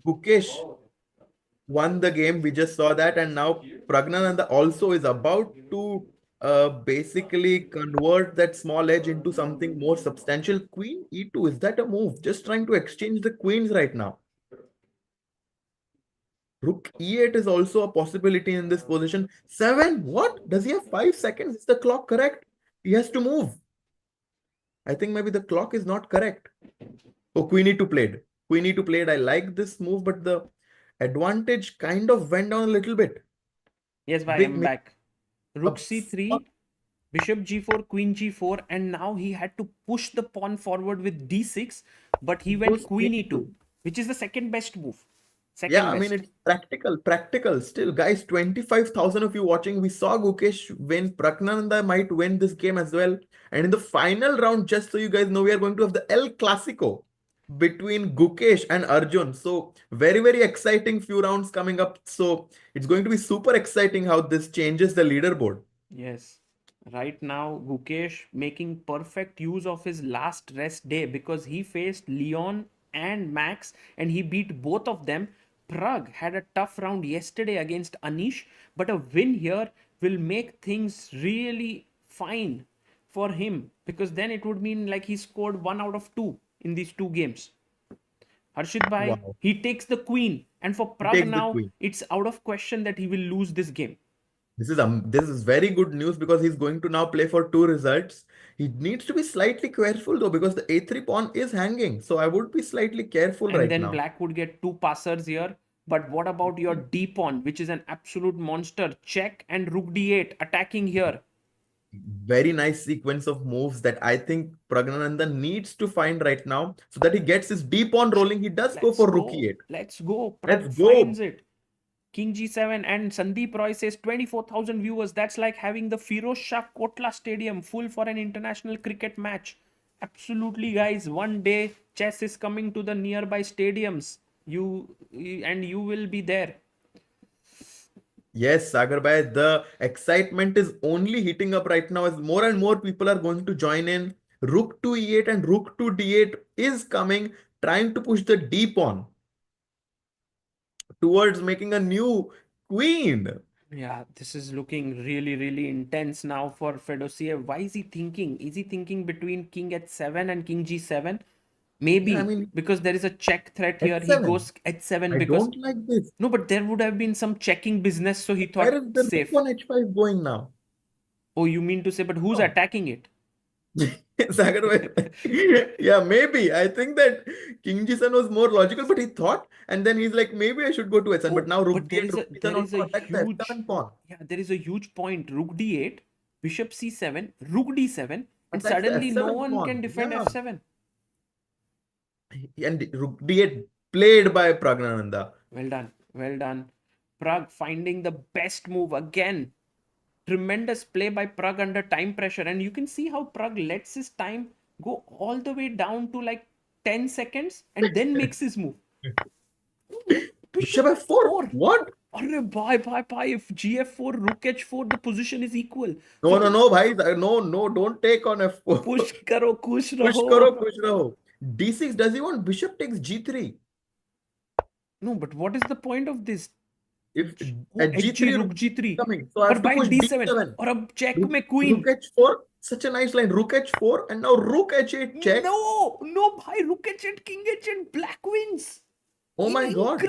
Gukesh won the game. We just saw that, and now Praggnanandhaa also is about to basically convert that small edge into something more substantial. Queen e2, is that a move? Just trying to exchange the queens right now. Rook e8 is also a possibility in this position. 7, what? Does he have 5 seconds? Is the clock correct? He has to move. I think maybe the clock is not correct. Oh, Queen e2 played. Queen e2 played. I like this move, but the advantage kind of went down a little bit. Yes, bye, Big I'm mi- back. Rook c3, bishop g4, queen g4, and now he had to push the pawn forward with d6, but he went Goes queen queen e2, which is the second best move. Second Yeah, I best. mean, it's practical still. Guys, 25,000 of you watching. We saw Gukesh win. Praggnanandhaa might win this game as well. And in the final round, just so you guys know, we are going to have the El Clasico between Gukesh and Arjun. So very, very exciting few rounds coming up. So it's going to be super exciting how this changes the leaderboard. Yes. Right now, Gukesh making perfect use of his last rest day because he faced Leon and Max and he beat both of them. Pragg had a tough round yesterday against Anish, but a win here will make things really fine for him because then it would mean like he scored 1 out of 2 in these 2 games. Harshit Bhai, Wow. he takes the queen, and for Pragg takes the now, queen. it's out of question that he will lose this game. This is very good news because he's going to now play for 2 results. He needs to be slightly careful though because the a3 pawn is hanging. So I would be slightly careful And right then now. black would get 2 passers here. But what about your d pawn, which is an absolute monster? Check and rook d8 attacking here. Very nice sequence of moves that I think Praggnanandhaa needs to find right now so that he gets his d pawn rolling. He does go for rook e8. Let's go. Let's Pragg go. finds it. King G7, and Sandeep Roy says 24,000 viewers. That's like having the Firoz Shah Kotla Stadium full for an international cricket match. Absolutely, guys. One day chess is coming to the nearby stadiums. You will be there. Yes, Sagar bhai, the excitement is only heating up right now as more and more people are going to join in. Rook to E8 and Rook to D8 is coming, trying to push the D pawn towards making a new queen. Yeah, this is looking really, really intense now for Fedoseev. Why is he thinking? Is he thinking between King H7 and King G7? Maybe Yeah, I mean, because there is a check threat here. He H7. goes H7 I because don't like this. no, but there would have been some checking business, so he Where thought is the safe. Rook on H5 going now? Oh, you mean to say, but who's Oh. attacking it? Sagar bhai, yeah, maybe. I think that King G7 was more logical, but he thought, and then he's like, maybe I should go to H7. Oh, But now Rook but there D8, is a Rook D7 there is also a attack the huge H7 pawn. yeah, there is a huge point. Rook D8, Bishop C7, Rook D7, and Attacks the suddenly no F7 one pawn. can defend Yeah. F7. And Rook D8 played by Praggnanandhaa. Well done, well done. Pragg finding the best move again. Tremendous play by Pragg under time pressure, and you can see how Pragg lets his time go all the way down to like 10 seconds and then makes his move. Bishop F4. What? Arre, bye. If GF4, Rook H4, the position is equal. No, bhai. No, don't take on F4. Push karo, kush Push raho. karo, push raho. D6, does he want Bishop takes G3? No, but what is the point of this? If Oh, at G3, Rook G3. coming. So I But have to by push D7. D7. Or a check Rook, mein queen. Rook H4. Such a nice line. Rook H4 and now Rook H8 check. No, bhai. Rook H8, King H8, black wins. Oh my God.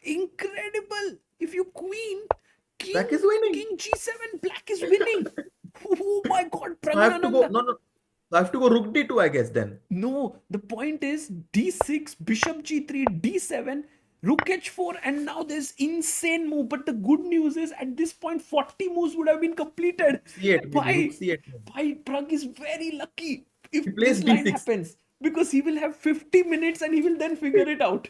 Incredible. If you queen, King, Black is winning. King G7, black is winning. Oh my God, I have to go. Praggnanandhaa. No. I have to go Rook D2, I guess then. No, the point is D6, Bishop G3, D7, Rook H4, and now there's insane move. But the good news is at this point, 40 moves would have been completed. C8, By Rook C8. Pragg is very lucky if He plays this line D6. happens because he will have 50 minutes and he will then figure it out.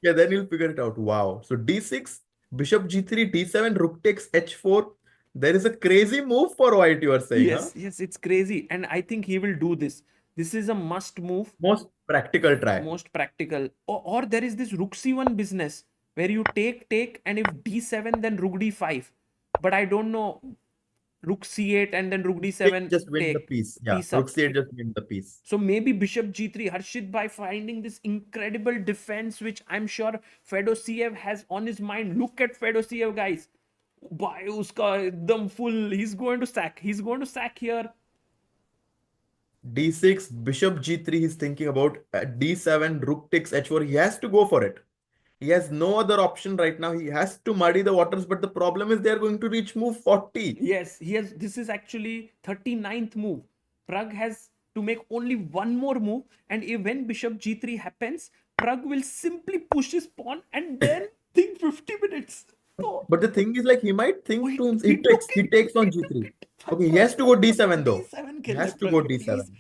Yeah, then you'll figure it out. Wow. So D6, Bishop G3, D7, Rook takes H4. There is a crazy move for white, you are saying. Yes, Huh? yes, it's crazy. And I think he will do this. This is a must move. Most practical try. Most practical. Or there is this Rook C1 business where you take, and if D7, then Rook D5. But I don't know. Rook C8 and then Rook D7 Just win the take. piece. Yeah, Piece up. Rook C8 just win the piece. So maybe Bishop G3, Harshit by finding this incredible defense, which I'm sure Fedoseev has on his mind. Look at Fedoseev, guys. Bhai, uska ekdam full. He's going to sack. He's going to sack here. D6, Bishop G3, he's thinking about D7, Rook takes H4. He has to go for it. He has no other option right now. He has to muddy the waters, but the problem is they're going to reach move 40. Yes, he has. This is actually 39th move. Pragg has to make only one more move, and when Bishop G3 happens, Pragg will simply push his pawn and then think 50 minutes. So, But the thing is, like, he might think Wait, to him, he he takes on G3. Okay, he has to go D7 though. D7 He has to go D7. Please.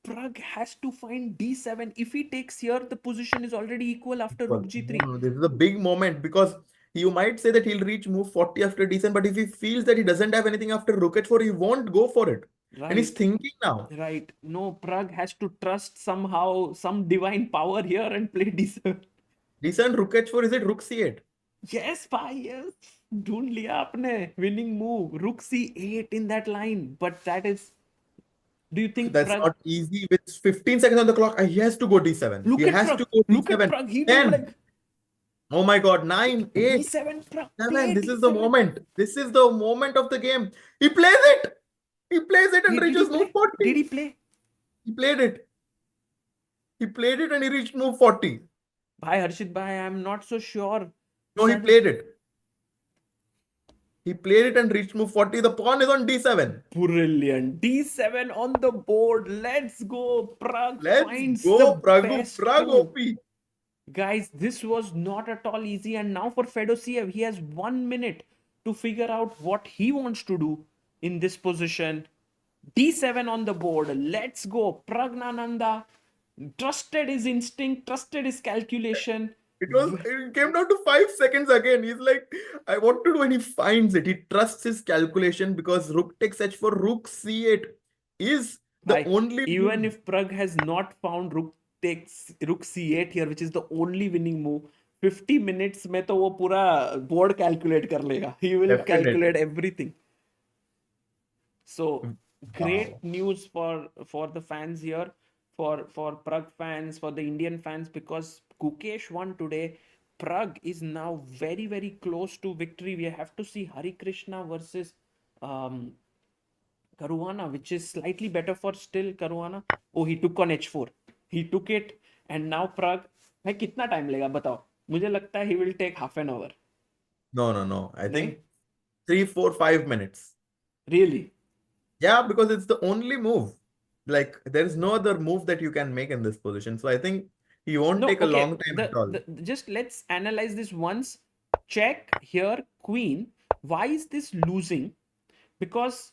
Pragg has to find D7. If he takes here, the position is already equal after Rook G3. No, this is a big moment because you might say that he'll reach move 40 after D7, but if he feels that he doesn't have anything after Rook H4, he won't go for it. Right. And he's thinking now. Right. No, Pragg has to trust somehow some divine power here and play D7. D7, Rook H4, is it Rook C8? Yes, bhai, yes. ढूंढ लिया आपने. Winning move. Rook C8 in that line. But that is... Do you think That's Pragg... not easy. With 15 seconds on the clock, he has to go D7. Look He at has Pragg. to go Look at D7. Pragg. He 10. did like... Oh my God, 9, 8, D7, Pragg. 7. This is D7. the moment. This is the moment of the game. He plays it. He plays it and Did he reaches play? move 40. Did he play? He played it. He played it and he reached move 40. Bhai, Harshit bhai, I'm not so sure. No, he played it. He played it and reached move 40. The pawn is on D7. Brilliant. D7 on the board. Let's go. Pragg Let's finds go, the Pragg. best Pragg move. OP. Guys, this was not at all easy. And now for Fedoseev, he has 1 minute to figure out what he wants to do in this position. D7 on the board. Let's go. Praggnanandhaa trusted his instinct, trusted his calculation. It came down to 5 seconds again. He's like, I want to do, and he finds it. He trusts his calculation because rook takes h4, rook c8 is the Like, only even move. if Pragg has not found rook c8 here, which is the only winning move, 50 minutes में तो वो पूरा board calculate कर लेगा. He will Definitely. calculate everything. So great Wow. news for the fans here, for Pragg fans, for the Indian fans, because Gukesh won today. Pragg is now very, very close to victory. We have to see Harikrishna versus Caruana, which is slightly better for still Caruana. Oh, he took on h4. He took it, and now Pragg. भाई कितना time लेगा बताओ? मुझे लगता है he will take half an hour. No. I नहीं? think 3, 4, 5 minutes. Really? Yeah, because it's the only move. Like, there is no other move that you can make in this position. So I think he won't No, take a okay. long time at all. Just let's analyze this once. Check here, queen. Why is this losing? Because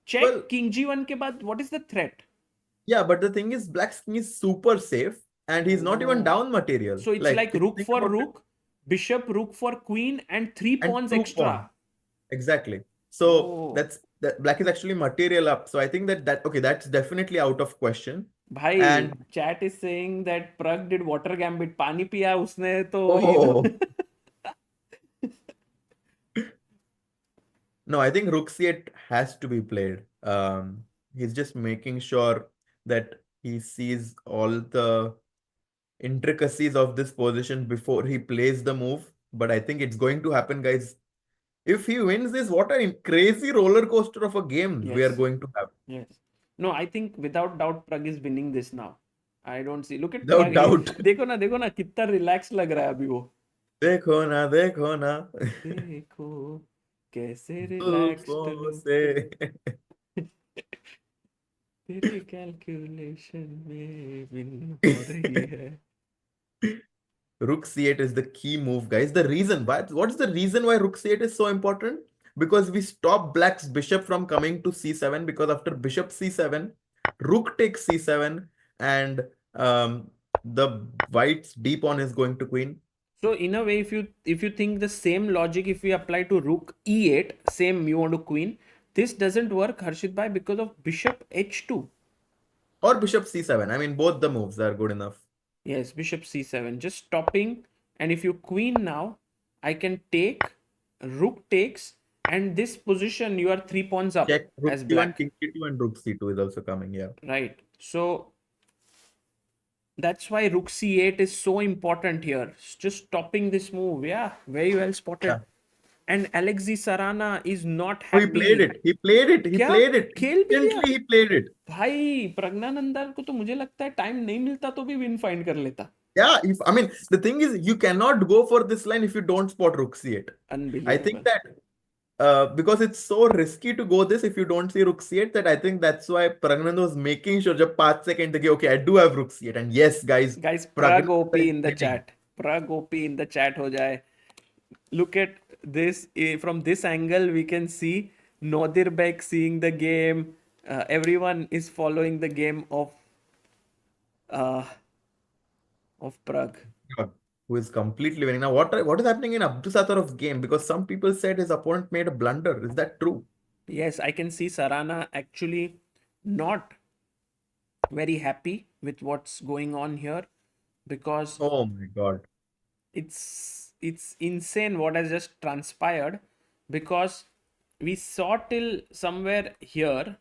check Well- king g1 के बाद, what is the threat? Yeah, but the thing is, Black's king is super safe and he's not even Oh. down material. So it's like rook think for about it, rook, bishop, rook for queen, and 3 and pawns 2 extra. pawn. Exactly. So Oh. that Black is actually material up. So I think okay, that's definitely out of question. भाई And chat is saying that Pragg did water gambit. पानी पिया उसने तो oh, no, I think rook c8 has to be played. He's just making sure that he sees all the intricacies of this position before he plays the move. But I think it's going to happen, guys. If he wins this, what a crazy roller coaster of a game we are Yes. going to have. Yes. No, I think without doubt Pragg is winning this now. I don't see. Look at Without Pragg. doubt. देखो ना कितना relaxed लग रहा है अभी वो. देखो ना देखो कैसे relaxed जुल्फों look से तेरे calculation में win हो रही है. Rook c8 is the key move, guys. The reason what's the reason why rook c8 is so important? Because we stop Black's bishop from coming to c7, because after bishop c7, rook takes c7, and the white's d pawn is going to queen. So in a way, if you think the same logic, if we apply to rook e8, same you want to queen, this doesn't work, Harshit bhai, because of bishop h2. Or bishop c7. I mean, both the moves are good enough. Yes, bishop c7, just stopping. And if you queen now, I can take, rook takes, and this position you are 3 pawns up Check rook as c1, black. king c2, and rook c2 is also coming. Yeah. Right. So that's why rook c8 is so important here. Just stopping this move. Yeah, very well spotted. Yeah. And Alexey Sarana is not Oh, happy. he played it. He played it. He क्या? played it. खेल भी लिया? Instantly he played it. भाई प्रज्ञानंदा को तो मुझे लगता है टाइम नहीं मिलता तो भी विन फाइंड कर लेता. Yeah, I mean, the thing is, you cannot go for this line if you don't spot rook c8. Unbelievable. I think that because it's so risky to go this if you don't see rook c8, that I think that's why Praggnanandhaa was making sure just 5 seconds ago, okay, I do have rook c8. And yes, guys, Pragg OP is in the winning. chat. Pragg OP in the chat हो जाए. Look at this from this angle. We can see Nodirbek seeing the game. Everyone is following the game of Pragg. Who is completely winning. Now, what is happening in Abdusattorov's game? Because some people said his opponent made a blunder. Is that true? Yes, I can see Sarana actually not very happy with what's going on here, because Oh my God. it's insane what has just transpired, because we saw till somewhere here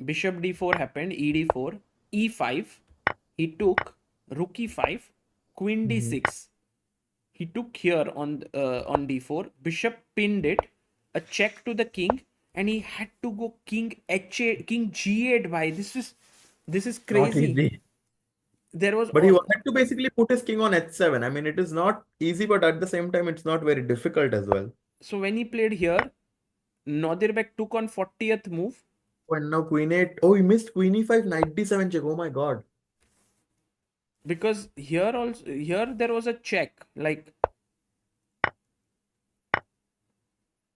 bishop d4 happened, ed4, e5, he took rook e5, queen d6, he took here on d4, bishop pinned it, a check to the king, and he had to go king h8, king g8. By this is Not crazy. easy. There was But he had to basically put his king on h7. I mean, it is not easy, but at the same time, it's not very difficult as well. so when he played here, Nodirbek took on 40th move. And now queen 8. Oh, he missed queen e5, knight d7 check. Oh my God. Because here there was a check, like,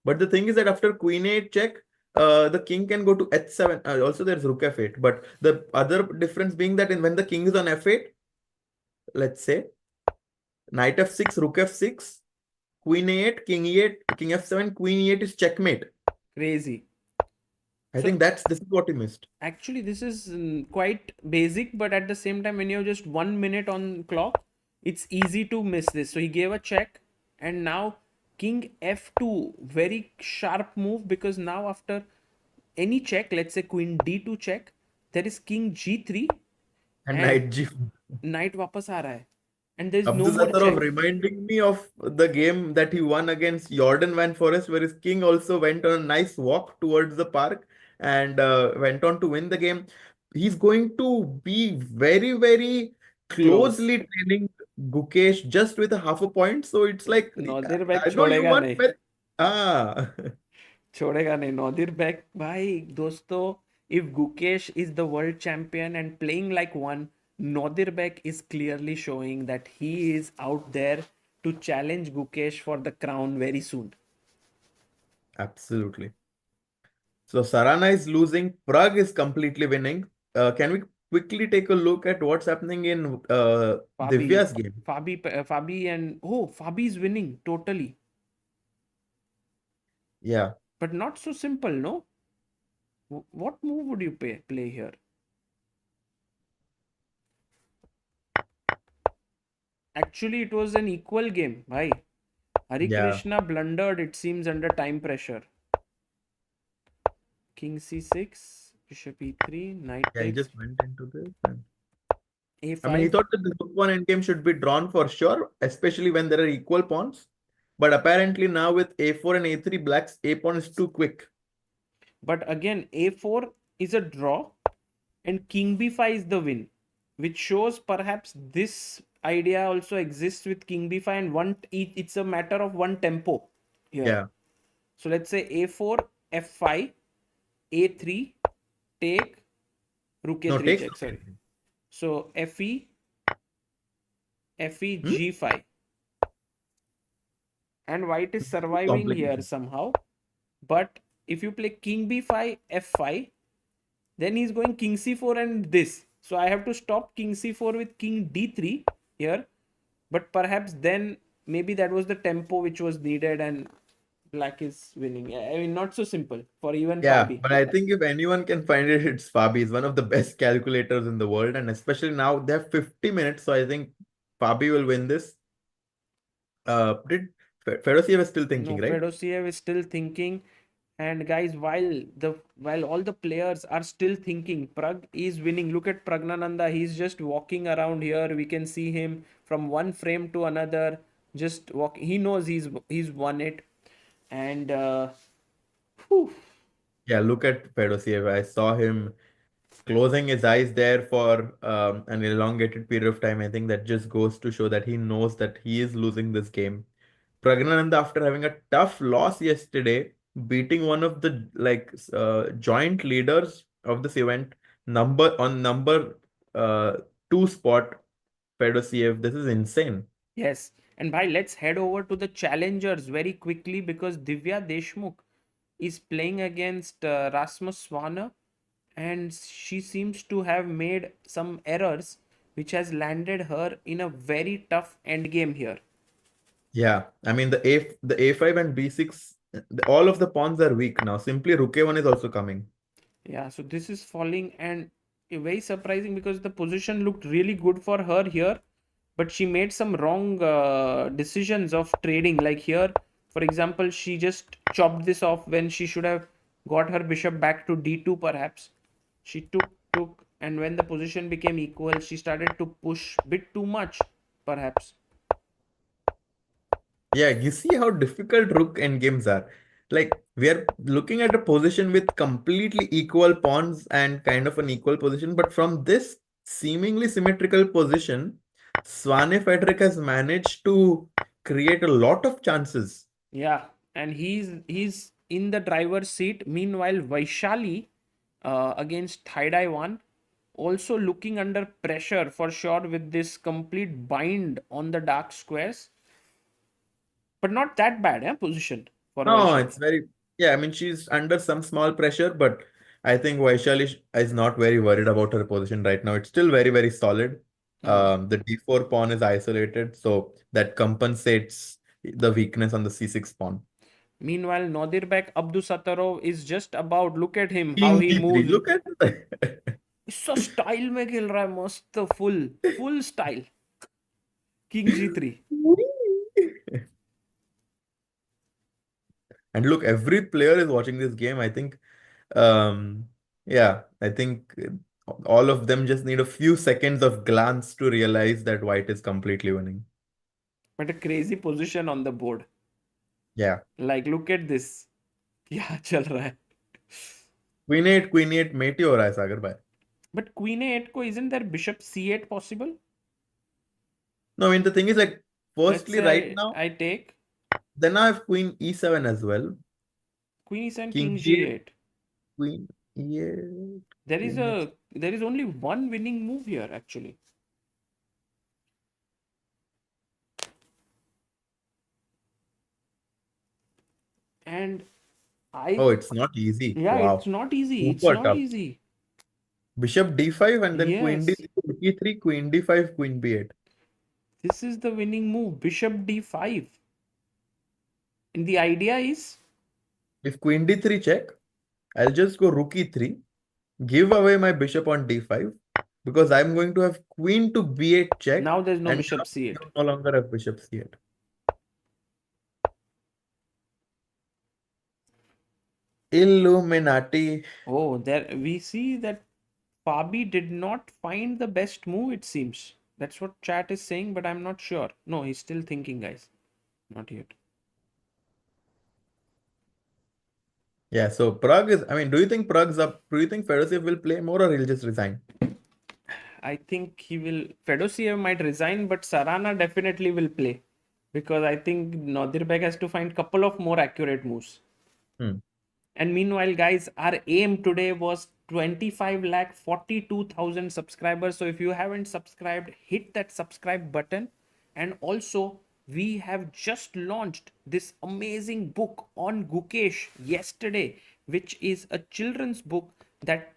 But the thing is that after queen 8 check, the king can go to h7. Also, there's rook f8. But the other difference being that when the king is on f8, let's say knight f6, rook f6, queen a8, king e8, king f7, queen e8 is checkmate. Crazy. I So- think this is what he missed. Actually, this is quite basic, but at the same time, when you have just 1 minute on clock, it's easy to miss this. So he gave a check, and now king f2, very sharp move, because now after any check, let's say queen d2 check, there is king g3 And and knight g. knight वापस आ रहा है, and there is no more Abdusattorov check. reminding me of the game that he won against Jordan Van Forest, where his king also went on a nice walk towards the park and went on to win the game. He's going to be very, very closely training Gukesh just with a half a point. So it's like, Nodirbek I know you छोड़ेगा won, नहीं. but ah. छोड़ेगा नहीं Nodirbek भाई दोस्तों. If Gukesh is the world champion and playing like one, Nodirbek is clearly showing that he is out there to challenge Gukesh for the crown very soon. Absolutely. So Sarana is losing. Pragg is completely winning. Can we quickly take a look at what's happening in Divya's game? Fabi and Fabi is winning totally, Yeah. but not so simple, no? What move would you play here? Actually, it was an equal game, bhai. Harikrishna blundered, it seems, under time pressure. King c6, bishop e3, knight Yeah, he takes, just went into this. And... a5. I mean, he thought that the rook one endgame should be drawn for sure, especially when there are equal pawns. But apparently now with a4 and a3, black's a pawn is too quick. But again, a4 is a draw and king b5 is the win, which shows perhaps this idea also exists with king b5, and it's a matter of one tempo here. Yeah. So let's say a4, f5, a3, take, rook a3 takes check, rook sorry. a3. So fe, g5. And white is surviving here somehow. But if you play king b5, f5, then he's going king c4 and this. So I have to stop king c4 with king d3 here. But perhaps then maybe that was the tempo which was needed and black is winning. I mean, not so simple for even Fabi. But I think if anyone can find it, it's Fabi. He's one of the best calculators in the world. And especially now they have 50 minutes. So I think Fabi will win this. Fedoseev is still thinking, right? Fedoseev is still thinking. And guys, while all the players are still thinking, Pragg is winning. Look at Praggnanandhaa. He's just walking around here. We can see him from one frame to another. Just walk. He knows he's won it. And yeah, look at Fedoseev. I saw him closing his eyes there for an elongated period of time. I think that just goes to show that he knows that he is losing this game. Praggnanandhaa, after having a tough loss yesterday, beating one of the joint leaders of this event, number 2 spot, Fedoseev. This is insane. Yes. And bhai, let's head over to the challengers very quickly, because Divya Deshmukh is playing against Rasmus Swana, and she seems to have made some errors which has landed her in a very tough endgame here. Yeah, I mean the a5 and b6, all of the pawns are weak now. Simply rook a1 is also coming. Yeah, so this is falling, and very surprising because the position looked really good for her here, but she made some wrong decisions of trading. Like here, for example, she just chopped this off when she should have got her bishop back to d2 perhaps. She took, and when the position became equal, she started to push a bit too much perhaps. Yeah, you see how difficult rook endgames are. Like, we are looking at a position with completely equal pawns and kind of an equal position, but from this seemingly symmetrical position, Swane Frederick has managed to create a lot of chances. Yeah, and he's in the driver's seat. Meanwhile, Vaishali against Thaidai 1 also looking under pressure for sure with this complete bind on the dark squares. But not that bad, position for No, Vaishali. it's very, I mean, she's under some small pressure, but I think Vaishali is not very worried about her position right now. It's still very, very solid. The d4 pawn is isolated, so that compensates the weakness on the c6 pawn. Meanwhile, Nodirbek Abdusattorov is just about, look at him, how King he d3. moves. Look at that. इसका style में खेल रहा है मस्त full style king g3 And look, every player is watching this game. I think, I think all of them just need a few seconds of glance to realize that white is completely winning. but a crazy position on the board. Yeah. Like, look at this. क्या चल रहा है? Queen e8 mate ही हो रहा है सागर भाई. But queen a8 को isn't there bishop c8 possible? No, I mean the thing is like, Let's firstly say right now, I take then I have queen e7 as well. queen e7 King king g8, g8. queen e8. There is only one winning move here actually. And Oh, it's not easy. yeah, Wow. it's not easy. It's Super not tough. easy. Bishop d5 and then queen Yes. d3, e3, queen d5, queen b8. This is the winning move, bishop d5. And the idea is, If queen d3 check, I'll just go rook e3, give away my bishop on d5 because I'm going to have queen to b8 check. now there's no and bishop now c8. you no longer have bishop c8. Illuminati. Oh, there we see that Fabi did not find the best move, it seems. That's what chat is saying, but I'm not sure. No, he's still thinking, guys. Not yet. Yeah, so Pragg is, I mean, do you think Pragg's up? Do you think Fedoseev will play more or he'll just resign? I think he will. Fedoseev might resign, but Sarana definitely will play. Because I think Nodirbek has to find couple of more accurate moves. Hmm. And meanwhile, guys, our aim today was 25,42,000 subscribers. So if you haven't subscribed, hit that subscribe button. And also, we have just launched this amazing book on Gukesh yesterday, which is a children's book that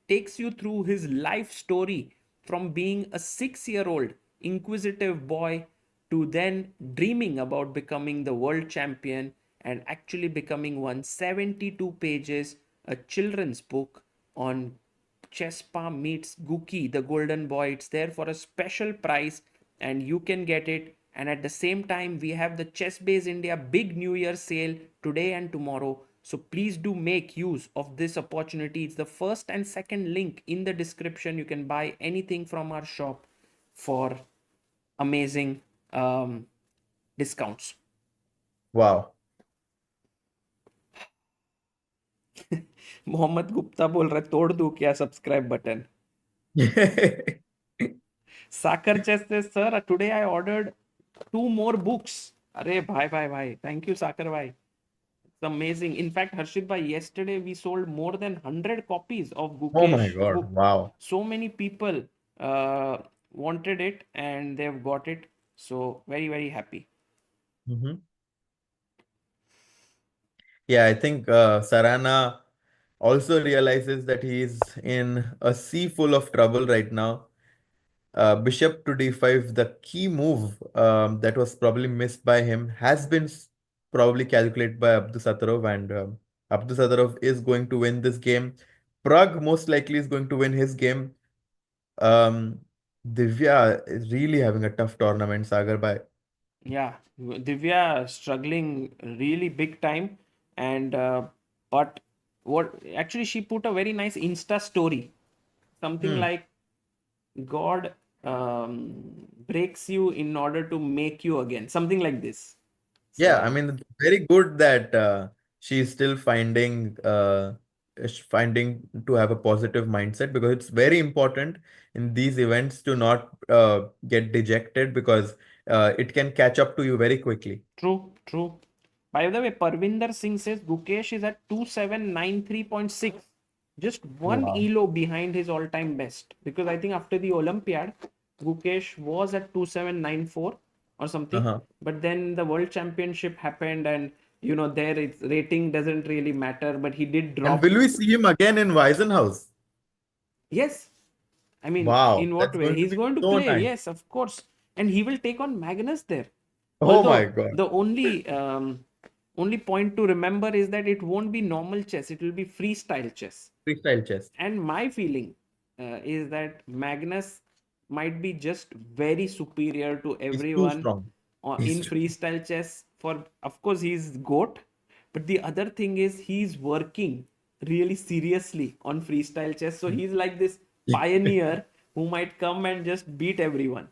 takes you through his life story from being a 6-year-old inquisitive boy to then dreaming about becoming the world champion and actually becoming one. 72 pages, a children's book on Chesspa meets Gookie, the golden boy. It's there for a special price and you can get it. And at the same time, we have the ChessBase India big New Year sale today and tomorrow. So please do make use of this opportunity. It's the first and second link in the description. You can buy anything from our shop for amazing discounts. Wow. Mohammad Gupta बोल रहा है तोड़ दूं क्या subscribe button Sagar Chess says, sir, today I ordered 2 more books. अरे भाई thank you Sagar bhai. It's amazing. In fact, Harshit bhai, yesterday we sold more than 100 copies of Gukesh Oh my God, book. wow. So many people wanted it and they've got it. So very, very happy. Mm-hmm. Yeah, I think Sarana also realizes that he's in a sea full of trouble right now. Bishop to d5, the key move that was probably missed by him, has been probably calculated by Abdusattorov, and Abdusattorov is going to win this game. Pragg most likely is going to win his game. Divya is really having a tough tournament, Sagar bhai. Yeah, Divya struggling really big time, and but what actually she put a very nice Insta story, something like God breaks you in order to make you again, something like this. Yeah, So, I mean, it's very good that she's still finding to have a positive mindset, because it's very important in these events to not get dejected, because it can catch up to you very quickly. true. By the way, Parvinder Singh says Gukesh is at 2793.6, just one Wow. elo behind his all-time best. Because I think after the Olympiad, Gukesh was at 2794 or something. But then the World Championship happened, and there its rating doesn't really matter. But he did And drop. will we see him again in Weisenhaus? Yes, I mean, Wow, in what that's way? going to He's be going to so play, nice. yes, of course. And he will take on Magnus there. Oh my Although God. the only point to remember is that it won't be normal chess, it will be freestyle chess. Freestyle chess. And my feeling is that Magnus might be just very superior to He's too everyone strong. in He's too. freestyle chess. For of course he's GOAT, but the other thing is he's working really seriously on freestyle chess. So he's like this pioneer who might come and just beat everyone.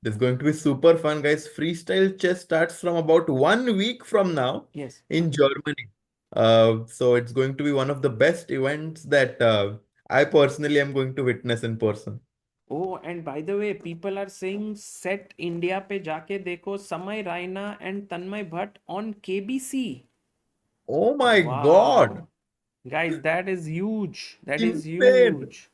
This is going to be super fun, guys. Freestyle chess starts from about 1 week from now Yes. in Germany. So it's going to be one of the best events that I personally am going to witness in person. Oh, and by the way, people are saying set India पे जाके देखो Samay Raina and Tanmay Bhatt on KBC. Oh my God. Wow. Guys, that is huge. That is Insane. huge.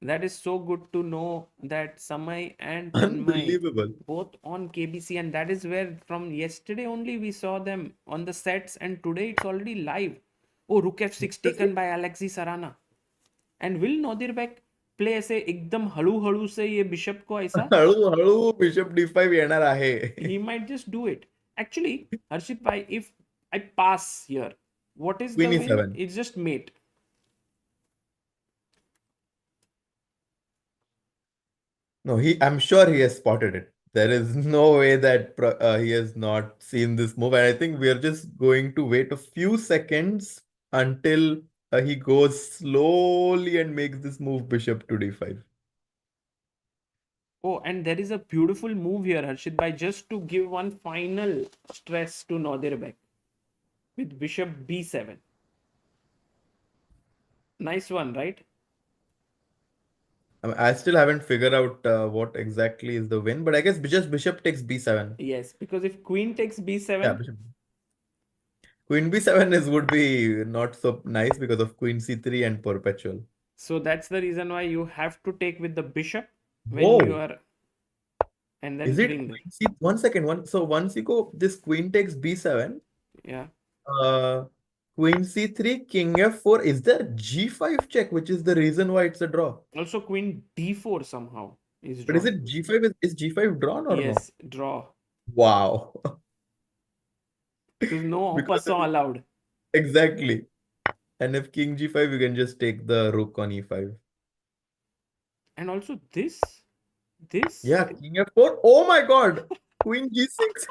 That is so good to know that Samay and Tanmay Unbelievable. both on KBC, and that is where from yesterday only we saw them on the sets, and today it's already live. Oh, Rook F6 taken by Alexey Sarana. And will Nodirbek play ऐसे एकदम हळू हळू से ये bishop को ऐसा? हळू bishop d5 येणार आहे. He might just do it. Actually, Harshit bhai, if I pass here, what is Queen the win? e7. It's just mate. No, I'm sure he has spotted it. There is no way that he has not seen this move. And I think we are just going to wait a few seconds until he goes slowly and makes this move bishop to d5. Oh, and there is a beautiful move here, Harshit bhai, just to give one final stress to Nodirbek with bishop b7. Nice one, right? I still haven't figured out what exactly is the win, but I guess just bishop takes b7. Yes, because if queen takes b7, Yeah, bishop. Queen b7 would be not so nice because of queen c3 and perpetual. so that's the reason why you have to take with the bishop when Whoa. you are, and then Is it bring the, queen c 1 second? So once you go, this queen takes b7. yeah. Queen c3, king f4. Is there g5 check, which is the reason why it's a draw? Also queen d4 somehow is But is drawn. it g5? Is g5 drawn or no? Yes, draw. Wow. There's no en Because passant allowed. exactly. And if king g5, you can just take the rook on e5. And also this. Yeah, king f4. Oh my God. Queen g6.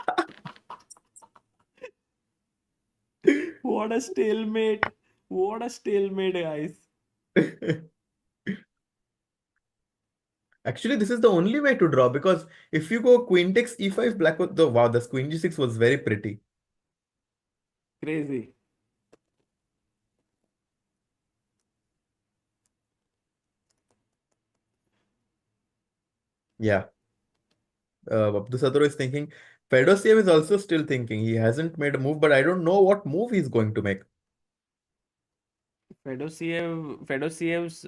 What a stalemate. What a stalemate, guys. Actually, this is the only way to draw, because if you go queen takes e5, black was wow, this queen g6 was very pretty. Crazy. Yeah. Abdusattorov is thinking. Fedoseev is also still thinking. He hasn't made a move, but I don't know what move he's going to make. Fedosiev's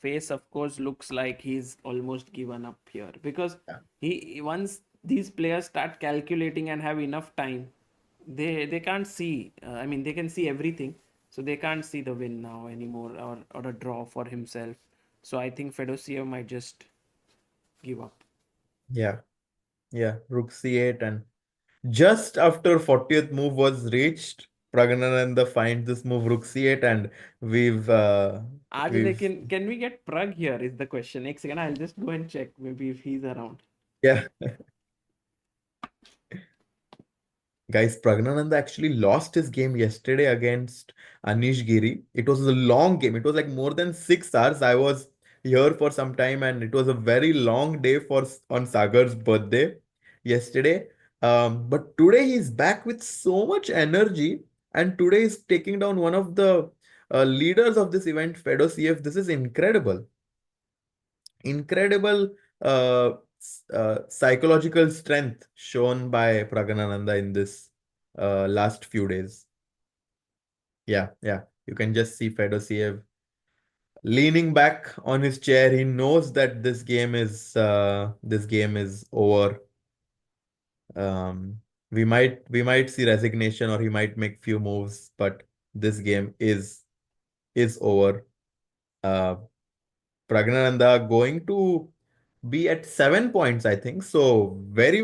face, of course, looks like he's almost given up here, because he once these players start calculating and have enough time, they can't see. I mean, they can see everything, so they can't see the win now anymore, or a draw for himself. So I think Fedosiev might just give up. Yeah. Yeah. Rook c8, and just after 40th move was reached, Praggnanandhaa finds this move rook c8, and Can we get Pragg here is the question. Next second, I'll just go and check maybe if he's around. yeah. Guys, Praggnanandhaa actually lost his game yesterday against Anish Giri. It was a long game. It was like more than 6 hours. I was here for some time, and it was a very long day on Sagar's birthday yesterday. But today he's back with so much energy, and today he's taking down one of the leaders of this event, Fedoseev. This is incredible. Incredible psychological strength shown by Praggnanandhaa in this last few days. Yeah. You can just see Fedoseev leaning back on his chair. He knows that this game is over. We might see resignation, or he might make few moves, but this game is over. Praggnanandhaa going to be at 7 points, I think. So very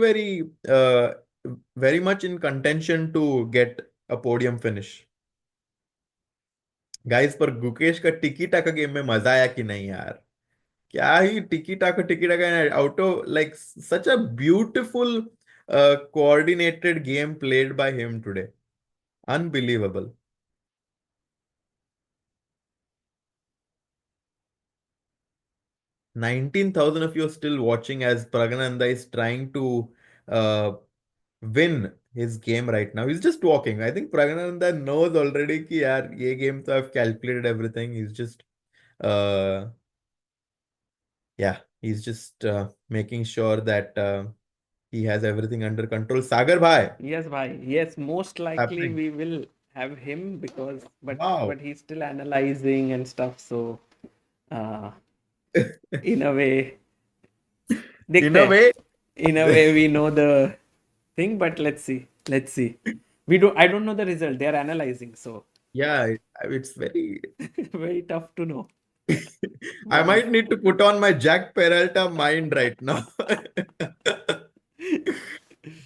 much in contention to get a podium finish. Guys, पर गुकेश का टिकी टाका game में मजा आया कि नहीं यार? क्या ही टिकी टाका out of like such a beautiful coordinated game played by him today. Unbelievable. 19,000 of you are still watching as Praggnanandhaa is trying to uh, win his game right now. He's just walking. I think Praggnanandhaa knows already कि यार ये game तो I've calculated everything. He's just uh, making sure that he has everything under control. Sagar bhai, Yes, bhai. Yes, most likely happening. we will have him because, Wow. but he's still analyzing and stuff. So, in a way, In a way, we know the thing, but let's see. I don't know the result. They are analyzing, so yeah, it's very. very tough to know. I might need to put on my Jack Peralta mind right now.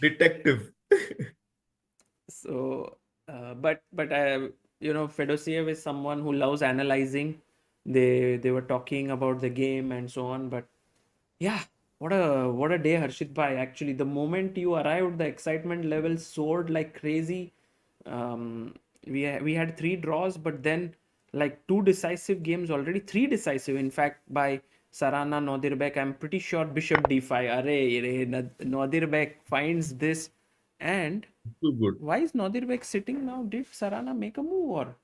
Detective. So, but Fedoseev is someone who loves analyzing. They were talking about the game and so on. But yeah, what a day, Harshit bhai. Actually, the moment you arrived, the excitement level soared like crazy. We had 3 draws, but then like 2 decisive games already. 3 decisive, in fact, by Sarana, Nodirbek. I'm pretty sure Bishop d5. Nodirbek finds this. And Too good. why is Nodirbek sitting now? Did Sarana make a move or?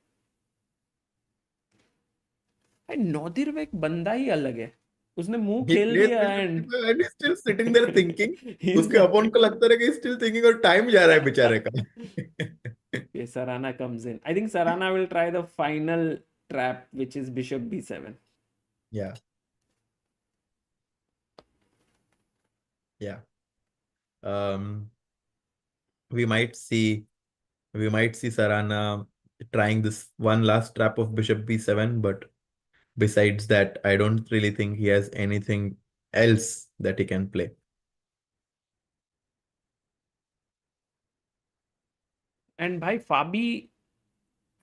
Nodirbek बंदा ही अलग है. उसने मुंह He खेल plays दिया and and he's still sitting there thinking. he's उसके opponent को लगता है कि he's still thinking और time जा रहा है बेचारे का. Okay, Sarana comes in. I think Sarana will try the final trap, which is Bishop b7. Yeah. Yeah. We might see Sarana trying this one last trap of Bishop b7, but besides that, I don't really think he has anything else that he can play. And bhai, Fabi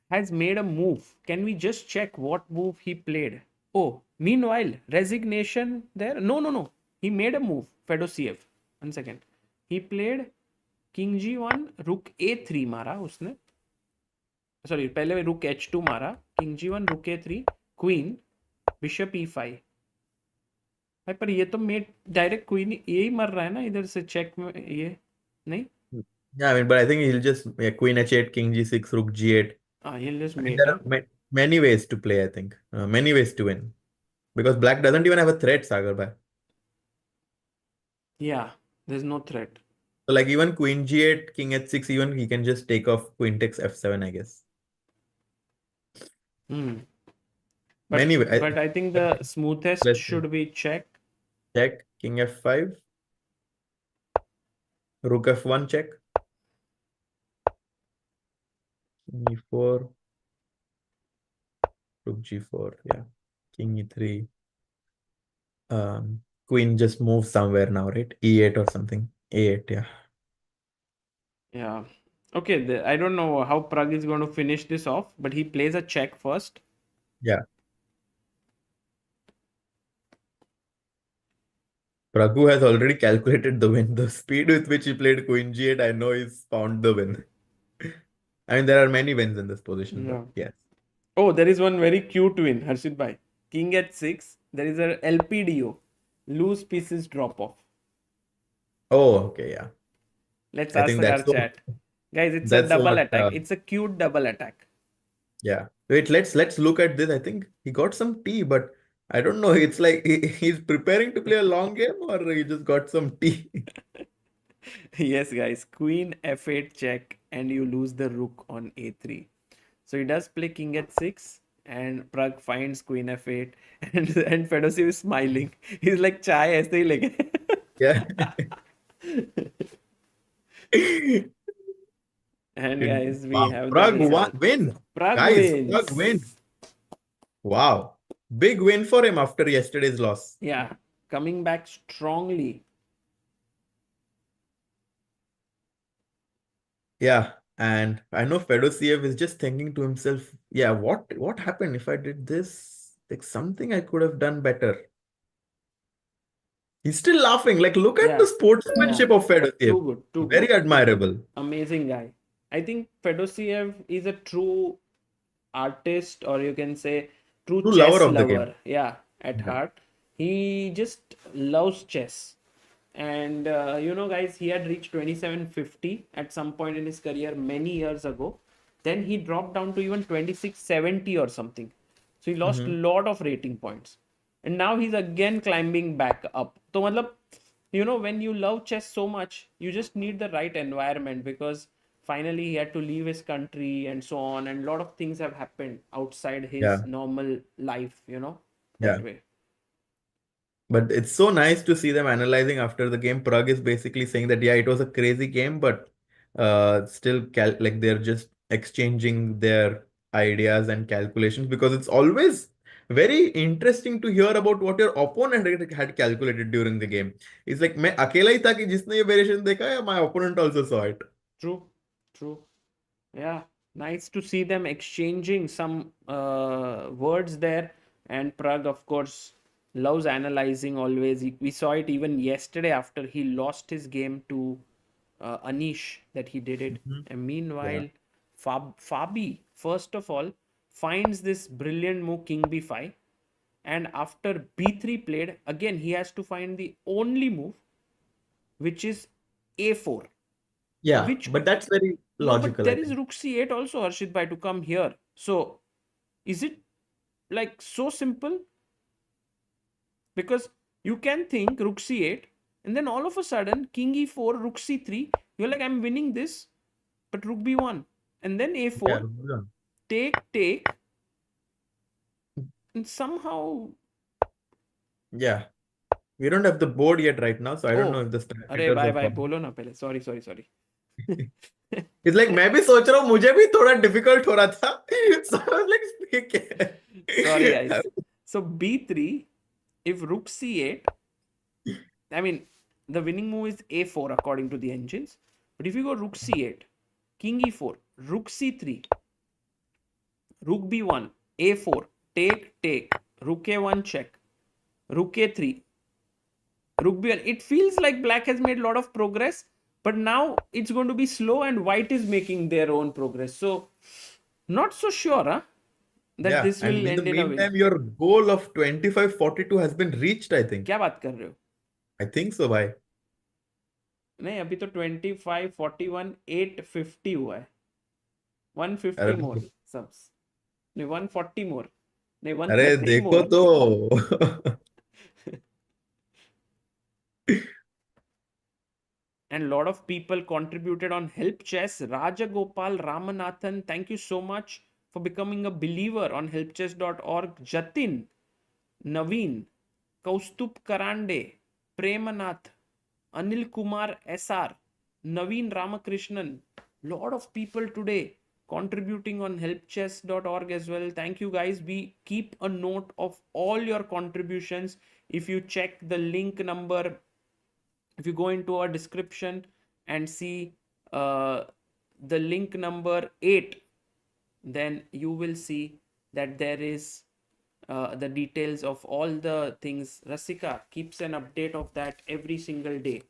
has made a move. Can we just check what move he played? Oh, meanwhile, resignation there. No. He made a move. Fedoseev. 1 second. He played King G1, Rook A3 मारा उसने. Sorry, पहले Rook H2 मारा. King G1, Rook A3, Queen, Bishop E5. भाई पर ये तो met direct queen यही मर रहा है ना इधर से चेक में ये नहीं. Yeah, I mean, but I think he'll just Queen H8, King G6, Rook G8. He'll just I mean, mate. there are many ways to play, I think. Many ways to win. Because black doesn't even have a threat, Sagar bhai. Yeah, there's no threat. So like even Queen G8, King H6, even he can just take off Queen takes F7, I guess. But, Anyway, but I think the smoothest let's should be check. check, King F5, Rook F1 check, King E4, Rook G4, yeah, King E3. Queen just moves somewhere now, right? E8 or something. A8, yeah. Yeah. Okay, I don't know how Pragg is going to finish this off, but he plays a check first. Yeah. Pragg has already calculated the win. The speed with which he played Queen G8, I know he's found the win. I mean, there are many wins in this position, but yes. Oh, there is one very cute win, Harshit bhai. King H6, there is a LPDO, loose pieces drop off. Oh, okay, yeah. Let's I ask think Sagar that's what- chat. Guys, it's a that's double what, attack. It's a cute double attack. Yeah. Wait, let's look at this. I think he got some tea, but I don't know. It's like he's preparing to play a long game or he just got some tea. Yes, guys. Queen F8 check and you lose the rook on A3. So he does play King H6 and Pragg finds Queen F8 and Fedoseev is smiling. He's like chai ऐसे ही लेके. Yeah. And guys, we Wow. have the Pragg result. win. Pragg Guys, wins. Pragg win. Wow. Big win for him after yesterday's loss. Yeah, coming back strongly. Yeah, and I know Fedoseev is just thinking to himself, yeah, what happened if I did this? Like something I could have done better. He's still laughing. Like, look at Yeah. the sportsmanship of Fedoseev. Too good, too Very good. admirable. Amazing guy. I think Fedoseev is a true artist, or you can say true True chess lover of the lover. game. Yeah, at Yeah. heart. He just loves chess. And guys, he had reached 2750 at some point in his career many years ago. Then he dropped down to even 2670 or something. So he lost a lot of rating points. And now he's again climbing back up. So, matlab, when you love chess so much, you just need the right environment, because finally he had to leave his country and so on. And a lot of things have happened outside his Yeah. normal life, that Yeah. way. But it's so nice to see them analyzing after the game. Pragg is basically saying that, yeah, it was a crazy game, but still like they're just exchanging their ideas and calculations, because it's always very interesting to hear about what your opponent had calculated during the game. It's like मैं अकेला ही था कि जिसने ये variation देखा, या my opponent also saw it. True. Yeah, nice to see them exchanging some words there. And Pragg, of course, loves analyzing always. We saw it even yesterday after he lost his game to Anish, that he did it. And meanwhile, Fabi, first of all, finds this brilliant move King B5. And after B3 played, again, he has to find the only move, which is A4. Yeah, Which- but that's very No, logical. but I there is think. Rook C8 also, Harshit bhai, to come here. So, is it like so simple? Because you can think Rook C8, and then all of a sudden, King E4, Rook C3, you're like, I'm winning this, but Rook B1. And then A4, take, and somehow. Yeah. We don't have the board yet right now, so I don't know if the अरे strategies bye are bye, following. बोलो ना पहले. Sorry. It's like मैं भी सोच रहा हूँ, मुझे भी थोड़ा difficult हो रहा था. So I was like, speak. Sorry, guys. So B3, if Rook C8, I mean, the winning move is A4 according to the engines. But if you go Rook C8, King E4, Rook C3, Rook B1, A4, take, Rook A1 check, Rook A3, Rook B1. It feels like black has made a lot of progress, but now it's going to be slow and white is making their own progress. So, not so sure, that Yeah, this and will in the end in a win. meantime, your goal of 25-42 has been reached, I think. क्या बात कर रहे हो? I think so, bhai. नहीं, अभी तो 25, 41, 850 हुआ है. 150 अरे more subs. नहीं, 140 more. नहीं, अरे 130 देखो more. तो. And a lot of people contributed on Help Chess. Rajagopal Ramanathan, thank you so much for becoming a believer on helpchess.org. Jatin, Naveen, Kaustup Karande, Premanath, Anil Kumar SR, Naveen Ramakrishnan. Lot of people today contributing on helpchess.org as well. Thank you guys. We keep a note of all your contributions. If you check the link number, if you go into our description and see the link number 8, then you will see that there is the details of all the things. Rasika keeps an update of that every single day.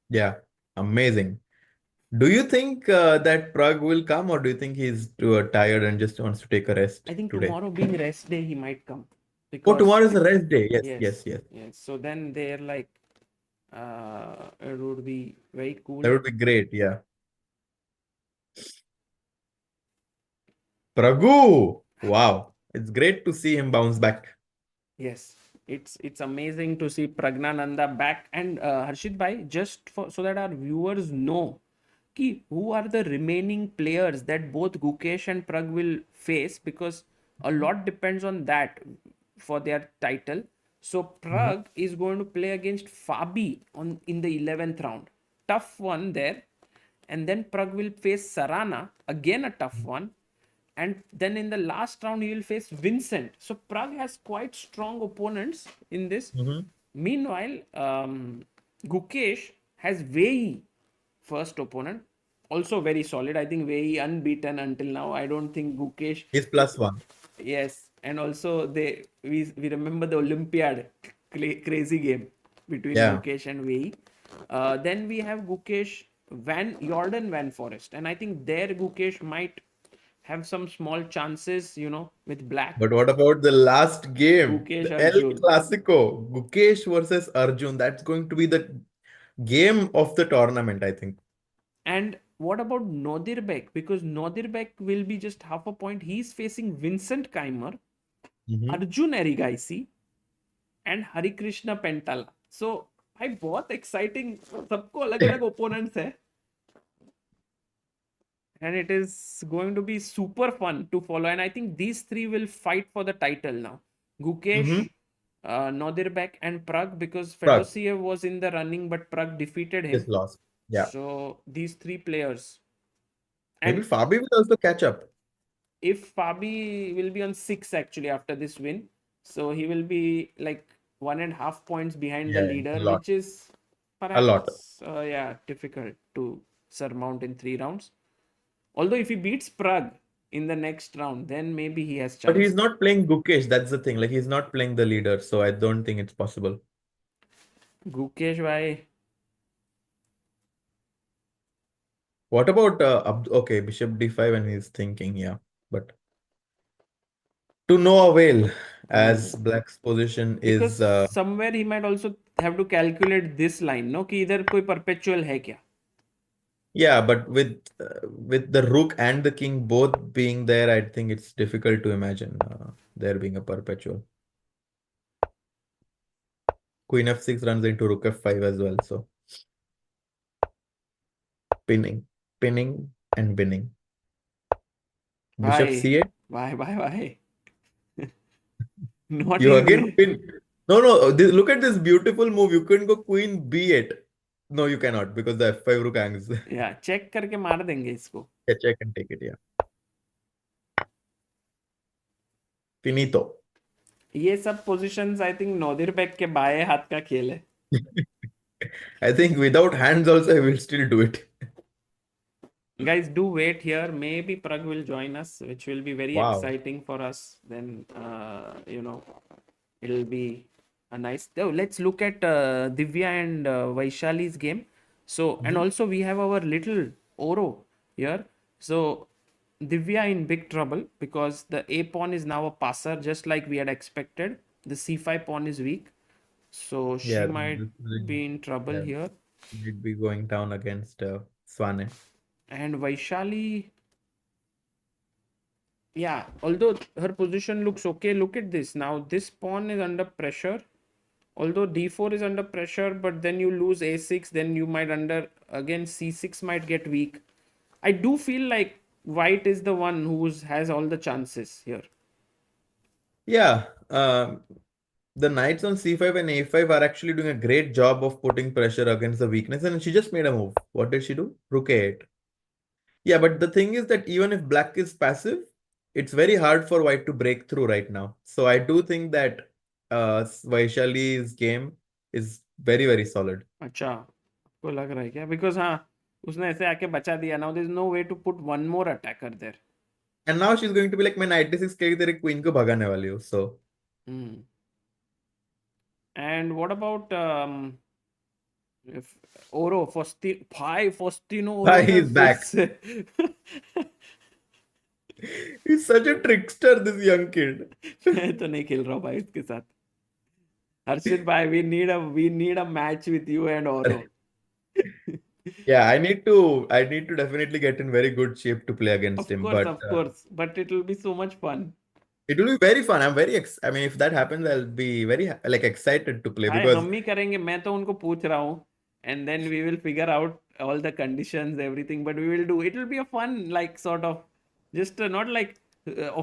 Yeah, amazing. Do you think that Pragg will come, or do you think he's too tired and just wants to take a rest I think today? tomorrow being rest day, he might come. Oh, Because tomorrow is a rest day. yes. Yes. So then they're like, it would be very cool. That would be great. Yeah. Praggu! Wow. It's great to see him bounce back. Yes, it's amazing to see Praggnanandhaa back. And Harshit bhai, just so that our viewers know ki who are the remaining players that both Gukesh and Pragg will face, because a lot depends on that for their title. So Pragg is going to play against Fabi in the 11th round. Tough one there. And then Pragg will face Sarana, again a tough one. and then in the last round he will face Vincent. So Pragg has quite strong opponents in this. Meanwhile, Gukesh has Wei Yi first opponent, also very solid. I think Wei Yi unbeaten until now. I don't think Gukesh. He's +1. Yes, and also we remember the Olympiad crazy game between Yeah. Gukesh and Wei Yi. Then we have Gukesh Jordan Van Forest, and I think there Gukesh might have some small chances, with black. But what about the last game? Gukesh The El Arjun. Clasico, Gukesh versus Arjun. That's going to be the game of the tournament, I think. And what about Nodirbek? Because Nodirbek will be just half a point. He's facing Vincent Keymer, Arjun Erigaisi, and Harikrishna Pentala. So भाई बहुत exciting, सबको अलग-अलग opponents है. And it is going to be super fun to follow. And I think these three will fight for the title now. Gukesh, Nodirbek, and Pragg, because Pragg. Fedoseev was in the running, but Pragg defeated him. Just lost. Yeah. So these three players. Maybe And Fabi will also catch up. if Fabi will be on 6 actually after this win, so he will be like 1.5 points behind the Yeah, leader, a lot. which is A lot. perhaps difficult to surmount in 3 rounds. Although if he beats Pragg in the next round, then maybe he has chance. But he's not playing Gukesh. That's the thing. Like, he's not playing the leader. So I don't think it's possible. Gukesh, why? What about okay, Bishop D5 and he's thinking, yeah. But to no avail, as Black's position Because is somewhere he might also have to calculate this line, no? कि इधर कोई perpetual है क्या? yeah, but with the rook and the king both being there, I think it's difficult to imagine there being a perpetual. Queen f6 runs into rook f5 as well, so pinning, and binning. Bishop Why? c8. Why? Not You easy. again pin. No, look at this beautiful move. You couldn't go queen b8. No, you cannot because the f5 rook hangs. Yeah, check करके मार देंगे इसको. Yeah, check and take it, yeah. Finito. ये सब positions I think Nodirbek के बाएं हाथ का खेल है. I think without hands also I will still do it. Guys, do wait here. Maybe Pragg will join us, which will be very Wow. exciting for us. Then, it'll be a nice. Oh, let's look at Divya and Vaishali's game. So, and also we have our little Oro here. So, Divya in big trouble because the A pawn is now a passer, just like we had expected. The C5 pawn is weak. So, she Yeah, might this will- be in trouble yeah. here. Might be going down against Swane. And Vaishali, yeah, although her position looks okay, look at this. Now this pawn is under pressure. Although d4 is under pressure, but then you lose a6, then you might again c6 might get weak. I do feel like white is the one who has all the chances here. Yeah, the knights on c5 and a5 are actually doing a great job of putting pressure against the weakness, and she just made a move. What did she do? Rook a8. Yeah, but the thing is that even if black is passive, it's very hard for white to break through right now. So I do think that Vaishali's game is very, very solid. अच्छा, आपको लग रहा है क्या? Because हाँ, उसने ऐसे आके बचा दिया. Now there's no way to put one more attacker there. And now she's going to be like, मैं knight d6 के तेरे queen को भगाने वाली हूँ. So And what about if Oro Faustino Oro He's back. He's such a trickster, this young kid. मैं तो नहीं खेल रहा हूँ भाई इसके साथ. Harshit bhai, we need a match with you and Oro. Yeah, I need to definitely get in very good shape to play against him. Of course, but it will be so much fun. It will be very fun. I'm very I mean, if that happens, I'll be very excited to play भाई because हम ही करेंगे. मैं तो उनको पूछ रहा हूँ, and then we will figure out all the conditions, everything. But we will do. It will be a fun, like sort of, just not like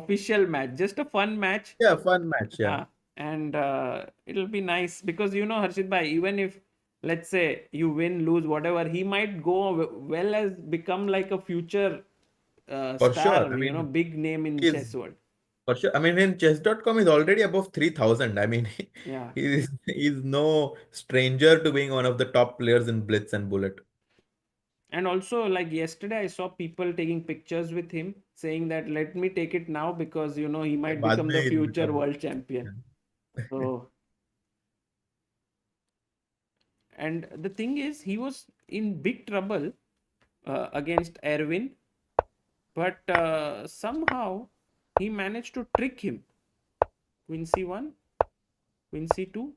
official match, just a fun match. yeah, fun match. Yeah. And it'll be nice because Harshit bhai, even if let's say you win, lose, whatever, he might go well as become like a future For star, sure. I mean, big name in he's chess world. for sure. I mean, in chess.com is already above 3,000. I mean, Yeah. he's no stranger to being one of the top players in Blitz and Bullet. And also, like yesterday, I saw people taking pictures with him, saying that let me take it now because he might बाद become में the he'll future become- world champion. So, and the thing is, he was in big trouble against Erwin, but somehow he managed to trick him. Queen c1, Queen c2,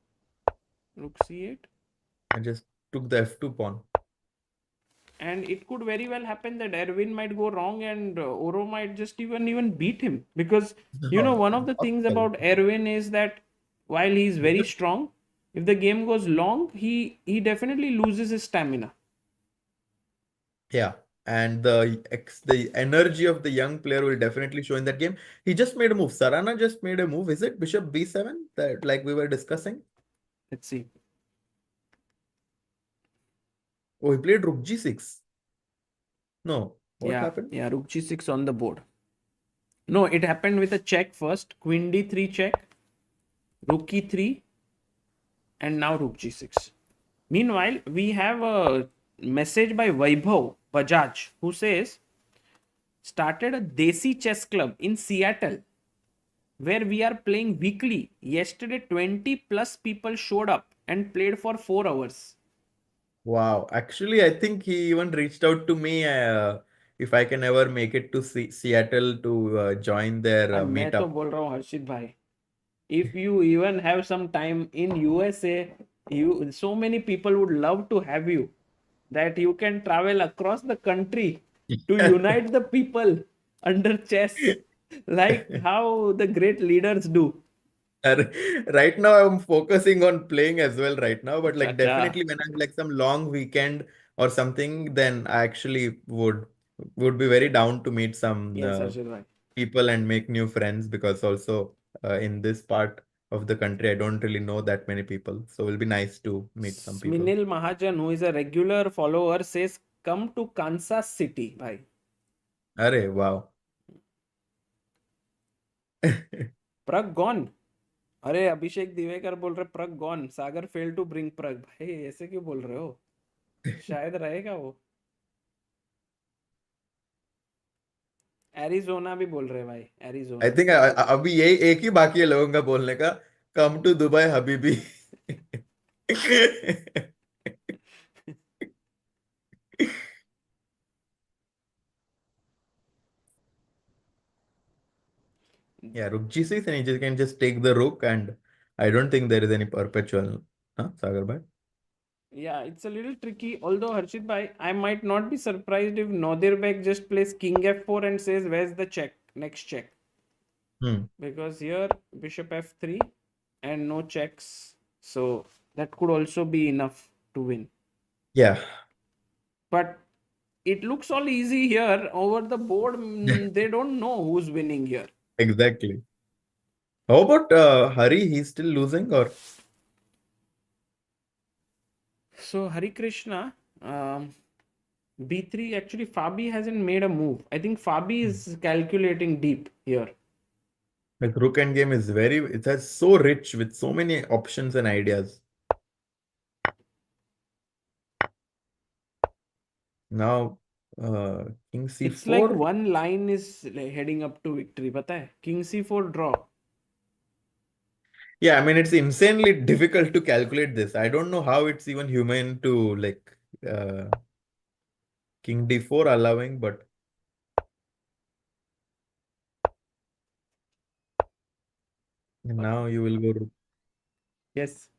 Rook c8. I just took the F2 pawn. And it could very well happen that Erwin might go wrong and Oro might just even beat him. Because, one of the things about Erwin is that while he's very strong, if the game goes long, he definitely loses his stamina. Yeah. And the energy of the young player will definitely show in that game. He just made a move. Sarana just made a move. Is it Bishop B7 that like we were discussing? Let's see. Oh, he played Rook G6. No. What happened? Yeah, Rook g6 on the board. No, it happened with a check first. Queen d3 check, Rook e3, and now Rook g6. Meanwhile, we have a message by Vaibhav Bajaj who says, started a Desi chess club in Seattle where we are playing weekly. Yesterday, 20 plus people showed up and played for 4 hours. Wow. Actually, I think he even reached out to me if I can ever make it to Seattle to join their मैं तो meetup. बोल रहा हूँ हर्षित भाई, if you even have some time in USA, so many people would love to have you that you can travel across the country to unite the people under chess, like how the great leaders do. Right now, I'm focusing on playing as well right now, but like Acha. definitely when I have like some long weekend or something, then I actually would be very down to meet some Yes, Harshit bhai. people and make new friends because also in this part of the country, I don't really know that many people. So it'll be nice to meet some people. Sminil Mahajan, who is a regular follower, says, come to Kansas City, bhai. Arey, wow. Pragg gone. अरे अभिषेक दिवेकर बोल रहे Pragg gone, Sagar fail to bring Pragg. भाई ऐसे क्यों बोल रहे हो? शायद रहेगा वो. एरिजोना भी बोल रहे भाई, एरिजोना. आई थिंक अभी यही एक ही बाकी है लोगों का बोलने का, कम टू दुबई हबीबी. Yeah, rook g6 and you just can just take the rook, and I don't think there is any perpetual. Huh, Sagar bhai? Yeah, it's a little tricky. Although Harshit bhai, I might not be surprised if Nodirbek just plays king f4 and says, where's the check? Next check. Because here bishop f3 and no checks. So that could also be enough to win. Yeah. But it looks all easy here. Over the board, they don't know who's winning here. Exactly. How about Hari? He's still losing or? So Harikrishna, b3, actually Fabi hasn't made a move. I think Fabi is calculating deep here. Like rook end game is it has so rich with so many options and ideas. Now, king c4. It's like one line is heading up to victory. Pata hai? King c4 draw. Yeah, I mean, it's insanely difficult to calculate this. I don't know how it's even human to like king d4 allowing, but now you will go rook. Yes.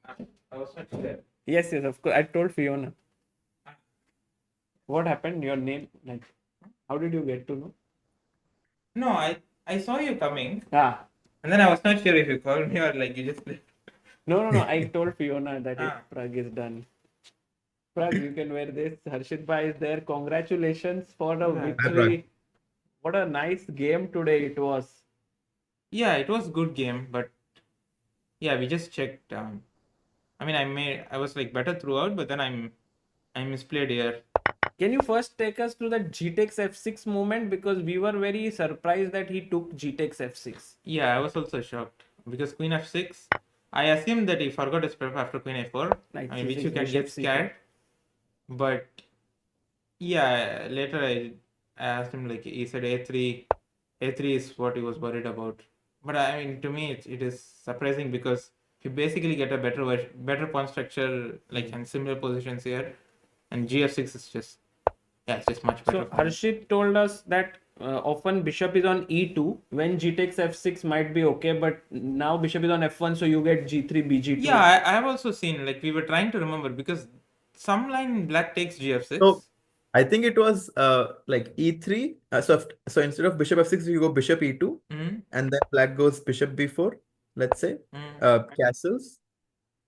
I was not there. Yes, of course. I told Fiona. What happened? Your name? Like, how did you get to know? No, I saw you coming, Ah. and then I was not sure if you called me or like you just left. No. I told Fiona that if Pragg is done. Pragg, you can wear this. Harshit bhai is there. Congratulations for the victory. What a nice game today it was. Yeah, it was good game, but yeah, we just checked. I mean, I was like better throughout, but then I misplayed here. Can you first take us through that G takes f6 moment, because we were very surprised that he took G takes f6. Yeah, I was also shocked because Queen f6. I assumed that he forgot his prep after Queen a4. Knight I mean, which C6, you can bishop get C4. scared. But yeah, later I asked him, like, he said a3. A3 is what he was worried about. But I mean, to me, it is surprising because you basically get a better pawn structure, like, and similar positions here. And gf6 is just, yeah, it's just much better. So Harshit told us that often bishop is on e2 when G takes f6 might be okay, but now bishop is on f1, so you get g3 bg2. Yeah, I have also seen, like, we were trying to remember because some line black takes gf6. So I think it was like e3. So instead of bishop f6, you go bishop e2, Mhm. and then black goes bishop b4. Let's say castles,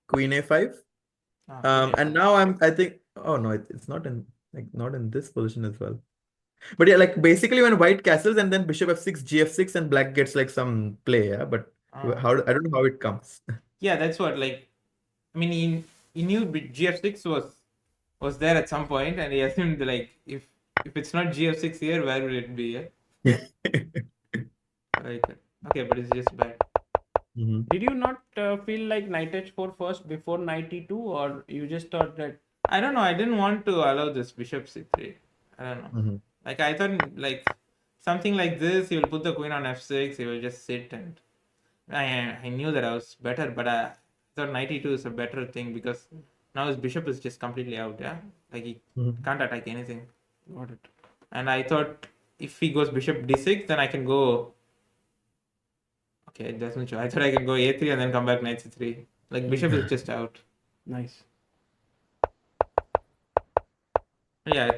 queen a5. And now I think, oh no, it's not in, like, not in this position as well. But yeah, like, basically when white castles and then bishop f6, gf6, and black gets like some play, yeah. But how, I don't know how it comes. Yeah, that's what, like, I mean, he knew gf6 was there at some point, and he assumed, like, if it's not gf6 here, where will it be? Yeah? Like, okay, but it's just bad. Mhm. Did you not feel like knight h4 first before knight e2, or you just thought that? I don't know. I didn't want to allow this bishop c3. I don't know. Mhm. Like, I thought, like, something like this, he will put the queen on f6, he will just sit, and I knew that I was better, but I thought knight e2 is a better thing because now his bishop is just completely out, yeah? Like, he Mhm. can't attack anything. Got it. And I thought if he goes bishop d6, then I can go. Okay, it doesn't show. I thought I can go a3 and then come back knight c3. Like, bishop is just out. Nice. Yeah,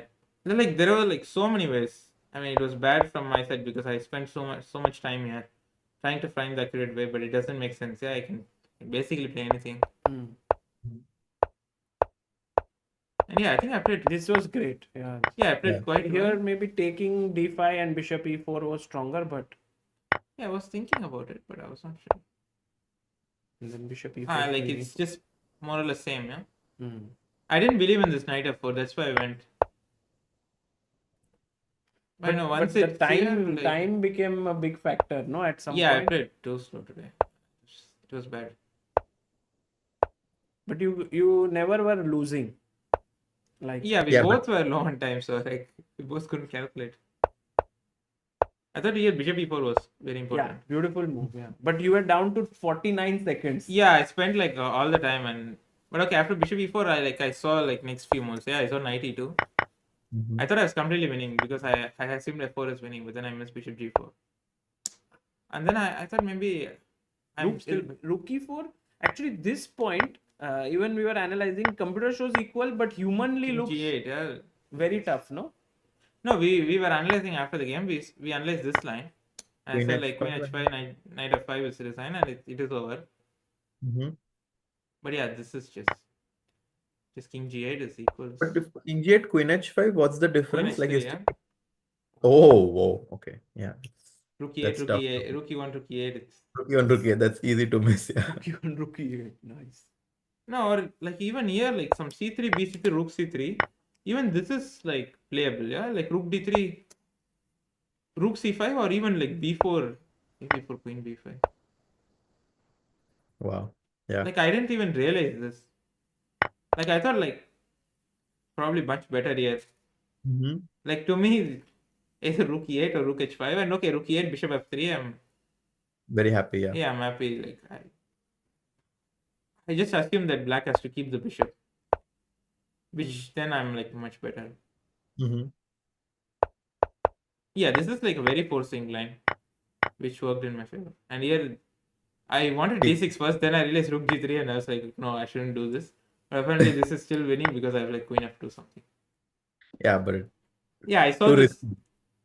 like, there were, like, so many ways. I mean, it was bad from my side because I spent so much time here trying to find the accurate way, but it doesn't make sense. Yeah, I can basically play anything. And yeah, I think I played. This was great. Yeah. Yeah, I played quite Here, well. maybe taking d5 and bishop e4 was stronger, but Yeah, I was thinking about it, but I was not sure. and then bishop e4. Like, maybe. it's just more or less same, yeah. Hmm. I didn't believe in this knight f4. That's why I went. But no, once the it's here, like, time became a big factor, no? At some yeah, I point. played too slow today. It was bad. But you never were losing. Like, Yeah, we Yeah, both were low on time, so, like, we both couldn't calculate. I thought here bishop e4 was very yeah, important. beautiful move. Yeah, but you were down to 49 seconds. Yeah, I spent, like, all the time, but okay, after bishop e4, I saw, like, next few moves. Yeah, I saw knight e2. Mhm. I thought I was completely winning because I assumed f4 is winning, but then I missed bishop g4. And then I thought maybe I'm still. Rook e4. Actually, this point, even we were analyzing, computer shows equal, but humanly looks g8, yeah. very tough, no? No, we were analyzing after the game. We analyzed this line. And I Queen said, like, queen h5, h5, knight f5 is resign, and it is over. Mhm. But yeah, this is just king g8 is equals. But if king g8, queen h5, what's the Queen difference? Like, h3, is yeah. oh, whoa, okay, yeah. Rook That's e8, tough. rook e1, rook e8. It's Rook e1, rook e8, that's easy to miss, yeah. Rook e8. Nice. no, or like even here, like some c3, b3, rook c3. Even this is, like, playable, yeah. Like rook d3, rook c5, or even like b4, b4, queen b5. Wow, yeah. Like, I didn't even realize this. Like, I thought, like, probably much better here. Mhm. Like, to me, either rook e8 or rook h5, and okay, rook e8, bishop f3. I'm Very happy, yeah. Yeah, I'm happy. Like, I just assume that black has to keep the bishop, which then I'm, like, much better. Mhm. Yeah, this is like a very forcing line, which worked in my favor. And here, I wanted d6 first, then I realized rook g3, and I was like, no, I shouldn't do this. But apparently, this is still winning because I have, like, queen f2 something. Yeah, but Yeah, I saw too this. risky.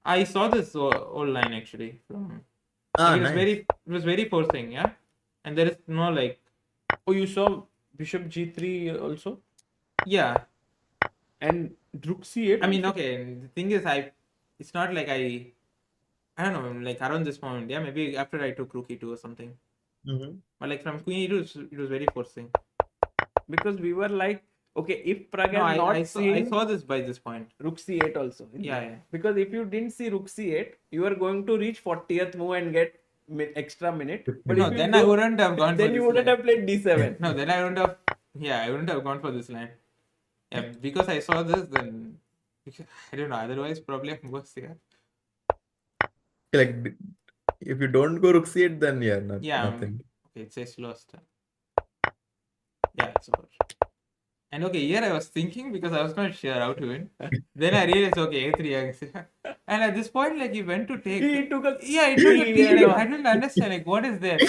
I saw this old line actually. From, Ah, like, nice. it was very forcing, yeah. And there is no, like, Oh, you saw bishop g3 also? yeah. And rook c8? I mean, okay. And the thing is, it's not like I don't know, like, around this moment, yeah. Maybe after I took rook e2 or something. Mhm. But, like, from queen e2, it was very forcing. Because we were like, Okay, if Pragg No, had not I seen saw this by this point. Rook C8 also. Yeah. Because if you didn't see Rook C8, you are going to reach 40th move and get extra minute. But No, if you then I wouldn't have gone for then you this wouldn't line. have played D7. No, then I wouldn't have. Yeah, I wouldn't have gone for this line. Yeah, because I saw this, then I don't know. Otherwise, probably I'm worse here. Like, if you don't go rook c8, then yeah, nothing. Okay, it says lost. Yeah, it's over. And okay, here I was thinking because I was not sure how to win. Then I realized, okay, a3. And at this point, like, he went to take. He took a Yeah, it took a T. Like, I didn't understand, like, what is there?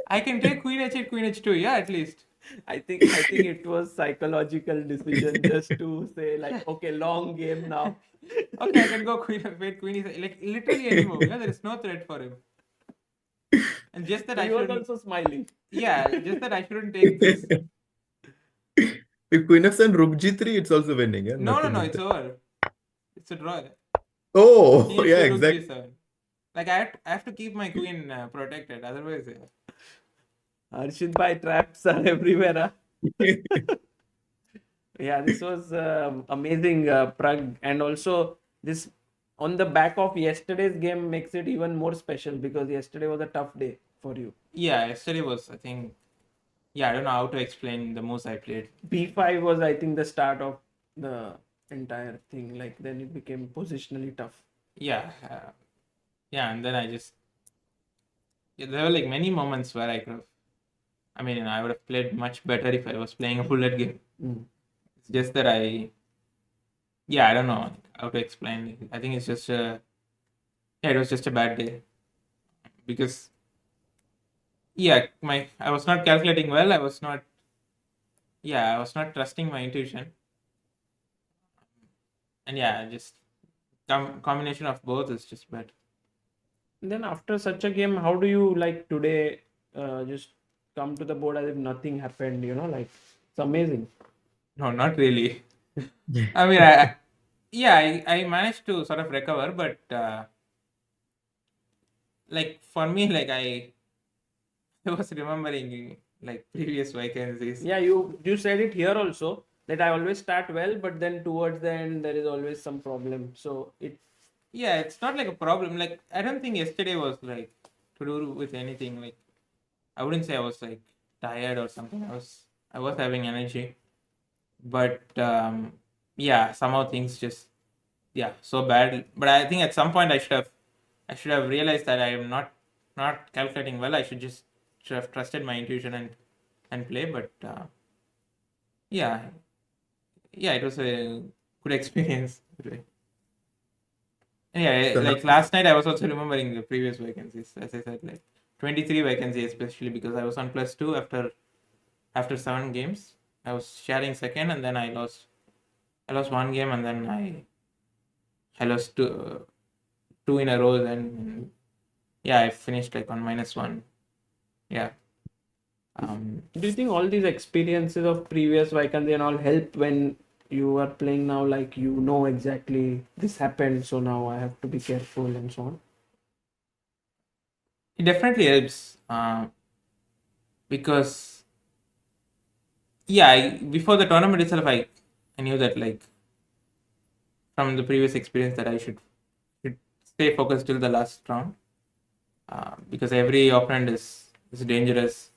I can take queen h8, queen h2, yeah, at least. I think it was psychological decision just to say like, okay, long game now. Okay, I can go queen f8, queen e7, like literally any move. Yeah, there is no threat for him. And just that So I he was shouldn't. also smiling. Yeah, just that I shouldn't take this. If queen f7, rook g3, it's also winning. Yeah? No, Nothing it's like that. over. It's a draw. Oh, Queen yeah, h2, rook exactly. g7. Like I have to keep my queen protected. Otherwise, yeah. Harshit bhai, traps are everywhere. Yeah, this was amazing, Pragg, and also this on the back of yesterday's game makes it even more special because yesterday was a tough day for you. Yeah, yesterday was, I think, yeah, I don't know how to explain the moves I played. B5 was, I think, the start of the entire thing. Like then it became positionally tough. Yeah, and then there were like many moments where I could have, I would have played much better if I was playing a bullet game. It's just that I don't know how to explain it. I think it's just it was just a bad day because I was not calculating well. I was not trusting my intuition, and just combination of both is just bad. Then after such a game, how do you like today just come to the board as if nothing happened? Like it's amazing. No, not really. I managed to sort of recover, but like for me, like I was remembering like previous Wijk Aan Zees. Yeah, you said it here also that I always start well, but then towards the end there is always some problem. So it's not like a problem. Like I don't think yesterday was like to do with anything. Like I wouldn't say I was like tired or something. I was having energy, but somehow things just so bad. But I think at some point I should have realized that I am not calculating well. I should have trusted my intuition and play. But it was a good experience. Yeah, like last night I was also remembering the previous vacancies. As I said, like 23 vacancies, especially because I was on +2 after 7 games. I was sharing second, and then I lost one game, and then I lost two in a row. Then I finished like on -1. Yeah. Do you think all these experiences of previous Wijk Aan Zee and all help when you are playing now? Like you know exactly this happened, so now I have to be careful and so on. It definitely helps because before the tournament itself, I knew that like from the previous experience that I should stay focused till the last round because every opponent is dangerous.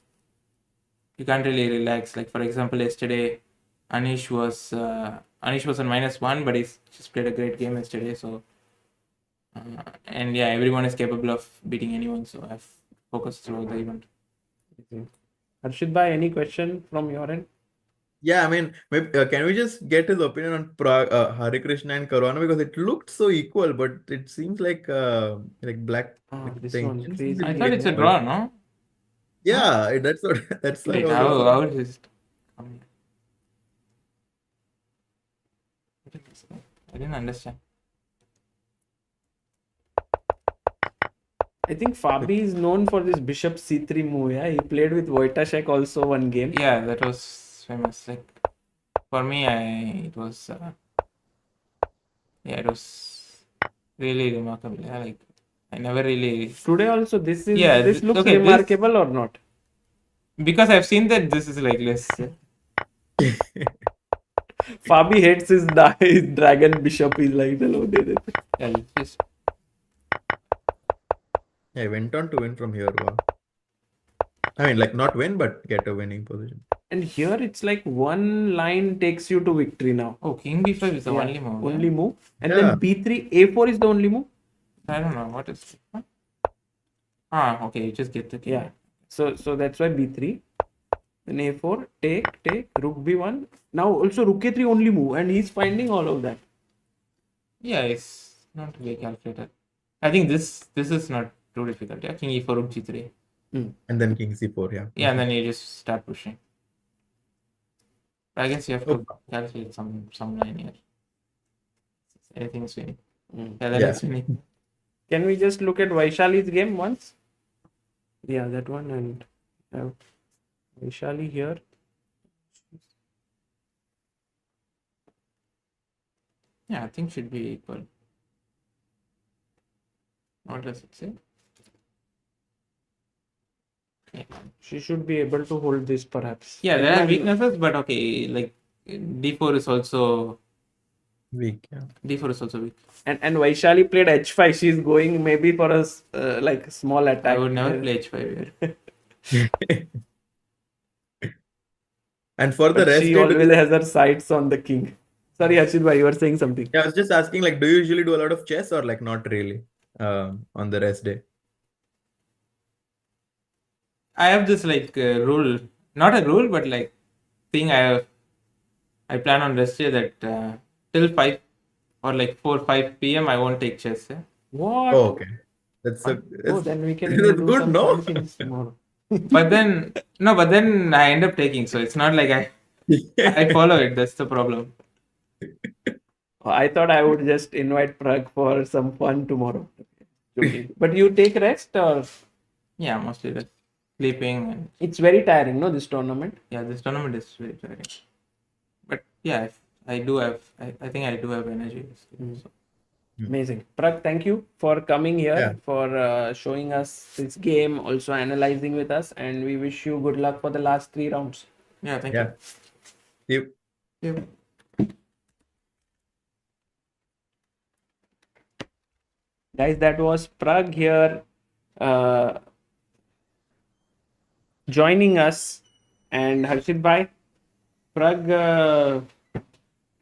You can't really relax. Like for example, yesterday Anish was on -1, but he's just played a great game yesterday. So everyone is capable of beating anyone. So I've focused throughout the event. Harshit bhai, any question from your end? Yeah, maybe, can we just get his opinion on Harikrishna and Caruana because it looked so equal, but it seems like black. This thing. one, crazy. I thought it's a draw, no? Yeah, that's like Wait, how is this? I didn't understand. I think Fabi is known for this bishop c3 move. Yeah, he played with Wojtaszek also one game. Yeah, that was famous. Like for me, it was really remarkable. Yeah, like I never really. Today also, this looks okay, remarkable or not? Because I've seen that this is like less. Fabi hates his dragon bishop. He's like, hello, Yeah, just I went on to win from here. Wow. I mean, like not win, but get a winning position. And here it's like one line takes you to victory now. oh, king b5 is the Yeah, only move. only move. And Yeah. then b3, a4 is the only move. I don't know what is. Okay, you just get the king. Yeah. So that's why b3. Then a4, take, rook b1. Now also rook a3 only move, and he's finding all of that. Yeah, it's not really calculated. I think this is not too difficult. Yeah, king e4, rook g3. And then king c4, yeah. Yeah, and then you just start pushing. I guess you have to calculate some line here. Anything is winning. Yeah, then Yeah. it's winning. Can we just look at Vaishali's game once? Yeah, that one, and have Vaishali here. Yeah, I think should be equal. What does it say? She should be able to hold this perhaps. Yeah, there are weaknesses, but okay, like d4 is also Weak, yeah. d4 is also weak. And Vaishali played h5. She's going maybe for a like small attack. I would never play h5 here. And for the But rest, she day, always has her sights on the king. Sorry, Harshit bhai, you were saying something. yeah, I was just asking, like, do you usually do a lot of chess or like not really on the rest day? I have this like rule, not a rule, but like thing I plan on rest day that till 5 or like 4-5 p.m. I won't take chess. Yeah? What? Oh, okay. That's Then we can that's do good, some no? fun things tomorrow. But then I end up taking. So it's not like I follow it. That's the problem. I thought I would just invite Pragg for some fun tomorrow. Joking. But you take rest, or Yeah, mostly like sleeping and it's very tiring, no, this tournament? yeah, this tournament is very tiring. But yeah, I do have. I think I do have energy. So. Amazing. Pragg, thank you for coming here, Yeah. for showing us this game, also analyzing with us, and we wish you good luck for the last 3 rounds. Yeah, thank Yeah. You. you. Yep. Guys, that was Pragg here joining us, and Harshit bhai, Pragg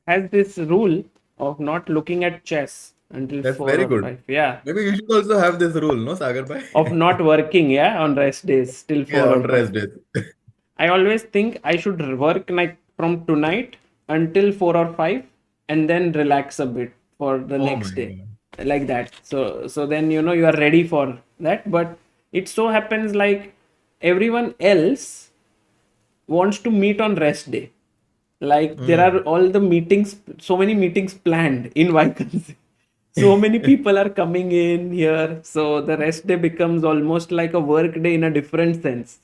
has this rule of not looking at chess until That's 4 very or good. 5. Yeah. Maybe you should also have this rule, no, Sagar bhai? Of not working, yeah, on rest days till 4 Yeah, or on 5. rest days. I always think I should work like from tonight until 4 or 5 and then relax a bit for the Oh next my day. God. Like that. So then you are ready for that. But it so happens like everyone else wants to meet on rest day. Like there are all the meetings, so many meetings planned in Wijk Aan Zee. So many people are coming in here. So the rest day becomes almost like a work day in a different sense.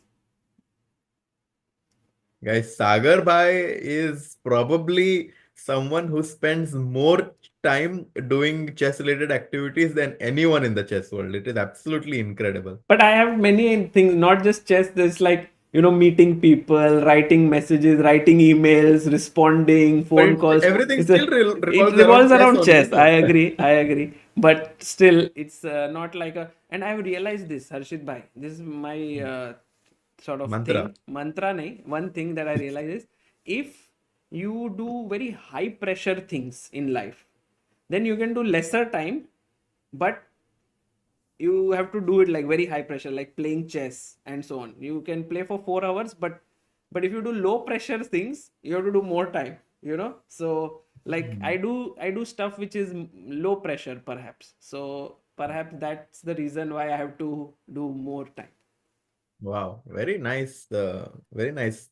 Guys, Sagar bhai is probably someone who spends more time doing chess related activities than anyone in the chess world. It is absolutely incredible. But I have many things, not just chess. There's like, meeting people, writing messages, writing emails, responding, phone But calls. everything It's a- still it revolves around chess. only. I agree. But still, it's not like a. And I've realized this, Harshit bhai. This is my sort of Mantra. thing. Mantra nahi. One thing that I realize is if you do very high pressure things in life, then you can do lesser time, but you have to do it like very high pressure, like playing chess and so on. You can play for 4 hours, but if you do low pressure things, you have to do more time, so like I do stuff which is low pressure perhaps, so perhaps that's the reason why I have to do more time. Wow, very nice. Very nice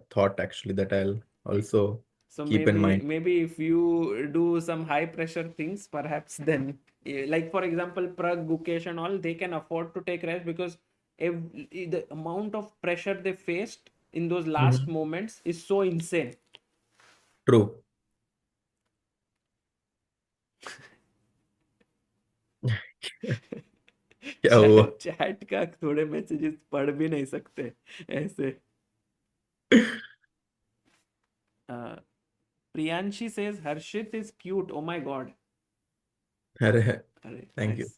thought actually that I'll also So keep in mind. maybe if you do some high pressure things, perhaps then, like for example, Pragg, Gukesh and all, they can afford to take rest because the amount of pressure they faced in those last moments is so insane. True. क्या हुआ? Chat का थोड़े messages पढ़ भी नहीं सकते ऐसे. Priyanshi says Harshit is cute. Oh my God. Arre, Arre, Thank you. nice.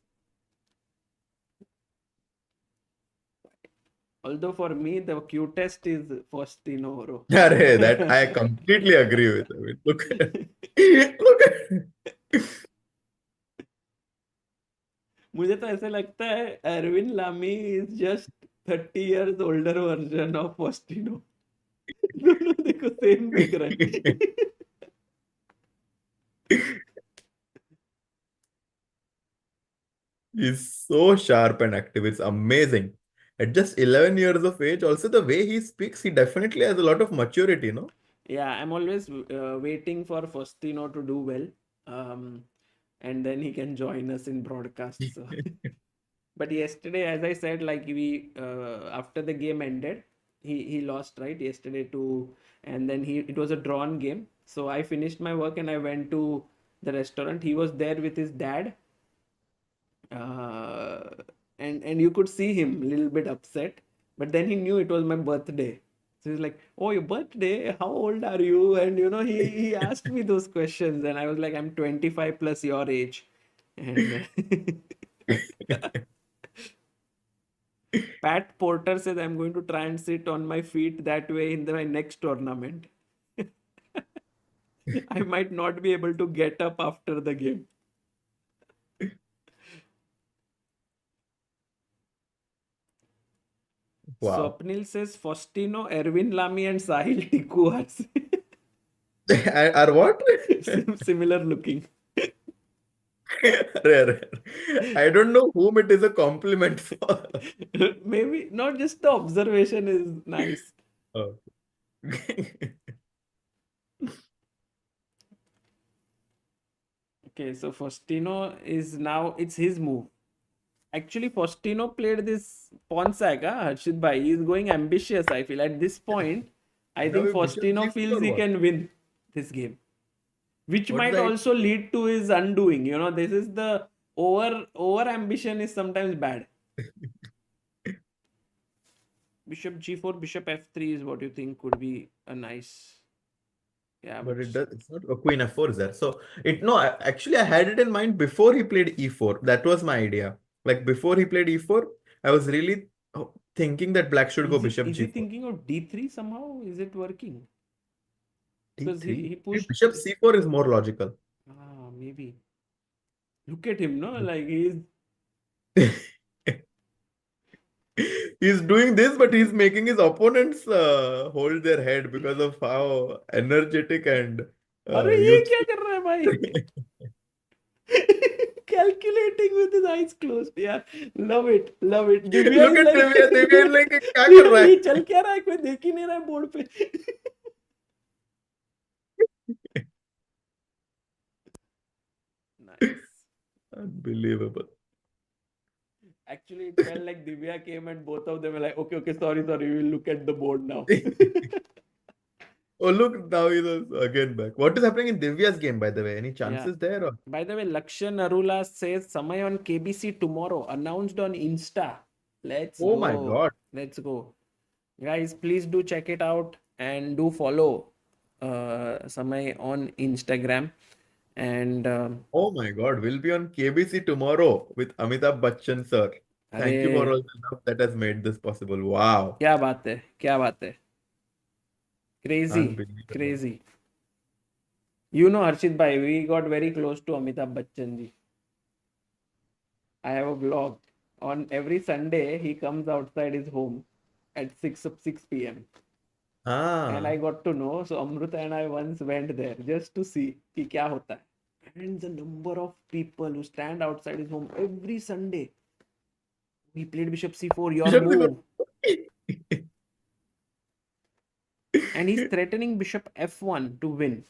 Although for me, the cutest is Faustino. Bro. Arre, that I completely agree with. I mean, look at, look at. मुझे तो ऐसे लगता है Irwin लामी is just 30 years older version of Faustino. दोनों देखो same दिख रहा है. He's so sharp and active. It's amazing. At just 11 years of age, also the way he speaks, he definitely has a lot of maturity, no? Yeah, I'm always waiting for Faustino to do well, and then he can join us in broadcast. So. But yesterday, as I said, like we after the game ended, he lost, right, yesterday to, and then it was a drawn game. So I finished my work and I went to the restaurant. He was there with his dad, and you could see him a little bit upset. But then he knew it was my birthday. So he's like, "Oh, your birthday? How old are you?" And he asked me those questions, and I was like, "I'm 25 plus your age." And Pat Porter says, "I'm going to try and sit on my feet that way in my next tournament." I might not be able to get up after the game. Wow. Swapnil says, Faustino, Erwin Lamy, and Sahil Tikku Are what? are similar looking. Rare. I don't know whom it is a compliment for. Maybe not, just the observation is nice. Oh. Okay, so Faustino is now, it's his move. Actually, Faustino played this pawn saga, Harshit Bhai. He is going ambitious, I feel. At this point, I Now think we Bishop Faustino G4 feels he what? can win this game. Which What's might the also lead to his undoing. This is the over ambition is sometimes bad. Bishop G4, Bishop F3 is what you think could be a nice. Yeah, But it's not a Queen F4 is there. So actually I had it in mind before he played E4. That was my idea. Like before he played E4, I was really thinking that black should go Bishop Is he G4. thinking of D3 somehow? Is it working? Because D3? he pushed Bishop C4 is more logical. Maybe. Look at him, no? Like he's He's doing this, but he's making his opponents hold their head because of how energetic and अरे ये क्या कर रहा है भाई? Calculating with his eyes closed. Yeah, love it. Divya Look is at like, Divya is like, क्या कर रहा है? ये चल क्या रहा है? कोई देख ही नहीं रहा है बोर्ड पे. Nice. Unbelievable. Actually, it felt like Divya came and both of them were like, okay, sorry, we will look at the board now. Oh, look, now he's again back. What is happening in Divya's game, by the way? Any chances there? Or? By the way, Lakshan Arula says, Samay on KBC tomorrow, announced on Insta. Let's go. Oh my God. Let's go. Guys, please do check it out and do follow Samay on Instagram. And oh my God, we'll be on KBC tomorrow with Amitabh Bachchan sir. Thank you for all the love that has made this possible. Wow. क्या बात है. Crazy. Harshit bhai, we got very close to Amitabh Bachchan ji. I have a vlog. On every Sunday, he comes outside his home at 6 p.m. And I got to know. So Amruta and I once went there just to see कि क्या होता है. And the number of people who stand outside his home every Sunday. We played Bishop C4, your move. And he's threatening Bishop F1 to win.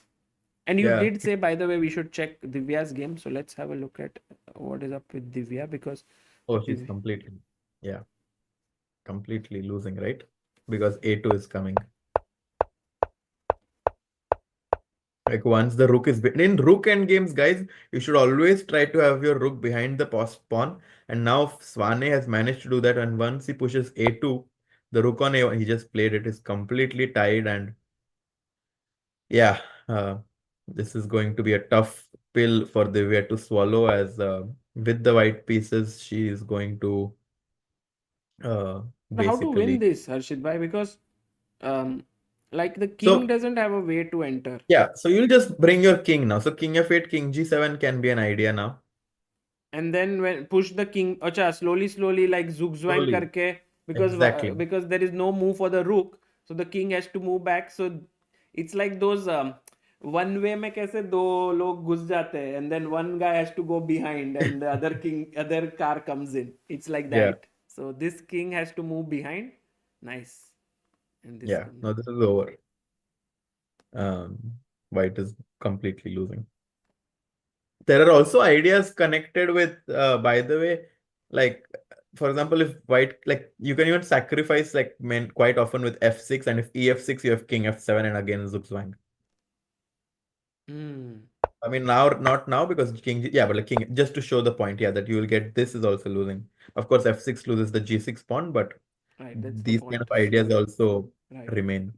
And you did say, by the way, we should check Divya's game. So let's have a look at what is up with Divya, because... Oh, she's completely losing, right? Because A2 is coming. Like once the rook is... In rook end games, guys, you should always try to have your rook behind the pawn. And now Swane has managed to do that. And once he pushes A2, the rook on A1, he just played it, is completely tied. And yeah, this is going to be a tough pill for Divya to swallow, as with the white pieces, she is going to But how to win basically. this, Harshit bhai? Because um, like the king So doesn't have a way to enter. yeah, so you'll just bring your king now. So king f8, king g7 can be an idea now. And then when push the king, acha, slowly like zugzwang Slowly. karke, Exactly. because there is no move for the rook, so the king has to move back. So it's like those one way में कैसे दो लोग घुस जाते हैं, and then one guy has to go behind and the other car comes in. It's like Yeah. that. So this king has to move behind. Nice. And this Yeah. comes No, this is over. White is completely losing. There are also ideas connected with, by the way, like for example, if white, like you can even sacrifice like men quite often with f6, and if ef6 you have king f7 and again zugzwang. I mean now, not now because king, yeah, but like king, just to show the point, yeah, that you will get this is also losing. Of course, f6 loses the g6 pawn, but right. That's the these kind point. of ideas also Right. remain.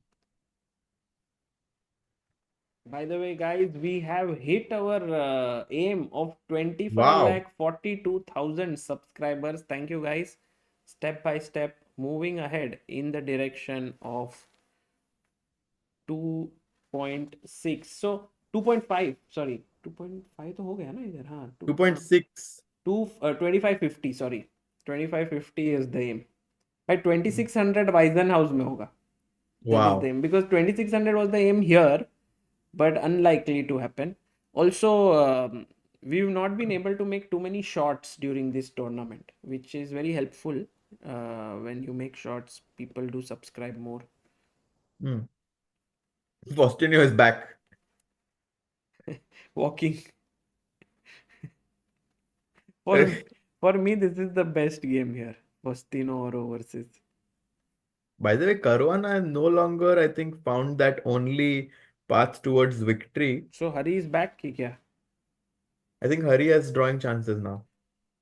By the way, guys, we have hit our aim of 25 Wow. lakh 42,000 subscribers. Thank you, guys. Step by step, moving ahead in the direction of 2.6. So 2.5, sorry, 2.5 तो हो गया ना इधर, हाँ 2.6. 2550, sorry, 2550 is the aim. By 2600 Weisenhouse में होगा. That is Wow. the aim, because 2600 was the aim here, but unlikely to happen. Also, we've not been able to make too many shots during this tournament, which is very helpful. When you make shots, people do subscribe more. Faustino is back. Walking. For me, this is the best game here. Faustino Oro versus. By the way, Caruana has no longer, I think, found that only path towards victory. So Hari is back ki kya? I think Hari has drawing chances now.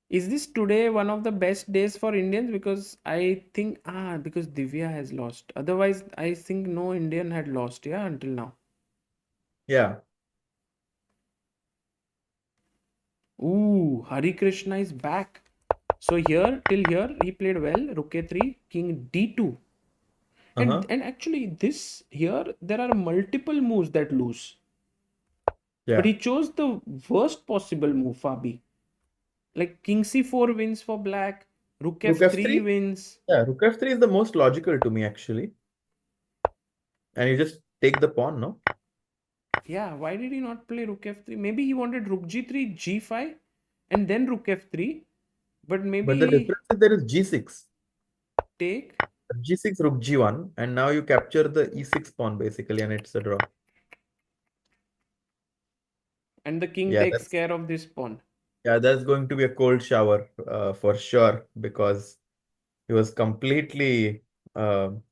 Is this today one of the best days for Indians? Because I think, because Divya has lost. Otherwise, I think no Indian had lost, yeah, until now. Yeah. Ooh, Harikrishna is back. So here, till here, he played well. Rook a3, king d2. And actually, this here, there are multiple moves that lose. Yeah. But he chose the worst possible move, Fabi. Like king c4 wins for black, rook f3 wins. Yeah, rook f3 is the most logical to me, actually. And you just take the pawn, no? Yeah, why did he not play rook f3? Maybe he wanted rook g3, g5, and then rook f3. But maybe But the difference is there is g6. Take. G6, rook g1, and now you capture the e6 pawn basically, and it's a draw. And the king takes care of this pawn. Yeah, that's going to be a cold shower for sure, because he was completely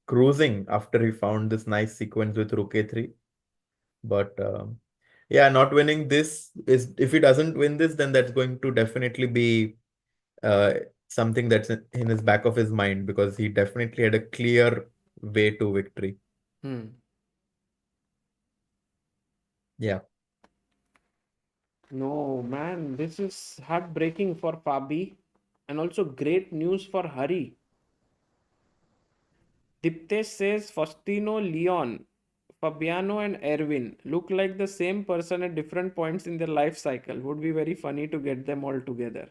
cruising after he found this nice sequence with rook a3. But yeah, not winning this is, if he doesn't win this, then that's going to definitely be something that's in his back of his mind, because he definitely had a clear way to victory. Yeah. No, man, this is heartbreaking for Fabi, and also great news for Hari. Diptesh says Faustino, Leon, Fabiano and Erwin look like the same person at different points in their life cycle. Would be very funny to get them all together.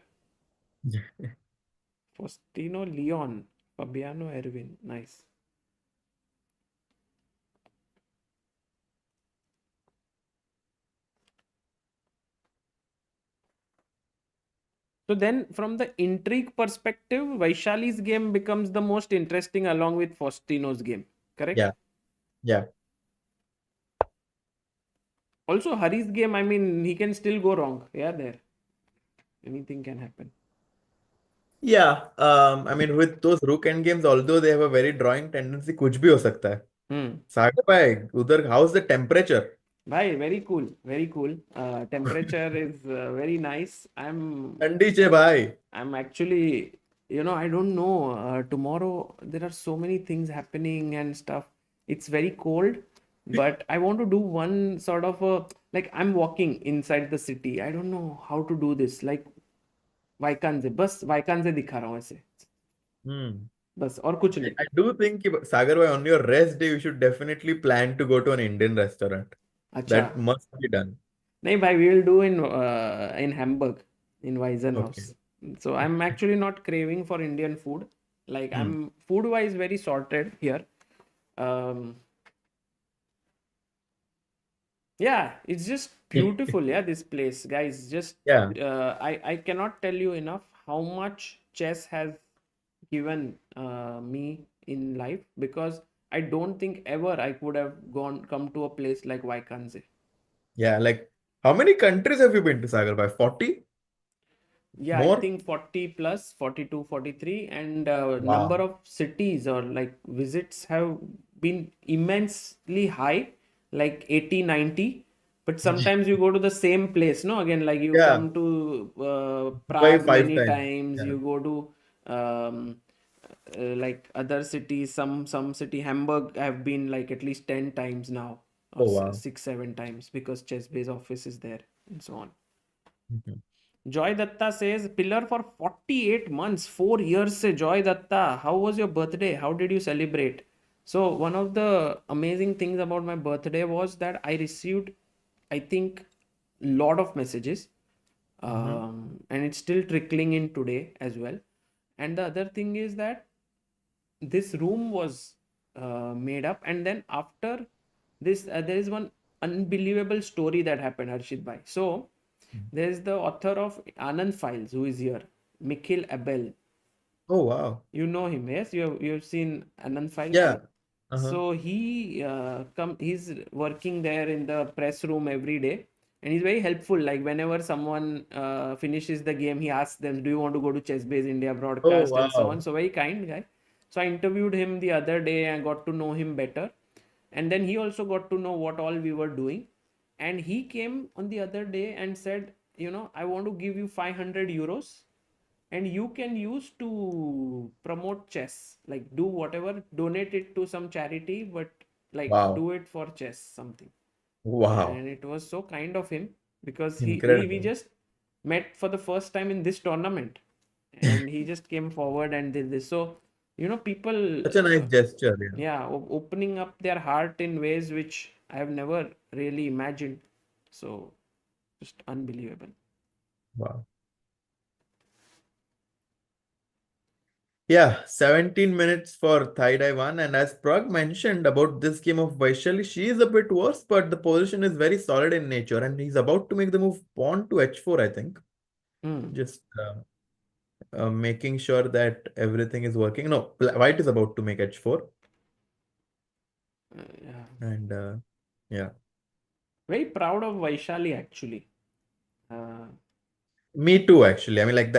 Faustino, Leon, Fabiano, Erwin. Nice. So then, from the intrigue perspective, Vaishali's game becomes the most interesting along with Faustino's game. Correct? Yeah. Yeah. Also, Hari's game, I mean, he can still go wrong. Yeah, there. Anything can happen. Yeah. I mean, with those rook end games, although they have a very drawing tendency, कुछ भी हो सकता है. Sagar bhai, udhar, how's the temperature? Bhai, very cool. Very cool. Temperature is very nice. Thandi che bhai. I'm actually, I don't know. Tomorrow, there are so many things happening and stuff. It's very cold, but I want to do one sort of a like I'm walking inside the city. I don't know how to do this. Like Wijk Aan Zee, बस Wijk Aan Zee दिखा रहा हूँ ऐसे. Hmm. बस और कुछ नहीं. I do think, Sagar, bhai, on your rest day, you should definitely plan to go to an Indian restaurant. अच्छा. That must be done. नहीं भाई, we will do in Hamburg, in Weisenhaus. Okay. So I'm actually not craving for Indian food. Like I'm food-wise very sorted here. Yeah, it's just beautiful. Yeah, this place, guys. Just Yeah. I cannot tell you enough how much chess has given me in life, because I don't think ever I could have come to a place like Wijk Aan Zee. Yeah, like how many countries have you been to, Sagar? By 40? Yeah, I More? think 40 plus, 42, 43, and Wow. number of cities or like visits have been immensely high, like 80, 90. But sometimes you go to the same place, no? Again, like you Yeah. come to Dubai Prague 5 many times. times. Yeah. You go to like other cities, some city, Hamburg, I've been like at least 10 times now, or Oh, wow. 6, 7 times, because ChessBase office is there and so on. Mhm. Joy Datta says, pillar for 48 months, 4 years se Joy Datta. How was your birthday? How did you celebrate? So one of the amazing things about my birthday was that I received, I think, lot of messages. And it's still trickling in today as well. And the other thing is that this room was made up, and then after this there is one unbelievable story that happened, Harshit bhai. So there is the author of Anand Files who is here, Mikhail Abel. Oh, wow. You know him, yes? You've seen Anand Files? Yeah. Uh-huh. So he's working there in the press room every day, and he's very helpful. Like whenever someone finishes the game, he asks them, "Do you want to go to ChessBase India broadcast?" Oh, and so wow. on. So very kind guy. So I interviewed him the other day and got to know him better, and then he also got to know what all we were doing. And he came on the other day and said, I want to give you 500 euros and you can use to promote chess, like do whatever, donate it to some charity, but like Wow. do it for chess something. Wow. And it was so kind of him, because we Incredible. just met for the first time in this tournament, and he just came forward and did this. So people Such a nice gesture. Yeah. opening up their heart in ways which I have never really imagined. So just unbelievable. Wow. Yeah, 17 minutes for Thai 1. And as Pragg mentioned about this game of Vaishali, she is a bit worse, but the position is very solid in nature. And he's about to make the move pawn to h4, I think. Just making sure that everything is working. No, white is about to make h4. Yeah. And yeah. Very proud of Vaishali, actually. Me too, actually. I mean, like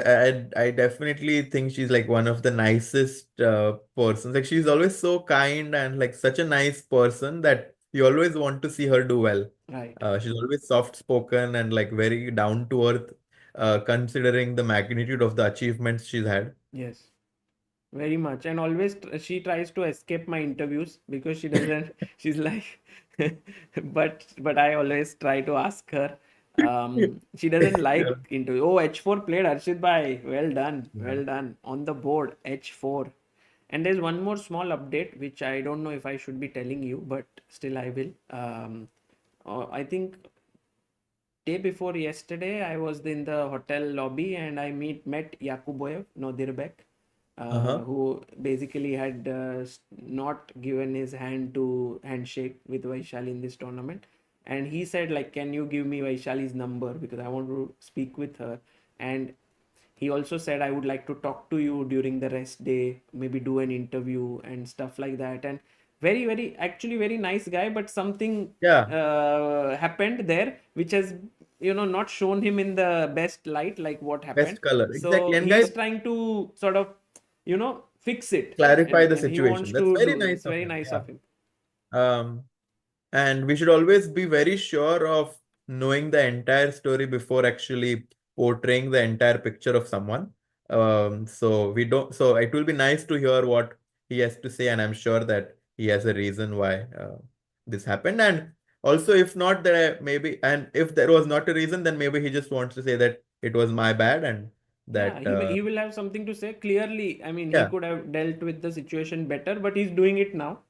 I definitely think she's like one of the nicest persons. Like she's always so kind and like such a nice person that you always want to see her do well. Right. She's always soft spoken and like very down to earth, considering the magnitude of the achievements she's had. Yes. Very much. And always she tries to escape my interviews because she doesn't, she's like, but I always try to ask her. She doesn't like Yeah. interview. Oh, h4 played, Harshit bhai. Well done. Yeah. Well done. On the board, h4. And there's one more small update, which I don't know if I should be telling you, but still I will. I think day before yesterday, I was in the hotel lobby and I met Yakuboyev, Nodirbek, who basically had not given his handshake with Vaishali in this tournament. And he said, like, can you give me Vaishali's number because I want to speak with her. And he also said, I would like to talk to you during the rest day, maybe do an interview and stuff like that. And very, very, actually very nice guy, but something Yeah. happened there, which has, not shown him in the best light, like what happened. Best color. So Exactly. And he's guys, trying to sort of, fix it. clarify the And he situation. wants That's to very do, nice it's of very him. nice Yeah. of him. And we should always be very sure of knowing the entire story before actually portraying the entire picture of someone. So it will be nice to hear what he has to say, and I'm sure that he has a reason why this happened. And Also, if not, maybe, and if there was not a reason, then maybe he just wants to say that it was my bad and Yeah, that, he will have something to say clearly. I mean, he yeah, could have dealt with the situation better, but he's doing it now,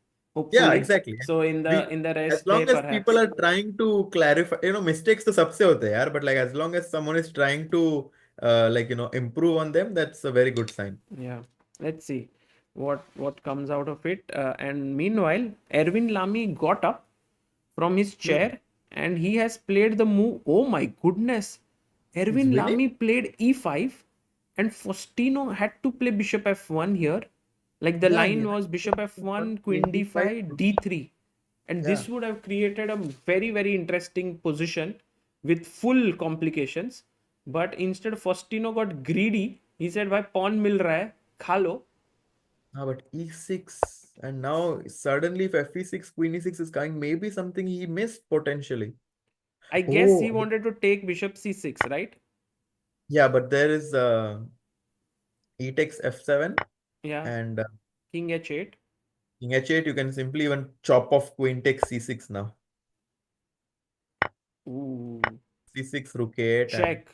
yeah, hopefully. exactly. So in We, the as rest day, long as people perhaps. are trying to clarify, mistakes to sabse hote hai, yaar, but like as long as someone is trying to, improve on them, that's a very good sign. Yeah, let's see what comes out of it. And meanwhile, Erwin Lamy got up from his Hmm. chair and he has played the move. Oh my goodness! He's Erwin winning. Lamy played e5 and Faustino had to play bishop f1 here. Like the Yeah, he line had was bishop first f1, queen queen d5. d5, d3. And Yeah. this would have created a very, very interesting position with full complications. But instead, Faustino got greedy. He said, "Bhai, pawn mil raha hai, kha lo." But e6, and now suddenly if fe6, queen e6 is coming, maybe something he missed potentially. I guess he Oh, wanted to take bishop c6, right? yeah, but there is e takes f7 Yeah, and king h8. king h8. You can simply even chop off queen takes c6 now. Ooh, c6, rook a8, and check.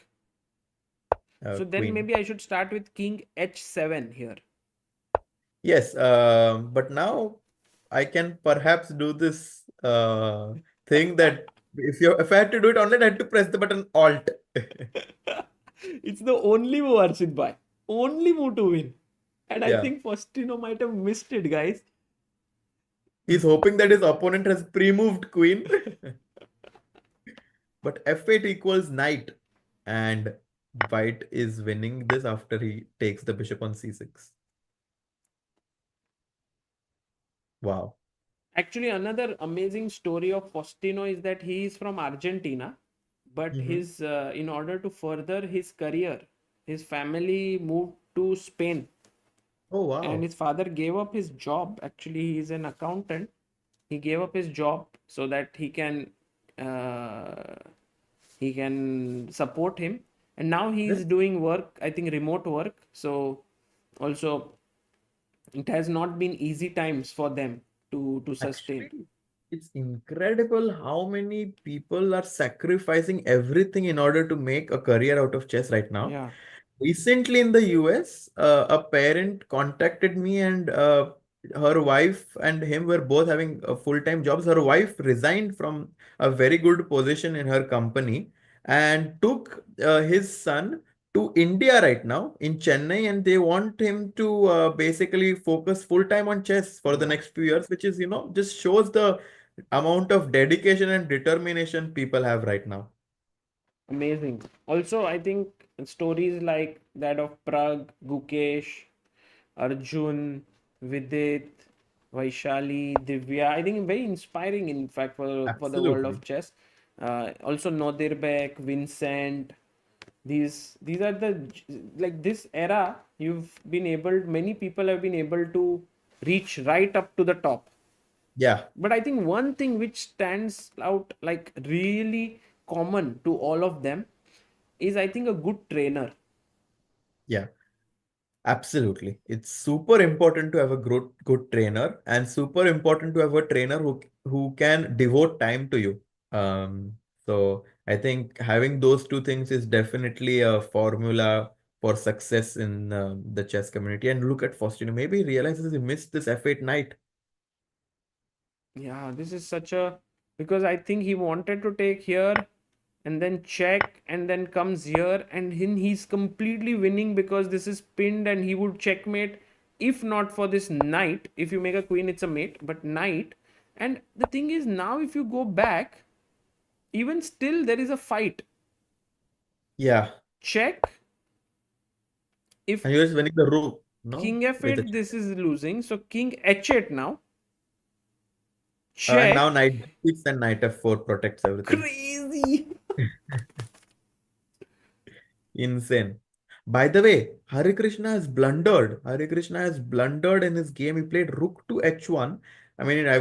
So then queen. maybe I should start with king h7 here. Yes, but now I can perhaps do this thing that if I had to do it online, I had to press the button Alt. It's the only move, Archit Bhai. Only move to win. And I Yeah, think Faustino might have missed it, guys. he's hoping that his opponent has pre-moved queen. But f8 equals knight, and white is winning this after he takes the bishop on c6. Wow. Actually, another amazing story of Faustino is that he is from Argentina, but Hmm. his in order to further his career, his family moved to Spain, Oh, and wow. his father gave up his job. Actually, he is an accountant. He gave up his job so that uh, he can support him, and now he is That's doing work. I think remote work. So also, it has not been easy times for them to sustain. actually, it's incredible how many people are sacrificing everything in order to make a career out of chess right now. Yeah. Recently in the US, a parent contacted me, and her wife and him were both having full-time jobs. Her wife resigned from a very good position in her company and took his son to India right now in Chennai, and they want him to basically focus full-time on chess for the Wow. next few years, which is, just shows the amount of dedication and determination people have right now. Amazing. Also, I think stories like that of Pragg, Gukesh, Arjun, Vidit, Vaishali, Divya, I think very inspiring, in fact, for the world Absolutely. of chess. Also, Nodirbek, Vincent. These are like this era. Many people have been able to reach right up to the top. Yeah. But I think one thing which stands out like really common to all of them is, I think, a good trainer. Yeah. Absolutely. It's super important to have a good trainer, and super important to have a trainer who can devote time to you. So I think having those two things is definitely a formula for success in the chess community. And look at Faustino. Maybe he realizes he missed this f8 knight. Yeah, this is such a, because I think he wanted to take here and then check and then comes here, and he's completely winning because this is pinned and he would checkmate if not for this knight. If you make a queen, it's a mate, but knight. And the thing is, now if you go back, even still there is a fight. Yeah. Check. If And he was winning the rook, no? king With a f8, check. this is losing. So king h8 now. And now Check. knight d6 and knight f4 protects everything. Crazy. Insane. By the way, Harikrishna has blundered. Harikrishna has blundered in his game. He played rook to h1. I mean, I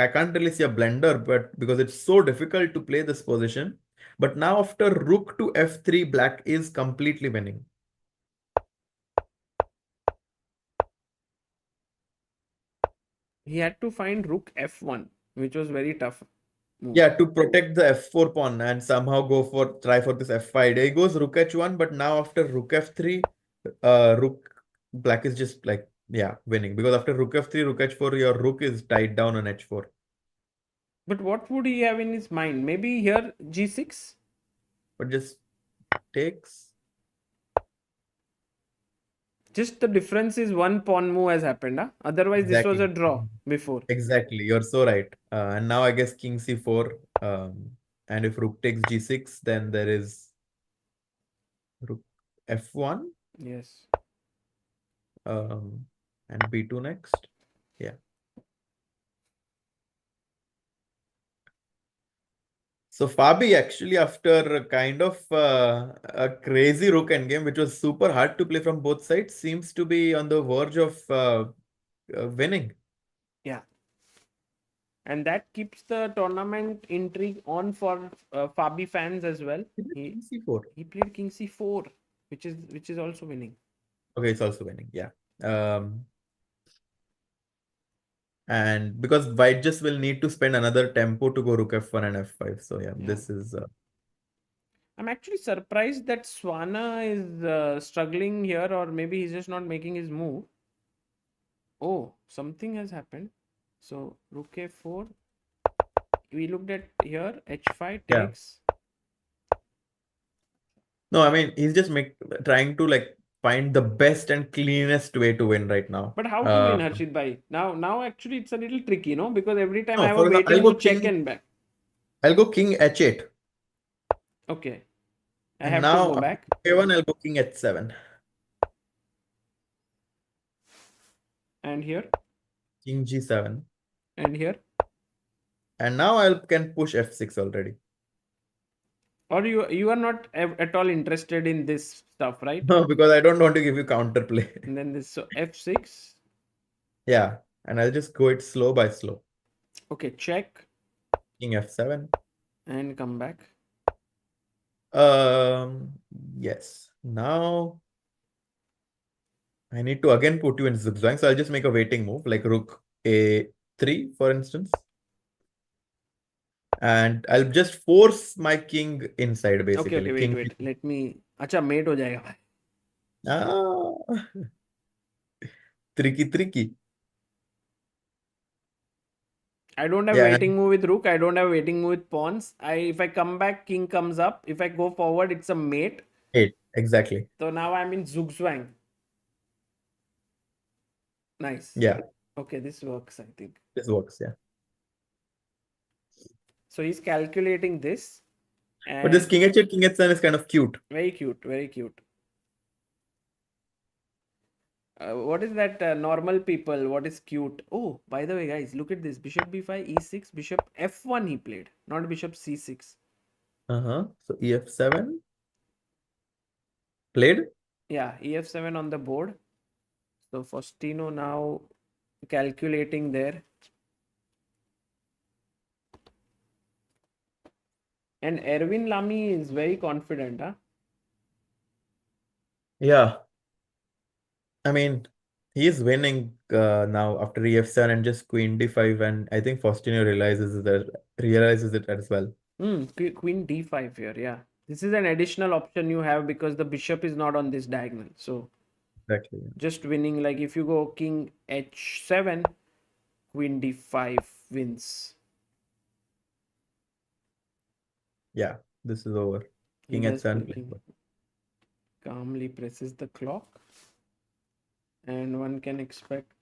can't really see a blunder, but because it's so difficult to play this position. But now after rook to f3, black is completely winning. He had to find rook f1, which was very tough. move. Yeah, to protect the f4 pawn and somehow try for this f5. He goes rook h1, but now after rook f3, black is just like, yeah, winning. Because after rook f3, rook h4, your rook is tied down on h4. But what would he have in his mind? Maybe here g6? But just takes. Just the difference is one pawn move has happened. Huh? Otherwise, this was a Exactly. draw before. Exactly, you're so right. And now I guess king c4. And if rook takes g6, then there is rook f1. Yes. And b2 next. Yeah. So Fabi actually, after a kind of a crazy rook endgame, which was super hard to play from both sides, seems to be on the verge of winning. Yeah. And that keeps the tournament intrigue on for Fabi fans as well. King c4. He played king c4, which is also winning. Okay, it's also winning. Yeah. And because white just will need to spend another tempo to go rook f1 and f5. So yeah. This is. I'm actually surprised that Swana is struggling here, or maybe he's just not making his move. Oh, something has happened. So rook a4. We looked at here, h5 Yeah. takes. No, I mean, he's just trying to like find the best and cleanest way to win right now. But how to win, Harshit bhai? Now actually it's a little tricky, no? Because every time I have for a example, waiting I'll to go check king- and back. I'll go king h8. Okay. I And have now to go back. a1, I'll go king h7. And here. King g7. And here. And now I can push f6 already. Or you are not at all interested in this stuff, right? No, because I don't want to give you counterplay. And then this, so f6. Yeah. And I'll just go it slow by slow. Okay, check. King f7. And come back. Yes. Now I need to again put you in zigzag. So I'll just make a waiting move like rook a3, for instance. And I'll just force my king inside, basically. Okay, wait. Let me. Acha, mate ho jayega bhai. Tricky. I don't have waiting move with rook. I don't have waiting move with pawns. If I come back, king comes up. If I go forward, it's a mate. Exactly. So now I'm in zugzwang. Nice. Yeah. Okay, this works, I think. This works, yeah. So he's calculating this. But this king h8, king h7 is kind of cute. Very cute, very cute. What is that normal people? What is cute? Oh, by the way, guys, look at this. Bishop b5, e6, bishop f1 he played, not bishop c6. So ef7 played? Yeah, ef7 on the board. So Faustino now calculating there. And Erwin Lamy is very confident, huh? Yeah. I mean, he is winning now after ef7 and just queen d5, and I think Faustino realizes it as well. Queen d5 here, yeah. This is an additional option you have because the bishop is not on this diagonal. So exactly, just winning, like if you go king h7, queen d5 wins. Yeah, this is over. King h7. Calmly presses the clock. And one can expect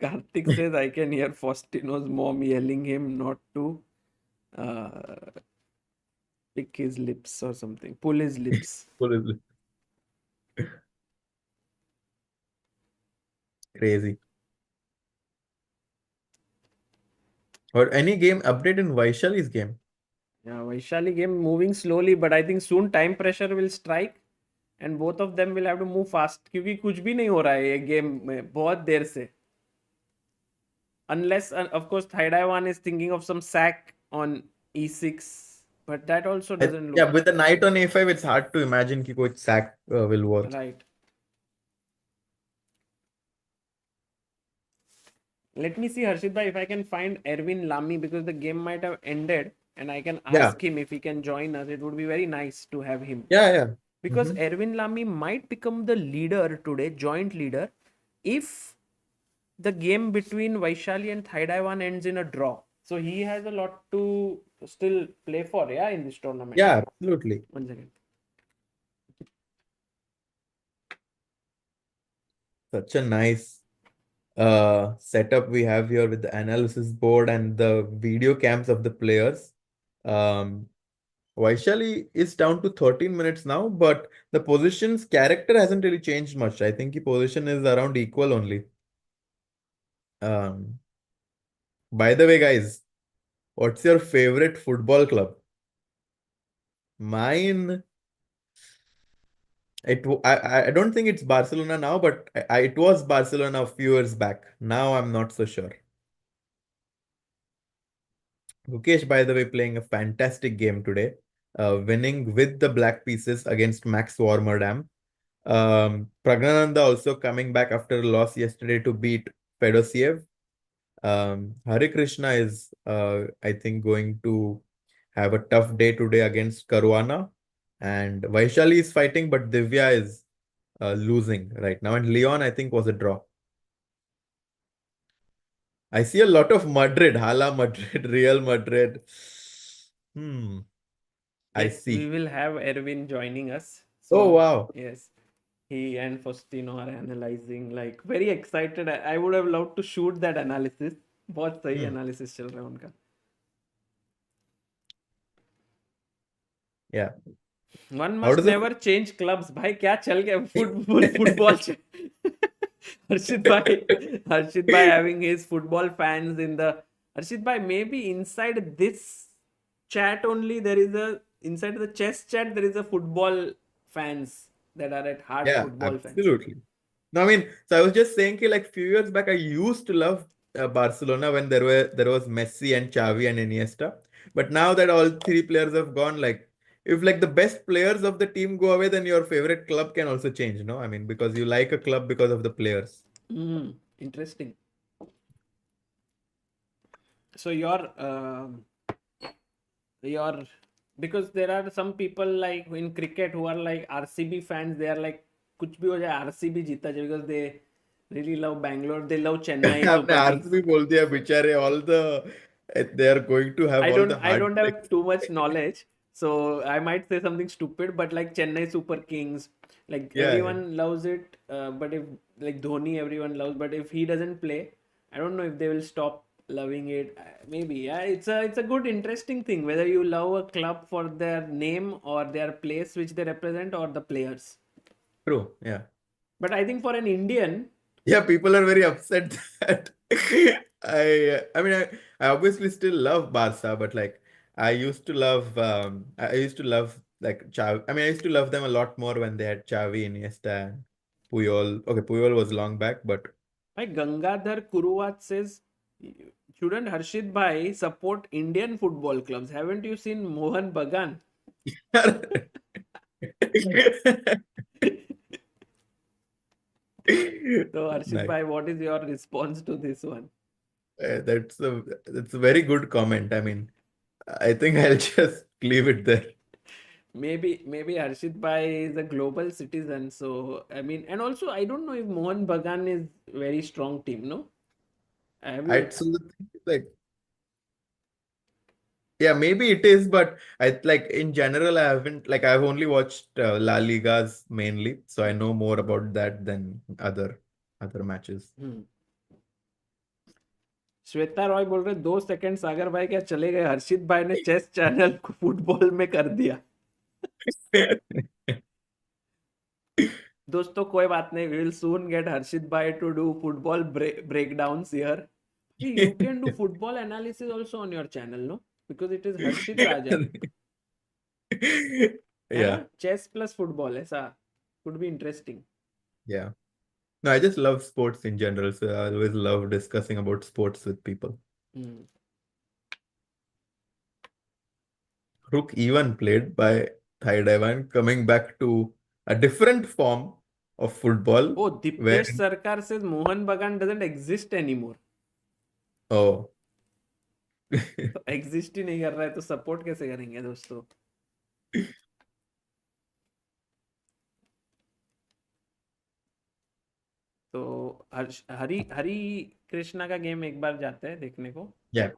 Karthik says I can hear Faustino's mom yelling him not to lick his lips or something. Pull his lips. Crazy. Or any game update in Vaishali's game? Yeah, Vaishali game moving slowly, but I think soon time pressure will strike and both of them will have to move fast क्योंकि कुछ भी नहीं हो रहा है ये game में बहुत देर से. unless of course Taiwan is thinking of some sack on e6, but that also doesn't Yeah, look with the knight on a5, it's hard to imagine कि कोई sack will work. right. Let me see, Harshit bhai, if I can find Erwin Lamy, because the game might have ended and I can Yeah. ask him if he can join us. It would be very nice to have him. Yeah. Because Erwin Lamy might become the leader today, joint leader, if the game between Vaishali and Taiwan ends in a draw. So he has a lot to still play for, yeah, in this tournament. Yeah, absolutely. 1 second. Such a nice setup we have here with the analysis board and the video cams of the players. Vaishali is down to 13 minutes now, but the position's character hasn't really changed much. I think the position is around equal only. By the way, guys, what's your favorite football club? Mine, I don't think it's Barcelona now, but it was Barcelona a few years back. Now I'm not so sure. Gukesh, by the way, playing a fantastic game today, winning with the black pieces against Max Warmerdam. Praggnanandhaa also coming back after a loss yesterday to beat Fedoseev. Harikrishna is, I think, going to have a tough day today against Caruana. And Vaishali is fighting, but Divya is losing right now. And Leon, I think, was a draw. I see a lot of Madrid, Hala Madrid, Real Madrid. I Yes, see. we will have Erwin joining us. Oh, wow. Yes. He and Faustino are analyzing, like very excited. I would have loved to shoot that analysis. बहुत सही analysis चल रहा है उनका. Yeah. One How must does it- never change clubs. भाई क्या चल गया football Harshit bhai having his football fans in the Harshit bhai, maybe inside this chat only there is a inside the chess chat there is a football fans that are at heart Yeah, football fans. absolutely. No, I mean, so I was just saying, like few years back, I used to love Barcelona when there was Messi and Xavi and Iniesta. But now that all three players have gone, like if like the best players of the team go away, then your favorite club can also change, no? I mean, because you like a club because of the players. Interesting. So your because there are some people like in cricket who are like RCB fans. They are like कुछ भी हो जाए RCB जीता जाए because they really love Bangalore. They love Chennai. आपने RCB बोल दिया बेचारे, all the they are going to have all the I don't have heartbreaks. too much knowledge, so I might say something stupid. But like Chennai Super Kings, like Yeah, everyone loves it. But if like Dhoni, everyone loves. But if he doesn't play, I don't know if they will stop loving it. Maybe, yeah. It's a good interesting thing whether you love a club for their name or their place which they represent or the players. True, yeah. But I think for an Indian, Yeah, people are very upset that I mean I obviously still love Barca, but like I used to love like Xavi. I mean, I used to love them a lot more when they had Xavi, Iniesta, and Puyol. Okay, Puyol was long back, but like Gangadhar Kuruvat says, shouldn't Harshit bhai support Indian football clubs? Haven't you seen Mohan Bagan? So Harshit Nice. bhai, what is your response to this one? That's a very good comment. I mean, I think I'll just leave it there. Maybe Harshit bhai is a global citizen, so I mean, and also I don't know if Mohan Bagan is very strong team, no? So the thing is, like, yeah, maybe it is, but I like in general, I've only watched La Ligas mainly, so I know more about that than other matches. Shweta Roy बोल रहे 2 second सागर भाई क्या चले गए, हर्षित भाई ने chess channel को football में कर दिया. दोस्तों कोई बात नहीं, we will soon get Harshit bhai to do football breakdowns here. You can do football analysis also on your channel, no? Because it is Harshit Raja. Yeah. Chess plus football, ऐसा could be interesting. Yeah. No, I just love sports in general, so I always love discussing about sports with people. Hmm. Rook E1 played by Thai Daiwan, coming back to a different form of football, Oh, where Dipkesh Sarkar says Mohan Bagan doesn't exist anymore. oh तो exist ही नहीं कर रहा है तो support कैसे करेंगे दोस्तों? तो हरी कृष्णा का गेम एक बार जाते हैं देखने को. yeah.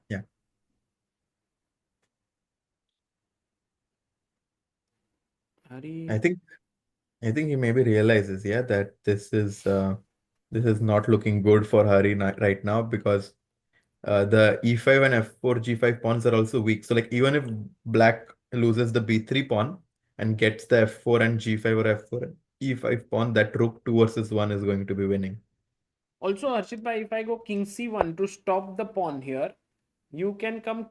Hari I think he maybe realizes, that this is not looking good for Hari right now, because the E5 and F4 G5 pawns are also weak. So like even if black loses the B3 pawn and gets the F4 and G5 or F4 and E5 pawn, that rook 2 versus 1 is going to be winning. Also, Harshit bhai, if I go king c1 to stop the pawn here, you can come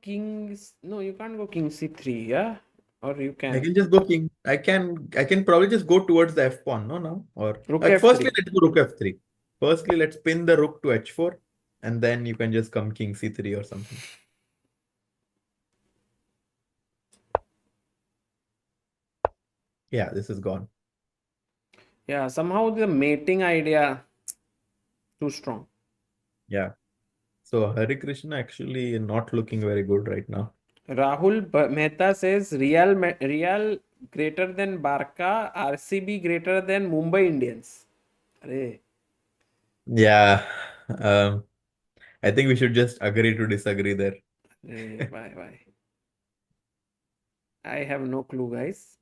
no, you can't go king c3, yeah? Or you I can. can just go king. I can probably just go towards the F pawn, no? Or Rook firstly, f3. let's go rook F3. Firstly, let's pin the rook to H4, and then you can just come king C3 or something. Yeah, this is gone. Yeah, somehow the mating idea too strong. Yeah. So Harikrishna actually not looking very good right now. Rahul Mehta says Real greater than Barca, RCB greater than Mumbai Indians. Arey. Yeah. I think we should just agree to disagree there. Bye. I have no clue, guys.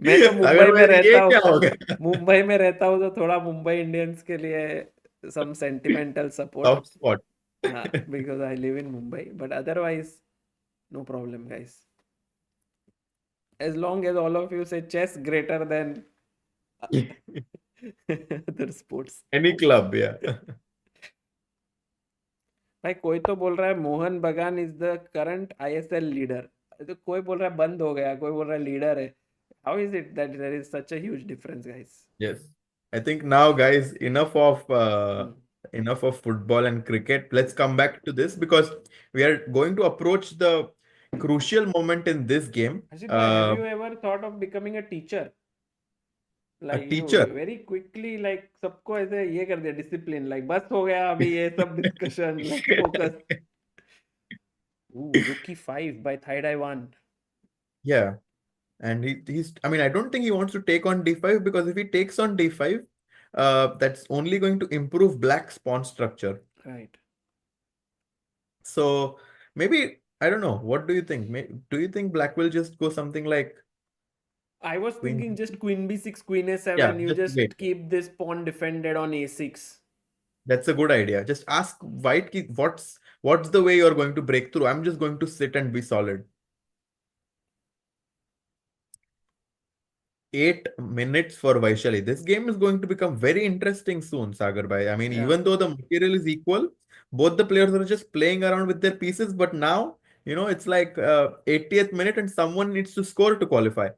मैं तो मुंबई में रहता हूँ. मुंबई में रहता हूँ तो थोड़ा मुंबई इंडियंस के लिए some sentimental support. Soft spot. Because I live in Mumbai, but otherwise no problem, guys. As long as all of you say chess greater than other sports. Any club, yeah. भाई कोई तो बोल रहा है मोहन बगान is the current ISL leader. तो कोई बोल रहा है बंद हो गया, कोई बोल रहा है लीडर है. How is it that there is such a huge difference, guys? Yes. I think now, guys, enough of football and cricket. Let's come back to this, because we are going to approach the crucial moment in this game. Harshit bhai, have you ever thought of becoming a teacher? Like teacher? you very quickly like सबको ऐसे ये कर दिया discipline, like बस हो गया अभी ये सब discussion, like focus. Ooh, rook e5 by Thai Daiwan. Yeah. And I don't think he wants to take on d5, because if he takes on d5, that's only going to improve black's pawn structure. Right. So maybe, I don't know. What do you think? Do you think black will just go something like... I was thinking just queen b6, queen a7. Yeah, You just wait. keep this pawn defended on a6. That's a good idea. Just ask white what's the way you're going to break through. I'm just going to sit and be solid. 8 minutes for Vaishali. This game is going to become very interesting soon, Sagar bhai. I mean, Yeah. even though the material is equal, both the players are just playing around with their pieces. But now, it's like 80th minute and someone needs to score to qualify.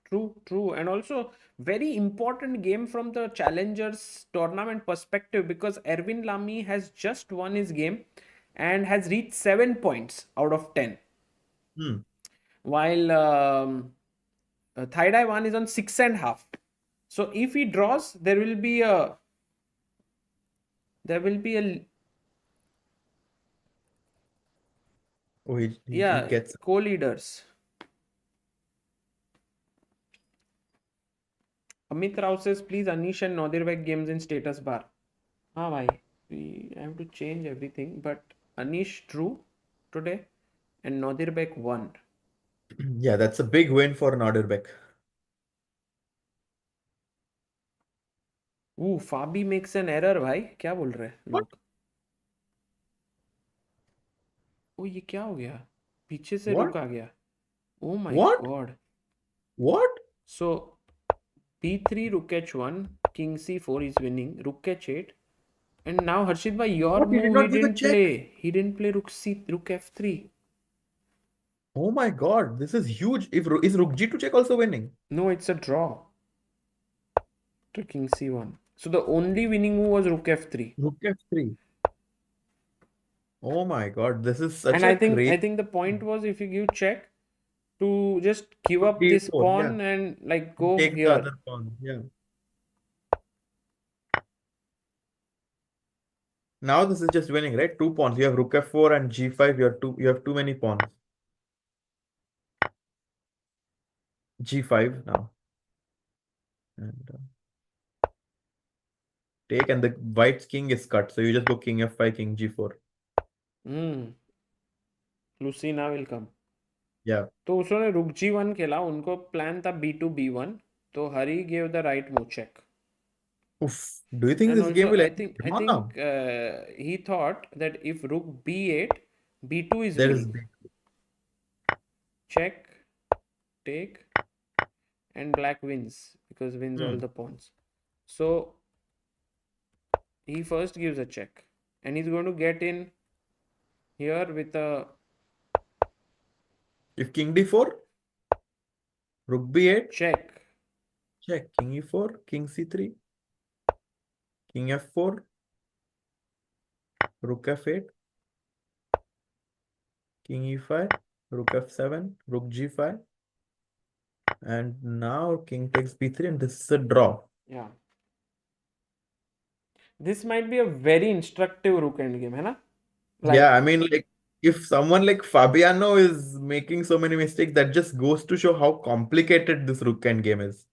True. And also very important game from the Challengers tournament perspective, because Erwin Lamy has just won his game and has reached 7 points out of 10. While Thai Daiwan is on 6.5. So if he draws, there will be a Oh, he gets... co-leaders. Amit Rao says, please Anish and Nodirbek games in status bar. Bhai, we have to change everything, but Anish drew today and Nodirbek won. Yeah, that's a big win for Nodirbek. Fabi makes an error, भाई. क्या बोल रहे हैं लोग? ये क्या हो गया? पीछे से रुक आ गया. Oh my god. What? So b3, rook h1, king c4 is winning, rook h8. And now Harshit bhai, your move he didn't play. He didn't play rook f3. Oh my god, this is huge. Is rook g to check also winning? No, it's a draw. to king c1. So the only winning move was rook f3. Rook f3. Oh my God, this is such And a I crazy think the point was, if you give check, to just give up d4, this yeah. pawn and like go Take the here. other pawn. Yeah. Now this is just winning, right? 2 pawns. You have rook f4 and g5. You have too many pawns. g5 now. And take, and the white's king is cut. So you just go king f5, king g4. Lucina will come. Yeah. तो उसने रुक g1 खेला, उनको plan था b2 b1, तो हरी gave the right move check. Oof. Do you think And this game also will I end think draw now? he thought that if rook b8, b2 is There is winning. Check, take, and black wins because wins all the pawns. So he first gives a check, and he's going to get in here with a if king d4, rook b8, check. check, king e4, king c3, king f4, rook f8, king e5, rook f7, rook g5, and now king takes b3, and this is a draw. Yeah. This might be a very instructive rook endgame, hai na? Yeah, I mean, like, if someone like Fabiano is making so many mistakes, that just goes to show how complicated this rook endgame is.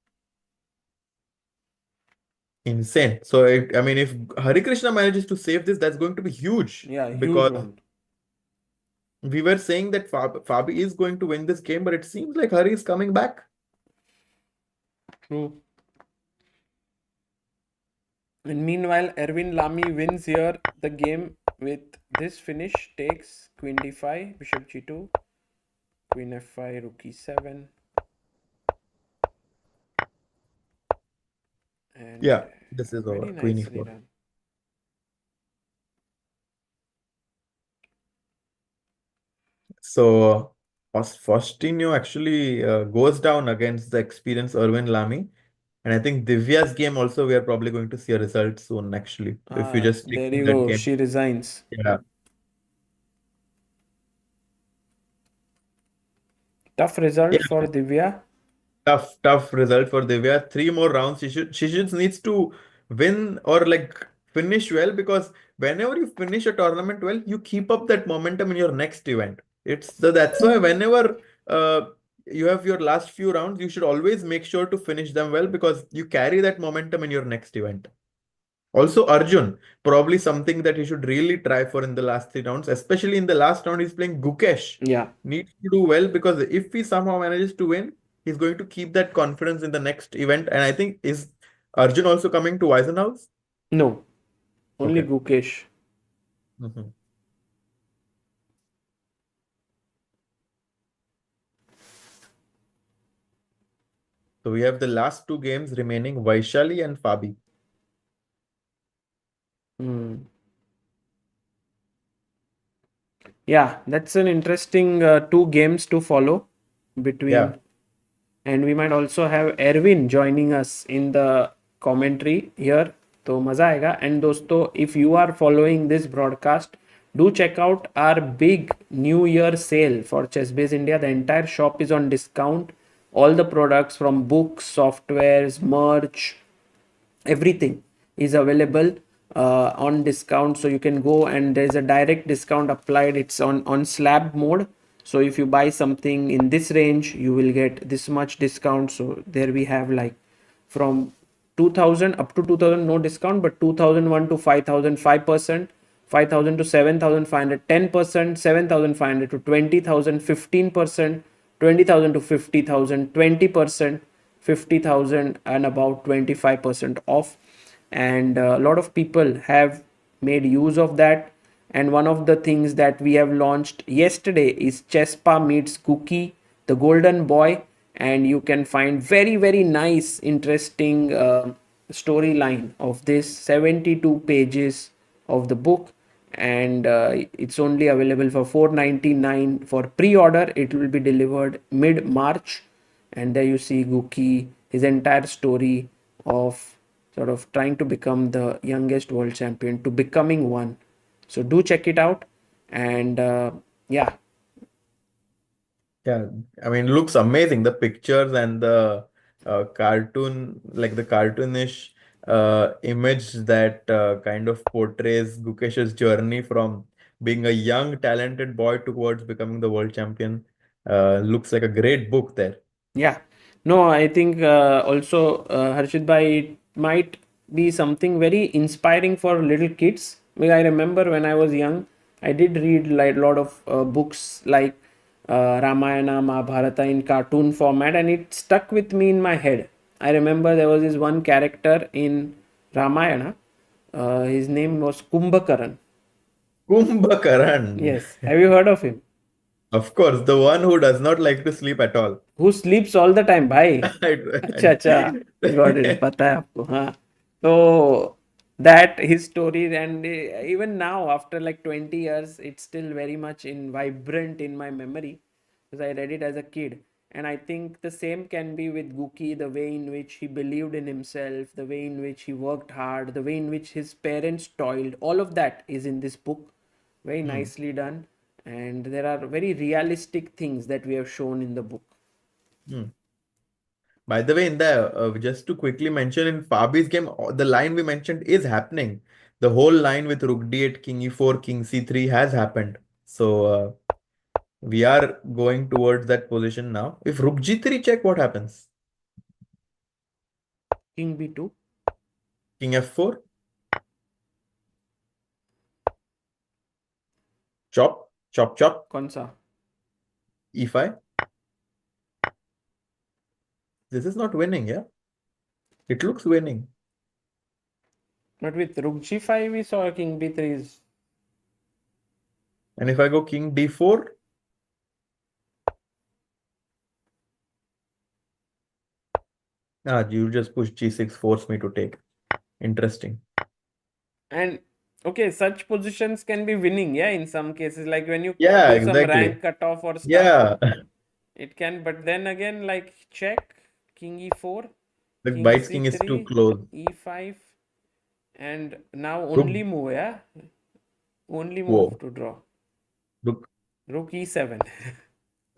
Insane. So, I mean, if Harikrishna manages to save this, that's going to be huge. Yeah, huge Because one. we were saying that Fabi is going to win this game, but it seems like Hari is coming back. True. And meanwhile, Erwin Lamy wins here the game with this finish. Takes queen d5, bishop g2, queen f5, rook e7. And Yeah, this is very over. Queen nicely e4. done. So, Faustino actually goes down against the experienced Erwin Lamy. And I think Divya's game also, we are probably going to see a result soon, actually. If you just stick There to you that go. game. She resigns. Yeah. Tough result Yeah. for Divya. Tough result for Divya. 3 more rounds. She just needs to win or like finish well, because whenever you finish a tournament well, you keep up that momentum in your next event. That's why whenever you have your last few rounds, you should always make sure to finish them well, because you carry that momentum in your next event. Also, Arjun, probably something that he should really try for in the last 3 rounds, especially in the last round, he's playing Gukesh. Yeah. Needs to do well, because if he somehow manages to win, he's going to keep that confidence in the next event. And I think, is Arjun also coming to Weisenhouse? No. Only Okay. Gukesh. Mhm. So we have the last 2 games remaining, Vaishali and Fabi. Yeah, that's an interesting 2 games to follow between. Yeah. And we might also have Erwin joining us in the commentary here. तो मजा आएगा. And दोस्तों, if you are following this broadcast, do check out our big New Year sale for ChessBase India. The entire shop is on discount. All the products from books, softwares, merch, everything is available on discount. So you can go, and there's a direct discount applied. It's on slab mode. So if you buy something in this range, you will get this much discount. So there we have like from 2000 up to 2000, no discount, but 2001 to 5000, 5%, 5000 to 7500, 10%, 7500 to 20000, 15%, 20000 to 50000, 20%, 50,000, and about 25% off. And a lot of people have made use of that. And one of the things that we have launched yesterday is Chesspa meets Cookie, the golden boy. And you can find very, very nice, interesting storyline of this 72 pages of the book. And it's only available for $4.99 for pre-order. It will be delivered mid-March. And there you see Gookie, his entire story of sort of trying to become the youngest world champion to becoming one. So do check it out. And yeah, Yeah, I mean, looks amazing. The pictures and the cartoon, like the cartoonish image that kind of portrays Gukesh's journey from being a young, talented boy towards becoming the world champion. Looks like a great book there. yeah. No, I think also, Harshit Bhai, it might be something very inspiring for little kids. Because I remember when I was young, I did read like a lot of books like Ramayana, Mahabharata in cartoon format, and it stuck with me in my head. I remember there was this one character in Ramayana. His name was Kumbhakaran. Kumbhakaran. Yes, have you heard of him? Of course, the one who does not like to sleep at all. Who sleeps all the time, भाई? अच्छा अच्छा, got it. I- पता है आपको, हाँ. So that his story, and even now after like 20 years, it's still very much in vibrant in my memory because I read it as a kid. And I think the same can be with Guki, the way in which he believed in himself, the way in which he worked hard, the way in which his parents toiled. All of that is in this book. Very nicely done. And there are very realistic things that we have shown in the book. By the way, in the just to quickly mention, in Fabi's game, the line we mentioned is happening. The whole line with Rook D8, King E4, King C3 has happened. So we are going towards that position now. If Rook G3 check, what happens? King B2. King F4. Chop, chop, chop. कौन सा? E5. This is not winning, yeah? It looks winning. But with Rook G5 we saw King B3 is... And if I go King D4, you just push G6, force me to take. Interesting. And okay, such positions can be winning, yeah, in some cases, like when you Yeah, do some exactly. rank cutoff or stuff. Yeah. It can, but then again, like check, King E4, The King Bytes King is too C3, close. E5, and now Rook. only move, yeah? Only Whoa. move to draw. Rook. Rook E7.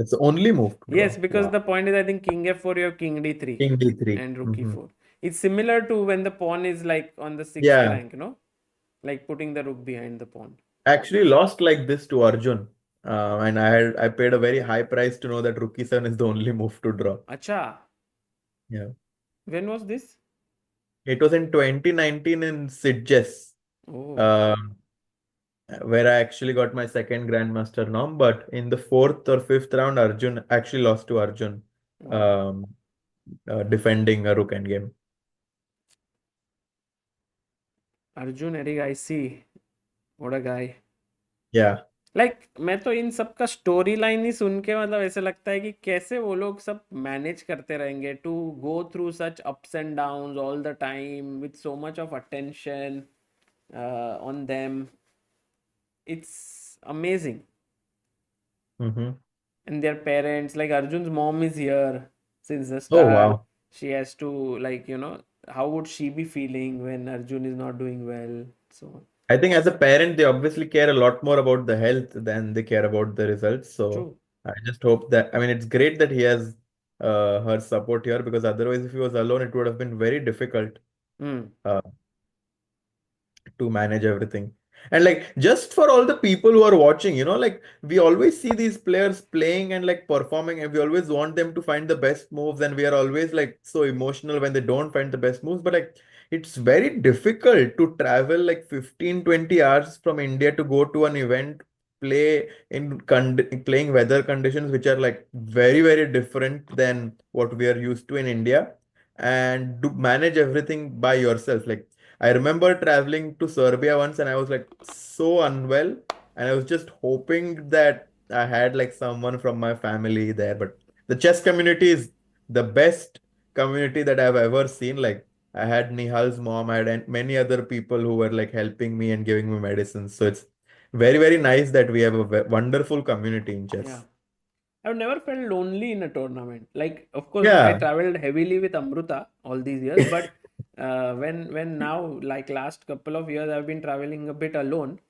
It's the only move to Yes, draw. because Wow. the point is, I think King F4, you have King D3 King D3. and Rook Mhm. E4. It's similar to when the pawn is like on the 6th Yeah. rank, you know? Like putting the rook behind the pawn. Actually lost like this to Arjun. And I paid a very high price to know that Rook E7 is the only move to draw. Acha. Yeah. When was this? It was in 2019 in ChessBase, Oh. where I actually got my second Grandmaster nom. But in the fourth or fifth round, Arjun actually lost to Arjun, Wow. defending a rook endgame. Arjun Erigaisi. What a guy. Yeah. Like मैं तो इन सब का story line ही सुन के मतलब ऐसे लगता है कि कैसे वो लोग सब मैनेज करते रहेंगे to go through such ups and downs all the time with so much of attention on them. It's amazing. Mm-hmm. And their parents, like Arjun's mom is here since the Oh, start. wow. She has to, like, you know, how would she be feeling when Arjun is not doing well? So I think as a parent, they obviously care a lot more about the health than they care about the results. So true. I just hope that, I mean, it's great that he has her support here, because otherwise, if he was alone, it would have been very difficult uh, to manage everything. And like, just for all the people who are watching, you know, like we always see these players playing and like performing, and we always want them to find the best moves, and we are always like so emotional when they don't find the best moves. But like, it's very difficult to travel like 15-20 hours from India to go to an event, play in playing weather conditions which are like very, very different than what we are used to in India, and to manage everything by yourself. Like, I remember traveling to Serbia once, and I was like so unwell, and I was just hoping that I had like someone from my family there. But the chess community is the best community that I've ever seen. Like, I had Nihal's mom, I had many other people who were like helping me and giving me medicine. So it's very, very nice that we have a wonderful community in chess. Yeah. I've never felt lonely in a tournament. Like, of course, I Yeah. traveled heavily with Amruta all these years, but when now, like last couple of years, I've been traveling a bit alone.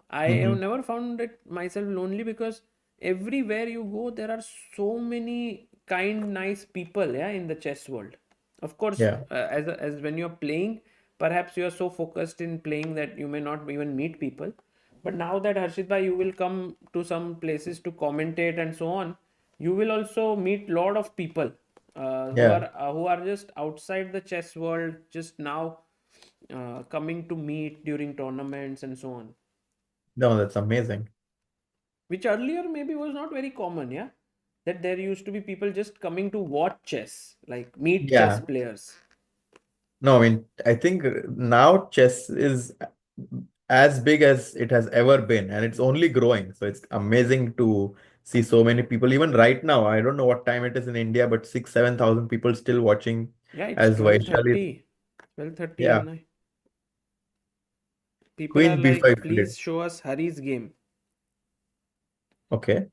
I have never found it myself lonely because everywhere you go, there are so many kind, nice people, yeah, in the chess world. Of course, Yeah. as when you're playing, perhaps you're so focused in playing that you may not even meet people. But now that Harshit bhai, you will come to some places to commentate and so on, you will also meet lot of people Yeah. who are just outside the chess world, just now coming to meet during tournaments and so on, No, that's amazing. which earlier maybe was not very common, yeah, that there used to be people just coming to watch chess, like meet chess Yeah. players. No, I mean, I think now chess is as big as it has ever been, and it's only growing. So it's amazing to see so many people. Even right now, I don't know what time it is in India, but 7,000 people still watching Yeah, it's as Vaishali. 12:30 Yeah, in night. People are Queen like, B5 please played. show us Hari's game. Okay.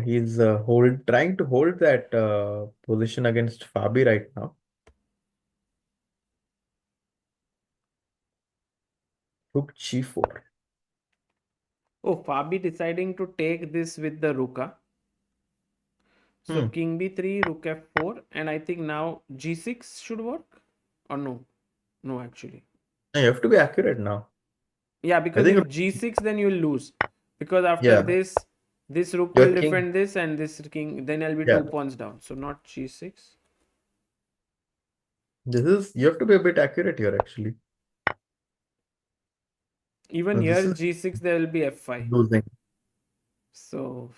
He's trying to hold that position against Fabi right now. Rook G4. Oh, Fabi deciding to take this with the Ruka. So Hmm. King B3, Rook F4, and I think now G6 should work, or no? No, actually. You have to be accurate now. Yeah, I because think, if G6, then you'll lose. Because after yeah, this Rook your will king. defend this, and this King, then I'll be Yeah, 2 pawns down. So not G6. you have to be a bit accurate here actually. Even No, this here, is G6, there will be F5. losing. So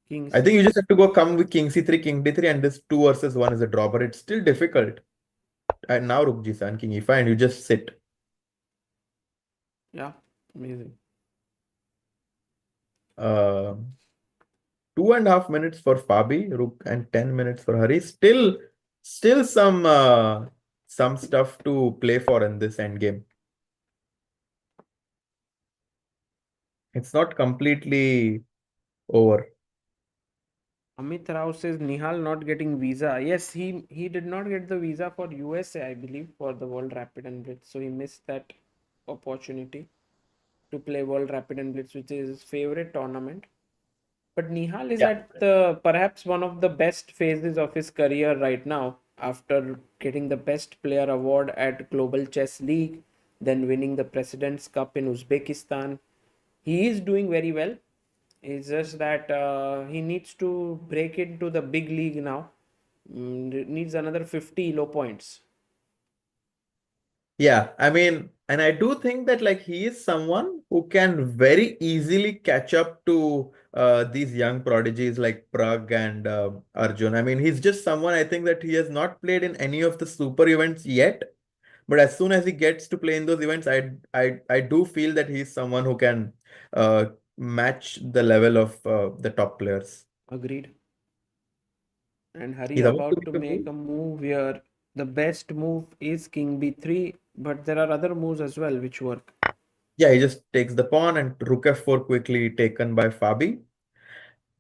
King I think you C6. just have to come with King C3, King D3, and this 2 versus 1 is a draw, but it's still difficult. And now Rook G7, King E5, and you just sit. Yeah, amazing. 2.5 minutes for Fabi, Rook, and 10 minutes for Hari. Still some stuff to play for in this endgame. It's not completely over. Amit Rao says Nihal not getting visa. Yes, he did not get the visa for USA, I believe, for the World Rapid and Blitz. So he missed that opportunity to play World Rapid and Blitz, which is his favorite tournament. But Nihal is Yeah. at the perhaps one of the best phases of his career right now, after getting the Best Player award at Global Chess League, then winning the President's Cup in Uzbekistan. He is doing very well. It's just that he needs to break into the big league now. Needs another 50 low points. Yeah, I mean, and I do think that like he is someone who can very easily catch up to these young prodigies like Pragg and Arjun. I mean, he's just someone I think that he has not played in any of the super events yet. But as soon as he gets to play in those events, I do feel that he's someone who can match the level of the top players. Agreed. And Hari He's about to about to make a make move. a move here. The best move is King B3, but there are other moves as well which work. Yeah, he just takes the pawn and Rook F4 quickly taken by Fabi.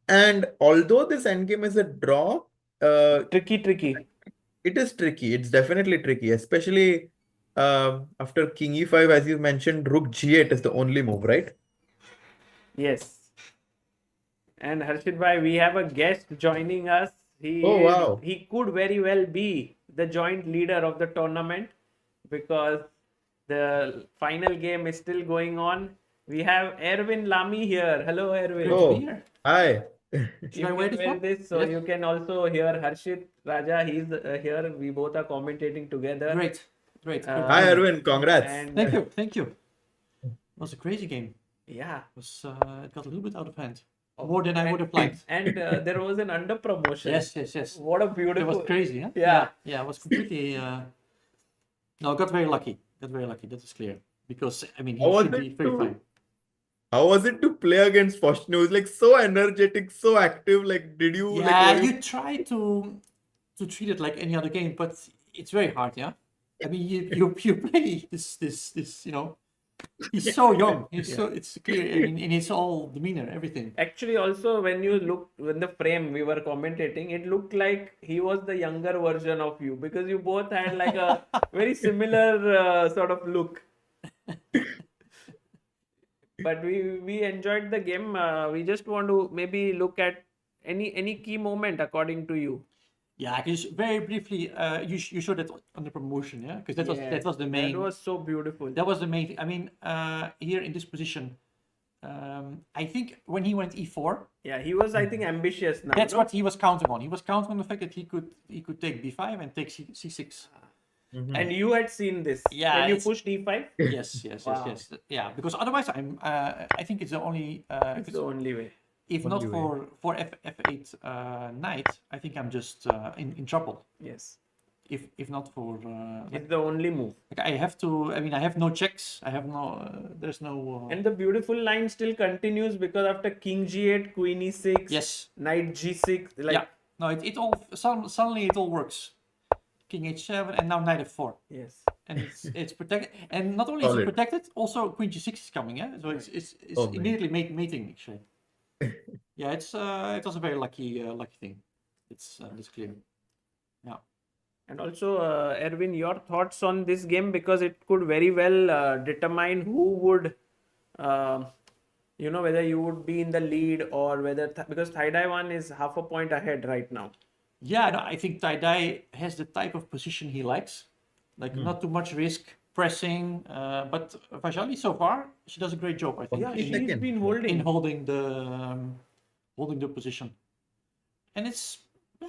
And although this endgame is a draw, Tricky. it is tricky. It's definitely tricky, especially after King E5, as you mentioned, Rook G8 is the only move, right? Yes. And Harshit bhai, we have a guest joining us. Oh, wow. He could very well be the joint leader of the tournament because the final game is still going on. We have Erwin Lamy here. Hello, Erwin. Great to be here. Hi. You I can wear this wear one? this, so Yes. you can also hear Harshit Raja. He's here. We both are commentating together. Great. Good to Hi, be here. Arvind. Congrats. And Thank you. It was a crazy game. yeah. It got a little bit out of hand. More than I would have liked. And there was an under promotion. Yes. What a It beautiful. was crazy, huh? Yeah. Yeah, I was completely. No, I got very lucky. That is clear. Because, I mean, he How was should be it very to- fine. How was it to play against Faustino? He was like so energetic, so active. Like, did you Yeah, like? you try to treat it like any other game, but it's very hard, yeah? I mean, you play this He's so young. It's clear in his all demeanor, everything. Actually, also when the frame we were commentating, it looked like he was the younger version of you because you both had like a very similar sort of look. But we enjoyed the game. We just want to maybe look at any key moment according to you. Yeah, I can just very briefly. You showed that on the promotion, yeah, because that was the main. That was so beautiful. That was the main thing. I mean, here in this position, I think when he went e4, Yeah, he was, I think, ambitious now. that's no? what he was counting on. He was counting on the fact that he could take b5 and take c6. And you had seen this. Yeah, When you it's- pushed e5, Yes, Wow. yes. Yeah, because otherwise, I think it's the only. it's the only way. If not for f8 knight, I think I'm just in trouble. Yes. If not for It's the only move. like I have to. I mean, I have no checks. I have no. There's no. And the beautiful line still continues because after king g8, queen e6, Yes. knight g6, like Yeah. No, it all suddenly it all works. King h7 and now knight f4, yes. and it's protected. And not only is it Solid. protected, also queen g6 is coming. Yeah, so it's Oh, man. immediately mating actually. Yeah, it was a very lucky thing. It's clear. Yeah. And also, Erwin, your thoughts on this game because it could very well determine who would, whether you would be in the lead or whether because Thaidai one is half a point ahead right now. Yeah, no, I think Thaidai has the type of position he likes, like not too much risk, pressing. But Vajali so far, she does a great job. I think Yeah, She's she's second. been in holding. holding the position, and it's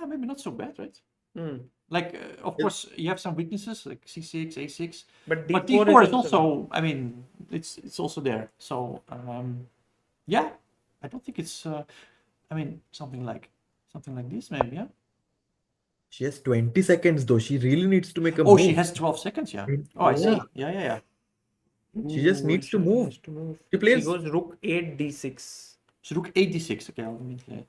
maybe not so bad, right? Hmm. Like of course you have some weaknesses like c6, a6, But but d4 d4 is is also. I mean, it's also there. So yeah, I don't think it's. I mean, something like this maybe. Yeah. She has 20 seconds though. She really needs to make a Oh, move. she has 12 seconds. Yeah. Oh, I see. Yeah. She just needs to move. Has to move. She plays- goes rook 8 d6. So rook 86. Okay, I'll meet that.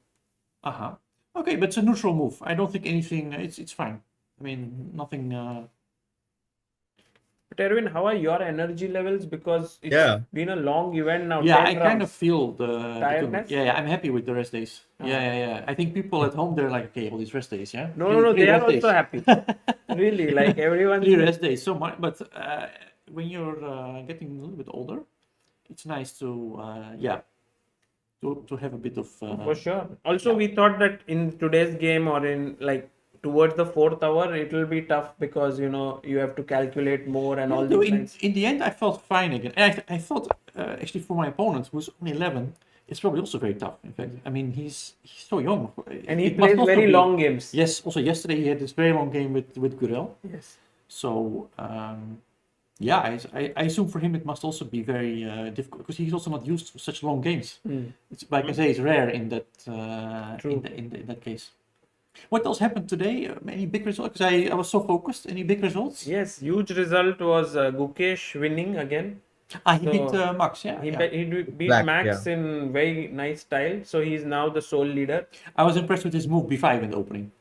Uh-huh. Okay, but it's a neutral move. I don't think anything. It's fine. I mean, nothing. But Erwin, how are your energy levels? Because it's Yeah. been a long event now. Yeah, 10 I kind of rounds. feel the Tiredness? Yeah, I'm happy with the rest days. Yeah. I think people at home they're like, okay, all these rest days, yeah. No, Three they are rest days. also happy. Really, like everyone. 3 rest days, so much. But when you're getting a little bit older, it's nice to to have a bit of. For sure. Also, we thought that in today's game or in like towards the 4th hour, it will be tough because you have to calculate more and all No, these things. in the end, I felt fine again. And I thought actually for my opponent, who's only 11, it's probably also very tough. In fact, I mean he's so young, And he It must plays also very be- long games. Yes. Also yesterday he had this very long game with Gurel. Yes. So yeah, I assume for him it must also be very difficult because he's also not used to such long games. It's like I say, it's rare in that True. in that case. What else happened today? Any big results? Because I was so focused. Any big results? Yes, huge result was Gukesh winning again. He So, beat Max. Yeah, He yeah. beat Black, Max in very nice style. So he's now the sole leader. I was impressed with his move b5 in the opening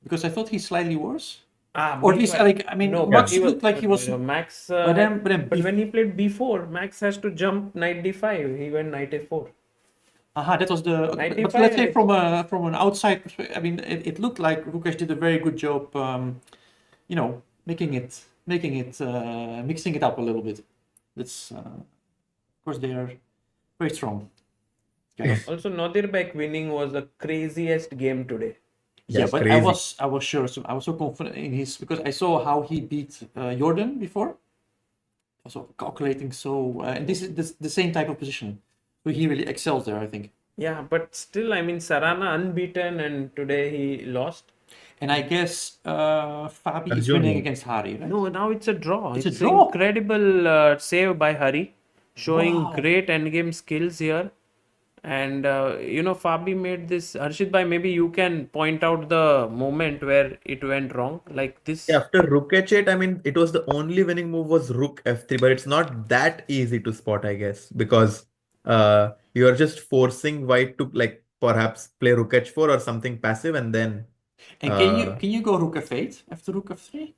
because I thought he's slightly worse. Ah, Or at least, B5. like, I mean, no, Max but looked like he was. Max. But then But B- when he played b4, Max has to jump knight d5. He went knight a4. that was the. Okay, but 95 let's say and from an outside perspective, I mean, it looked like Gukesh did a very good job. Making it mixing it up a little bit. That's of course they are very strong. Guys. Also, Nodirbek winning was the craziest game today. Yeah, Yes, but crazy. I was sure. So I was so confident in his because I saw how he beat Jordan before. Also calculating so, and this is the same type of position. So he really excels there, I think. Yeah, but still, I mean, Sarana unbeaten and today he lost. And I guess Fabi is Arjun. winning against Hari, right? No, now it's a draw. It's a It's draw? incredible save by Hari, showing Wow. great endgame skills here. And Fabi made this. Harshit bhai, maybe you can point out the moment where it went wrong, like this. After rook h8, I mean, it was the only winning move was rook f3, but it's not that easy to spot, I guess, because you're just forcing white to like perhaps play rook h4 or something passive, and then And can you go rook f8 after rook f3?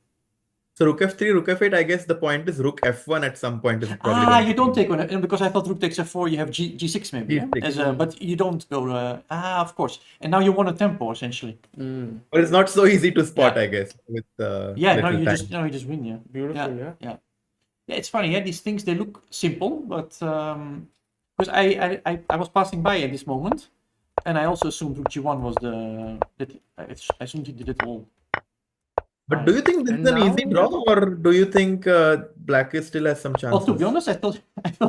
So rook f3, rook f8, I guess the point is rook f1 at some point is probably going You to don't be take on, because I thought rook takes f4, you have g6 maybe, yeah? G6. But you don't go, of course. And now you want a tempo, essentially. But it's not so easy to spot, Yeah. I guess, with Yeah, little you time. just win, yeah. Beautiful, yeah. Yeah, it's funny, yeah, these things, they look simple, but because I was passing by at this moment, and I also assumed rook g1 was I assumed he did it all. But do you think this And is an easy now- draw, or do you think black is still has some chances? Well, to be honest, I thought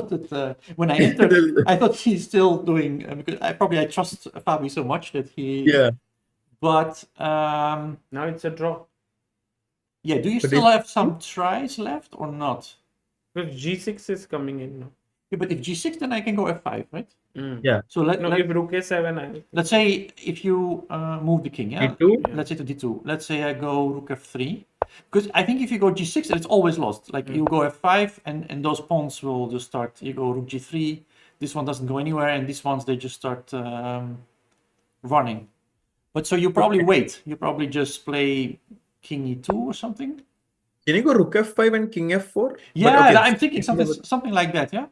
that when I entered, I thought he's still doing, because I trust Fabi so much that he. Yeah. But Now it's a draw. yeah, do you But still have some tries left or not? Because g6 is coming in now. Yeah, but if g6, then I can go f5, right? Yeah. So No, if rook a7, let's say if you move the king, yeah. D2? Let's say to d2. Let's say I go rook f3, because I think if you go g6, it's always lost. Like you go f5, and those pawns will just start. You go rook g3. This one doesn't go anywhere, and these ones they just start running. But so you probably wait. You probably just play king e2 or something. Can you go rook f5 and king f4? Yeah, But, okay, I'm thinking something like that. Yeah,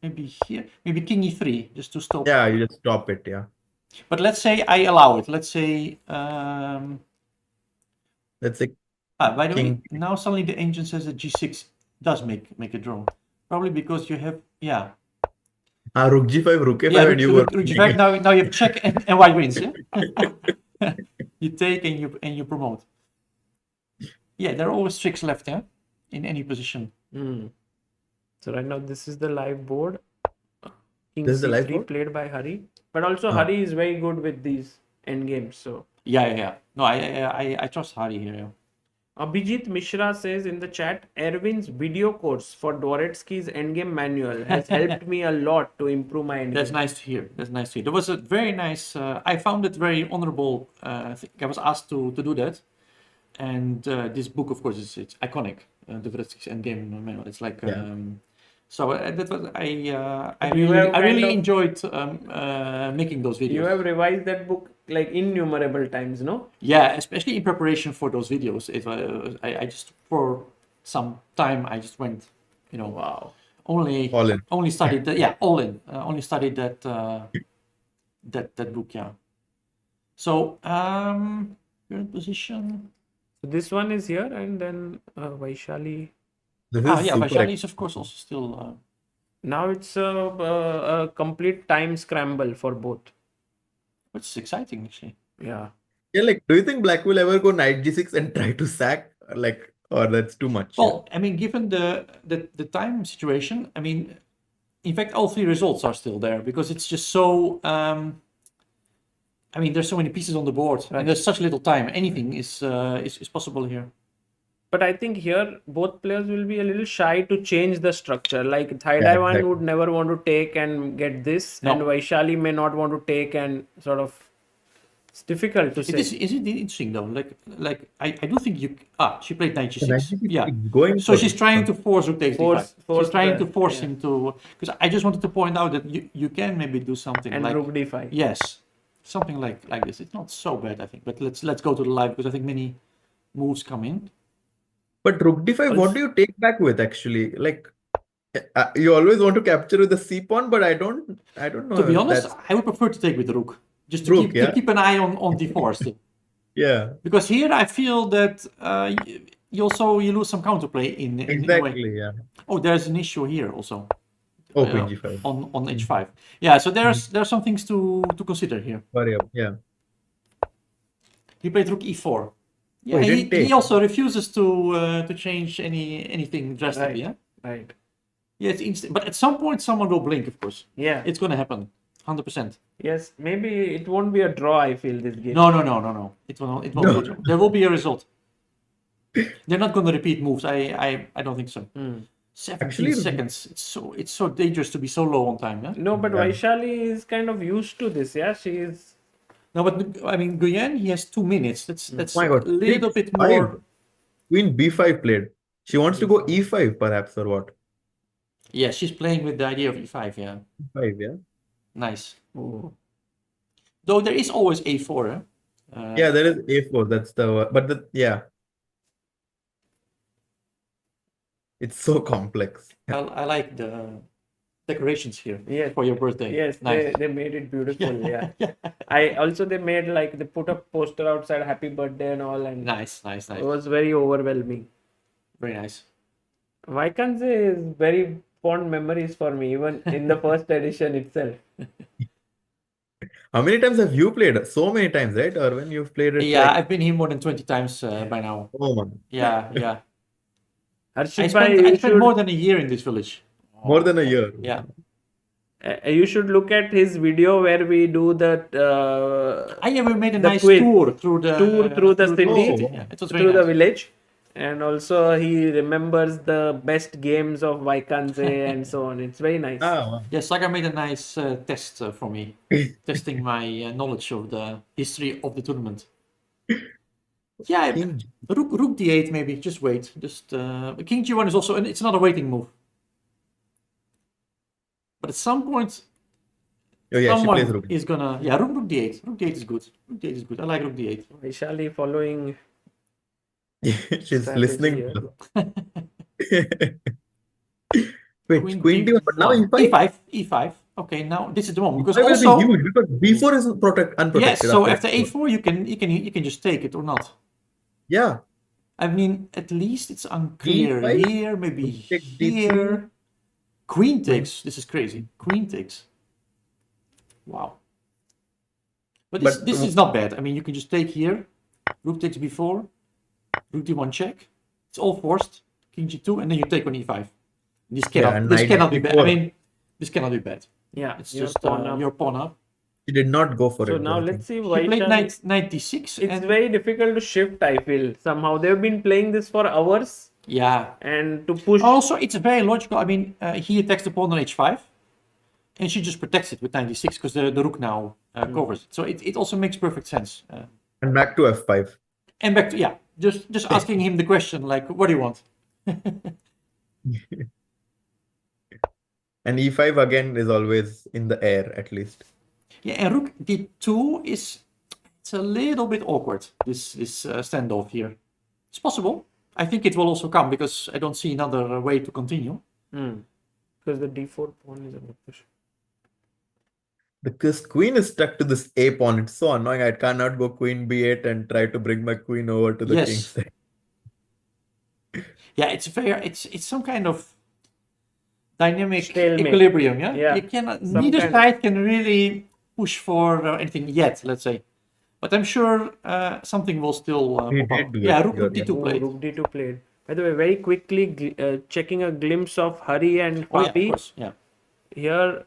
maybe here, maybe king e3 just to stop. Yeah, you just stop it. Yeah. But let's say I allow it. Let's say. Let's say By the way, king. now suddenly the engine says that g6 does make a draw. Probably because you have rook g5, rook a5, yeah and you rook go. g5. Now you have check and white wins. Yeah? You take and you promote. Yeah, there are always tricks left, yeah, in any position. So right now this is the live board. King This is the live c3 board? played by Hari. But also Hari is very good with these endgames. So Yeah. No, I trust Hari here. Yeah. Abhijit Mishra says in the chat, Erwin's video course for Dvoretsky's endgame manual has helped me a lot to improve my endgame. That's nice to hear. There was a very nice. I found it very honorable. I think I was asked to do that, and this book, of course, it's iconic. The Dvoretsky's Endgame manual. It's like. So that was I really enjoyed making those videos. You have revised that book like innumerable times, no? Yeah, especially in preparation for those videos. I just for some time I just went, Wow. only studied that. Yeah, all in. Only studied that that book. Yeah. So current position. So this one is here, and then Vaishali. This is super Vaishali is of course also still. Now it's a complete time scramble for both. Which is exciting actually. Yeah. Yeah, like, do you think black will ever go knight g6 and try to sack? Or that's too much? Well, I mean, given the time situation, I mean, in fact, all three results are still there because it's just so. I mean, there's so many pieces on the board, and there's such little time. Anything is possible here. But I think here both players will be a little shy to change the structure. Like Thaidai Yeah, one exactly. would never want to take and get this, No. and Vaishali may not want to take and sort of. It's difficult to say. Is it interesting though? Like I do think you. She played knight So knight g6. g6 Yeah. is going So for she's it. trying to force rook takes Force d5. She's trying to the- force yeah. him to. Because I just wanted to point out that you can maybe do something And like rook d5. yes, something like this. It's not so bad, I think. But let's go to the live because I think many moves come in. But rook d5, what do you take back with actually? Like, you always want to capture with the c pawn, but I don't know. To be if honest, that's- I would prefer to take with the rook, just to Rook, keep an eye on d4 still. Yeah, Because here I feel that you lose some counterplay in a way. exactly. Yeah. Oh, there's an issue here also. Oh, queen g5. On h5. Yeah, so there's some things to consider here. Hurry up. Yeah. He played rook e4. Yeah, he didn't take. he also refuses to change anything drastically. Right. Yeah, Right. yeah, it's instant. But at some point, someone will blink. Of course, Yeah. it's gonna happen, 100%. Yes. Maybe it won't be a draw. I feel this game. No. It won't. It won't. No. Be a draw. There will be a result. They're not gonna repeat moves. I don't think so. 17 Actually- seconds. It's so dangerous to be so low on time. Yeah. No, but Yeah. Vaishali is kind of used to this. Yeah, she is. No, but I mean, Guyenne, he has 2 minutes. That's My God, a little bit five. more. Queen b5 played. She wants to go e5 perhaps, or what? Yeah, she's playing with the idea of e5. Yeah, e5, yeah. nice. Though there is always a4. Yeah, there is a4. That's the. But yeah. It's so complex. I like the decorations here Yes. for your birthday. Yes, Nice. they made it beautiful. Yeah. Yeah. They made like they put a poster outside happy birthday and all, and Nice. it was very overwhelming. Very nice. Wijk Aan Zee is very fond memories for me, even in the first edition itself. How many times have you played? So many times, right? Or when you've played it? Yeah, like- I've been here more than 20 times by now. Oh man. Yeah. Harshit I spent more than a year in this village. More than a year. Yeah. you should look at his video where we do that We made a The nice quiz. tour through the city. Yeah, it was very through the nice. village, and also he remembers the best games of Wijk Aan Zee and so on. It's very nice. Ah, wow. Yeah, Sagar made a nice test for me, testing my knowledge of the history of the tournament. Yeah, King. Rook D8 maybe. Just wait. Just King G1 is also, and it's another waiting move. But at some point, Oh yeah, she someone plays Rook. is gonna. Yeah, Rook D8. Rook D8 is good. Rook D8 is good. I like Rook D8. Vaishali following She's strategy listening. here. Wait, Queen D1, but now E5? E5. E5. Okay, now this is the moment because E5 will also be huge because B4 is unprotected. yes. So after A4, you can just take it or not. Yeah. I mean, at least it's unclear D5? here. Maybe Take D3. here. Queen takes. This is crazy. Queen takes. Wow. But this is not bad. I mean, you can just take here. Rook takes B4. Rook D1 check. It's all forced. King G2, and then you take on E5. This and cannot be knight bad. I D4. mean, this cannot be bad. Yeah, It's your just pawn up. your pawn up. She did not go for So it. now I think. let's see He played Vaishali. knight D6. It's and very difficult to shift, I feel. Somehow they've been playing this for hours, yeah. and to push. Also, it's very logical. I mean, he attacks the pawn on H5, and she just protects it with knight D6 because the rook now covers it. So it also makes perfect sense. And back to F5. And back to just asking him the question like, what do you want? And E5 again is always in the air, at least. Yeah, and rook D2 it's a little bit awkward. This standoff here. It's possible. I think it will also come because I don't see another way to continue. Because the d4 pawn is a push. Because queen is stuck to this A pawn. It's so annoying. I cannot go queen B8 and try to bring my queen over to the Yes. king's side. Yeah, it's some kind of dynamic Stalemate. equilibrium. Yeah, Yeah. you cannot. Some Neither kind- side can really push for anything yet. Let's say, but I'm sure something will still He pop did up. do Yeah, it. rook Yeah. D2 played. Rook d2 played. By the way, very quickly checking a glimpse of Hari and Oh yeah, of Fabi. course. Yeah. Here,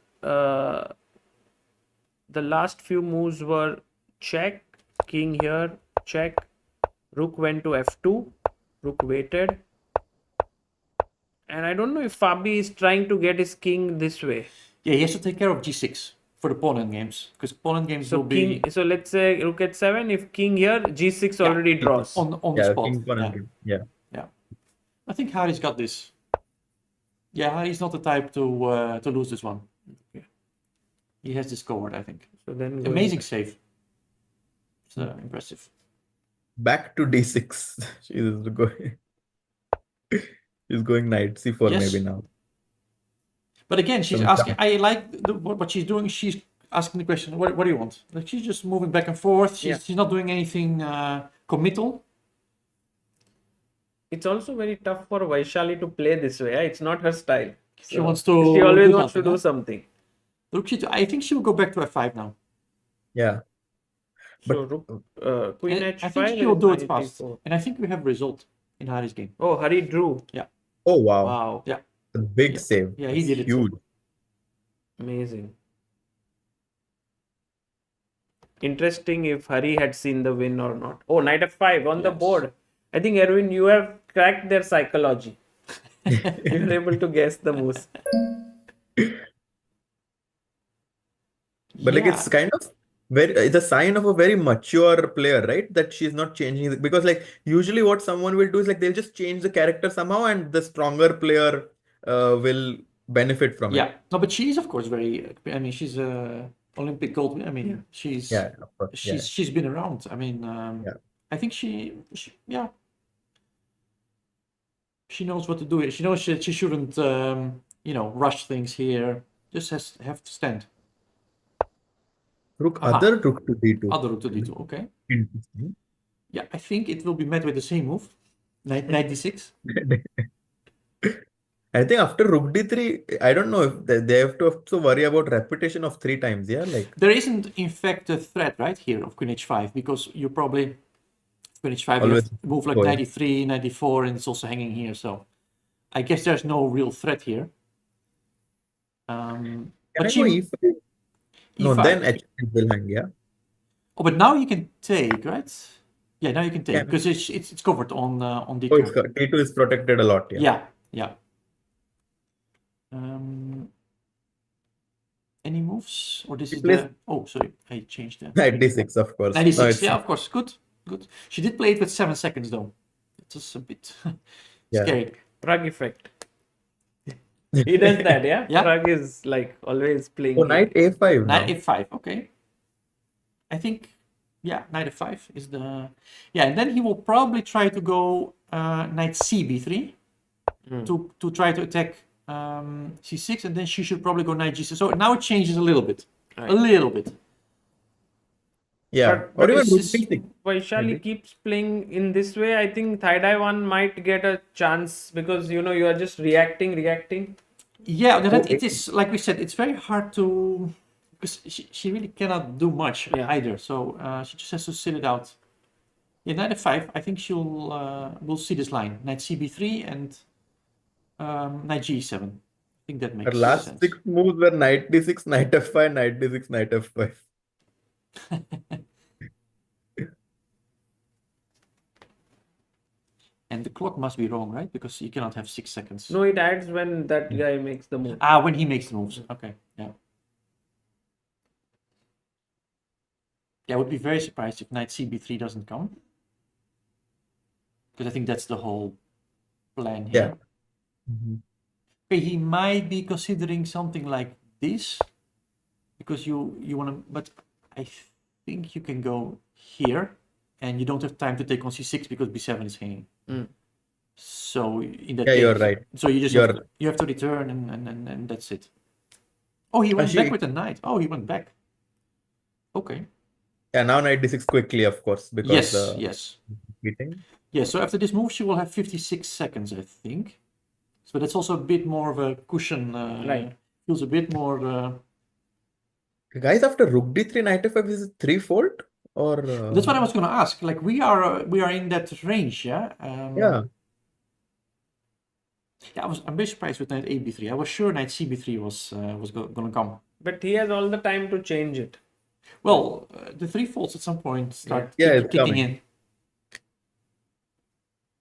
the last few moves were check, king here, check, rook went to f2, rook waited. And I don't know if Fabi is trying to get his king this way. Yeah, he has to take care of G6 for the pawn end games because pawn end games So will be king, so let's say rook at 7, if king here, g6 Yeah, already draws. on the Yeah, spot. king pawn Yeah. and king. Yeah. I think Hari's got this. Yeah, Hari's not the type to lose this one. He has this covered, I think. So then going- Amazing save. It's impressive. Back to D6. She's going. She's going knight C4 Yes. maybe now. But again, she's Some asking. I like what she's doing. She's asking the question, "What do you want?" Like she's just moving back and forth. She's not doing anything committal. It's also very tough for Vaishali to play this way. It's not her style. She wants to. She always do wants to something, do huh? something. Rook C2. I think she will go back to F5 now. Yeah. So rook, queen And h5. I think she will do it knight fast. d4. And I think we have a result in Hari's game. Oh, Hari drew. Oh wow. Wow, Yeah, A big Yeah. save. Yeah, he It's did it. huge. amazing. Interesting if Hari had seen the win or not. Oh, knight f5 on the Yes. board. I think Erwin, you have cracked their psychology. You're able to guess the moves. But like Yeah. it's kind of it's a sign of a very mature player, right? That she's not changing because like usually what someone will do is like they'll just change the character somehow and the stronger player will benefit from it. Yeah, no, but she's of course very. I mean, she's a Olympic gold. I mean, she's Yeah, of course. Yeah. she's been around. I mean, Yeah. I think she yeah. She knows what to do. She knows she shouldn't, rush things here. Just have to stand. Rook, Aha. other rook to d2. Other rook to d2. Okay. Interesting. Yeah, I think it will be met with the same move. Knight d6. I think after rook d3, I don't know if they have to also worry about repetition of 3 times. Yeah, like There isn't, in fact, a threat right here of queen h5 because you probably queen h5 you Always have move like going. knight e3, knight e4, and it's also hanging here. So I guess there's no real threat here. Can But I she go e5? No, e5. then h5 will hang. Yeah. Oh, but now you can take, right? Yeah, now you can take Yeah. because it's covered on d2. Oh, d2 is protected a lot. Yeah. Yeah. Any moves? Or this is plays- the... Oh, sorry. I changed that. Knight d6, of course. 96, No, it's- yeah, of course. Good. She did play it with 7 seconds, though. It was a bit Yeah. scary. Pragg effect. He does that, yeah? Yeah. Pragg is like always playing. Oh, knight a5 now. Knight f5, okay. I think, yeah, knight f5 is the... Yeah, and then he will probably try to go knight cb3 to try to attack c6, and then she should probably go knight g6. So now it changes a little bit. Right. A little bit. Yeah. But Or even it's rook just- d6. Vaishali keeps playing in this way. I think Thai one might get a chance because you are just reacting. Yeah, that Oh, it is, like we said, it's very hard to... Because she really cannot do much either. So she just has to sit it out. Yeah, knight f5, I think we'll see this line. Knight cb3 and knight g7. I think that makes Her last sense. 6 moves were knight d6, knight f5, knight d6, knight f5. And the clock must be wrong, right? Because you cannot have 6 seconds. No, it adds when that guy makes the move. Ah, when he makes the moves. Okay, yeah. Yeah, I would be very surprised if knight cb3 doesn't come. Because I think that's the whole plan here. Mhm. Okay, he might be considering something like this. Because you want to... But I think you can go here. And you don't have time to take on c6 because b7 is hanging. So in that Yeah, case, you're right. So you just You're- you have to return and that's it. Oh, he went back with a knight. Oh, he went back. Okay. Yeah, now knight d6 quickly, of course, because Yes. beating. Yeah, so after this move, she will have 56 seconds, I think. So that's also a bit more of a cushion. Right. Feels a bit more... Guys, after rook d3, knight f5 is it 3-fold? Or That's what I was going to ask. Like, we are in that range, yeah? yeah. Yeah, I'm very surprised with knight ab3. I was sure knight cb3 was going to come. But he has all the time to change it. Well, the 3 folds at some point start Yeah, it's kicking coming. in.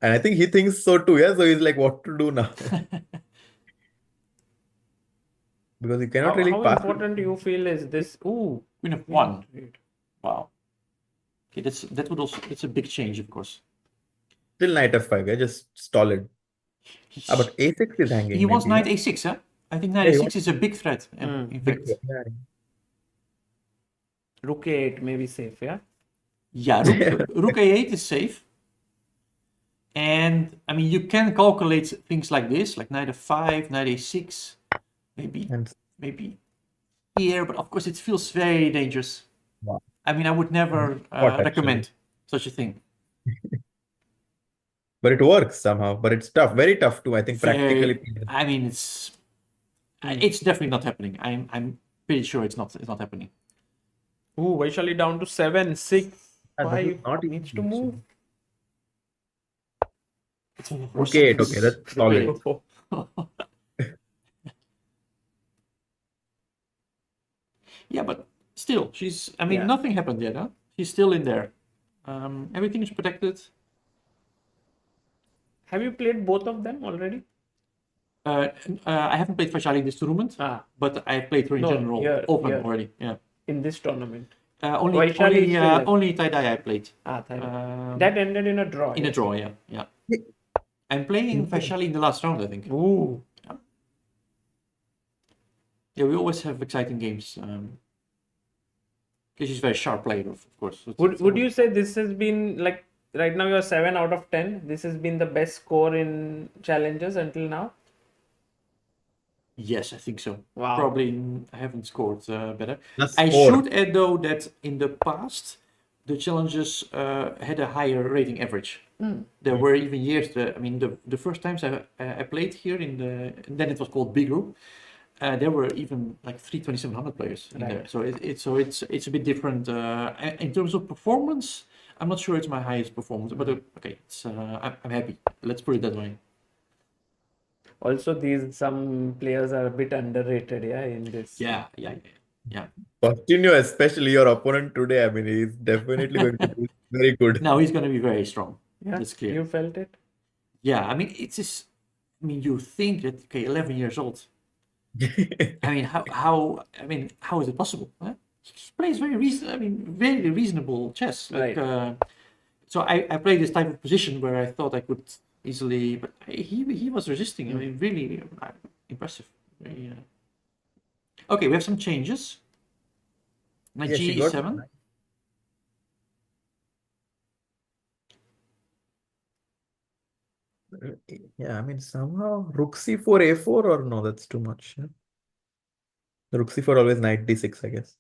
And I think he thinks so too, yeah. So he's like, what to do now? Because he cannot really How pass. important do you feel is this? Ooh, Queen of 1. Wow. Okay, that's a big change, of course. Still knight f5, yeah, just stolid. But a6 is hanging. He wants maybe, knight a6, huh? I think knight Yeah, he a6 is a big threat, in fact. yeah? rook a8 may be safe, yeah? Yeah, rook a8 is safe. And, I mean, you can calculate things like this, like knight f5, knight a6, maybe here, but of course it feels very dangerous. Wow. I mean, I would never Actually. recommend such a thing. But it works somehow. But it's tough, very tough too. I think practically. I mean, it's definitely not happening. I'm pretty sure it's not happening. Ooh, Vaishali down to 7, 6, And this is 5. not Needs easy, to move. Okay, that's solid. Yeah, but still, I mean, Yeah. nothing happened yet, huh? She's still in there. Everything is protected. Have you played both of them already? I haven't played Vaishali in this tournament, but I played her in No, general, here, open here. already. Yeah. In this tournament. Only Vaishali is still left. only tie-dye I played. Thailand. That ended in a draw. In a draw, yeah. I'm playing Vaishali in the last round, I think. Ooh. Yeah, we always have exciting games. Because she's a very sharp player, of course. Would you say this has been like right now you're 7 out of 10. This has been the best score in challenges until now. Yes, I think so. Wow. Probably I haven't scored better. That's I 4. should add though that in the past the challenges had a higher rating average. There were even years. I mean, the first times I played here and then it was called B group. There were even like 3,700 players in there. So it's a bit different in terms of performance. I'm not sure it's my highest performance, but okay, I'm happy. Let's put it that way. Also, some players are a bit underrated, in this. Yeah. Faustino, especially your opponent today, I mean, he's definitely going to be very good. Now he's going to be very strong. Yeah, That's clear. you felt it? Yeah, I mean, it's just. I mean, you think that 11 years old. I mean, how is it possible? Huh? He plays very reasonable chess. Like, Right. So I played this type of position where I thought I could easily, but he was resisting. I mean, really impressive. Very, Okay, we have some changes. Knight Yes, he got- G7. Yeah, I mean, somehow Rook C4 A4 or no, that's too much. Yeah? Rook C4 always Knight D6, I guess.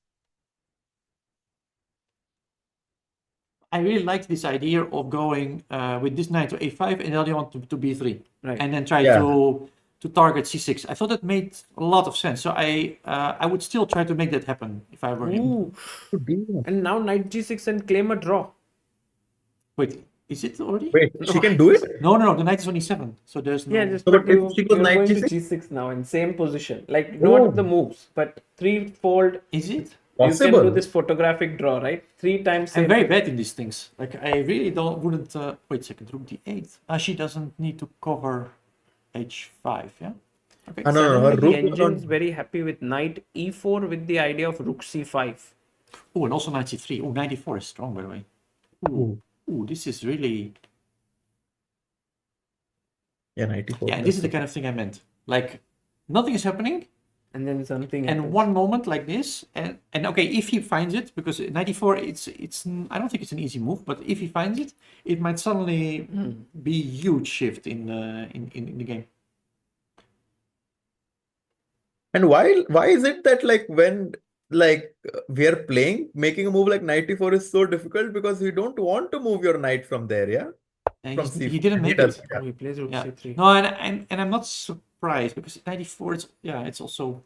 I really liked this idea of going with this knight to A5 and the other one to B3, Right. and then try Yeah. to target C6. I thought that made a lot of sense. So I would still try to make that happen if I were him. Ooh. And now Knight G6 and claim a draw. Wait, is it already? Wait, she can do it? No. The knight is only 7, so there's no. Yeah, just So, but but if you, she goes you're Knight going to G6? G6 now in same position. Like Oh. not the moves, but threefold. Is it? You Possible. can do this photographic draw, right? 3 times. I'm same. very bad in these things. Like I really wouldn't. Wait a second. Rook D8. She doesn't need to cover H5. Yeah. Okay. Ah, no, her Suddenly rook the was engine's on. very happy with Knight E4 with the idea of Rook C5. Oh, and also knight C3. Oh, 94 is strong, by the way. Ooh, this is really. Yeah, 94. Yeah, this is the kind of thing I meant. Like, nothing is happening, And then something and happens. one moment like this, and okay, if he finds it, because 94, it's I don't think it's an easy move, but if he finds it, it might suddenly be a huge shift in the game. And why is it that like when we are playing, making a move like 94 is so difficult because you don't want to move your knight from there, yeah? And From he C4. didn't make does, it. yeah. Oh, he plays Rook Yeah. C3. No, and I'm not surprised because 94, it's also.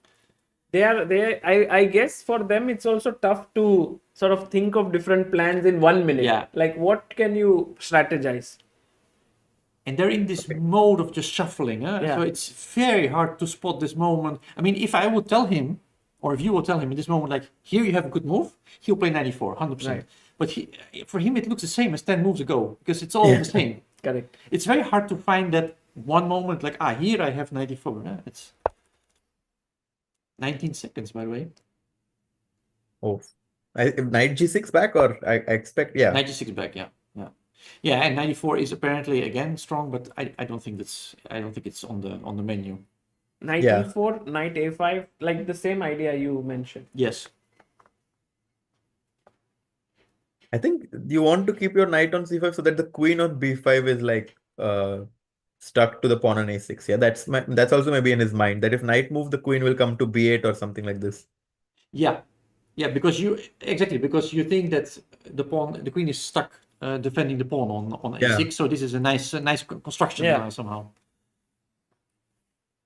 I guess for them it's also tough to sort of think of different plans in 1 minute. Yeah. Like what can you strategize? And they're in this mode of just shuffling. Huh? Yeah. So it's very hard to spot this moment. I mean, if I would tell him, or if you would tell him in this moment, like, here you have a good move, he'll play 94, 100%. Right. But for him, it looks the same as 10 moves ago, because it's all the same. Correct. It's very hard to find that one moment, like, here I have 94. Huh? It's 19 seconds, by the way. Oh, Knight G6 back, or I expect, yeah. 96 back, yeah. Yeah, and 94 is apparently again strong, but I don't think it's on the menu. Knight Yeah. E4, Knight A5, like the same idea you mentioned. Yes. I think you want to keep your knight on C5 so that the queen on B5 is like stuck to the pawn on A6. Yeah, that's also maybe in his mind that if knight move, the queen will come to B8 or something like this. Yeah, because you think that the queen is stuck defending the pawn on A6. So this is a nice construction somehow.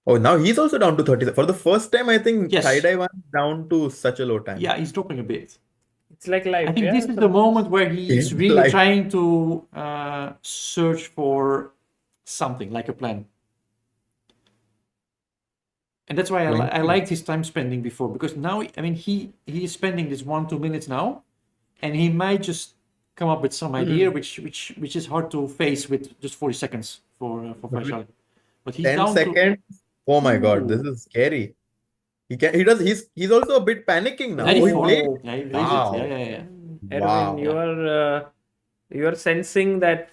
Oh, now he's also down to 30. For the first time, I think Yes. Taiwan down to such a low time. Yeah, he's dropping a bit. It's like life. I think this is the moment where he's It's really like- trying to search for something like a plan. And that's why I liked his time spending before, because now, I mean, he is spending this 1-2 minutes now, and he might just come up with some idea which is hard to face with just 40 seconds for Faisal. But he's 10 down seconds. Oh my God, this Ooh. is scary. He's also a bit panicking now. to 94. Wait. Yeah, he plays Wow. it. Yeah. Erwin, Wow. you're sensing that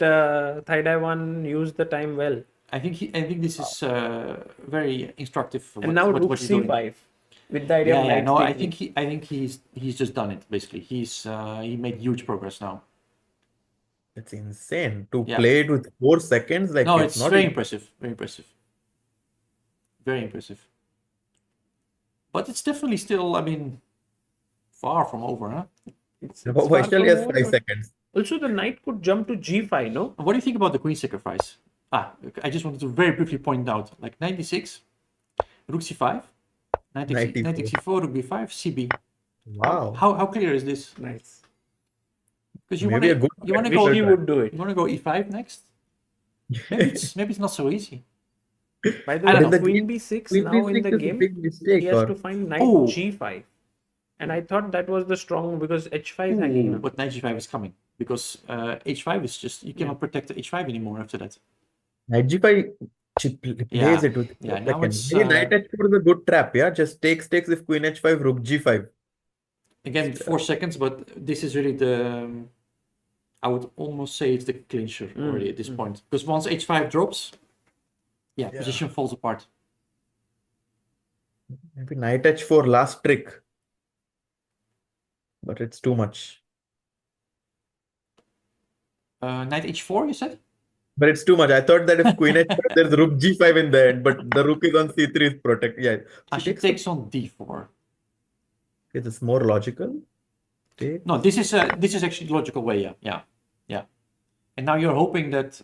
Taiwan used the time well. I think this is very instructive. For And now Rook what he's doing. C5 with the idea of Yeah, knight no, I taking. think he's just done it basically. He made huge progress now. It's insane to Yeah. play it with 4 seconds. Like No, it's it's not very even- impressive. Very impressive. Very impressive. But it's definitely still, I mean, far from over, huh? It's But far Vaishali from has over, 5 but seconds. also the knight could jump to g5, no? What do you think about the queen sacrifice? I just wanted to very briefly point out, like 96, rook c5, knight 94. c4, rook b5, cb. Wow. How clear is this? Nice. Because you Maybe want a good you want to Wish go he would do it. you want to go e5 next. Maybe it's not so easy. By the I way, don't know. queen b6 Queen now in B6 the is a game, big mistake. he has Or to find knight Oh. g5. And I thought that was the strong because h5 is hanging now. But knight g5 is coming because h5 is just you cannot protect the h5 anymore after that. knight g5, she plays Yeah. it with Yeah, 4 now seconds. it's, Maybe knight h4 is a good trap. Yeah, just takes if queen h5, rook g5. Again, 4 seconds, but this is really the. I would almost say it's the clincher already at this point because once h5 drops, Yeah. position falls apart. Maybe knight h4 last trick. But it's too much. Knight h4, you said? But it's too much. I thought that if queen h5, there's rook g5 in the end, but the rook is on c3 is protect. Yeah, She takes on d4. it's more logical. Take. No, this is actually the logical way. Yeah. And now you're hoping that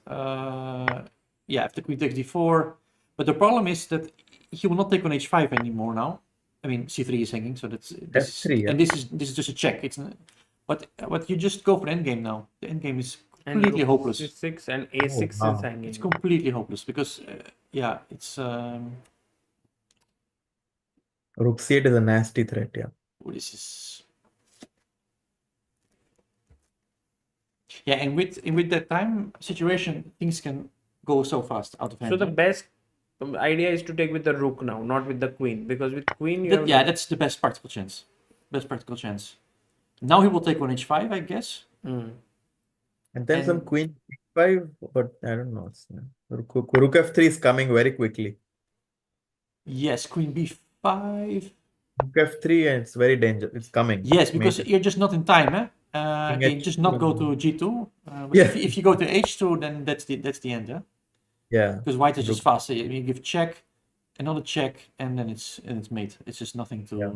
if the queen takes d4, but the problem is that he will not take on h5 anymore now. I mean, c3 is hanging, so that's F3, yeah. and this is just a check. It's not, but you just go for the endgame now. The endgame is And completely rook hopeless. c6 and a6 wow. is hanging. It's completely hopeless because it's Rook c8 is a nasty threat. Yeah. this is and with that time situation, things can go so fast out of hand. So the right? best idea is to take with the rook now, not with the queen, because with queen you have That's the best practical chance. Now he will take on h5, I guess. Mm. And then some And- queen c5, but I don't know. Rook f3 is coming very quickly. Yes, queen b5. Rook f3 and it's very dangerous. It's coming. Yes, because Major. you're just not in time, eh? King Just H2 not go and- to g2. But Yeah. if you go to h2, then that's the end, yeah. Yeah. Because white is just Rook- fast. You give check, another check, and then it's mate. It's just nothing to. Yeah.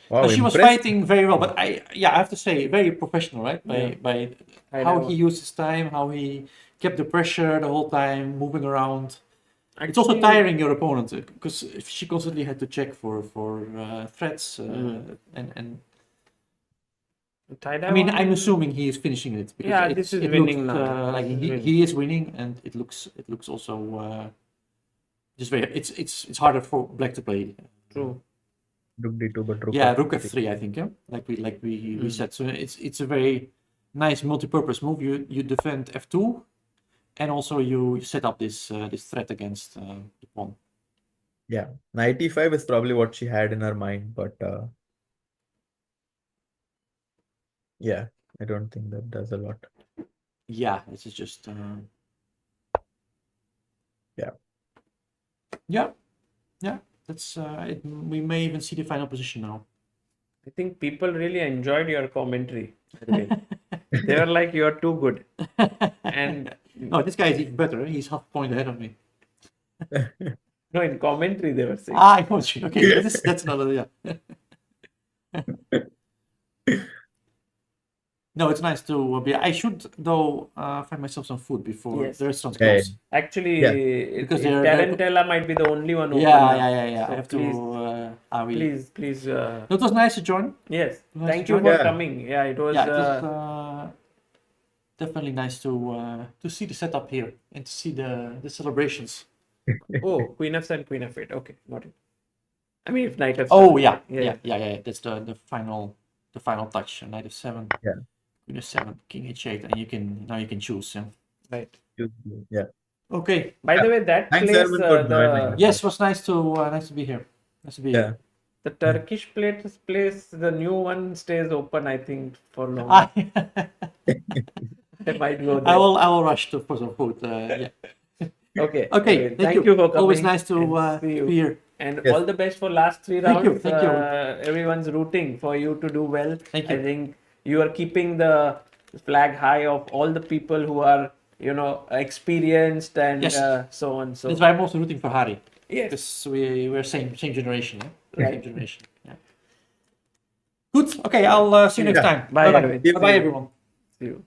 Wow, But she was impressive. fighting very well, but I have to say, very professional, right? By I how know. he used his time, how he kept the pressure the whole time, moving around. It's also tiring your opponent because she constantly had to check for threats and I mean I'm assuming he is finishing it because Yeah, it- this is it winning looks, now. like This is he, winning. he is winning and it looks also just very it's harder for black to play. True. Rook d2, but rook Yeah, f3. rook f3 I think, yeah, like we said. So it's a very nice multi-purpose move. You defend f2 and also you set up this threat against the pawn. Yeah, knight e5 is probably what she had in her mind, but yeah, I don't think that does a lot. Yeah, this is just Yeah. Yeah. That's we may even see the final position now. I think people really enjoyed your commentary. by the way. They were like, "You're too good," and No, this guy is even better. He's half a point ahead of me. no, in commentary they were saying. I know you. Okay, that's another No, it's nice to be. I should though find myself some food before Yes. the restaurant's Hey. close. Actually, Because they're- Tarantella might be the only one open Yeah, now. yeah. So I have please, to. please. No, it was nice to join. Yes, Nice thank to you join. for Yeah. coming. Yeah, it was. Yeah, it was definitely nice to see the setup here and to see the celebrations. Oh, Queen f7 and Queen f8. Okay, got it. I mean, if Knight f7. Oh yeah. That's the final touch. Knight f7. Yeah. Queen f7, King h8, and you can choose. Yeah. Right. Yeah. Okay. By the way, that Thanks, place, everyone, for joining. Yes, it was nice to be here. Nice to be Yeah. here. the Turkish place, the new one stays open, I think, for long. I might go there. will rush for some food. Yeah. Okay. Okay. Thank you for coming. Always nice to and see you. be here. And Yes. all the best for last 3 Thank you, rounds. thank you. Everyone's rooting for you to do well. Thank you. I think you are keeping the flag high of all the people who are, you know, experienced and Yes. so on. So That's why I'm also rooting for Hari. yes, Because we're same generation, yeah? Right. Same generation. Yeah. Good. Okay, I'll see you next Yeah. time. Bye, Bye-bye. Arvind. Bye-bye, everyone. see you.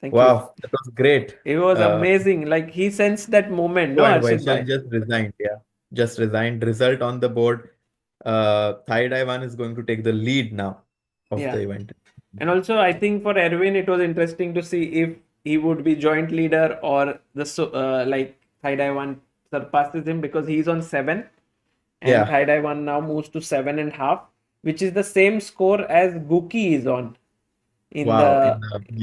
Thank you. Wow, that was great. It was amazing. Like he sensed that moment, no, And Harshit Vaishal bhai? just resigned. Yeah, just resigned. Result on the board. Thai Taiwan is going to take the lead now of Yeah. the event. And also, I think for Erwin, it was interesting to see if he would be joint leader or like Thai Taiwan surpasses him because he's on 7 and Yeah. Thai Taiwan now moves to 7.5, which is the same score as Guki is on in Wow,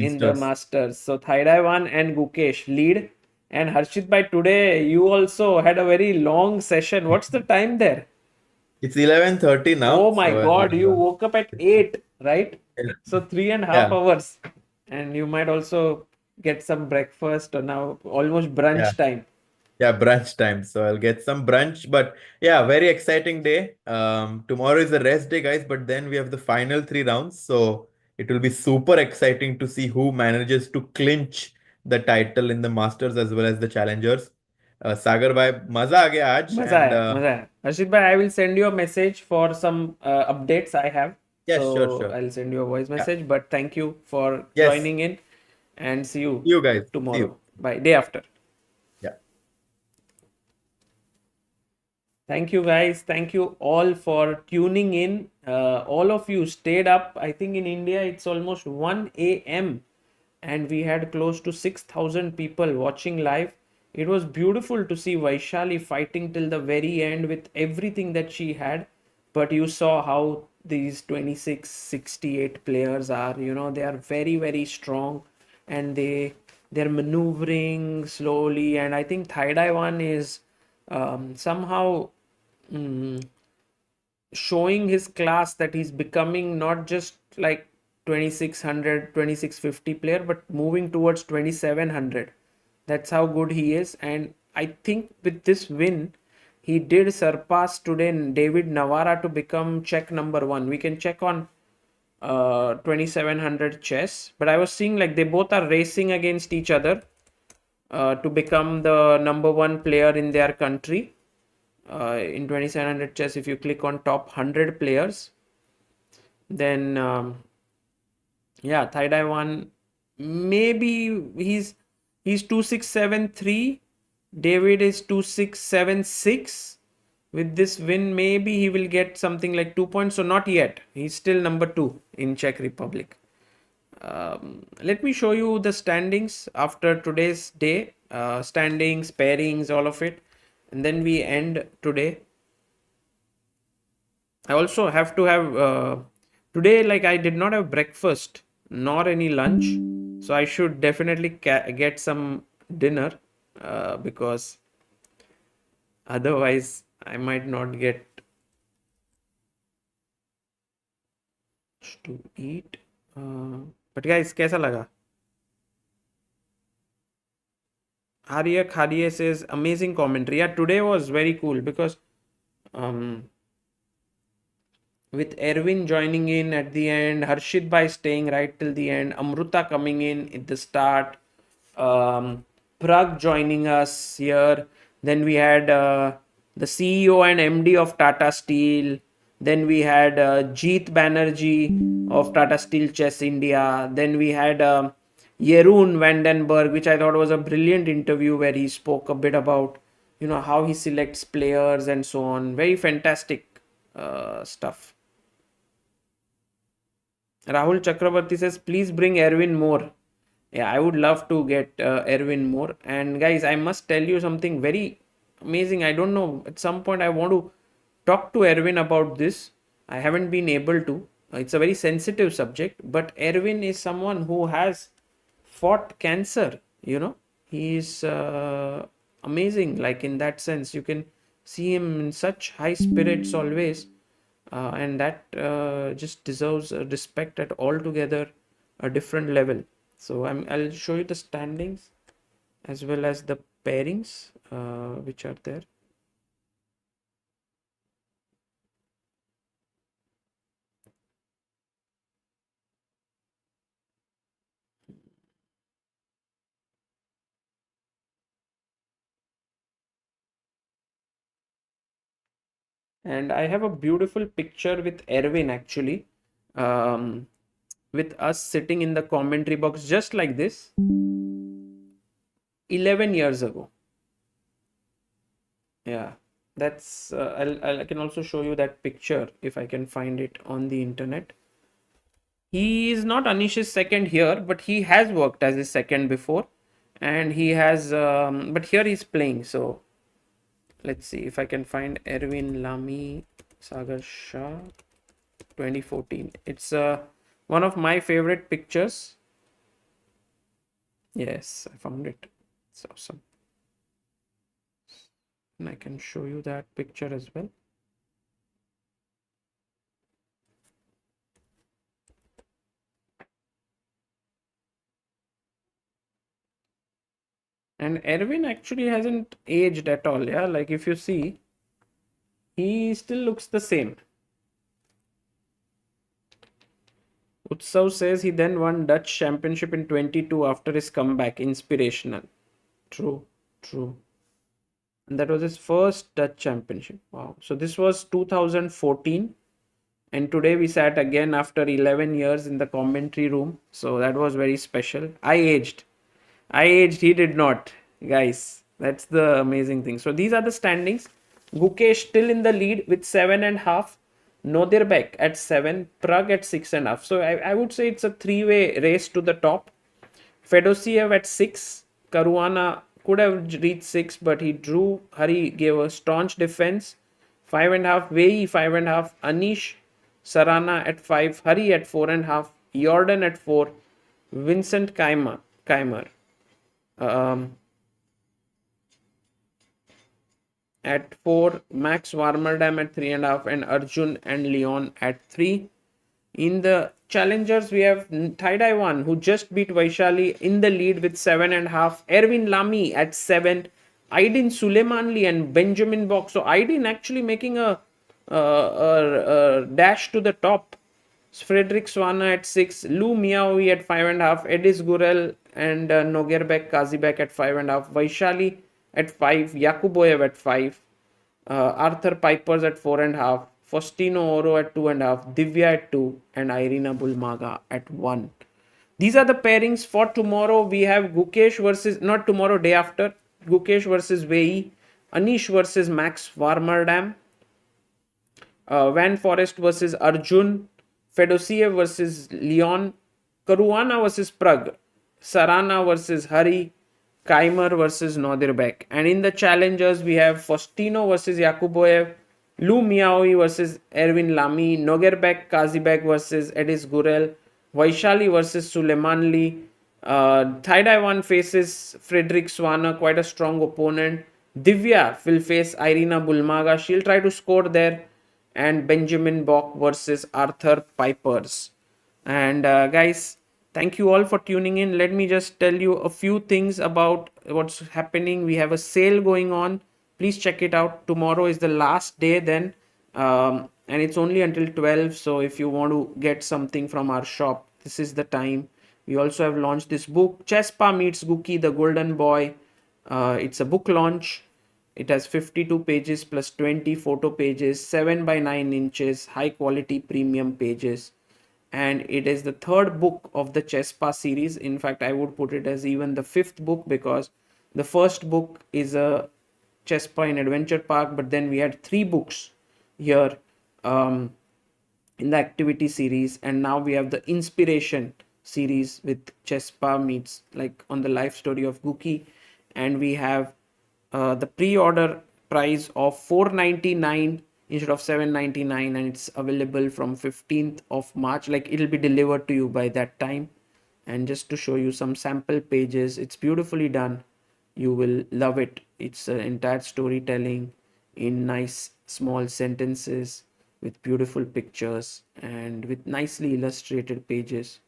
in the Masters. So Thai Taiwan and Gukesh lead. And Harshit bhai, today you also had a very long session. What's the time there? It's 11:30 now. Oh my so, God, you woke up at 8, right? Yeah. So 3.5 Yeah. hours. And you might also get some breakfast or now almost brunch Yeah. time. Yeah, brunch time. So I'll get some brunch. But yeah, very exciting day. Tomorrow is a rest day, guys. But then we have the final 3 rounds. So it will be super exciting to see who manages to clinch the title in the Masters as well as the Challengers. Sagar bhai, maza aa gaya aaj. Maza And aaya, maza aaya. Harshit bhai, I will send you a message for some updates I have. Yes, So sure. I'll send you a voice Yeah. message. But thank you for Yes. joining in and see you See you guys. See tomorrow. you. Bye. Day after. Yeah. Thank you, guys. Thank you all for tuning in. All of you stayed up. I think in India it's almost 1 a.m. and we had close to 6,000 people watching live. It was beautiful to see Vaishali fighting till the very end with everything that she had. But you saw how these 26, 68 players are. You know, they are very, very strong and they're maneuvering slowly. And I think Thai Taiwan is somehow showing his class that he's becoming not just like 2600 2650 player but moving towards 2700. That's how good he is. And I think with this win he did surpass today David Navara to become Czech #1. We can check on 2700 chess, but I was seeing like they both are racing against each other to become the #1 player in their country. In 2700 chess, if you click on top 100 players, then yeah, Thai Taiwan maybe he's 2673, David is 2676. With this win maybe he will get something like 2 points. So not yet, he's still #2 in Czech Republic. Let me show you the standings after today's day, standings, pairings, all of it, and then we end today. I also have to have today, like I did not have breakfast nor any lunch, so I should definitely get some dinner because otherwise I might not get to eat. But guys, kaisa laga? Arya says amazing commentary. Yeah, today was very cool because with Erwin joining in at the end, Harshit bhai staying right till the end, Amruta coming in at the start, Pragg joining us here. Then we had the CEO and MD of Tata Steel. Then we had Jeet Banerjee of Tata Steel Chess India. Then we had Jeroen Vandenberg, which I thought was a brilliant interview where he spoke a bit about, you know, how he selects players and so on. Very fantastic stuff. Rahul Chakravarti says, please bring Erwin more. Yeah, I would love to get Erwin more. And guys, I must tell you something very amazing. I don't know, at some point I want to talk to Erwin about this. I haven't been able to. It's a very sensitive subject, but Erwin is someone who has fought cancer, you know. He is amazing, like in that sense. You can see him in such high spirits always. And that just deserves respect at altogether a different level. So I'll show you the standings as well as the pairings which are there. And I have a beautiful picture with Erwin actually, with us sitting in the commentary box just like this 11 years ago. Yeah, that's I can also show you that picture if I can find it on the internet. He is not Anish's second here, but he has worked as his second before, and he has but here he's playing. So let's see if I can find Erwin Lamy Sagar Shah 2014. It's one of my favorite pictures. Yes, I found it. It's awesome. And I can show you that picture as well. And Erwin actually hasn't aged at all. Yeah, like if you see, he still looks the same. Utsav says he then won Dutch championship in 22 after his comeback. Inspirational. True, true. And that was his first Dutch championship. Wow. So this was 2014. And today we sat again after 11 years in the commentary room. So that was very special. I aged, he did not. Guys, that's the amazing thing. So these are the standings. Gukesh still in the lead with 7.5. Nodirbek at 7. Pragg at 6.5. So I would say it's a three-way race to the top. Fedoseev at 6. Caruana could have reached 6, but he drew. Hari gave a staunch defense. 5.5. Wei Yi 5.5. Anish Sarana at 5. Hari at 4.5. Jordan at 4. Vincent Keymer at 4. Max Warmerdam at 3.5. And Arjun and Leon at 3. In the challengers, we have Thaidai 1 who just beat Vaishali in the lead with 7.5. Erwin Lamy at 7. Aydin Suleimanli and Benjamin Bock. So Aydin actually making a dash to the top. Frederick Swana at 6. Lou Miaoui at 5.5. Edis Gurel and Nodirbek Kazibek at 5.5. Vaishali at 5. Yakuboyev at 5. Arthur Pipers at 4.5. Faustino Oro at 2.5. Divya at 2. And Irina Bulmaga at 1. These are the pairings for tomorrow. We have Gukesh versus, not tomorrow, day after. Gukesh versus Wei Yi. Anish versus Max Warmerdam. Van Forest versus Arjun. Fedoseev versus Leon. Caruana versus Pragg. Sarana versus Hari. Keymer versus Nodirbek. And in the challengers, we have Faustino versus Yakuboyev. Lou Miaoui versus Erwin Lamy. Nodirbek Kazibek versus Edis Gurel. Vaishali versus Suleimanli. Thaidai 1 faces Frederick Swana, quite a strong opponent. Divya will face Irina Bulmaga. She'll try to score there. And Benjamin Bock versus Arthur Pipers. And guys, thank you all for tuning in. Let me just tell you a few things about what's happening. We have a sale going on. Please check it out. Tomorrow is the last day then. And it's only until 12. So if you want to get something from our shop, this is the time. We also have launched this book, Chesspa Meets Guki, the Golden Boy. It's a book launch. It has 52 pages plus 20 photo pages, 7 by 9 inches, high quality premium pages. And it is the third book of the Chesspa series. In fact, I would put it as even the fifth book, because the first book is a Chesspa in Adventure Park, but then we had 3 books here in the activity series. And now we have the inspiration series with Chesspa meets, like on the life story of Guki. And we have the pre-order price of $499 instead of $799, and it's available from 15th of March. Like, it'll be delivered to you by that time. And just to show you some sample pages, it's beautifully done. You will love it. It's an entire storytelling in nice small sentences with beautiful pictures and with nicely illustrated pages.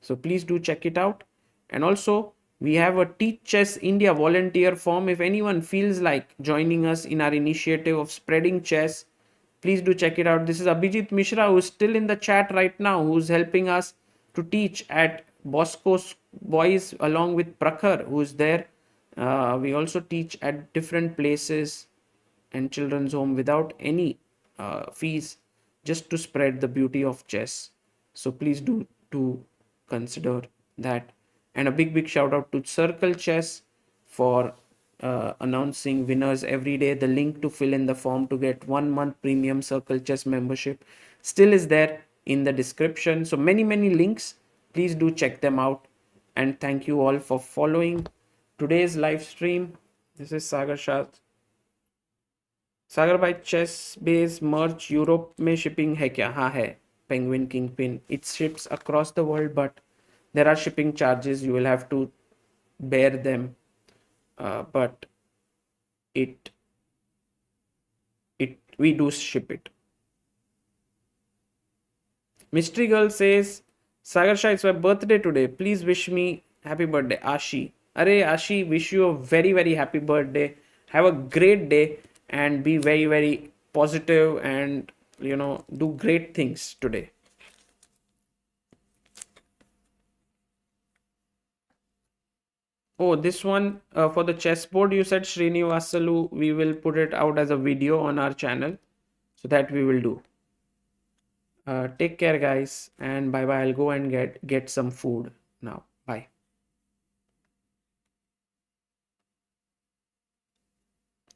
So please do check it out. And also, we have a Teach Chess India volunteer form. If anyone feels like joining us in our initiative of spreading chess, please do check it out. This is Abhijit Mishra, who is still in the chat right now, who's helping us to teach at Bosco's Boys along with Prakhar, who is there. We also teach at different places and children's home without any fees just to spread the beauty of chess. So please do consider that. And a big shout out to Circle Chess for announcing winners every day. The link to fill in the form to get 1 month premium Circle Chess membership still is there in the description. So many links. Please do check them out. And thank you all for following today's live stream. This is Sagar Shah. सागर भाई chess base मर्च Europe में shipping है क्या? हाँ है. Penguin kingpin it ships across the world, but there are shipping charges. You will have to bear them, but we do ship it. Mystery Girl says, Sagar Shah, it's my birthday today. Please wish me happy birthday. Ashi. Arey Ashi, wish you a very happy birthday. Have a great day and be very positive and do great things today. Oh, this one for the chessboard, you said Srinivasalu, we will put it out as a video on our channel. So that we will do. Take care guys and bye. I'll go and get some food now. Bye.